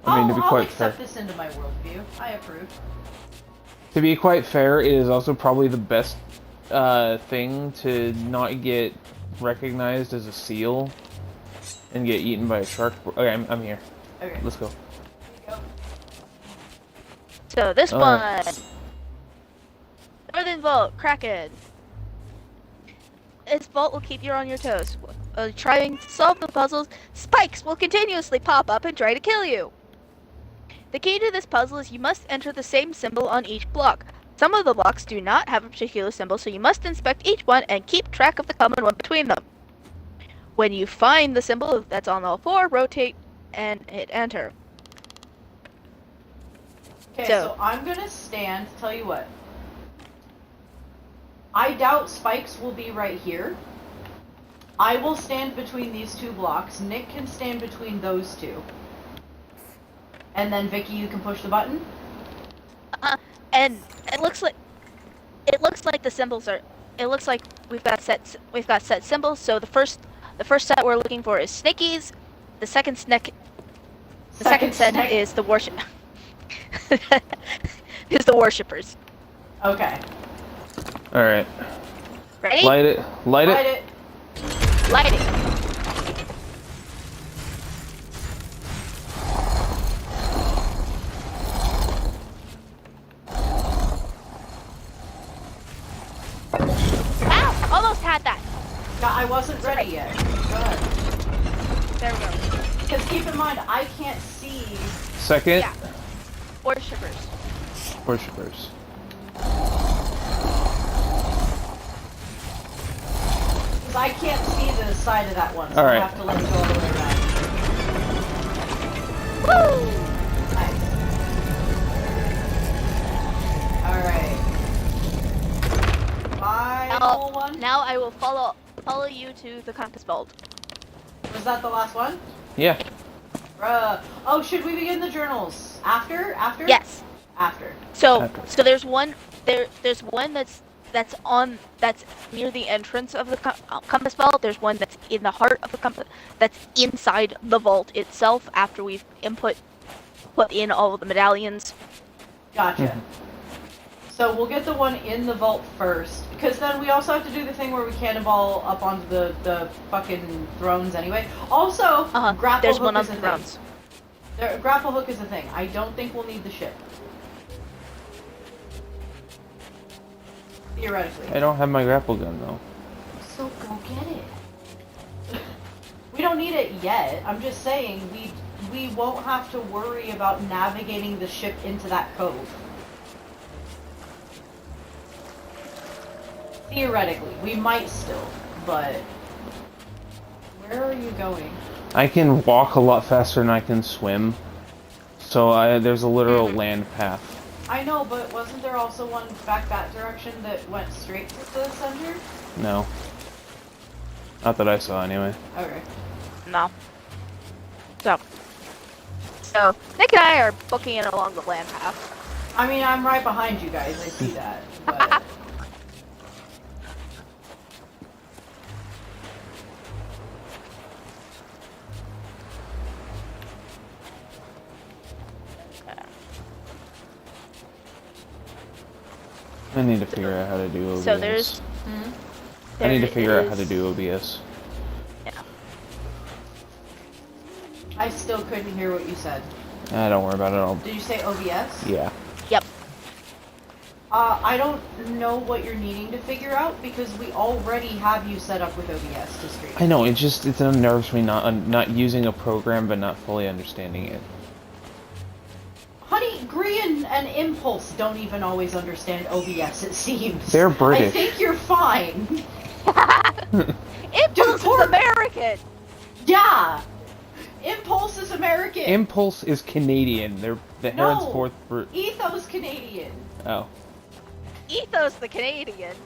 I mean, to be I'll quite accept fair. this into my worldview. I approve. To be quite fair, it is also probably the best thing to not get recognized as a seal and get eaten by a shark. Okay, I'm here. Okay. Let's go. So this All one, right. Northern Vault, Kraken. This vault will keep you on your toes. Trying to solve the puzzles, spikes will continuously pop up and try to kill you. The key to this puzzle is you must enter the same symbol on each block. Some of the blocks do not have a particular symbol, so you must inspect each one and keep track of the common one between them. When you find the symbol that's on all four, rotate and hit enter. Okay, so I'm gonna stand, tell you what. I doubt spikes will be right here. I will stand between these two blocks. Nick can stand between those two. And then Vicky, you can push the button. And it looks like the symbols are. It looks like we've got set symbols. So the first set we're looking for is Snickies. The second set is the worship. is the worshippers. Okay. All right. Ready? Light it. Light it. Light it. Ow! Almost had that. Yeah, I wasn't ready yet. Go ahead. There we go. Because keep in mind, I can't see. Second. Yeah. Worshippers. Worshippers. Because I can't see the side of that one, so All I right. have to let it go all the way around. Woo! Nice. Alright. Final one? Now I will follow you to the compass vault. Was that the last one? Yeah. Bruh. Oh, should we begin the journals? After? Yes. After. So there's one there's one that's near the entrance of the compass vault. There's one that's in the heart of the compass, that's inside the vault itself after we've put in all of the medallions. Gotcha. So we'll get the one in the vault first, because then we also have to do the thing where we cannonball up onto the fucking thrones anyway. Also, grapple there's hook one on is the a thrones. thing. Grapple hook is a thing. I don't think we'll need the ship. Theoretically. I don't have my grapple gun though. So go get it. We don't need it yet. I'm just saying we won't have to worry about navigating the ship into that cove. Theoretically, we might still, but where are you going? I can walk a lot faster than I can swim, so there's a literal land path. I know, but wasn't there also one back that direction that went straight to the center? No. Not that I saw, anyway. Okay. No. So Nick and I are booking it along the land path. I mean, I'm right behind you guys. I see that. But... I need to figure out how to do OBS. So there's. I need to figure out how to do OBS. Yeah. I still couldn't hear what you said. Don't worry about it. Did you say OBS? Yeah. Yep. I don't know what you're needing to figure out because we already have you set up with OBS to stream. I know, it unnerves me not using a program but not fully understanding it. Honey, Gree and Impulse don't even always understand OBS, it seems. They're British. I think you're fine. Impulse is American! Yeah! Impulse is American! Impulse is Canadian. They're the Herod's fourth fruit. Ethos Canadian. Oh. Ethos the Canadian.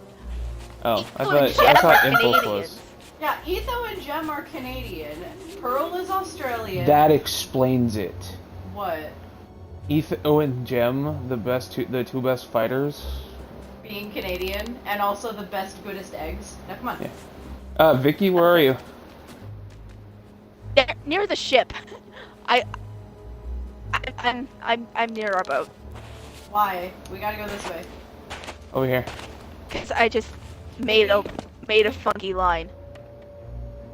Oh, I Etho and thought Gem are Impulse was. Canadians. Yeah, Etho and Gem are Canadian. Pearl is Australian. That explains it. What? Etho and Gem, the two best fighters. Being Canadian, and also the best, goodest eggs. Now, come on. Yeah. Vicky, where are you? Near the ship. I'm near our boat. Why? We gotta go this way. Over here. Cause I just made a funky line.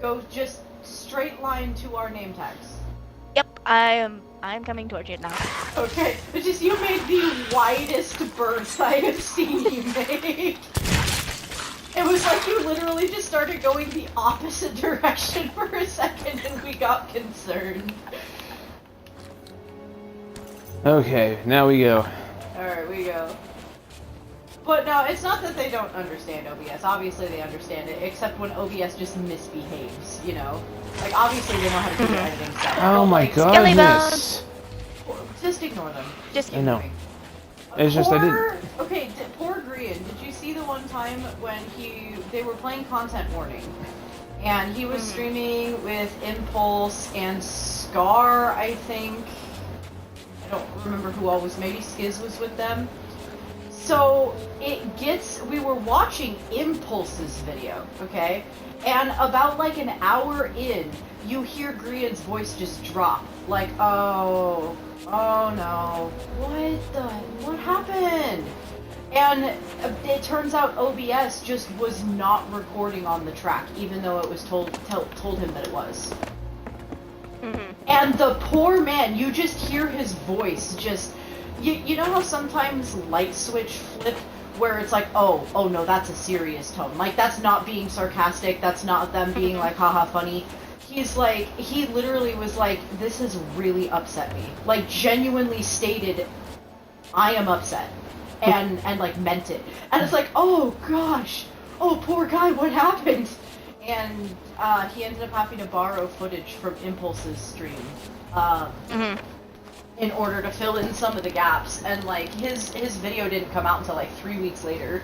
Go just straight line to our name tags. Yep, I'm coming towards you now. Okay, it's just you made the widest berth I have seen you make. It was like you literally just started going the opposite direction for a second and we got concerned. Okay, now we go. Alright, we go. But no, it's not that they don't understand OBS. Obviously they understand it, except when OBS just misbehaves, you know? Like, obviously they know how to do their editing stuff. Oh my Skelly goodness! Just ignore them. Just I know. ignore me. It's just I didn't. Okay, poor Grian. Did you see the one time when they were playing Content Warning, and he was streaming with Impulse and Scar, I think. I don't remember who all was. Maybe Skiz was with them. So we were watching Impulse's video, okay, and about like an hour in, you hear Grian's voice just drop, like, oh no, what happened? And it turns out OBS just was not recording on the track, even though it was told him that it was. And the poor man, you just hear his voice just, you know how sometimes light switch flip, where it's like, oh no, that's a serious tone. Like, that's not being sarcastic, that's not them being like, haha, funny. He's like, he literally was like, this has really upset me. Like, genuinely stated, I am upset. And like, meant it. And it's like, oh gosh, oh poor guy, what happened? And he ended up having to borrow footage from Impulse's stream. In order to fill in some of the gaps. And like, his video didn't come out until like 3 weeks later.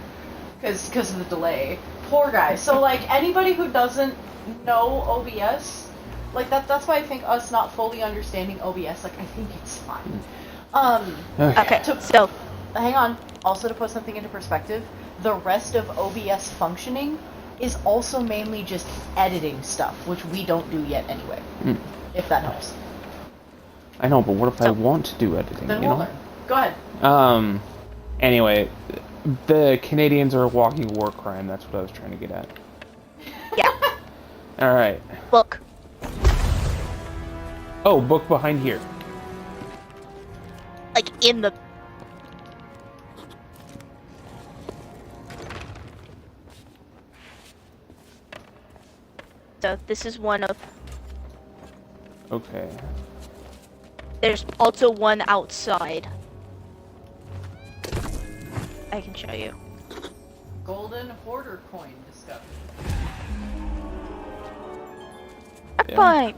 Because of the delay. Poor guy. So like, anybody who doesn't know OBS, like that's why I think us not fully understanding OBS, like I think it's fine. Okay, so hang on. Also, to put something into perspective, the rest of OBS functioning is also mainly just editing stuff, which we don't do yet anyway. If that helps. I know, but what if I want to do editing? Then you we'll know. learn. Go ahead. Anyway, the Canadians are a walking war crime. That's what I was trying to get at. Yeah. All right. Book. Oh, book behind here. Like in the. So this is one of. Okay. There's also one outside. I can show you. Golden hoarder coin discovered. Yeah. Fine.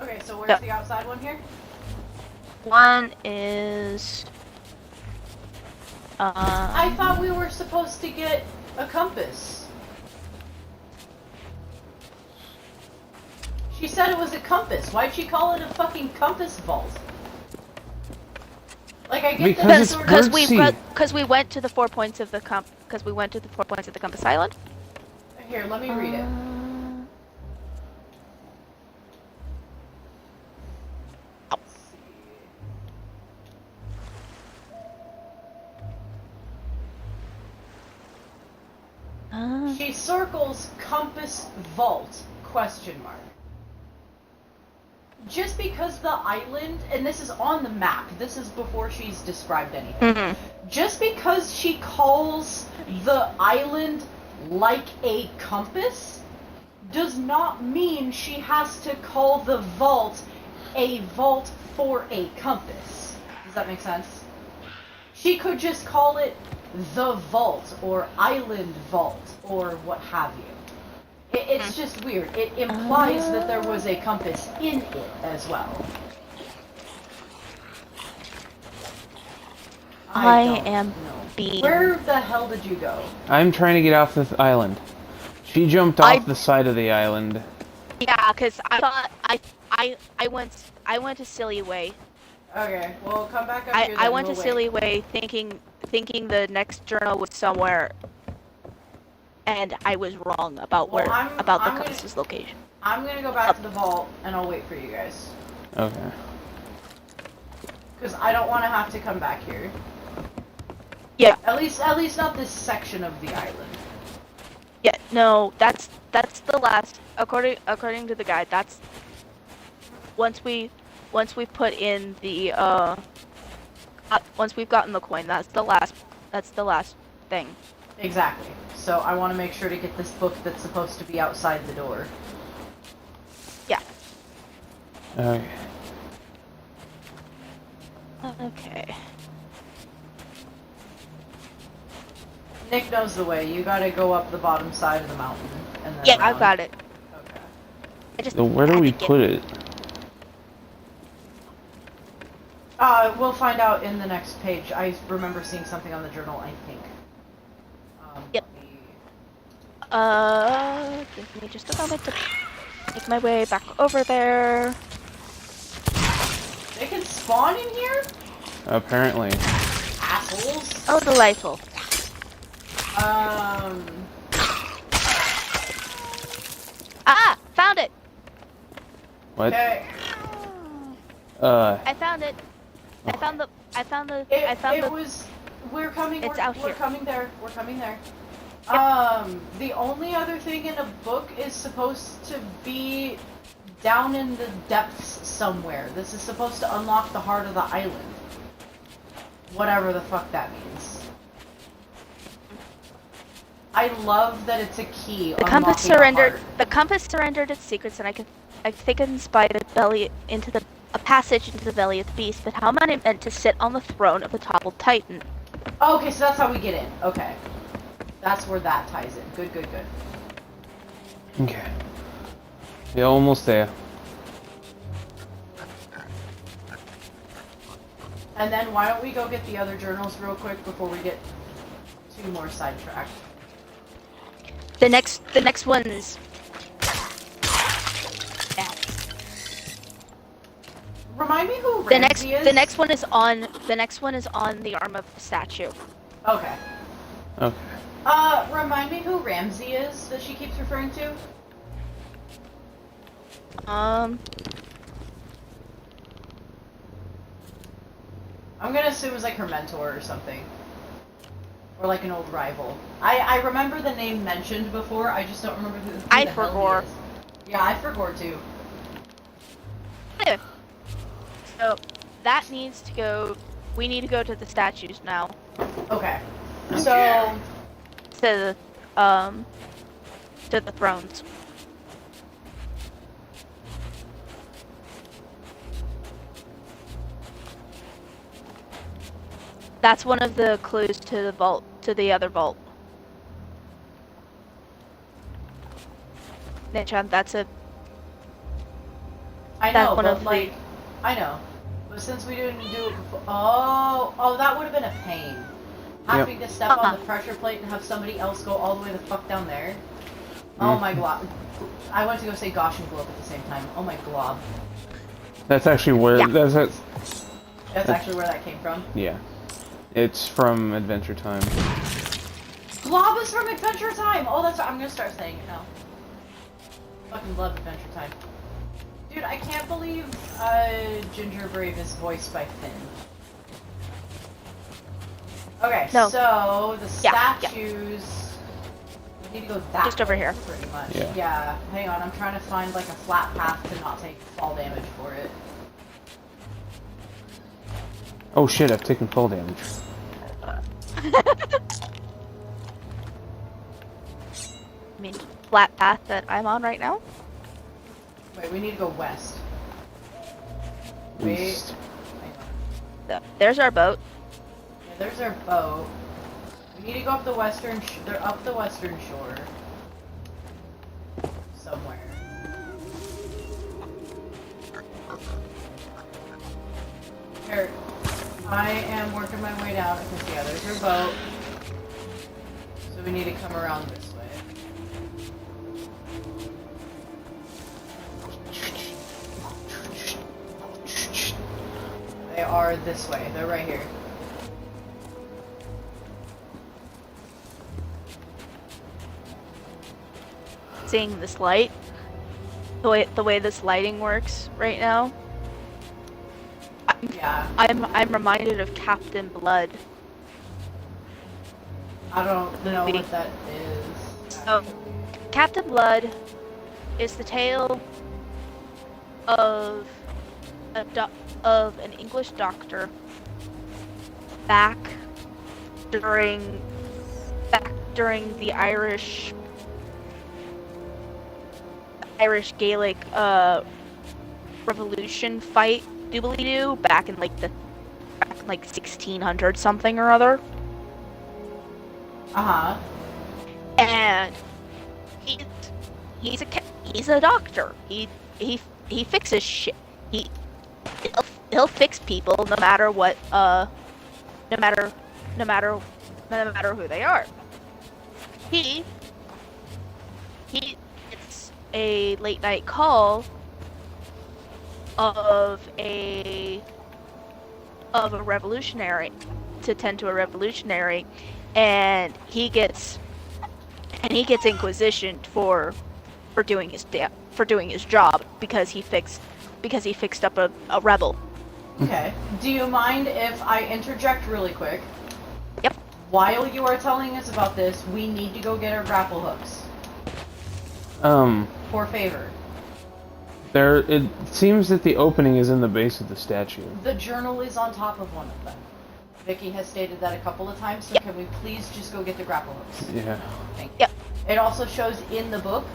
Okay, so where's the outside one here? One is. I thought we were supposed to get a compass. She said it was a compass. Why'd she call it a fucking compass vault? Like, I get because that because we went to the 4 points of the compass island. Here, let me read it. She circles compass vault, question mark. Just because the island, and this is on the map, this is before she's described anything. Just because she calls the island like a compass, does not mean she has to call the vault a vault for a compass. Does that make sense? She could just call it the vault, or island vault, or what have you. It's just weird. It implies that there was a compass in it as well. I don't am know. being... Where the hell did you go? I'm trying to get off this island. She jumped off the side of the island. Yeah, because I thought I went to Silly Way. Okay, well come back up here. I went to Silly Way thinking the next journal was somewhere, and I was wrong about the compass's location. I'm gonna go back to the vault and I'll wait for you guys. Okay. Because I don't want to have to come back here. Yeah. At least not this section of the island. Yeah. No, that's the last. According to the guide, that's once we put in the once we've gotten the coin, that's the last thing. Exactly. So I want to make sure to get this book that's supposed to be outside the door. Yeah. Okay. Okay. Nick knows the way. You gotta go up the bottom side of the mountain and then Yeah, around. I've got it. Okay. So where do we put it? We'll find out in the next page. I remember seeing something on the journal, I think. Yep. Give me just a moment to make my way back over there. They can spawn in here? Apparently. Assholes. Oh, delightful. Ah! Found it! What? Okay. I found it. We're coming. It's we're, out we're here. coming there. We're coming there. Yep. The only other thing in a book is supposed to be down in the depths somewhere. This is supposed to unlock the heart of the island. Whatever the fuck that means. I love that it's a key. The compass surrendered. The compass surrendered its secrets, and I think it inspired a passage into the belly of the beast. But how am I meant to sit on the throne of the toppled titan? Oh, okay, so that's how we get in. Okay, that's where that ties in. Good, good, good. Okay. Yeah, almost there. And then why don't we go get the other journals real quick before we get too more sidetracked? The next one's. Yeah. Remind me who Ramsey is? The next one is on the arm of the statue. Okay. Okay. Remind me who Ramsey is that she keeps referring to? I'm gonna assume it's like her mentor or something. Or like an old rival. I remember the name mentioned before, I just don't remember who the hell he is. Yeah, I forgot too. Anyway. So, that needs to go... We need to go to the statues now. Okay. So... To the thrones. That's one of the clues to the vault, to the other vault. Nichan, that's a... I know, but like... I know. But since we didn't do it before... Oh, that would have been a pain. Having to step on the pressure plate and have somebody else go all the way the fuck down there. Oh my glob. I went to go say gosh and globe at the same time. Oh my glob. That's actually where... Yeah. That's actually where that came from? Yeah. It's from Adventure Time. Glob is from Adventure Time! Oh, that's... I'm gonna start saying it now. Fucking love Adventure Time. Dude, I can't believe Ginger Brave is voiced by Finn. Okay, no. So the statues... We need to go that just over here. Pretty much. Yeah. Hang on, I'm trying to find like a flat path to not take fall damage for it. Oh shit, I've taken fall damage. I mean, flat path that I'm on right now? Wait, we need to go west. East. Hang on. There's our boat. Yeah, there's our boat. We need to go up the western. They're up the western shore. I am working my way down because yeah, there's your boat. So we need to come around this way. They are this way. They're right here. Seeing this light, the way this lighting works right now, Yeah. I'm reminded of Captain Blood. I don't know what that is. So, Captain Blood is the tale of an English doctor back during the Irish Gaelic revolution fight doobly-doo back in like 1600 something or other. Uh-huh. And he's a doctor. He fixes shit. He'll fix people no matter what no matter who they are. He gets a late night call of a revolutionary to tend to a revolutionary, and he gets inquisitioned for doing his job because he fixed up a rebel. Okay. Do you mind if I interject really quick? Yep. While you are telling us about this, we need to go get our grapple hooks. For favor. It seems that the opening is in the base of the statue. The journal is on top of one of them. Vicky has stated that a couple of times, so can we please just go get the grapple hooks? Yeah. Thank you. Yep. It also shows in the book,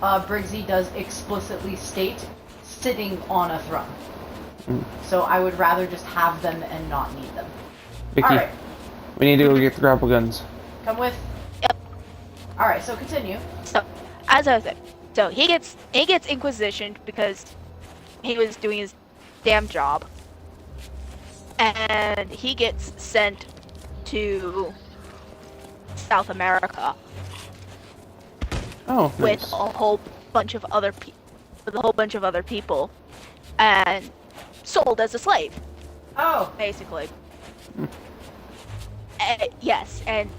Briggsy does explicitly state sitting on a throne. So I would rather just have them and not need them. Vicky, Alright. we need to go get the grapple guns. Come with. Yep. Alright, so continue. So, as I was saying, so he gets inquisitioned because he was doing his damn job, and he gets sent to South America Oh, with nice. a whole bunch of other people, and sold as a slave, Oh, basically. Yes, and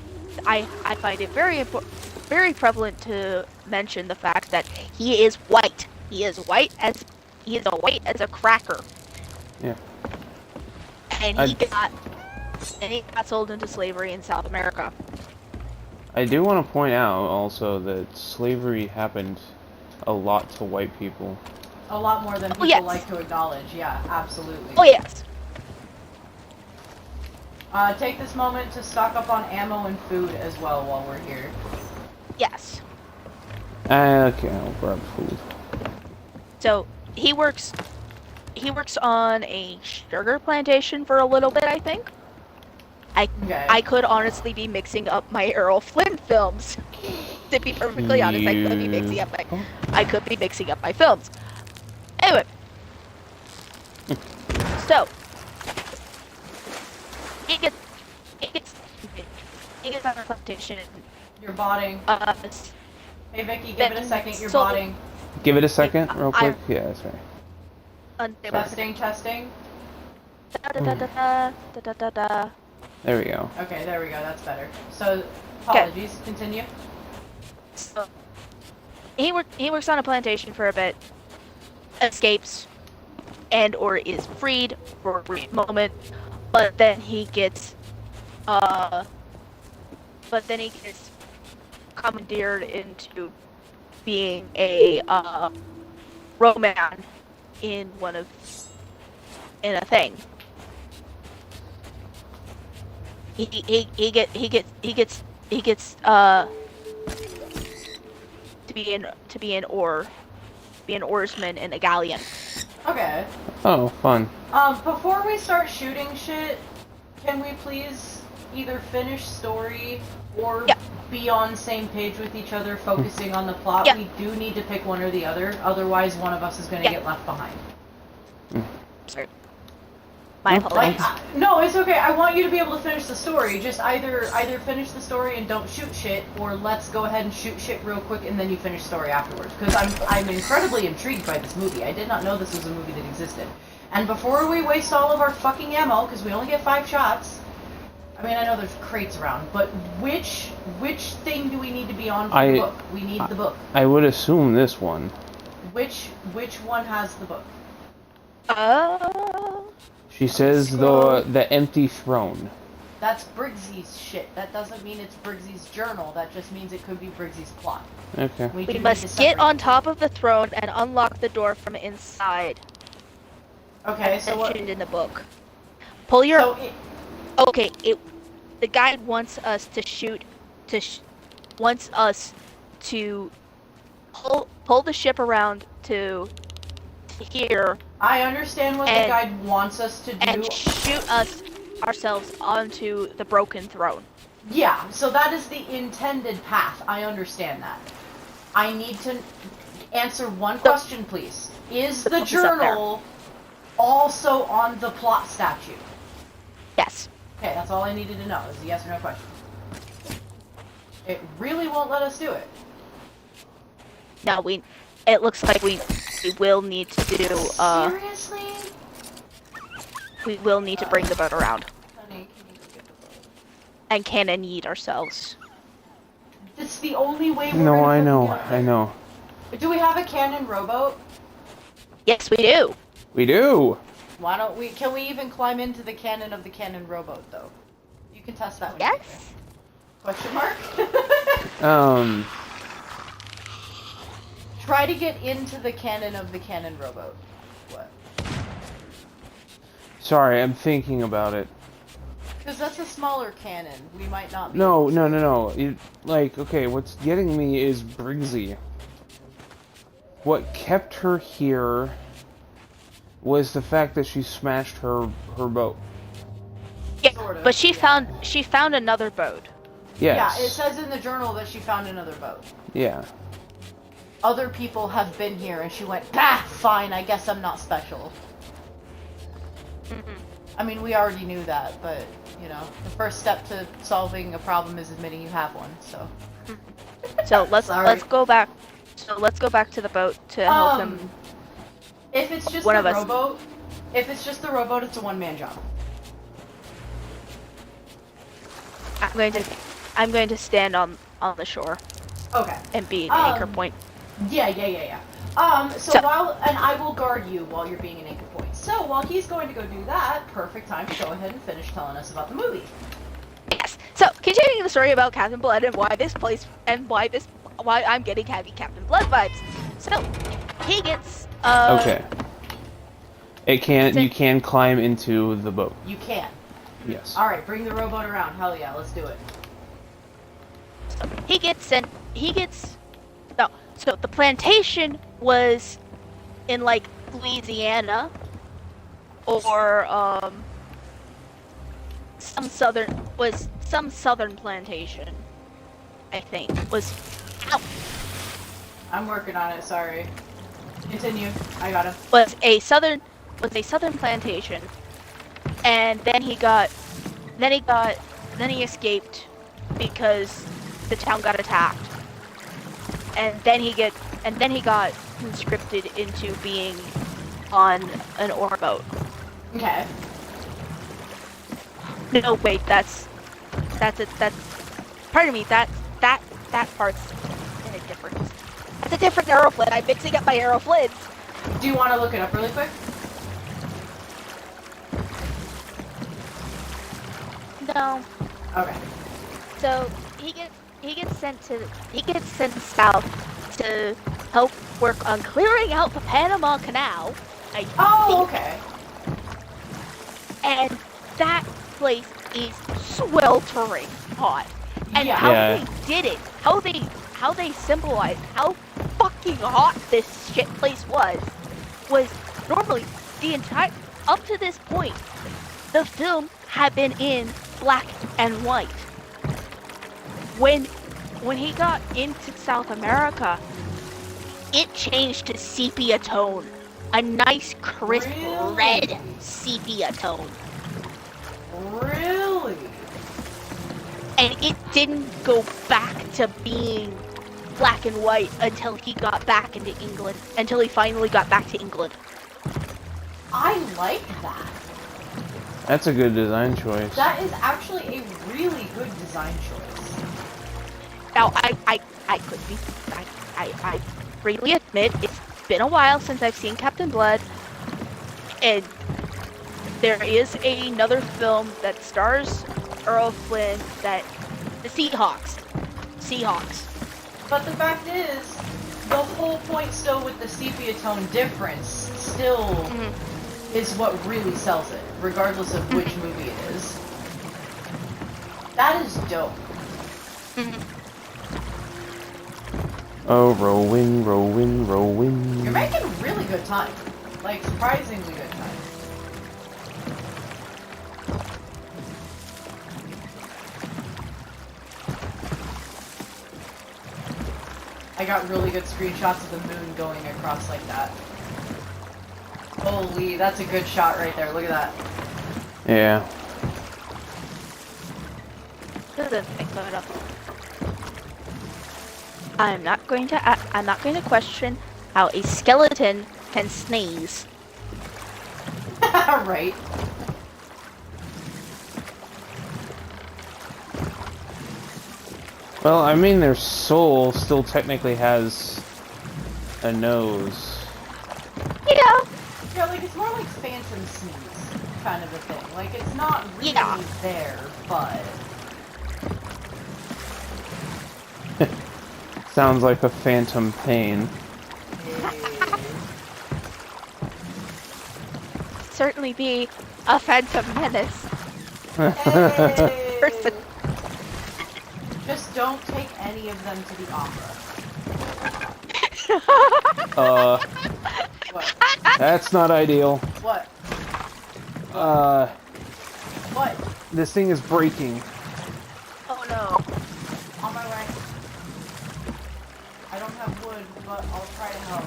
I find it very prevalent to mention the fact that he is white. He is white as a cracker. Yeah. And he got sold into slavery in South America. I do want to point out also that slavery happened a lot to white people. a lot more than people yes. like to acknowledge. Yeah, absolutely. Oh yes. Take this moment to stock up on ammo and food as well while we're here. Yes. Okay, I'll grab food. So he works on a sugar plantation for a little bit, I think. Okay. I could honestly be mixing up my Errol Flynn films. To be perfectly honest, I could be mixing up my films. Anyway. So he gets on a plantation. You're botting. Hey Vicky, give it a second. You're sold- botting. Give it a second, real quick. Yeah, sorry. Unstable. Testing. Da-da-da-da-da. There we go. Okay, there we go. That's better. So, apologies. Continue. So, he works on a plantation for a bit, escapes, and or is freed for a brief moment, but then he gets commandeered into being a Roman in a thing. He gets to be an oarsman in a galleon. Okay. Oh, fun. Before we start shooting shit, can we please either finish story or be on same page with each other, focusing on the plot? Yeah. We do need to pick one or the other, otherwise one of us is going to get left behind. Sorry. My No, apologies. No, it's okay. I want you to be able to finish the story. Just either finish the story and don't shoot shit, or let's go ahead and shoot shit real quick and then you finish story afterwards. Because I'm incredibly intrigued by this movie. I did not know this was a movie that existed. And before we waste all of our fucking ammo, because we only get 5 shots. I mean, I know there's crates around, but which thing do we need to be on for the book? We need the book. I would assume this one. Which one has the book? She says the empty throne. That's Briggsy's shit. That doesn't mean it's Briggsy's journal. That just means it could be Briggsy's plot. Okay. We must get on top of the throne and unlock the door from inside. Okay, so what? Mentioned in the book. Pull your. The guide wants us to shoot. Wants us to pull the ship around to here. I understand what the guide wants us to do. And shoot ourselves onto the broken throne. Yeah, so that is the intended path. I understand that. I need to answer one question, please. Is the journal also on the plot statue? Yes. Okay, that's all I needed to know. Is a yes or no question. It really won't let us do it. No, it looks like we will need to do, Seriously? We will need to bring the boat around. Honey, can you go get the boat? And cannon yeet ourselves. It's the only way we're No, gonna I fucking know, get up I there. know. Do we have a cannon rowboat? Yes, we do. We do. Why don't we? Can we even climb into the cannon of the cannon rowboat, though? You can test that one. Yes. Question mark? Try to get into the cannon of the cannon rowboat. What? Sorry, I'm thinking about it. Because that's a smaller cannon. We might not be. No. Okay, what's getting me is Briggsy. What kept her here was the fact that she smashed her boat. Yeah, Sort of, but she found another boat. Yes. Yeah, it says in the journal that she found another boat. Yeah. Other people have been here, and she went, ah, fine, I guess I'm not special. I mean, we already knew that, but, you know, the first step to solving a problem is admitting you have one, so. So let's go back. So let's go back to the boat to help him. If it's just One the of us. rowboat, it's a one-man job. I'm going to stand on the shore Okay. and be an anchor point. Yeah. And I will guard you while you're being an anchor point. So while he's going to go do that, perfect time to go ahead and finish telling us about the movie. Yes. So continuing the story about Captain Blood and why this place and why I'm getting heavy Captain Blood vibes. So he gets Okay. You can climb into the boat. You can. Yes. All right, bring the rowboat around. Hell yeah, let's do it. So the plantation was in like Louisiana or some southern plantation, I think. I'm working on it, sorry. Continue. I got him. Was a southern plantation. And then he escaped because the town got attacked. And then he got conscripted into being on an ore boat. Okay. No, wait, pardon me, that part's in a different. That's a different aeroflin. I'm mixing up my aeroflins. Do you want to look it up really quick? No. Okay. So he gets sent south to help work on clearing out the Panama Canal. Okay. And that place is sweltering hot. And Yeah. how they did it, how they symbolized how fucking hot this shit place was normally the entire up to this point, the film had been in black and white. When he got into South America, it changed to sepia tone. a nice crisp Really? red sepia tone. Really? And it didn't go back to being black and white until he got back into England, until he finally got back to England. I like that. That's a good design choice. That is actually a really good design choice. Now, I could be, I freely admit, it's been a while since I've seen Captain Blood, and there is another film that stars Earl Flynn, that, the Seahawks. But the fact is, the whole point still with the sepia tone difference still is what really sells it, regardless of which movie it is. That is dope. Oh, rowing, rowing, rowing. You're making really good time. Like, surprisingly good time. I got really good screenshots of the moon going across like that. Holy, that's a good shot right there. Look at that. Yeah. I'm not going to question how a skeleton can sneeze. Right. Well, I mean, their soul still technically has a nose. Yeah. Yeah, like, it's more like phantom sneeze kind of a thing. Like, it's not really there, but... Sounds like a phantom pain. Certainly be a phantom menace. Hey. Person. Just don't take any of them to the opera. What? That's not ideal. What? What? This thing is breaking. Oh no. On my way. I don't have wood, but I'll try to help.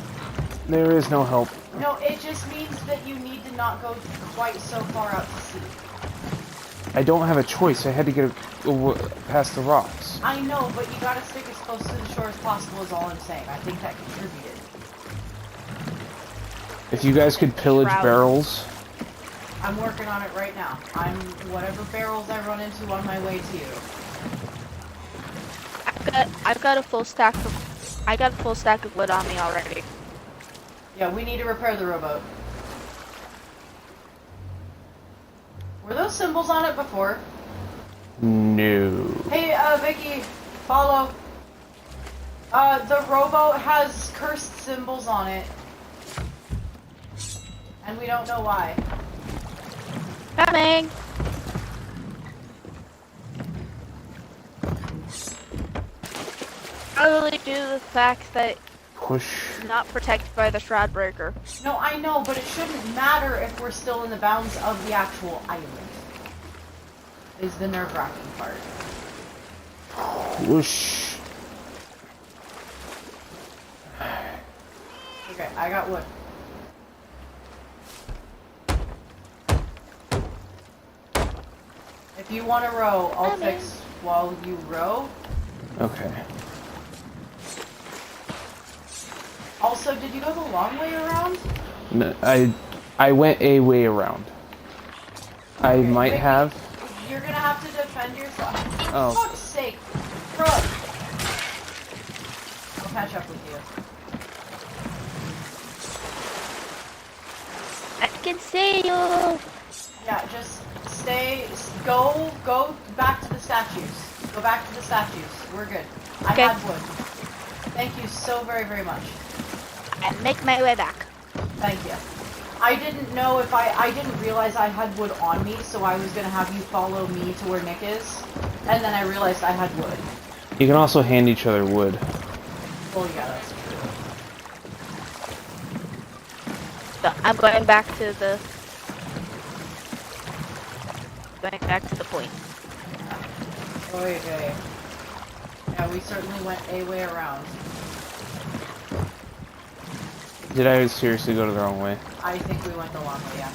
There is no help. No, it just means that you need to not go quite so far out to sea. I don't have a choice. I had to get past the rocks. I know, but you gotta stick as close to the shore as possible is all I'm saying. I think that contributed. If you guys could pillage barrels. I'm working on it right now. I'm whatever barrels I run into on my way to you. I've got a full stack of wood on me already. Yeah, we need to repair the rowboat. Were those symbols on it before? No. Hey, Vicky, follow. The rowboat has cursed symbols on it. And we don't know why. Coming! Probably due to the fact that Push. it's not protected by the Shroud Breaker. No, I know, but it shouldn't matter if we're still in the bounds of the actual island. Is the nerve-wracking part. Whoosh. Okay, I got wood. If you want to row, I'll fix while you row. Okay. Also, did you go the long way around? No, I went a way around. I might Vicky, have. You're gonna have to defend yourself. Oh. For fuck's sake. Bro. I'll catch up with you. I can see you! Yeah, just go back to the statues. Go back to the statues. We're good. Okay. I had wood. Thank you so very, very much. And make my way back. Thank you. I didn't know if I didn't realize I had wood on me, so I was gonna have you follow me to where Nick is. And then I realized I had wood. You can also hand each other wood. Well, yeah, that's true. So I'm going back to the... point. Okay. Yeah, we certainly went a way around. Did I seriously go the wrong way? I think we went the long way, yeah.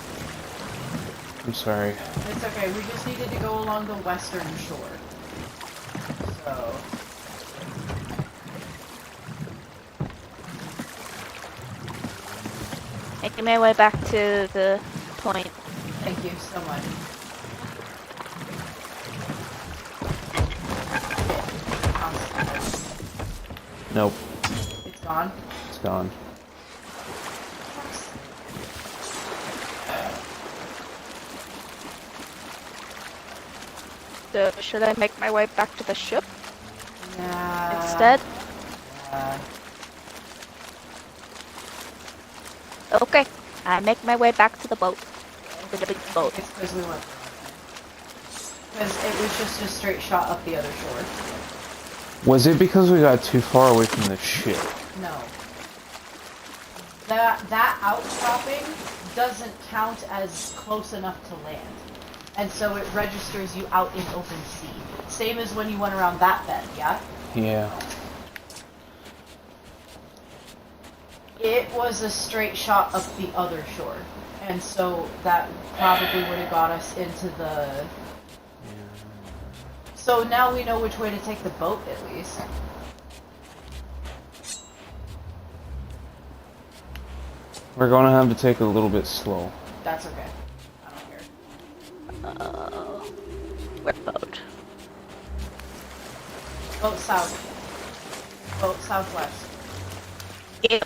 I'm sorry. It's okay, we just needed to go along the western shore. So... Making my way back to the point. Thank you so much. Nope. It's gone? It's gone. So, should I make my way back to the ship Yeah. instead? Okay, I make my way back to the boat. To the big boat. It's because we went. Because it was just a straight shot up the other shore. Was it because we got too far away from the ship? No. That outcropping doesn't count as close enough to land. And so it registers you out in open sea. Same as when you went around that bend, yeah? Yeah. It was a straight shot up the other shore. And so that probably would have got us into the... So now we know which way to take the boat, at least. We're gonna have to take it a little bit slow. That's okay. I don't care. Where boat? Boat south. Boat southwest. Yeah.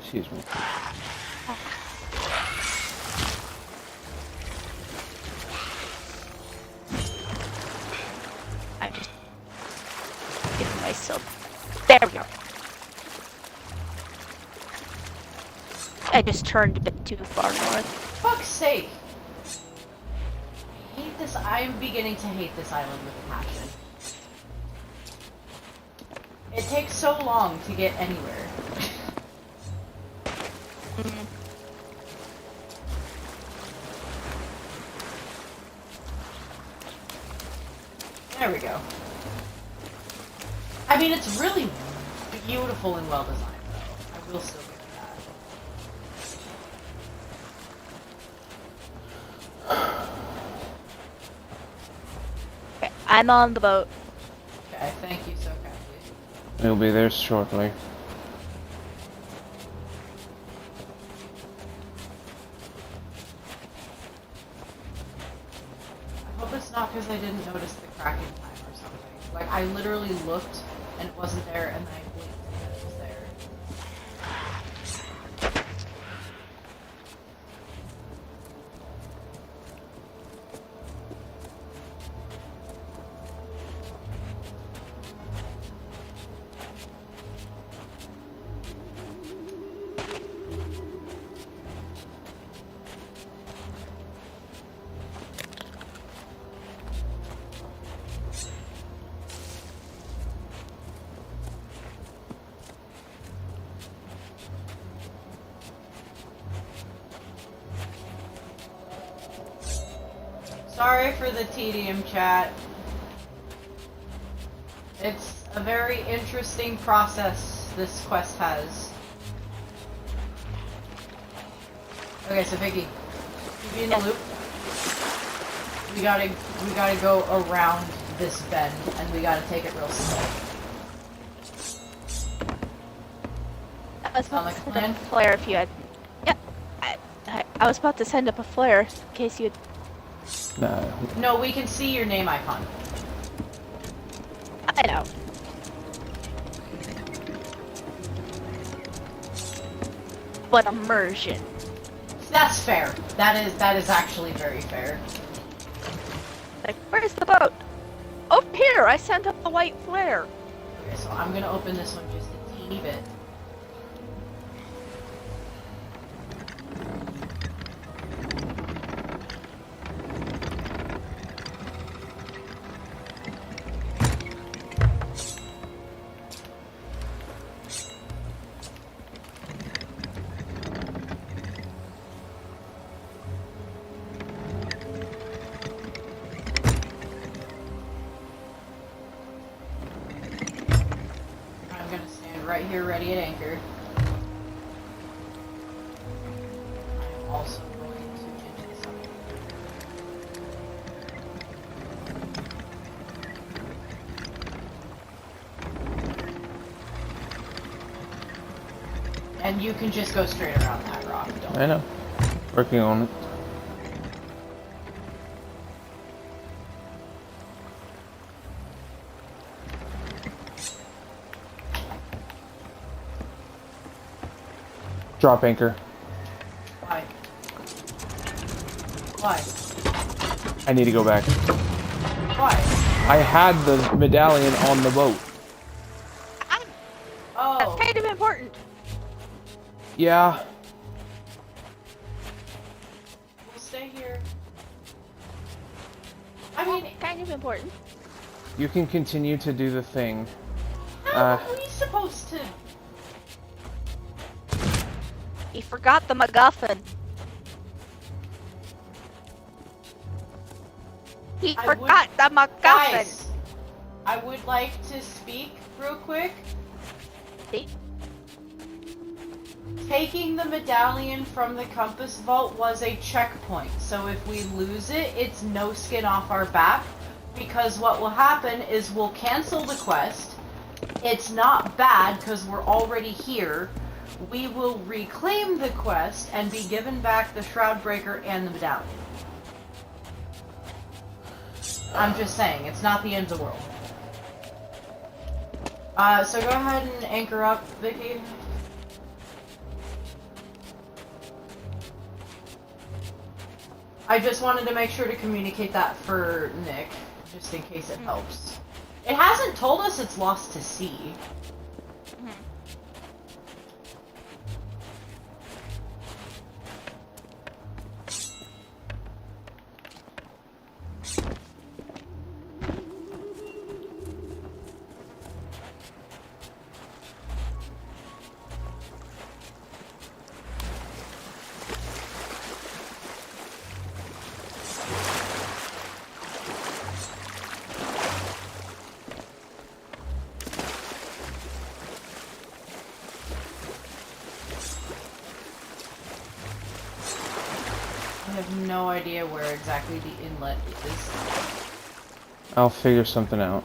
Excuse me. I'm just giving myself. There we go. I just turned a bit too far north. Fuck's sake! I hate this. I'm beginning to hate this island with a passion. It takes so long to get anywhere. There we go. I mean, it's really beautiful and well designed, though. I will still give it that. Okay, I'm on the boat. Okay, thank you so kindly. We'll be there shortly. I hope it's not because I didn't notice the cracking time or something. Like, I literally looked and it wasn't there, and then I blinked and it was there. Sorry for the tedium, chat. It's a very interesting process this quest has. Okay, so Vicky, keep me in the loop. We gotta go around this bend, and we gotta take it real slow. Sound like a plan? Flare if you had. Yeah, I was about to send up a flare in case you had. Nah. No, we can see your name icon. I know. But immersion. That's fair. That is actually very fair. Like, where's the boat? Oh, here! I sent up a white flare. Okay, so I'm gonna open this one just a teeny bit. right here ready at anchor. I'm also going to get something. And you can just go straight around that rock, don't I know. Working on it. Drop anchor. Why? Why? I need to go back. Why? I had the medallion on the boat. Oh. That's kind of important. Yeah. We'll stay here. I mean, Kind of important. You can continue to do the thing. how are we supposed to? He forgot the MacGuffin. He forgot the MacGuffin. Guys, I would like to speak real quick. See? Taking the medallion from the compass vault was a checkpoint, so if we lose it, it's no skin off our back, because what will happen is we'll cancel the quest. It's not bad, because we're already here. We will reclaim the quest and be given back the Shroudbreaker and the medallion. I'm just saying, it's not the end of the world. So go ahead and anchor up, Vicky. I just wanted to make sure to communicate that for Nick, just in case it helps. It hasn't told us it's lost to sea. I have no idea where exactly the inlet is. I'll figure something out.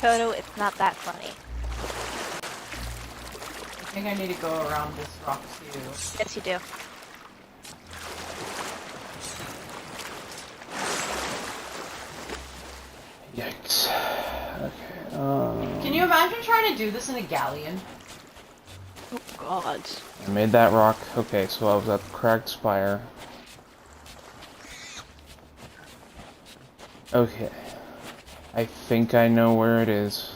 Toto, it's not that funny. I think I need to go around this rock too. Yes, you do. Yikes. Okay, Can you imagine trying to do this in a galleon? Oh god. I made that rock. Okay, so I was at the cracked spire. Okay. I think I know where it is.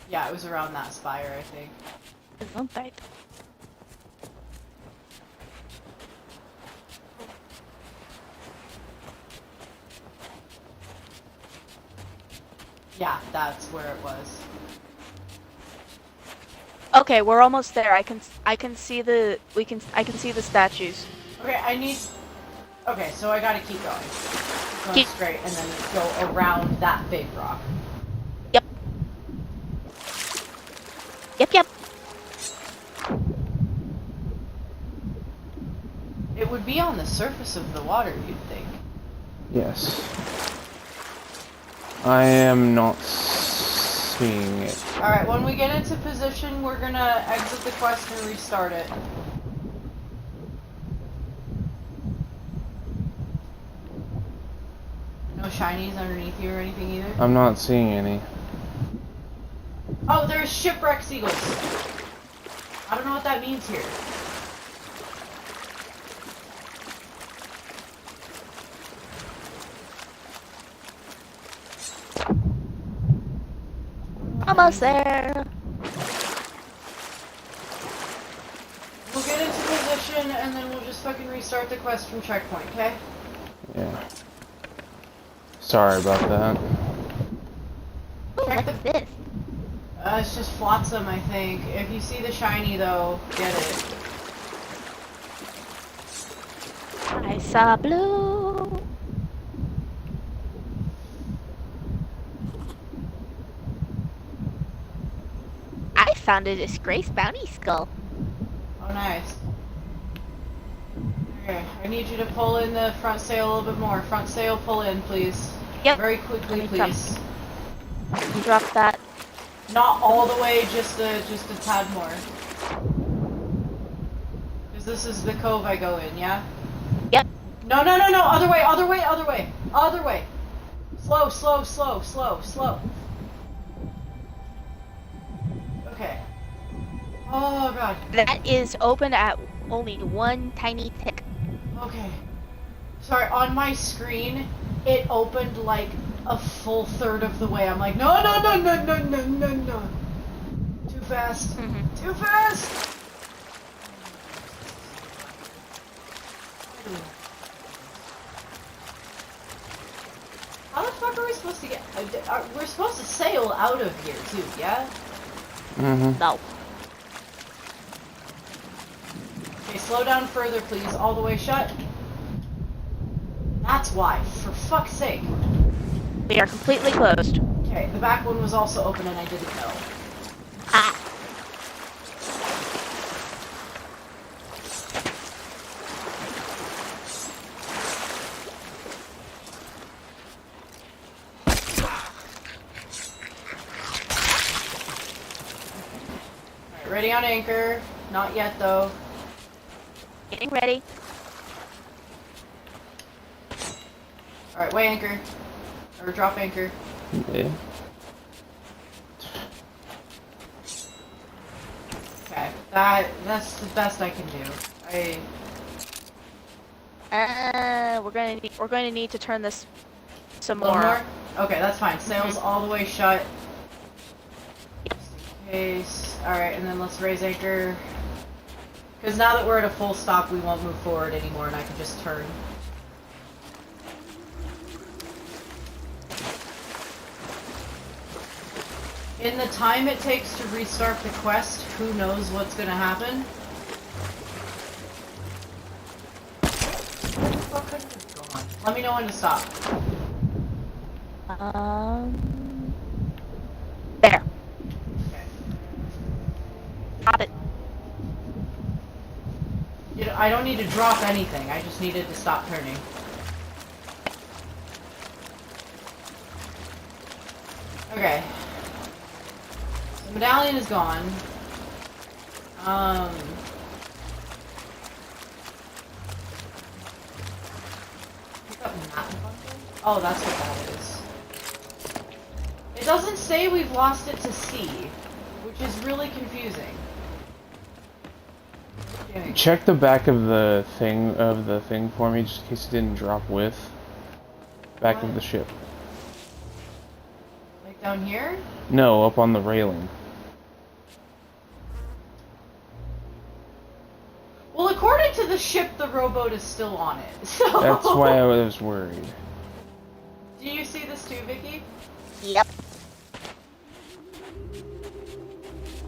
Yeah, it was around that spire, I think. Gesundheit. Yeah, that's where it was. Okay, we're almost there. I can see the I can see the statues. Okay, I need... Okay, so I gotta keep going. Going Keep- straight and then go around that big rock. Yep. Yep. It would be on the surface of the water, you'd think. Yes. I am not seeing it. Alright, when we get into position, we're gonna exit the quest and restart it. No shinies underneath you or anything either? I'm not seeing any. Oh, there's shipwreck seagulls! I don't know what that means here. Almost there. We'll get into position and then we'll just fucking restart the quest from checkpoint, okay? Yeah. Sorry about that. Ooh, Check what's this? It's just flotsam, I think. If you see the shiny, though, get it. I saw blue. I found a disgraced bounty skull. Oh, nice. Okay, I need you to pull in the front sail a little bit more. Front sail, pull in, please. Yep. Very quickly, please. Drop that. Not all the way, just a tad more. Because this is the cove I go in, yeah? Yep. No, other way. Other way. Slow. Okay. Oh, God. That is open at only one tiny tick. Okay. Sorry, on my screen, it opened like a full third of the way. I'm like, no. Too fast. Too fast! How the fuck are we supposed to get... we're supposed to sail out of here, too, yeah? No. Okay, slow down further, please. All the way shut. That's why, for fuck's sake. We are completely closed. Okay, the back one was also open and I didn't know. Ah. Alright, ready on anchor. Not yet, though. Getting ready. Alright, weigh anchor. Or drop anchor. Yeah. Okay, that's the best I can do. We're going to need to turn this some A little more. more? Okay, that's fine. Sails all the way shut. Just in case. Alright, and then let's raise anchor. Because now that we're at a full stop, we won't move forward anymore and I can just turn. In the time it takes to restart the quest, who knows what's gonna happen? Where the fuck could it have gone? Let me know when to stop. There. Okay. Drop it. You know, I don't need to drop anything, I just needed to stop turning. Okay. The medallion is gone. Pick up map bundle? Oh, that's what that is. It doesn't say we've lost it to sea, which is really confusing. Okay. Check the back of the thing for me, just in case it didn't drop with. Back of the ship. Like down here? No, up on the railing. Well, according to the ship, the rowboat is still on it, so... That's why I was worried. Do you see this too, Vicky? Yep.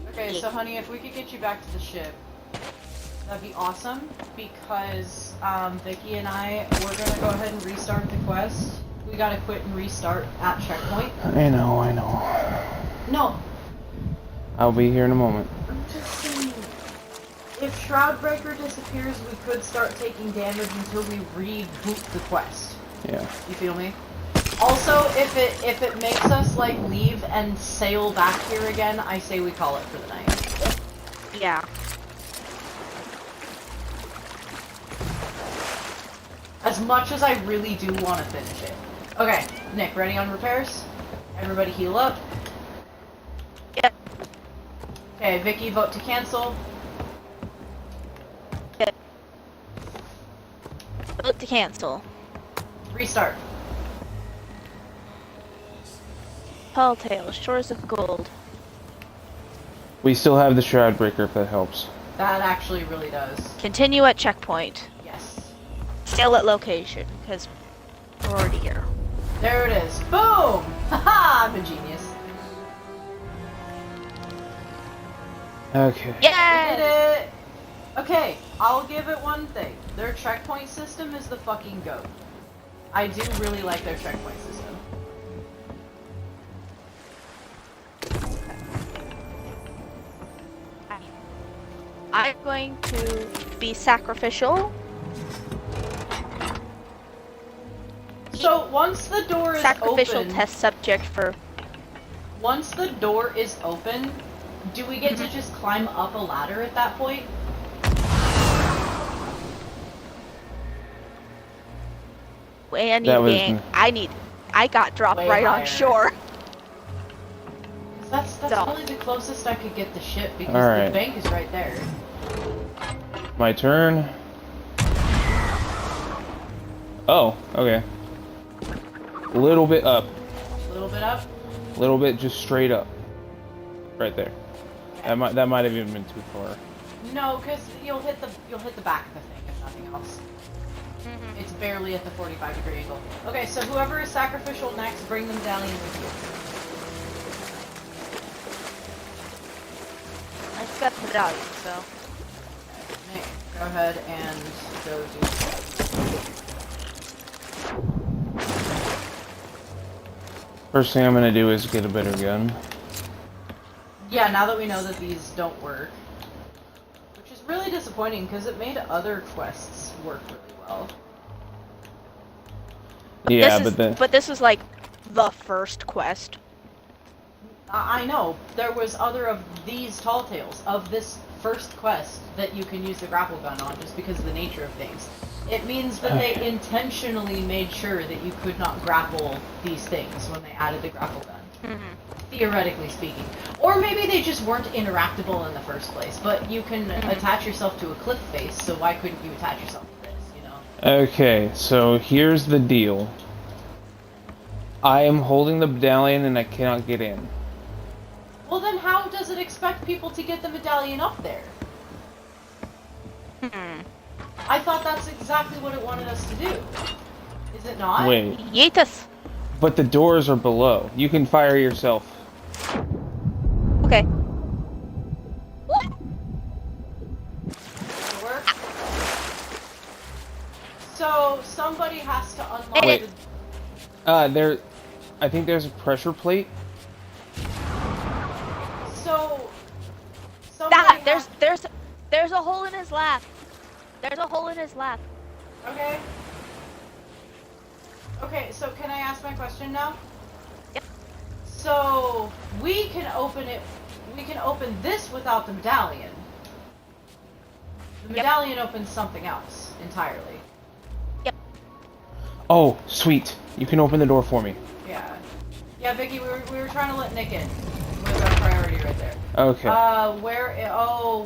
Okay, so honey, if we could get you back to the ship, that'd be awesome, because Vicky and I, we're gonna go ahead and restart the quest. We gotta quit and restart at checkpoint. I know. No, I'll be here in a moment. I'm just saying, if Shroudbreaker disappears, we could start taking damage until we reboot the quest. Yeah. You feel me? Also, if it makes us like leave and sail back here again, I say we call it for the night. Yeah. As much as I really do want to finish it. Okay, Nick, ready on repairs? Everybody heal up. Yep. Okay, Vicky, vote to cancel. Yep. Vote to cancel. Restart. Talltale, Shores of Gold. We still have the Shroudbreaker, if that helps. That actually really does. Continue at checkpoint. Yes. Still at location, because we're already here. There it is. Boom! Haha! I'm a genius. Okay. We did Yeah! it! Okay, I'll give it one thing. Their checkpoint system is the fucking goat. I do really like their checkpoint system. I'm going to be sacrificial. So once the door is Sacrificial open, test subject for. once the door is open, do we get to just climb up a ladder at that point? Way I need That was- being. I got dropped Way right higher. on shore. That's So- really the closest I could get the ship because Alright. the bank is right there. My turn. Oh, okay. A little bit up. A little bit up. A little bit just straight up. Right there. That might have even been too far. No, because you'll hit the back of the thing if nothing else. It's barely at the 45-degree angle. Okay, so whoever is sacrificial next, bring the medallion with you. I've got the medallion, so. Nick, go ahead and go do that. First thing I'm gonna do is get a better gun. Yeah, now that we know that these don't work. Which is really disappointing because it made other quests work really well. Yeah, but then But this is like the first quest. I know. There was other of these Talltales, of this first quest, that you can use the grapple gun on just because of the nature of things. It means that they intentionally made sure that you could not grapple these things when they added the grapple gun. Theoretically speaking. Or maybe they just weren't interactable in the first place, but you can attach yourself to a cliff face, so why couldn't you attach yourself to this, you know? okay, so here's the deal. I am holding the medallion and I cannot get in. Well then how does it expect people to get the medallion up there? I thought that's exactly what it wanted us to do. Is it not? Wait, Yeetus! but the doors are below. You can fire yourself. Okay. Does it work? So somebody has to unlock Wait. the... I think there's a pressure plate. So... somebody There's a hole in his lap. There's a hole in his lap. Okay. Okay, so can I ask my question now? Yep. So, we can open this without the medallion. The medallion opens something else entirely. Oh, sweet. You can open the door for me. Yeah. Yeah, Vicky, we were trying to let Nick in. Was our priority right there. Okay.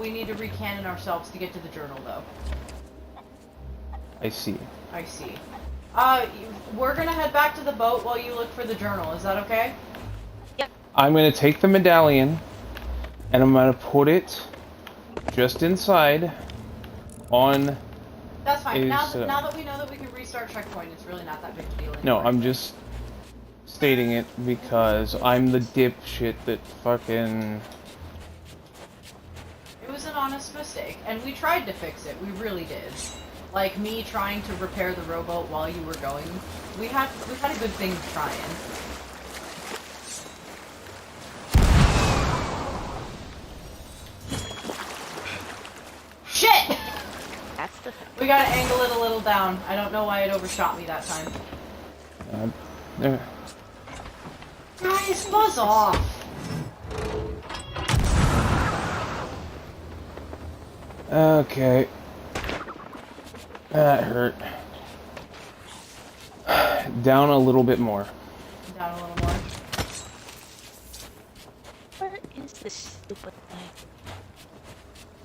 We need to recannon ourselves to get to the journal, though. I see. I see. We're gonna head back to the boat while you look for the journal. Is that okay? I'm gonna take the medallion and I'm gonna put it just inside on... That's fine. Now Is, that we know that we can restart checkpoint, it's really not that big a deal anymore. No, I'm just stating it because I'm the dipshit that fucking... It was an honest mistake, and we tried to fix it. We really did. Like me trying to repair the rowboat while you were going. We had a good thing trying. Shit! That's the thing. We gotta angle it a little down. I don't know why it overshot me that time. there. Guys, buzz off! Okay. That hurt. Down a little bit more. Down a little more. Where is this stupid thing?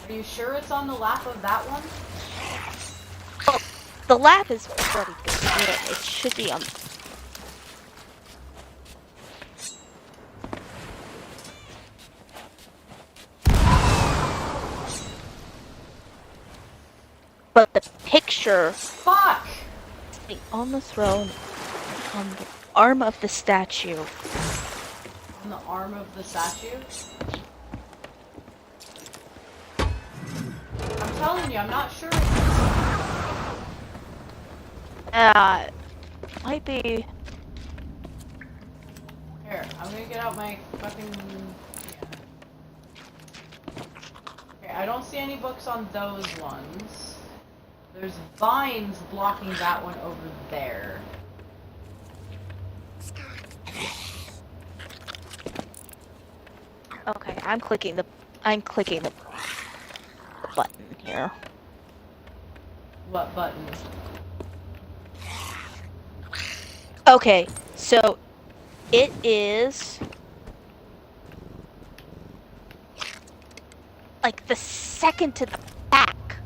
Are you sure it's on the lap of that one? Oh, the lap is pretty good. It should be on. But the picture Fuck! on the throne, on the arm of the statue. On the arm of the statue? you, I'm not sure. Might be. Here, I'm gonna get out my fucking... Yeah. Okay, I don't see any books on those ones. There's vines blocking that one over there. Okay, I'm clicking the button here. What button? Okay, so it is like the second to the back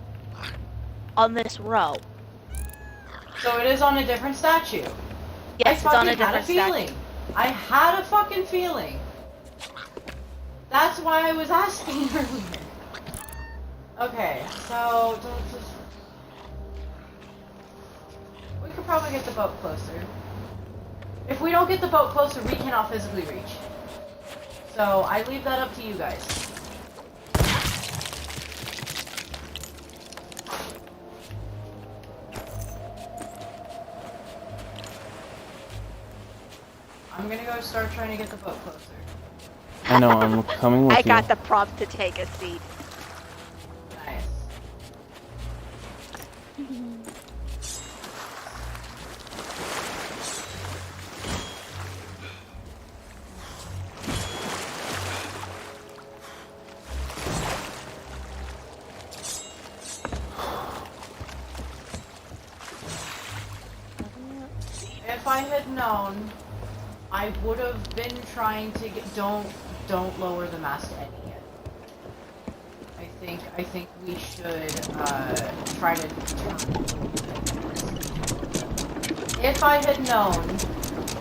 on this row. So it is on a different statue. Yes, it's on a different feeling. statue. I had a fucking feeling. That's why I was asking earlier. Okay, so we could probably get the boat closer. If we don't get the boat closer, we cannot physically reach. So I leave that up to you guys. I'm gonna go start trying to get the boat closer. I know, I'm coming with I you. got the prompt to take a seat. Nice. If I had known, I would have been trying to get. Don't lower the mast any yet. I think we should try to turn. If I had known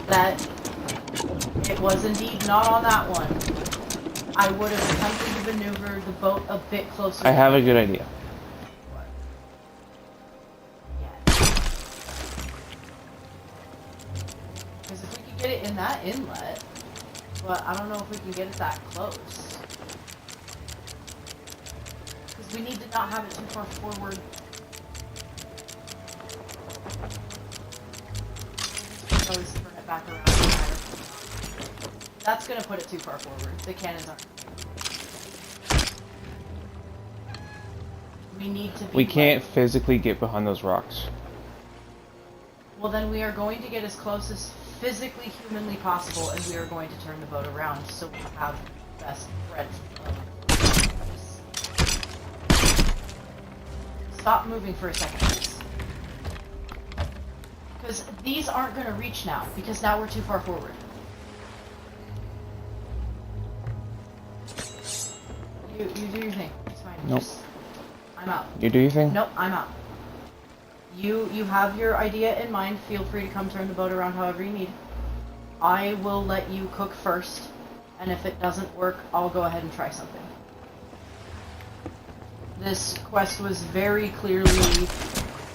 that it was indeed not on that one, I would have attempted to maneuver the boat a bit closer. I have a good idea. Because if we could get it in that inlet, but I don't know if we can get it that close. Because we need to not have it too far forward. Always turn it back around. That's gonna put it too far forward. The cannons aren't. We need to be. We can't physically get behind those rocks. Well, then we are going to get as close as physically, humanly possible, and we are going to turn the boat around so we have the best breadth of... Stop moving for a second, please. Because these aren't going to reach now, because now we're too far forward. You do your thing. It's fine. Nope. I'm out. You do your thing? Nope, I'm out. You have your idea in mind. Feel free to come turn the boat around however you need. I will let you cook first, and if it doesn't work, I'll go ahead and try something. This quest was very clearly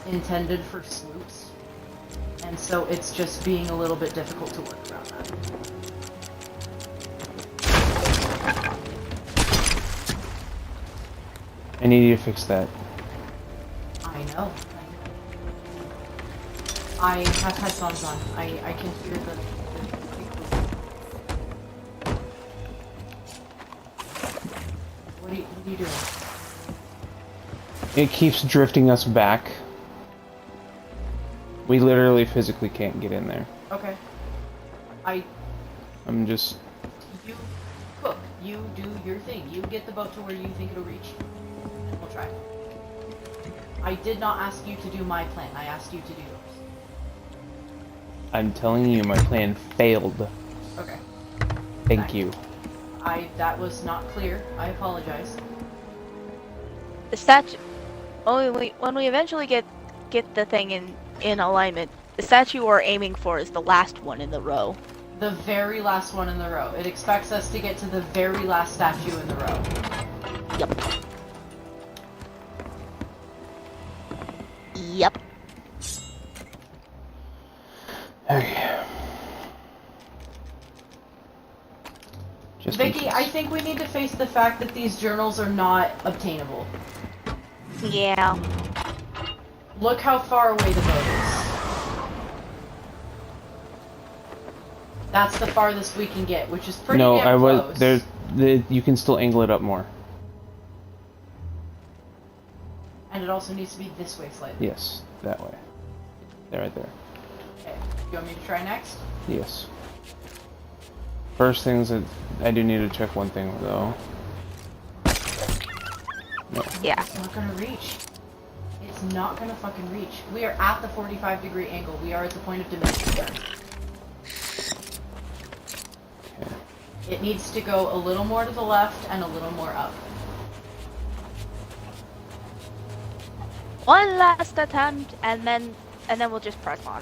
intended for sloops, and so it's just being a little bit difficult to work around that. I need you to fix that. I know. I have headphones on. I can hear the What are you doing? It keeps drifting us back. We literally physically can't get in there. Okay. I'm just... You cook. You do your thing. You get the boat to where you think it'll reach. And we'll try. I did not ask you to do my plan. I asked you to do yours. I'm telling you, my plan failed. Okay. Thank you. That was not clear. I apologize. The statue. When we eventually get the thing in alignment, the statue we're aiming for is the last one in the row. The very last one in the row. It expects us to get to the very last statue in the row. Yep. Yep. Okay. Vicky, I think we need to face the fact that these journals are not obtainable. Yeah. Look how far away the boat is. That's the farthest we can get, which is pretty No, damn I was close. there's you can still angle it up more. And it also needs to be this way slightly. Yes, that way. There, right there. Okay. You want me to try next? Yes. First things that I do need to check one thing though. No. Yeah. It's not gonna reach. It's not gonna fucking reach. We are at the 45-degree angle. We are at the point of diminishing return. Okay. It needs to go a little more to the left and a little more up. One last attempt, and then we'll just press on.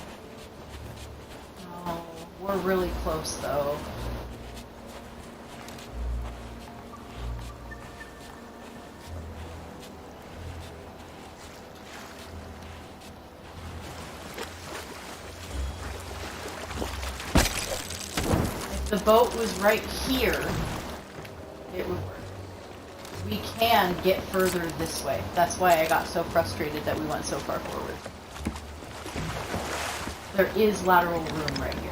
Oh, we're really close though. If the boat was right here, it would work. We can get further this way. That's why I got so frustrated that we went so far forward. There is lateral room right here.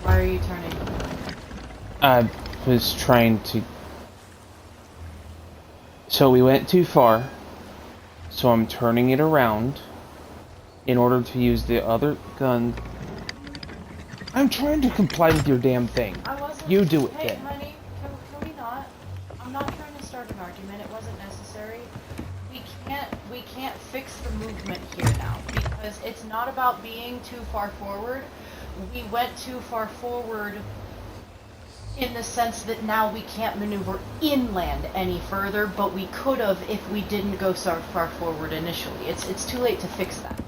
Why are you turning? I was trying to... So we went too far, so I'm turning it around in order to use the other gun. I'm trying to comply with your damn thing. I wasn't... You do it Hey, then. honey, can we not? I'm not trying to start an argument. It wasn't necessary. We can't fix the movement here now because it's not about being too far forward. We went too far forward in the sense that now we can't maneuver inland any further, but we could have if we didn't go so far forward initially. It's too late to fix that now.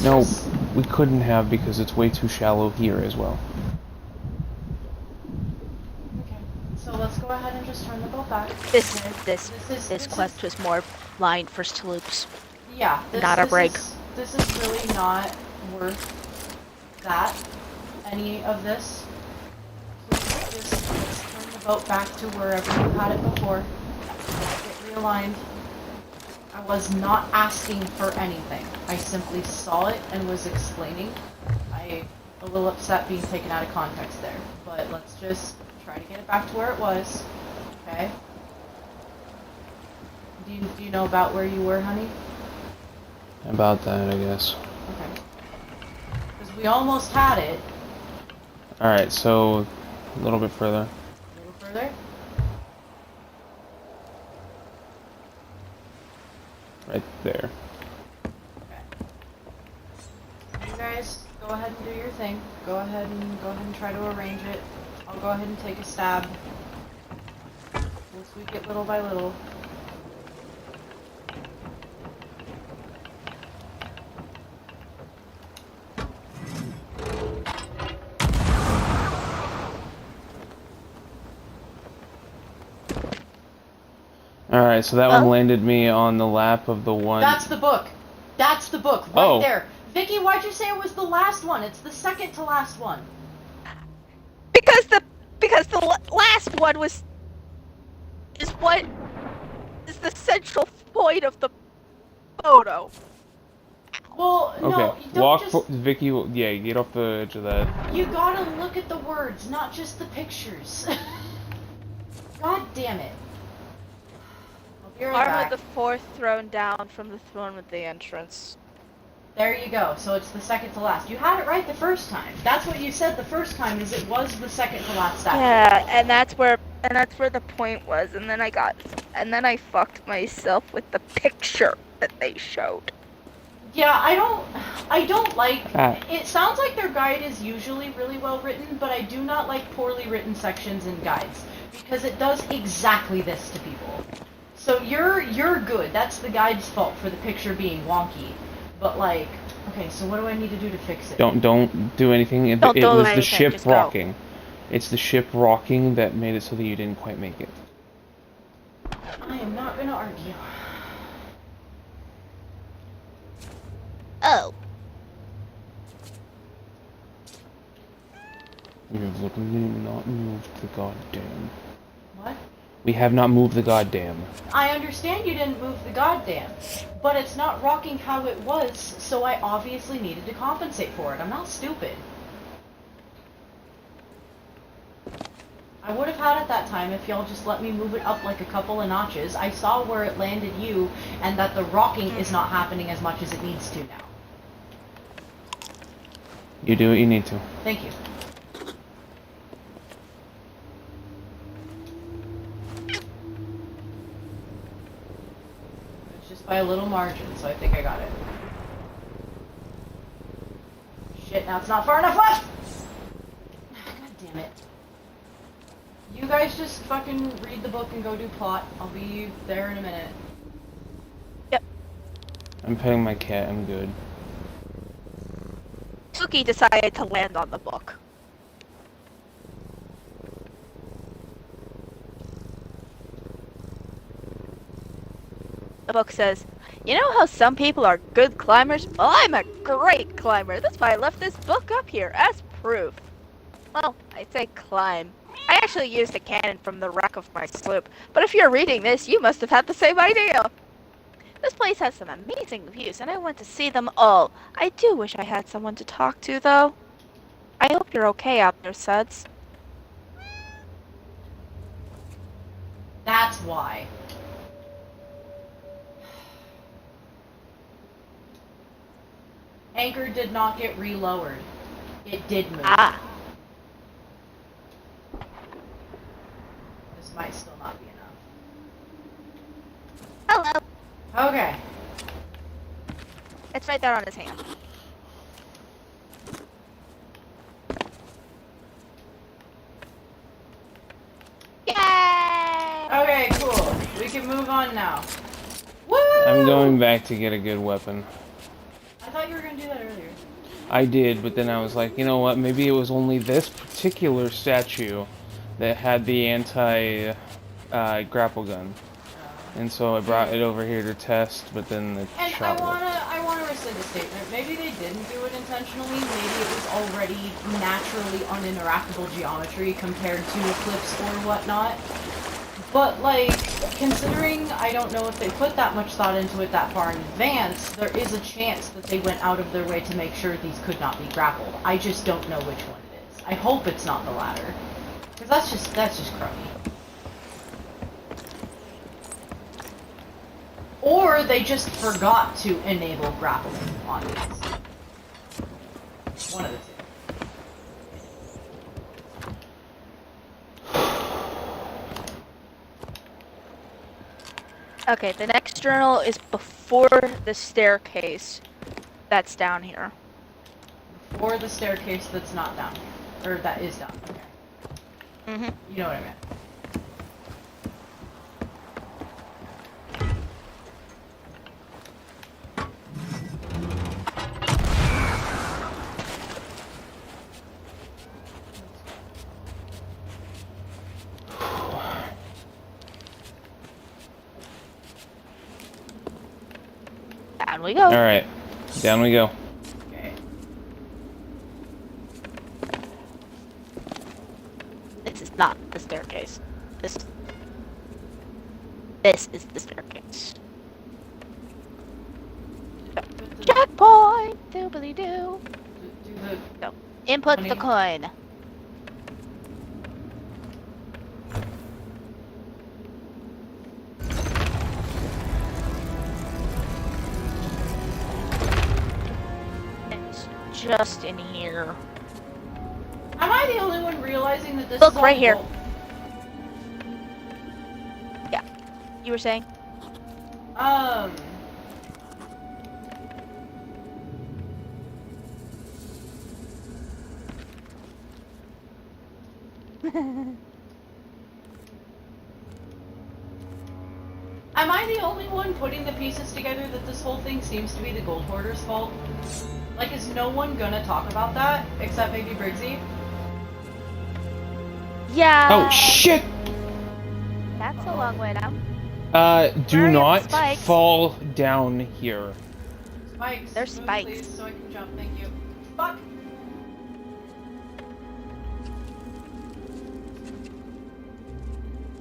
No, we couldn't have because it's way too shallow here as well. Okay, so let's go ahead and just turn the boat back. This quest was more lined for sloops. Yeah, Not a rig. This is really not worth that. Any of this. Please just let's turn the boat back to wherever you had it before. Get realigned. I was not asking for anything. I simply saw it and was explaining. I'm a little upset being taken out of context there, but let's just try to get it back to where it was. Okay? Do you know about where you were, honey? About that, I guess. Okay. Because we almost had it. Alright, so a little bit further. A little further. Right there. Okay. You guys go ahead and do your thing. Go ahead and try to arrange it. I'll go ahead and take a stab. We'll tweak it little by little. Alright, so that one landed me on the lap of the one... That's the book. That's the book right Oh. there. Vicky, why'd you say it was the last one? It's the second to last one. Because the last one is what is the central point of the photo. Well, no, Okay, you don't walk just... for... Vicky, yeah, get off the edge of that. You gotta look at the words, not just the pictures. God damn it. I'll be right Arm back. of the fourth thrown down from the throne with the entrance. There you go. So it's the second to last. You had it right the first time. That's what you said the first time. Is it was the second to last statue. Yeah, and that's where the point was. And then I fucked myself with the picture that they showed. Yeah, I don't like. Ah. It sounds like their guide is usually really well written, but I do not like poorly written sections in guides because it does exactly this to people. So you're good. That's the guide's fault for the picture being wonky. But like, okay, so what do I need to do to fix it? Don't do anything. It Don't do was the anything, ship just go. rocking. It's the ship rocking that made it so that you didn't quite make it. I am not gonna argue. Oh. We have literally not moved the goddamn. What? We have not moved the goddamn. I understand you didn't move the goddamn, but it's not rocking how it was, so I obviously needed to compensate for it. I'm not stupid. I would have had it that time if y'all just let me move it up like a couple of notches. I saw where it landed you, and that the rocking is not happening as much as it needs to now. You do what you need to. Thank you. It's just by a little margin, so I think I got it. Shit, now it's not far enough left! God damn it. You guys just fucking read the book and go do plot. I'll be there in a minute. Yep. I'm petting my cat, I'm good. Suki decided to land on the book. The book says, "You know how some people are good climbers? Well, I'm a great climber. That's why I left this book up here as proof." Well, I say climb. I actually used a cannon from the wreck of my sloop, but if you're reading this, you must have had the same idea. This place has some amazing views, and I want to see them all. I do wish I had someone to talk to, though. I hope you're okay out there, Suds. That's why. Anchor did not get relowered. It did move. Ah. This might still not be enough. Hello. Okay. It's right there on his hand. Yay! Okay, cool. We can move on now. Woo! I'm going back to get a good weapon. I thought you were gonna do that earlier. I did, but then I was like, you know what, maybe it was only this particular statue that had the anti-grapple gun. And so I brought it over here to test, but then the And shot I wanna rescind a statement. Maybe they didn't do it intentionally. Maybe it was already naturally uninteractable geometry compared to Eclipse or whatnot. But, like, considering I don't know if they put that much thought into it that far in advance, there is a chance that they went out of their way to make sure these could not be grappled. I just don't know which one it is. I hope it's not the latter. Because that's just crummy. Or they just forgot to enable grappling on these. One of the two. Okay, the next journal is before the staircase that's down here. Or the staircase that's not down here. Or that is down here. Mm-hmm. You know what I meant. Down we go. Alright, down we go. Okay. This is not the staircase. This is the staircase. Checkpoint! Doobly doo. Do the... No. Input the 20. coin. It's just in here. Am I the only one realizing that this Look, is all right here. gold? Yeah. You were saying? Am I the only one putting the pieces together that this whole thing seems to be the gold hoarder's fault? Like, is no one gonna talk about that except maybe Briggsy? Yeah. Oh, shit! That's a long way down. Do Where are not the spikes? fall down here. Spikes. There's move, spikes. Please, so I can jump. Thank you. Fuck.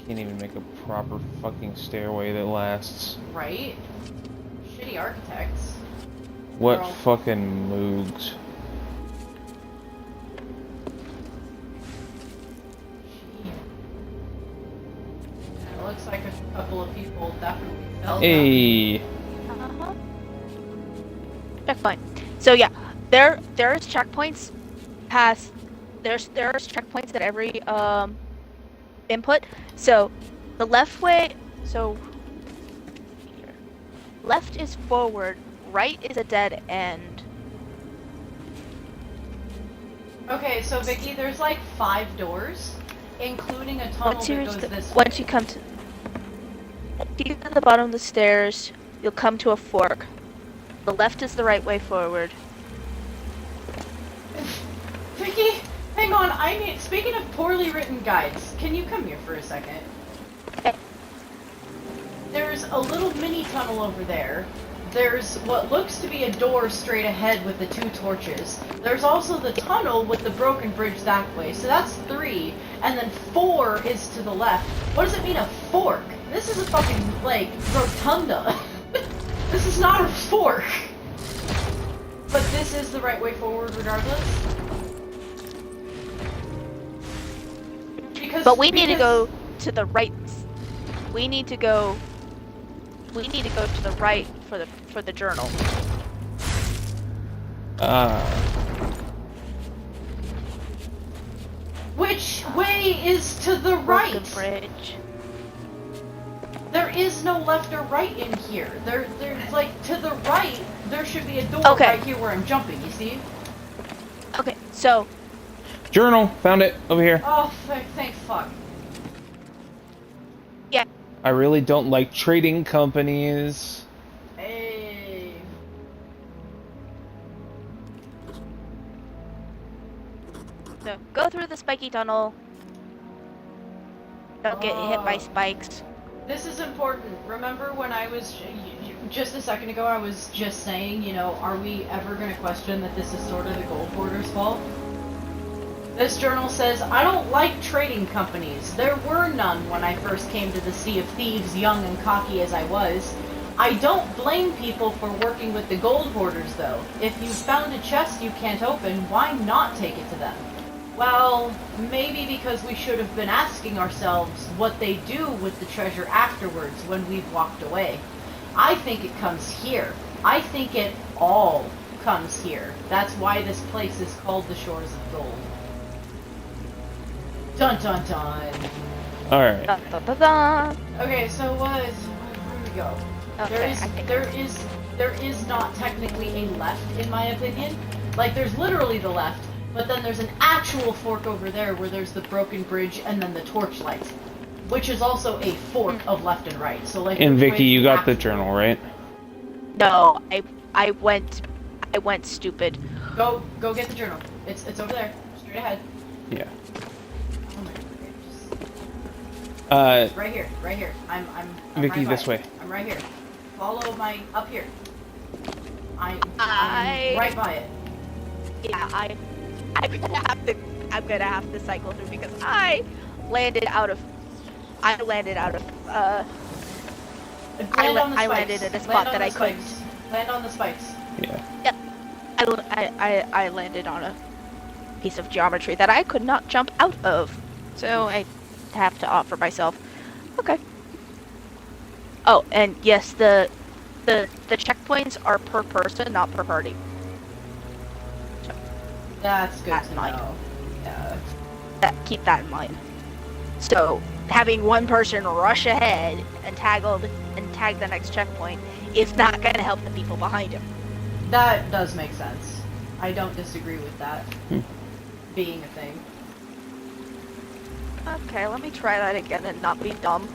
Can't even make a proper fucking stairway that lasts. Right? Shitty architects. What Girl. fucking moogs? It looks like a couple of people definitely fell down. Hey! Uh-huh. Checkpoint. So yeah, there's checkpoints past. There's checkpoints at every input. So the left way. So here. Left is forward. Right is a dead end. Okay, so Vicky, there's like 5 doors, including a tunnel Once you that reach goes the, this way. once you come to the bottom of the stairs, you'll come to a fork. The left is the right way forward. Vicky, hang on. Speaking of poorly written guides, can you come here for a second? Okay. There's a little mini tunnel over there. There's what looks to be a door straight ahead with the 2 torches. There's also the tunnel with the broken bridge that way. So that's 3. And then 4 is to the left. What does it mean, a fork? This is a fucking, like, rotunda. This is not a fork. But this is the right way forward regardless. But we need to go to the right. We need to go to the right for the journal. Which way is to the right? Broken bridge. There is no left or right in here. There's like to the right. There should be a door Okay. right here where I'm jumping. You see? Okay, so Journal! Found it! Over here. Oh, thank fuck. yeah, I really don't like trading companies. Hey. so go through the spiky tunnel. Don't get hit by Oh. spikes. This is important. Remember when I was just a second ago? I was just saying, you know, are we ever going to question that this is sort of the gold hoarder's fault? This journal says, I don't like trading companies. There were none when I first came to the Sea of Thieves, young and cocky as I was. I don't blame people for working with the gold hoarders, though. If you've found a chest you can't open, why not take it to them? Well, maybe because we should have been asking ourselves what they do with the treasure afterwards when we've walked away. I think it comes here. I think it all comes here. That's why this place is called the Shores of Gold. Dun dun dun. Alright. Dun, dun, dun, dun. Okay, so where we go? Okay, I think There is not technically a left, in my opinion. Like, there's literally the left, but then there's an actual fork over there where there's the broken bridge and then the torchlight, which is also a fork of left and right. So like. And Vicky, you got the actual- journal, right? No, I went stupid. Go get the journal. It's over there, straight ahead. Yeah. Oh my God, Uh, right here. I'm Vicky, right by this it. way. I'm right here. Follow my up here. I'm I- right by it. Yeah, I'm gonna have to cycle through because I landed out of Land on the I spikes. landed in a spot Land on that the I couldn't. spikes. Land on the spikes. yeah. I landed on a piece of geometry that I could not jump out of, so I have to offer myself. Okay. Oh, and yes, the checkpoints are per person, not per party. That's good That's to mine. know. Yeah. Keep that in mind. So having one person rush ahead and tag the next checkpoint is not going to help the people behind him. That does make sense. I don't disagree with that being a thing. Okay, let me try that again and not be dumb.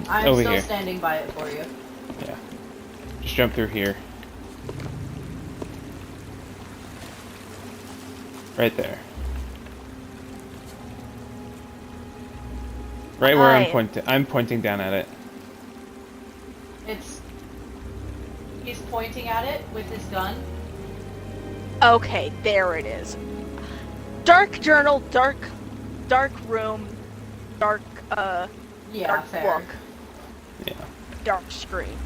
I'm Over still here. standing by it for you. Yeah. Just jump through here. Right there. Right where I'm pointing down at it. He's pointing at it with his gun. Okay, there it is. Dark journal, dark room, dark Yeah, dark fair. book, Yeah. dark screen.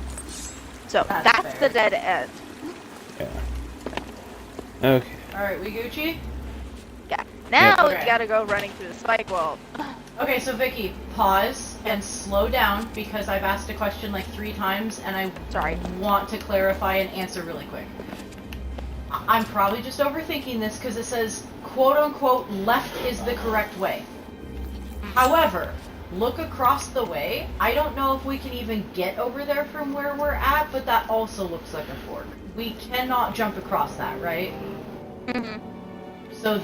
So That's that's fair. the dead end. Yeah. Okay. Alright, we Gucci? Yeah. Now Okay. we gotta go running through the spike wall. Okay, so Vicky, pause and slow down because I've asked a question like 3 times and I want to clarify and answer really quick. I'm probably just overthinking this because it says, quote unquote, left is the correct way. However, look across the way. I don't know if we can even get over there from where we're at, but that also looks like a fork. We cannot jump across that, right? Mm-hmm. So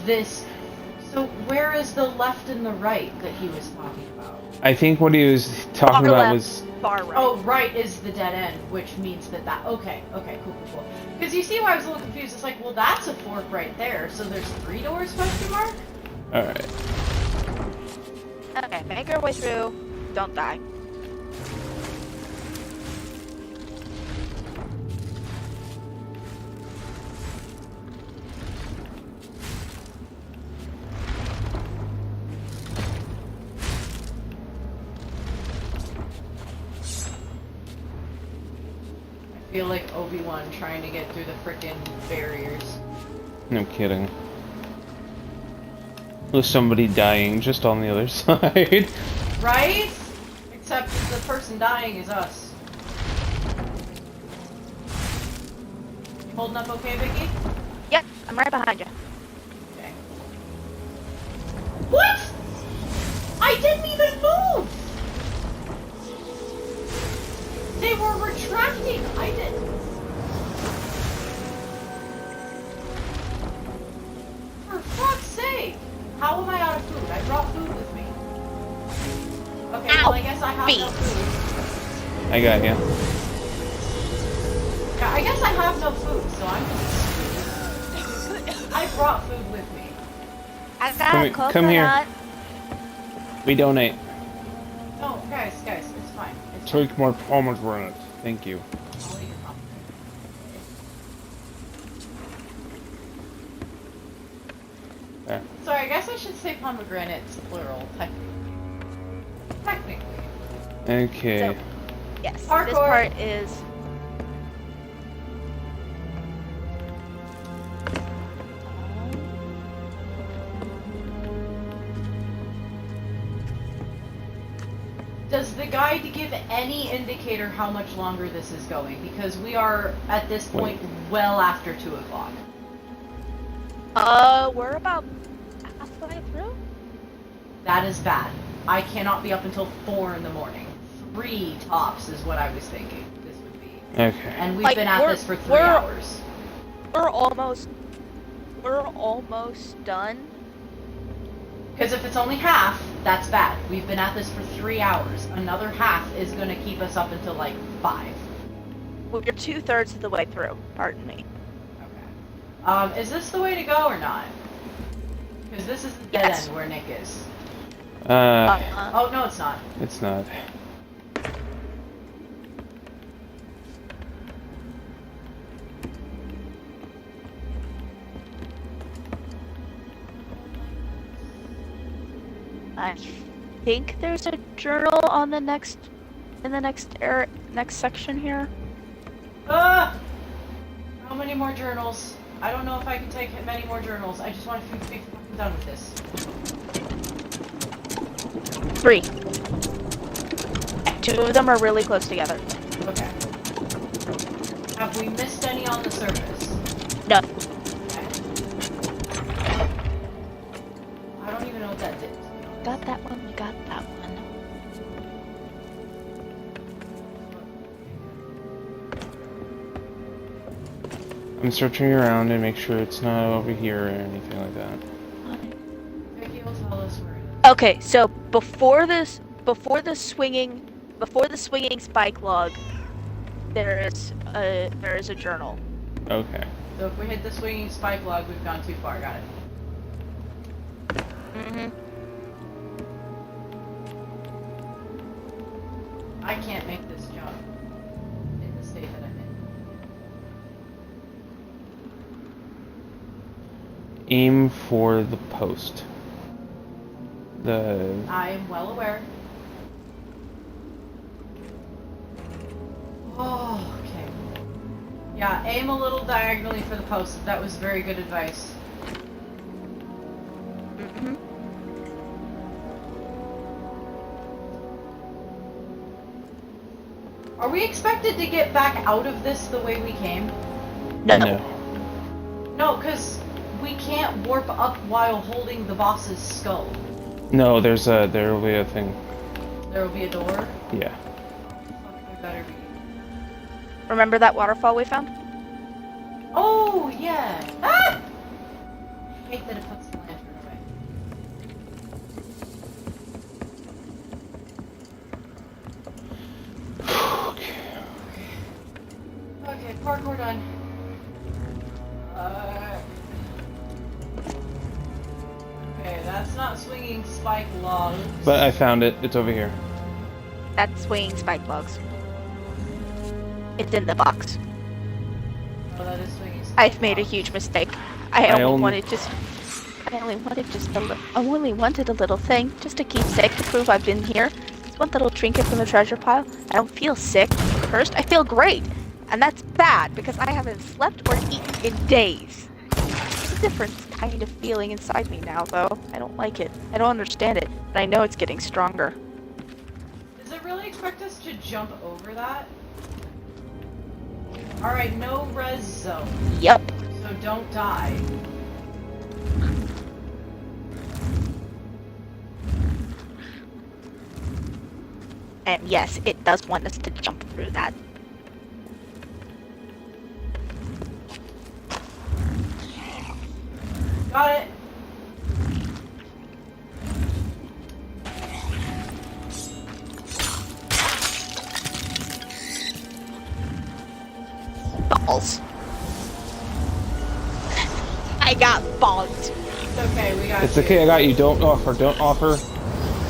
where is the left and the right that he was talking about? I think what he was talking Far about left, was... far right. Oh, right is the dead end, which means that okay, cool. Because you see why I was a little confused. It's like, well, that's a fork right there, so there's 3 doors, question mark? Alright. Okay, make our way through. Don't die. I feel like Obi-Wan trying to get through the frickin' barriers. No kidding. With somebody dying just on the other side. Right? Except the person dying is us. You holding up okay, Vicky? Yep, I'm right behind you. Okay. What? I didn't even move! They were retracting! I didn't. For fuck's sake! How am I out of food? I brought food with me. Okay, well I guess I have no food. I got you. Yeah, I guess I have no food, so I'm just... I brought food with me. I got coconut. Come here. We donate. No, guys, it's fine. It's Take more pomegranates. Thank you. I'll eat your pomegranate. There. Sorry, I guess I should say pomegranates, plural, technically. Okay. So, yes, Parkour. this part is... Does the guide give any indicator how much longer this is going? Because we are, at this point, well after 2 o'clock. We're about halfway through? That is bad. I cannot be up until 4 in the morning. 3 tops is what I was thinking this would be. Okay. And we've Like, been at this for 3 hours. We're almost done. Because if it's only half, that's bad. We've been at this for 3 hours. Another half is going to keep us up until like 5. We're 2/3 of the way through. Pardon me. Okay. Is this the way to go or not? Because this is the dead Yes. end where Nick is. Uh-huh. Oh, no, it's not. It's not. I think there's a journal on the next section here. Ah! How many more journals? I don't know if I can take many more journals. I just want to be done with this. 3. 2 of them are really close together. Okay. Have we missed any on the surface? No. Okay. I don't even know what that did. Got that one, we got that one. I'm searching around and make sure it's not over here or anything like that. Vicky will tell us where it is. Okay, so before the swinging spike log, there is a journal. Okay. So if we hit the swinging spike log, we've gone too far. Got it. Mm-hmm. I can't make this jump in the state that I'm in. Aim for the post. I am well aware. Yeah, aim a little diagonally for the post. That was very good advice. Mm-hmm. Are we expected to get back out of this the way we came? No. No, because we can't warp up while holding the boss's skull. No, there will be a thing. There will be a door? Yeah. Fuck, we better be. Remember that waterfall we found? Oh, yeah! Ah! I hate that it puts the lantern away. Okay, parkour done. Okay, that's not swinging spike logs. But I found it. It's over here. That's swinging spike logs. It's in the box. Oh, that is swinging spike I've made a logs. huge mistake. I only wanted a little thing, just a keepsake to prove I've been here. Just one little trinket from the treasure pile. I don't feel sick, cursed. I feel great, and that's bad because I haven't slept or eaten in days. It's a different kind of feeling inside me now, though. I don't like it. I don't understand it, but I know it's getting stronger. Does it really expect us to jump over that? Alright, no res zone, Yep. so don't die. And yes, it does want us to jump through that. Got it! Balls. I got bogged. It's okay, we got It's you. okay. I got you. Don't offer. Don't offer.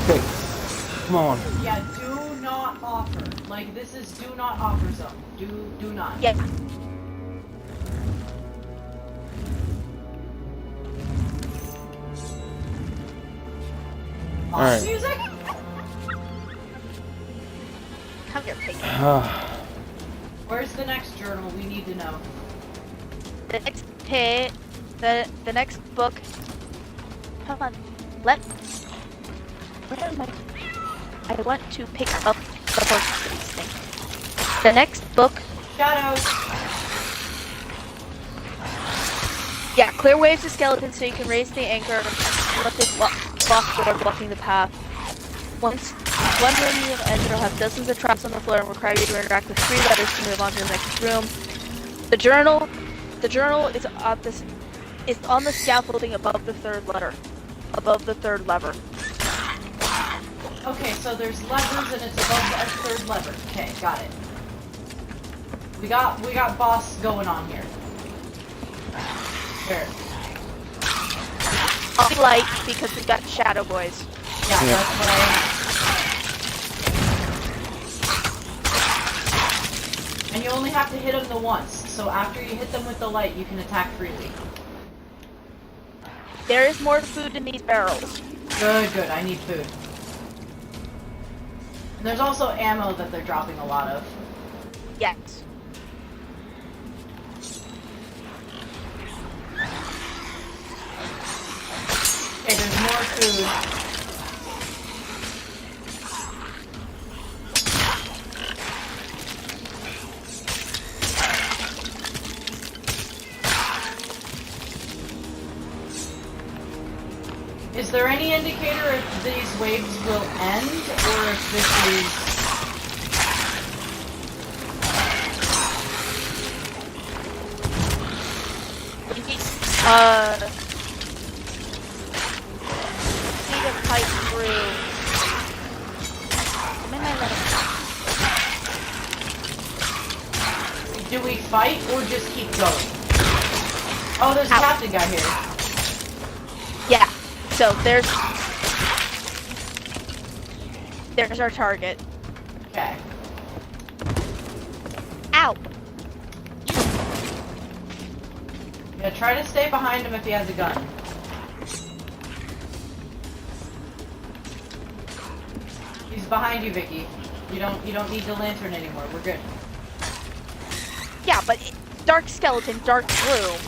Okay. Come on. Yeah, do not offer. Like, this is do not offer zone. Do not. Yeah. Boss Alright. music? Come here, pig. Where's the next journal? We need to know. The next pit, the next book. Come on, where am I? I want to pick up the book for these things. The next book. Shadows! Yeah, clear waves of skeletons so you can raise the anchor and let this block door blocking the path. Once one room you enter will have dozens of traps on the floor and require you to interact with 3 letters to move on to the next room. The journal is on the scaffolding above the 3rd letter. Above the 3rd lever. Okay, so there's levers and it's above the 3rd lever. Okay, got it. We got boss going on here. Here. I'll be light because we've got shadow boys. Yeah, that's what I... And you only have to hit them the once, so after you hit them with the light, you can attack freely. There is more food in these barrels. Good, I need food. And there's also ammo that they're dropping a lot of. Yes. Okay, there's more food. Is there any indicator if these waves will end, or if this is... Need to fight through. Do we fight, or just keep going? Oh, there's a captain guy here. Yeah. So there's our target. Okay. Ow! Yeah, try to stay behind him if he has a gun. He's behind you, Vicky. You don't need the lantern anymore. We're good. Yeah, but dark skeleton, dark room.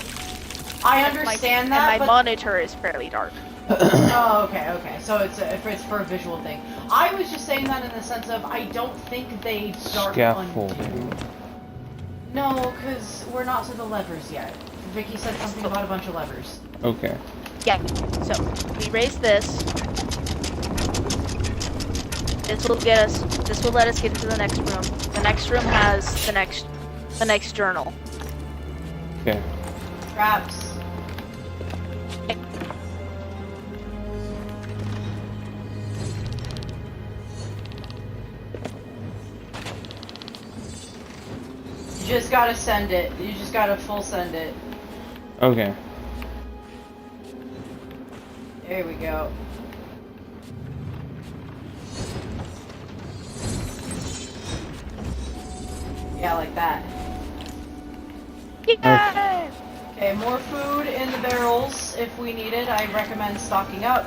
I understand that, and my but... monitor is fairly dark. Oh, okay. So it's for a visual thing. I was just saying that in the sense of I don't think they dark Scaffolding. undo. No, because we're not to the levers yet. Vicky said something about a bunch of levers. Okay. Yeah. So we raise this. This will get us. This will let us get into the next room. The next room has the next journal. Okay. Traps. You just gotta send it. You just gotta full send it. Okay. There we go. Yeah, like that. Yeah. Okay, more food in the barrels if we need it. I recommend stocking up.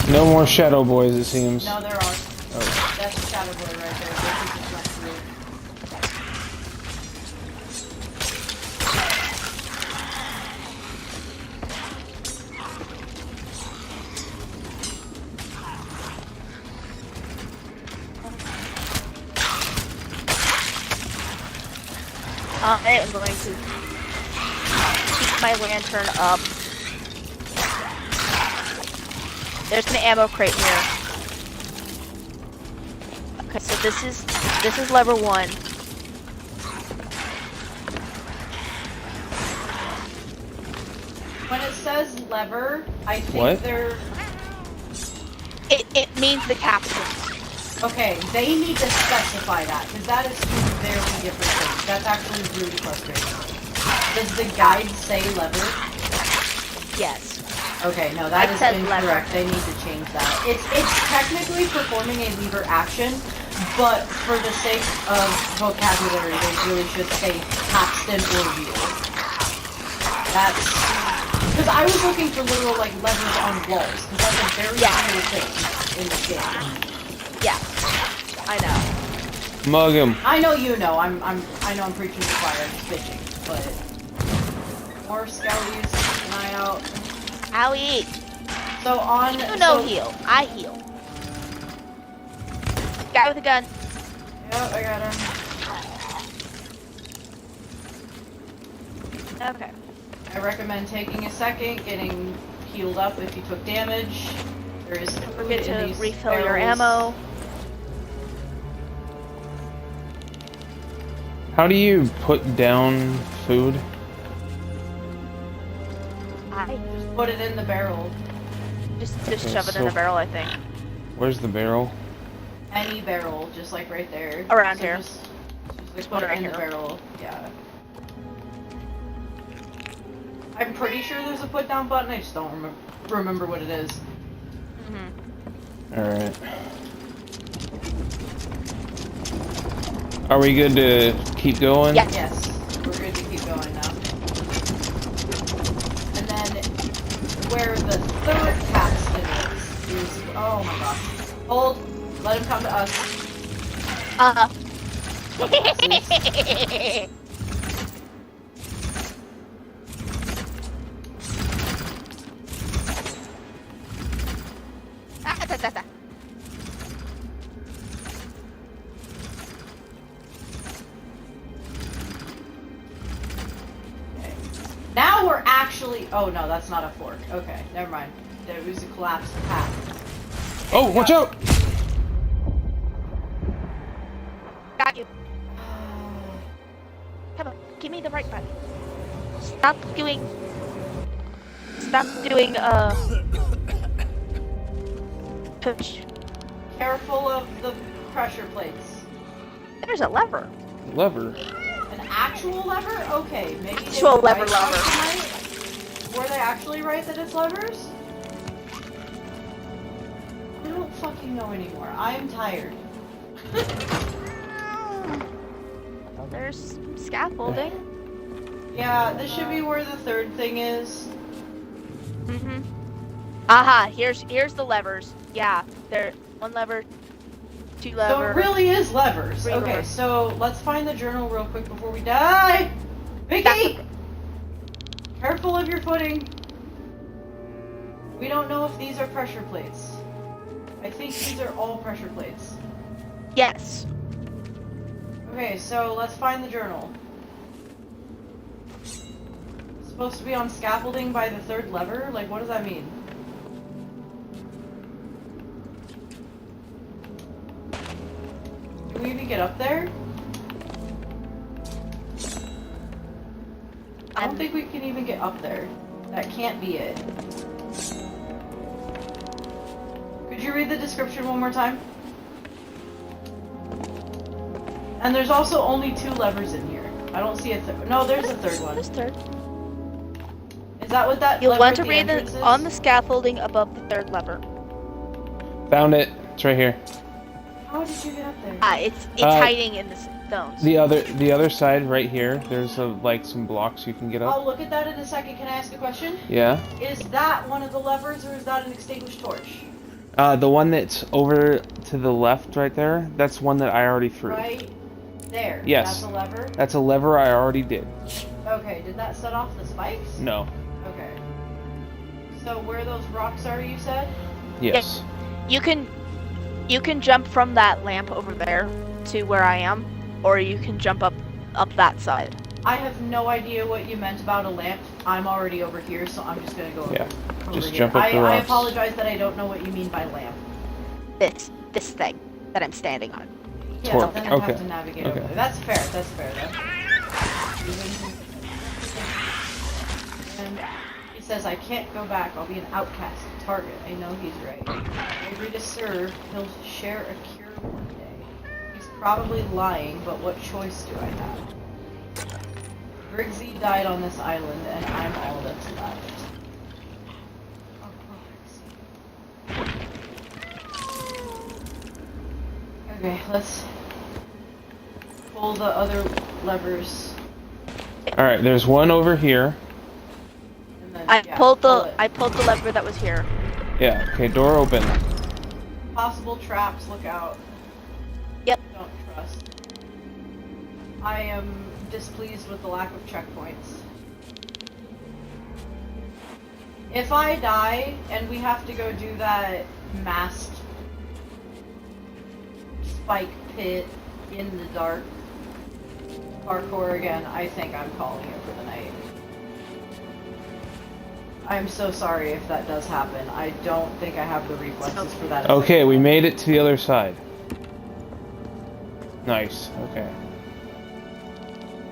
No more shadow boys, it seems. No, there are. Oh. That's a shadow boy right there. This is just through. I am going to keep my lantern up. There's an ammo crate here. Okay, so this is lever 1. When it says lever, I think What? they're... It means the capstone. Okay, they need to specify that, because that is two very different things. That's actually really frustrating. Does the guide say lever? Yes. Okay, no, that It is says incorrect. lever. They need to change that. It's technically performing a lever action, but for the sake of vocabulary, they really should say capstan or wheel. That's... Because I was looking for literal, like, levers on walls, because that's a very cool thing in this game. Yeah. I know. Mug him. I know you know. I know I'm preaching to the choir. I'm just bitching, but more skellies. Keep an eye out. Owie. So on. You know heal. I heal. Guy with a gun. Yep, I got him. Okay. I recommend taking a second, getting healed up if you took damage. There is Don't food forget in to these refill your barrels. ammo. How do you put down food? Just put it in the barrel. Just Okay, shove it in a so- barrel, I think. Where's the barrel? Any barrel, just like right there. Around So here. Just one put it right in here. the barrel. Yeah. I'm pretty sure there's a put down button. I just don't remember what it is. Alright. Are we good to keep going? Yeah. Yes, we're good to keep going now. And then where the third capstan is oh my gosh. Hold, let him come to us. Now we're actually... Oh, no, that's not a fork. Okay, never mind. There was a collapsed path. Oh, watch out! Got you. Come on, give me the right button. Stop doing, push. Careful of the pressure plates. There's a lever. Lever. An actual lever? Okay, maybe they Actual were lever right lever. last night? Were they actually right that it's levers? I don't fucking know anymore. I am tired. Well, there's scaffolding. Yeah, this should be where the third thing is. Aha, here's the levers. Yeah, there, one lever, two So lever. it really is levers. Three Okay, levers. so let's find the journal real quick before we die. Vicky! Careful of your footing. We don't know if these are pressure plates. I think these are all pressure plates. Yes. Okay, so let's find the journal. It's supposed to be on scaffolding by the third lever? Like, what does that mean? Can we even get up there? I don't think we can even get up there. That can't be it. Could you read the description one more time? And there's also only 2 levers in here. I don't see a third. No, there's a third one. There's third. Is that what that You'll lever want at to the read entrance it is? on the scaffolding above the third lever. Found it. It's right here. How did you get up there? Ah, it's hiding in the stones. The other side right here. There's like some blocks you can get up. I'll look at that in a second. Can I ask a question? Yeah. Is that one of the levers or is that an extinguished torch? The one that's over to the left right there. That's one that I already threw. Right there. Yes. That's a lever? That's a lever I already did. Okay, did that set off the spikes? No. Okay. So where those rocks are, you said? Yes. You can jump from that lamp over there to where I am, or you can jump up that side. I have no idea what you meant about a lamp. I'm already over here, so I'm just gonna go over Just here. jump up the I rocks. apologize that I don't know what you mean by lamp. This thing that I'm standing on. Yeah, Torch. then I Okay. have to navigate over Okay. there. That's fair though. And he says, I can't go back. I'll be an outcast target. I know he's right. I agree to serve. He'll share a cure one day. He's probably lying, but what choice do I have? Briggsy died on this island, and I'm all that's left. Oh, poor Briggsy. Okay, let's pull the other levers. Alright, there's one over here. And then, I yeah, pulled pull the it. lever that was here. Yeah, okay, door open. Possible traps, look out. Yep. Don't trust. I am displeased with the lack of checkpoints. If I die and we have to go do that masked spike pit in the dark parkour again, I think I'm calling it for the night. I'm so sorry if that does happen. I don't think I have the reflexes for that. Okay, we made it to the other side. Nice, okay.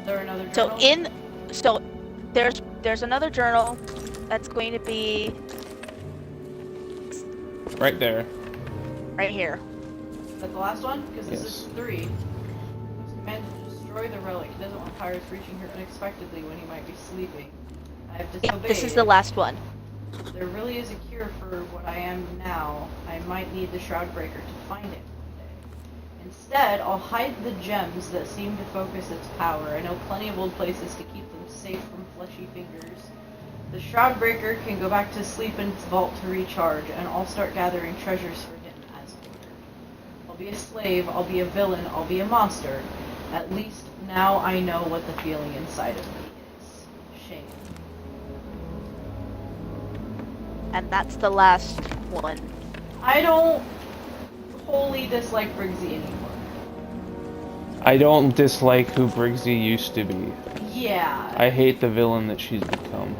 Is there another journal? So there's another journal that's going to be Right there. right here. Is that the last one? Because this Yes. is 3. Command to destroy the relic. He doesn't want pirates reaching here unexpectedly when he might be sleeping. I have Yeah, disobeyed. this is the last one. There really is a cure for what I am now. I might need the Shroudbreaker to find it one day. Instead, I'll hide the gems that seem to focus its power. I know plenty of old places to keep them safe from fleshy fingers. The Shroudbreaker can go back to sleep in its vault to recharge, and I'll start gathering treasures for him as ordered. I'll be a slave, I'll be a villain, I'll be a monster. At least now I know what the feeling inside of me is. Shame. And that's the last one. I don't wholly dislike Briggsy anymore. I don't dislike who Briggsy used to be. Yeah. I hate the villain that she's become.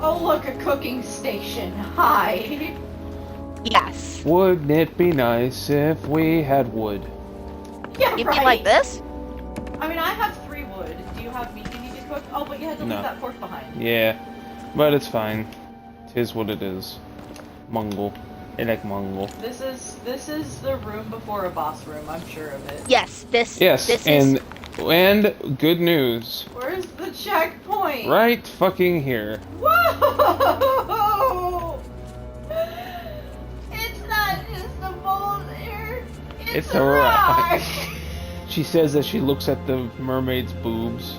Oh look, a cooking station. Hi. Yes. Wouldn't it be nice if we had wood? Yeah, You right. mean like this? I mean, I have 3 wood. Do you have meat you need to cook? Oh, but you had to No. leave that pork behind. Yeah, but it's fine. Tis what it is. Mongol. I like Mongol. This is the room before a boss room. I'm sure of it. Yes. This. Yes, This and is. good news. Where's the checkpoint? Right fucking here. Whoa! It's not just a boulder. It's a rock. She says that she looks at the mermaid's boobs.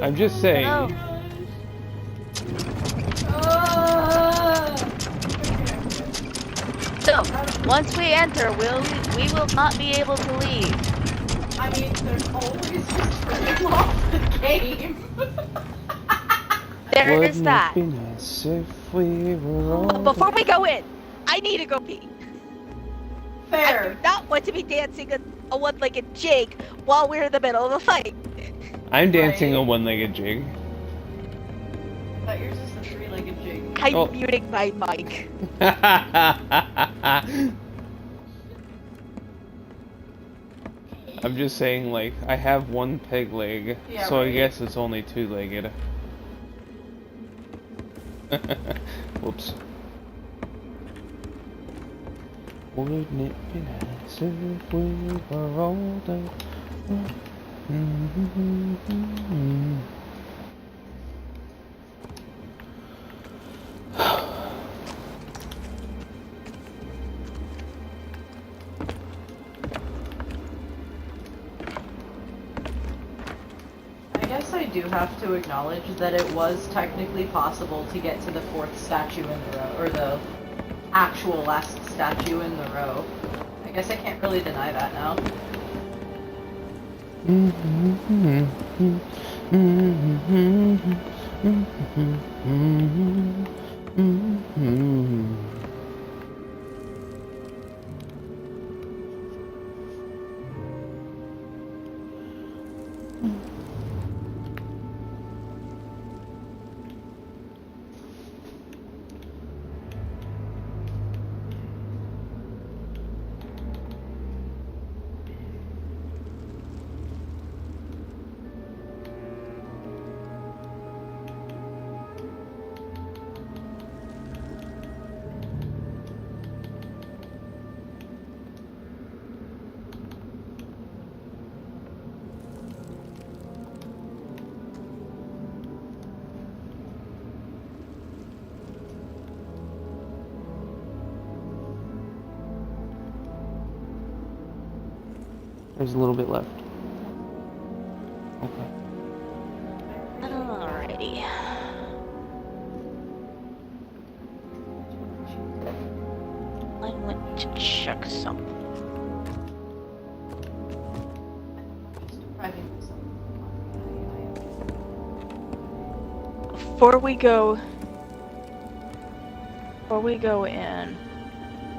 I'm just saying. No. Once we enter, we will not be able to leave. I mean, there's always just turning off the game. There is Wouldn't that. it be nice if we were all But before we go in, I need to go pee. I Fair. do not want to be dancing a one-legged jig while we're in the middle of a fight. I'm dancing Right. a one-legged jig. I thought yours was a three-legged jig. I'm Oh. muting my mic. I'm just saying, like, I have one peg leg, Yeah, so I right. guess it's only two-legged. Whoops. Wouldn't it be nice if we were all done? I guess I do have to acknowledge that it was technically possible to get to the fourth statue in the row, or the actual last statue in the row. I guess I can't really deny that now. There's a little bit left. Okay. Alrighty. I want to check something. Before we go in.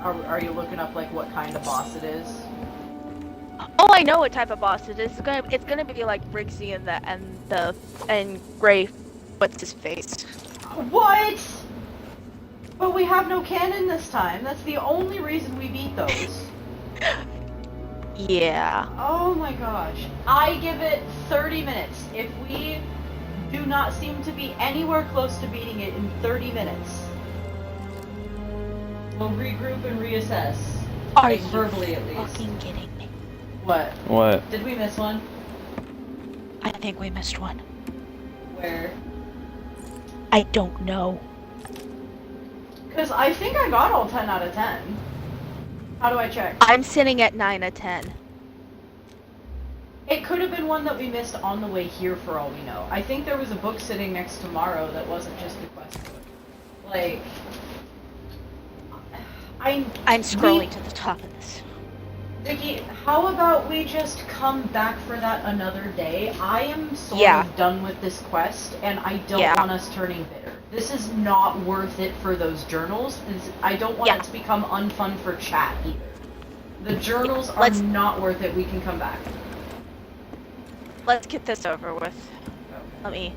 Are you looking up like what kind of boss it is? Oh, I know what type of boss it is. It's gonna be like Brixie and Gray. What's his face? What? But we have no cannon this time. That's the only reason we beat those. Yeah. Oh my gosh. I give it 30 minutes. If we do not seem to be anywhere close to beating it in 30 minutes, we'll regroup and reassess. Are Like, you verbally at least. fucking kidding me? What? What? Did we miss one? I think we missed one. Where? I don't know. Because I think I got all 10 out of 10. How do I check? I'm sitting at 9 out of 10. It could have been one that we missed on the way here for all we know. I think there was a book sitting next to Morrow that wasn't just a quest book. Like... I'm scrolling to the top of this. Vicky, how about we just come back for that another day? I am sort Yeah. of done with this quest, and I don't Yeah. want us turning bitter. This is not worth it for those journals. I don't want it to become unfun for chat either. The journals are not worth it. We can come back. Let's get this over with. Let me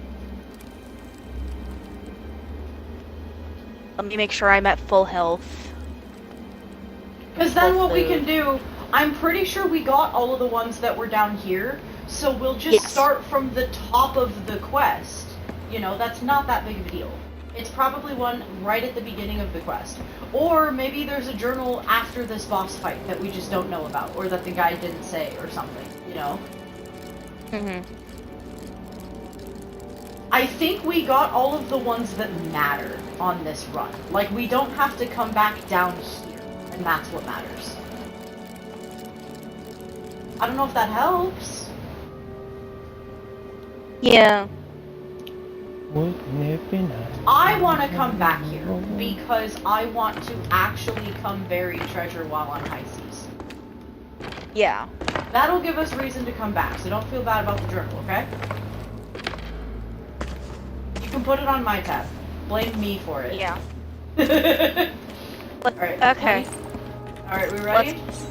make sure I'm at full health. Because then what we can do, I'm pretty sure we got all of the ones that were down here, so we'll just start from the top of the quest. You know, that's not that big of a deal. It's probably one right at the beginning of the quest. Or maybe there's a journal after this boss fight that we just don't know about, or that the guy didn't say, or something, you know? I think we got all of the ones that matter on this run. Like, we don't have to come back down here. And that's what matters. I don't know if that helps. Yeah. Wouldn't it be nice? I want to come back here because I want to actually come bury treasure while on high seas. Yeah. That'll give us reason to come back, so don't feel bad about the journal, okay? You can put it on my tab. Blame me for it. Yeah. Alright. Okay. Alright, we ready? Let's